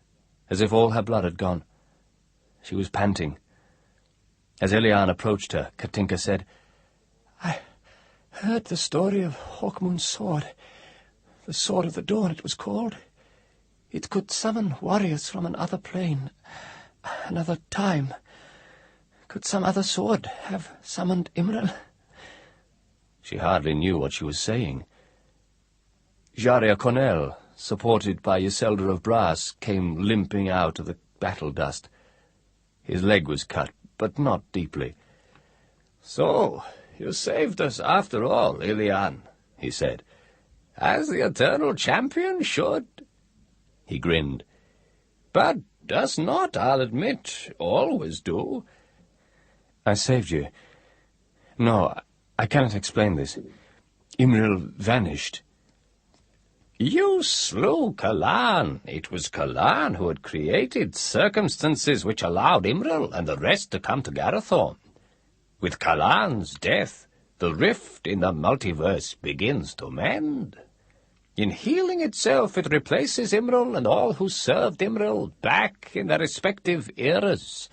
as if all her blood had gone. She was panting. As Ilian approached her, Katinka said, "I heard the story of Hawkmoon's sword. The Sword of the Dawn, it was called. It could summon warriors from another plane, another time. Could some other sword have summoned Imril?" She hardly knew what she was saying. Jaria Cornell, supported by Yselda of Brass, came limping out of the battle dust. His leg was cut, but not deeply. "So, you saved us after all, Ilian," he said. "As the eternal champion should." He grinned. "But does not, I'll admit, always do." "I saved you. No, I cannot explain this. Imril vanished." You slew Kalan. It was Kalan who had created circumstances which allowed Imril and the rest to come to Garathorm. With Kalan's death, the rift in the multiverse begins to mend. In healing itself, it replaces Imril and all who served Imril back in their respective eras.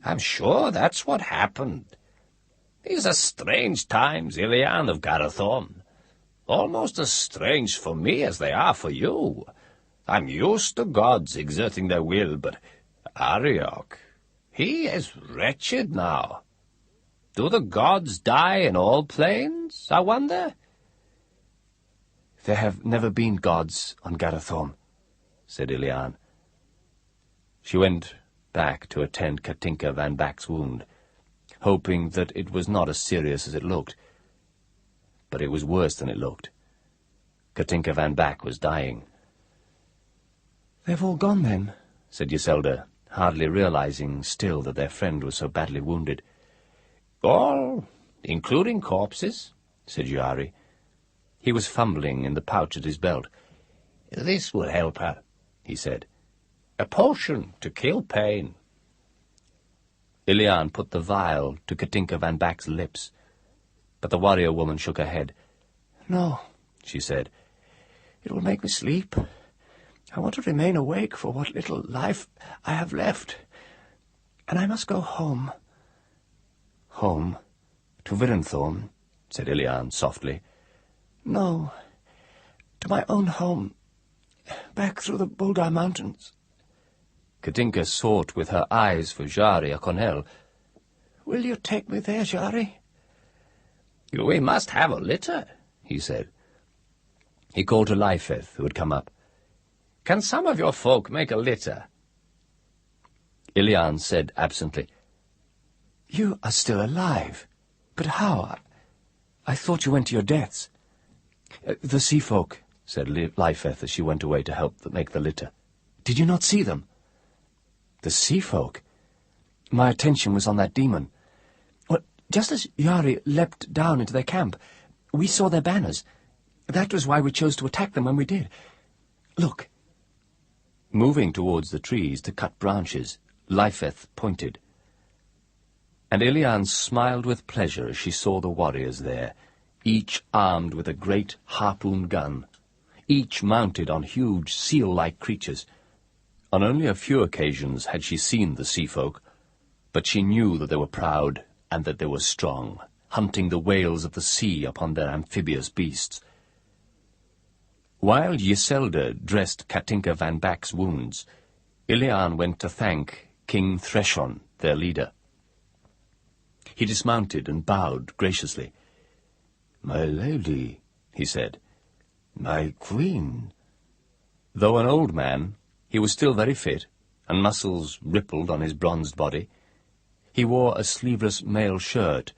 I'm sure that's what happened. These are strange times, Ilian of Garathorm. Almost as strange for me as they are for you. I'm used to gods exerting their will, but Ariok, he is wretched now. Do the gods die in all planes, I wonder? There have never been gods on Garathorm, said Ilian. She went back to attend Katinka van Back's wound, hoping that it was not as serious as it looked. But it was worse than it looked. Katinka van Back was dying. "They've all gone, then," said Yselda, hardly realizing still that their friend was so badly wounded. "All, including corpses," said Jari. He was fumbling in the pouch at his belt. "This will help her," he said. "A potion to kill pain." Ilian put the vial to Katinka van Back's lips, but the warrior woman shook her head. "No," she said. "It will make me sleep. I want to remain awake for what little life I have left. And I must go home." "Home? To Virenthorn?" said Ilian softly. "No, to my own home, back through the Boldar Mountains." Katinka sought with her eyes for Jari Akonel. "Will you take me there, Jari?" "We must have a litter," he said. He called to Lyfeth, who had come up. "Can some of your folk make a litter?" Ilian said absently, "You are still alive. But how? I thought you went to your deaths." "The sea folk," said Lyfeth as she went away to help make the litter. "Did you not see them?" "The sea folk? My attention was on that demon. Well, just as Jari leapt down into their camp, we saw their banners. That was why we chose to attack them when we did. Look." Moving towards the trees to cut branches, Lyfeth pointed. And Ilian smiled with pleasure as she saw the warriors there, each armed with a great harpoon gun, each mounted on huge seal-like creatures. On only a few occasions had she seen the sea folk, but she knew that they were proud and that they were strong, hunting the whales of the sea upon their amphibious beasts. While Yselda dressed Katinka van Back's wounds, Ilian went to thank King Threshon, their leader. He dismounted and bowed graciously. "My lady," he said, "my queen." Though an old man, he was still very fit, and muscles rippled on his bronzed body. He wore a sleeveless mail shirt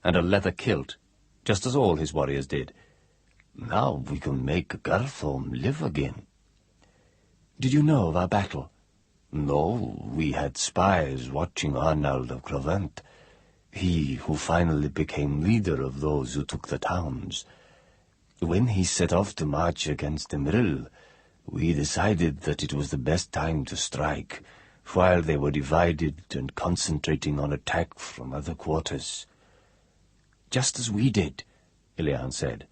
and a leather kilt, just as all his warriors did. "Now we can make Garathorm live again." "Did you know of our battle?" "No, we had spies watching Arnold of Crovent, he who finally became leader of those who took the towns. When he set off to march against Imril, we decided that it was the best time to strike, while they were divided and concentrating on attack from other quarters." "Just as we did," Ilian said.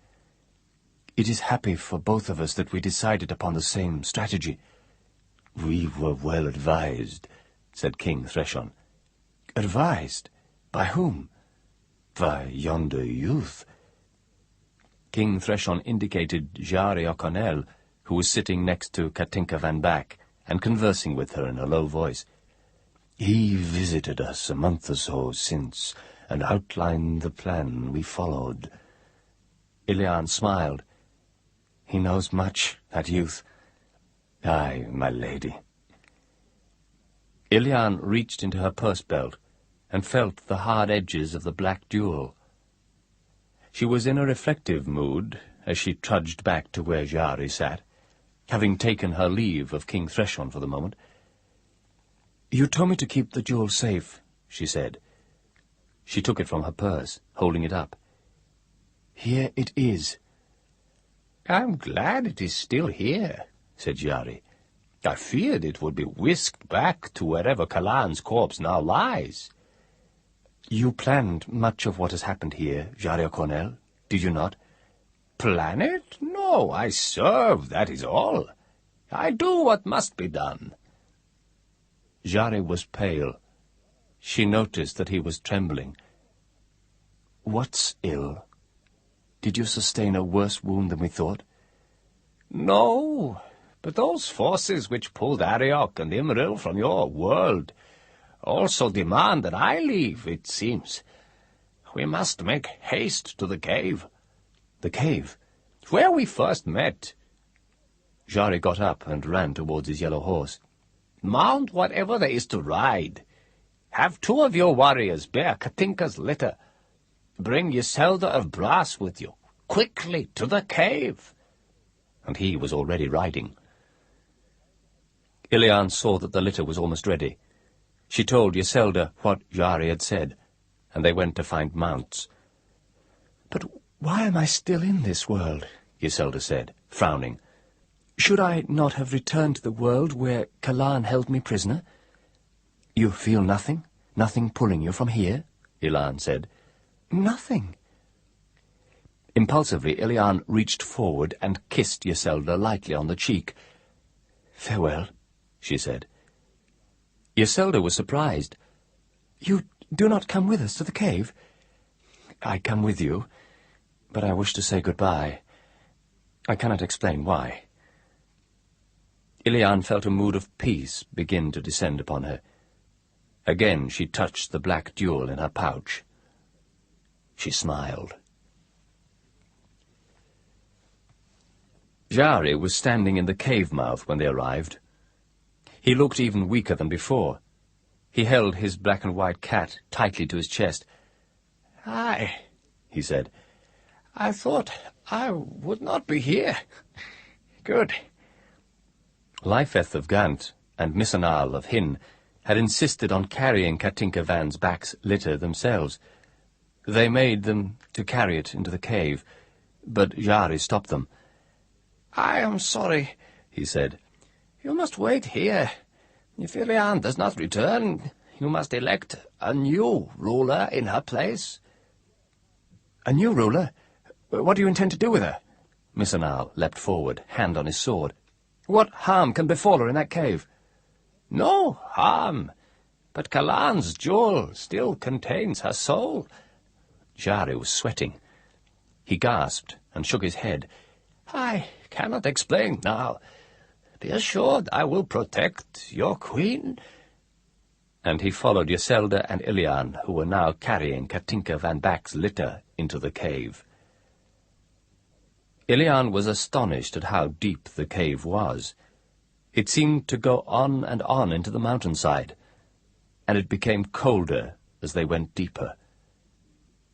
"It is happy for both of us that we decided upon the same strategy." "We were well advised," said King Threshon. "Advised? By whom?" "By yonder youth." King Threshon indicated Jari Akonel, who was sitting next to Katinka van Back and conversing with her in a low voice. "He visited us a month or so since and outlined the plan we followed." Ilian smiled. "He knows much, that youth." "Aye, my lady." Ilian reached into her purse-belt and felt the hard edges of the black jewel. She was in a reflective mood as she trudged back to where Jari sat, having taken her leave of King Threshon for the moment. "You told me to keep the jewel safe," she said. She took it from her purse, holding it up. "Here it is. I'm glad it is still here, said Jari. I feared it would be whisked back to wherever Kalan's corpse now lies. You planned much of what has happened here, Jari Cornell, did you not? Plan it? No, I serve, that is all. I do what must be done. Jari was pale. She noticed that he was trembling. What's ill? Did you sustain a worse wound than we thought? No, but those forces which pulled Ariok and Imril from your world also demand that I leave, it seems. We must make haste to the cave. The cave? Where we first met. Jari got up and ran towards his yellow horse. Mount whatever there is to ride. Have 2 of your warriors bear Katinka's litter. Bring Iselda of Brass with you, quickly to the cave. And he was already riding. Ilian saw that the litter was almost ready. She told Iselda what Jari had said, and they went to find mounts. "But why am I still in this world?" Iselda said, frowning. "Should I not have returned to the world where Kalan held me prisoner?" "You feel nothing? Nothing pulling you from here?" Ilan said. "Nothing." Impulsively, Ilian reached forward and kissed Iselda lightly on the cheek. "Farewell," she said. Iselda was surprised. "You do not come with us to the cave?" "I come with you, but I wish to say goodbye. I cannot explain why." Ilian felt a mood of peace begin to descend upon her. Again she touched the black jewel in her pouch. She smiled. Jari was standing in the cave mouth when they arrived. He looked even weaker than before. He held his black and white cat tightly to his chest. "Aye," he said. "I thought I would not be here. Good." Leifeth of Gant and Missanal of Hann had insisted on carrying Katinka Van's back's litter themselves. They made them to carry it into the cave, but Jari stopped them. "I am sorry," he said. "You must wait here. If Ilian does not return, you must elect a new ruler in her place." "A new ruler? What do you intend to do with her?" Missanal leapt forward, hand on his sword. "What harm can befall her in that cave?" "No harm, but Kalan's jewel still contains her soul." Jari was sweating. He gasped and shook his head. "I cannot explain now. Be assured I will protect your queen." And he followed Iselda and Ilian, who were now carrying Katinka van Back's litter, into the cave. Ilian was astonished at how deep the cave was. It seemed to go on and on into the mountainside, and it became colder as they went deeper.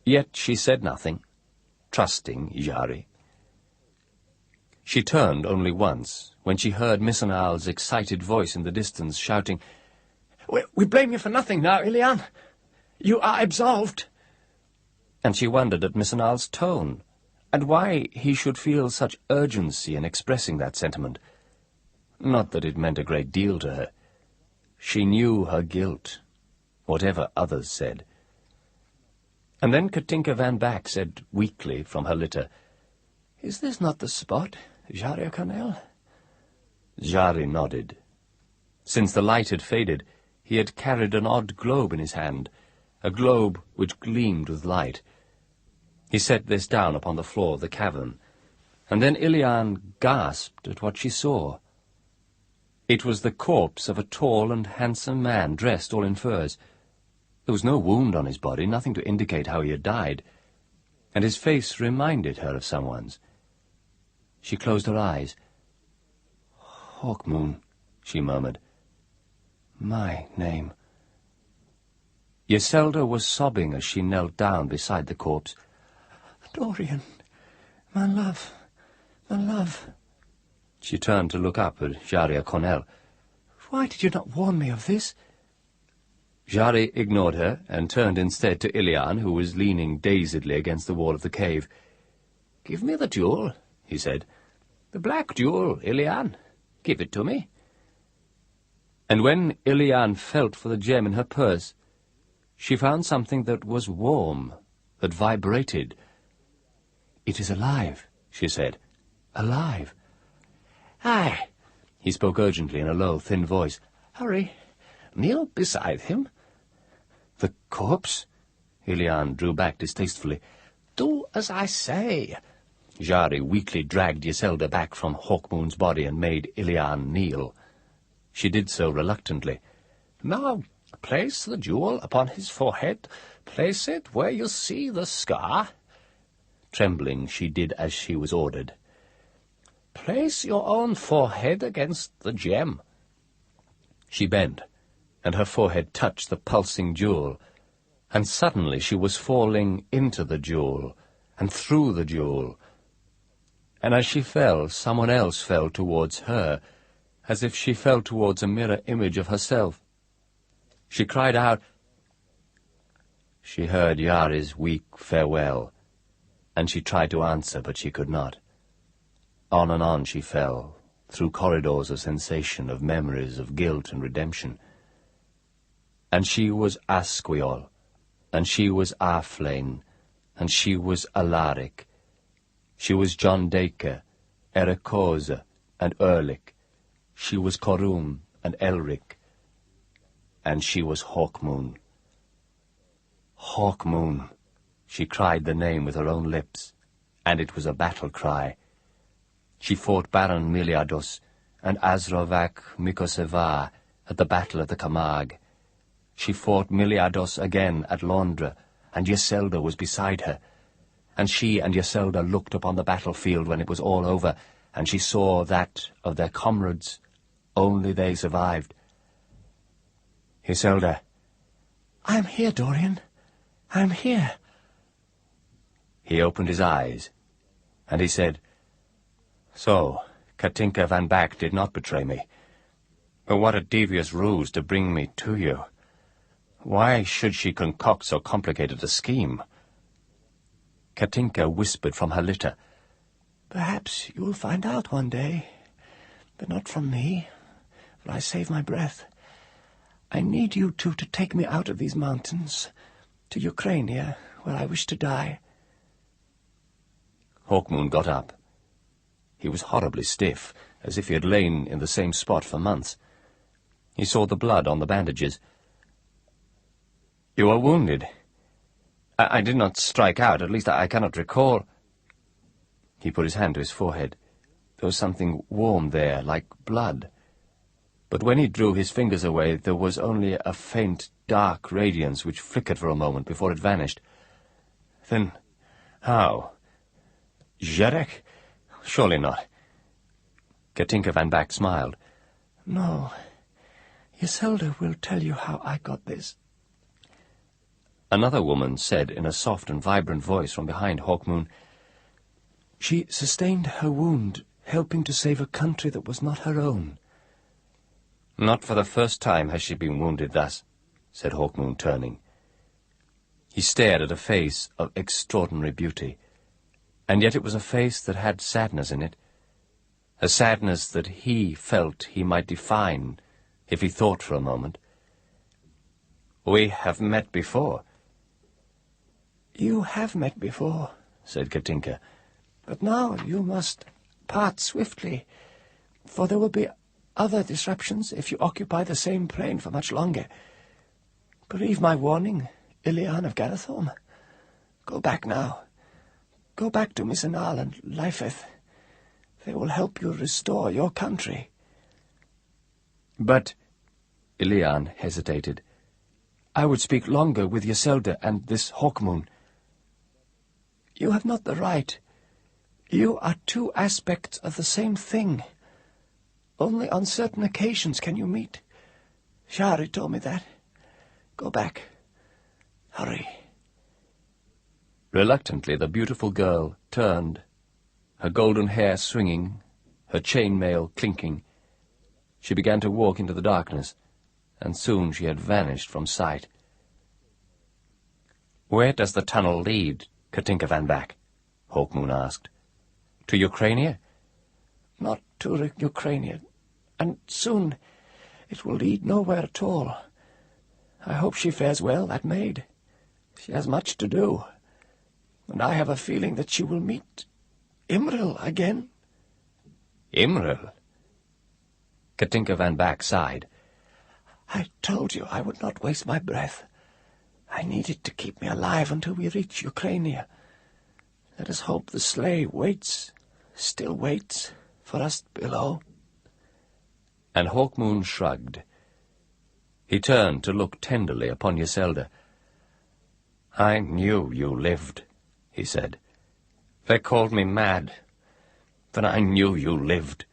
Yet she said nothing, trusting Jari. She turned only once, when she heard Missanal's excited voice in the distance, shouting, We blame you for nothing now, Ilian. You are absolved." And she wondered at Missanal's tone, and why he should feel such urgency in expressing that sentiment. Not that it meant a great deal to her. She knew her guilt, whatever others said. And then Katinka van Back said weakly from her litter, "Is this not the spot, Jari Cornell?" Jari nodded. Since the light had faded, he had carried an odd globe in his hand, a globe which gleamed with light. He set this down upon the floor of the cavern, and then Ilian gasped at what she saw. It was the corpse of a tall and handsome man, dressed all in furs. There was no wound on his body, nothing to indicate how he had died, and his face reminded her of someone's. She closed her eyes. "Hawkmoon," she murmured. "My name." Iselda was sobbing as she knelt down beside the corpse. "Dorian, my love, my love." She turned to look up at Jari Cornell. "Why did you not warn me of this?" Jari ignored her and turned instead to Ilian, who was leaning dazedly against the wall of the cave. "Give me the jewel," he said. The black jewel, Ilian. Give it to me. And when Ilian felt for the gem in her purse, she found something that was warm, that vibrated. "It is alive," she said. "Alive." Aye. He spoke urgently in a low, thin voice. Hurry. Kneel beside him. "The corpse?" Ilian drew back distastefully. Do as I say. Jari weakly dragged Iselda back from Hawkmoon's body and made Ilian kneel. She did so reluctantly. Now, place the jewel upon his forehead. Place it where you see the scar. Trembling, she did as she was ordered. Place your own forehead against the gem. She bent, and her forehead touched the pulsing jewel, and suddenly she was falling into the jewel, and through the jewel. And as she fell, someone else fell towards her, as if she fell towards a mirror image of herself. She cried out. She heard Yari's weak farewell, and she tried to answer, but she could not. On and on she fell, through corridors of sensation, of memories, of guilt and redemption. And she was Asquiol, and she was Arflane, and she was Alaric. She was John Dacre, Ericosa, and Erlich. She was Corum and Elric, and she was Hawkmoon. Hawkmoon. She cried the name with her own lips, and it was a battle cry. She fought Baron Miliados and Azrovac Mikosevar at the battle of the Camargue. She fought Miliados again at Londra, and Iselda was beside her. And she and Iselda looked upon the battlefield when it was all over, and she saw that, of their comrades, only they survived. Iselda. "I am here, Dorian. I am here." He opened his eyes, and he said, "So, Katinka van Back did not betray me. But what a devious ruse to bring me to you. Why should she concoct so complicated a scheme?" Katinka whispered from her litter, "Perhaps you will find out one day, but not from me, for I save my breath. I need you two to take me out of these mountains, to Ukrainia, where I wish to die." Hawkmoon got up. He was horribly stiff, as if he had lain in the same spot for months. He saw the blood on the bandages. "You are wounded." I did not strike out, at least I cannot recall." He put his hand to his forehead. There was something warm there, like blood. But when he drew his fingers away, there was only a faint, dark radiance which flickered for a moment before it vanished. "Then how? Zherek? Surely not." Katinka van Back smiled. "No. Iselda will tell you how I got this." Another woman said in a soft and vibrant voice from behind Hawkmoon, "She sustained her wound, helping to save a country that was not her own." "Not for the first time has she been wounded thus," said Hawkmoon, turning. He stared at a face of extraordinary beauty, and yet it was a face that had sadness in it, a sadness that he felt he might define if he thought for a moment. "We have met before." "You have met before," said Katinka, "but now you must part swiftly, for there will be other disruptions if you occupy the same plane for much longer. Believe my warning, Ilian of Garathorm. Go back now. Go back to Misenal and Leifeth. They will help you restore your country." "But—" Ilian hesitated. "I would speak longer with Iselda and this Hawkmoon." "You have not the right. You are two aspects of the same thing. Only on certain occasions can you meet. Shari told me that. Go back. Hurry." Reluctantly, the beautiful girl turned, her golden hair swinging, her chainmail clinking. She began to walk into the darkness, and soon she had vanished from sight. "Where does the tunnel lead, Katinka van Back?" Hawkmoon asked. "To Ukrainia?" not to Ukraine, and soon it will lead nowhere at all. I hope she fares well, that maid. She has much to do, and I have a feeling that she will meet Imril again. Imril? Katinka van Back sighed. I told you I would not waste my breath. I need it to keep me alive until we reach Ukraine. Let us hope the sleigh waits, still waits, for us below. And Hawkmoon shrugged. He turned to look tenderly upon Yselda. "I knew you lived," he said. "They called me mad, but I knew you lived."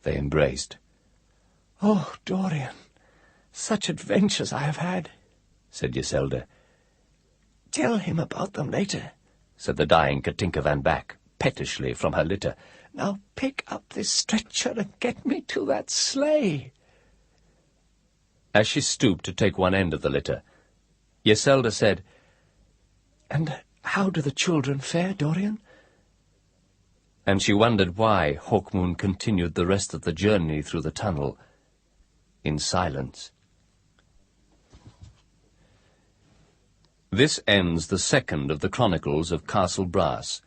They embraced. "Oh, Dorian, such adventures I have had," said Yselda. "Tell him about them later," said the dying Katinka van Back, pettishly from her litter. "Now pick up this stretcher and get me to that sleigh." As she stooped to take one end of the litter, Yselda said, "And how do the children fare, Dorian?" and she wondered why Hawkmoon continued the rest of the journey through the tunnel in silence. This ends the second of the Chronicles of Castle Brass,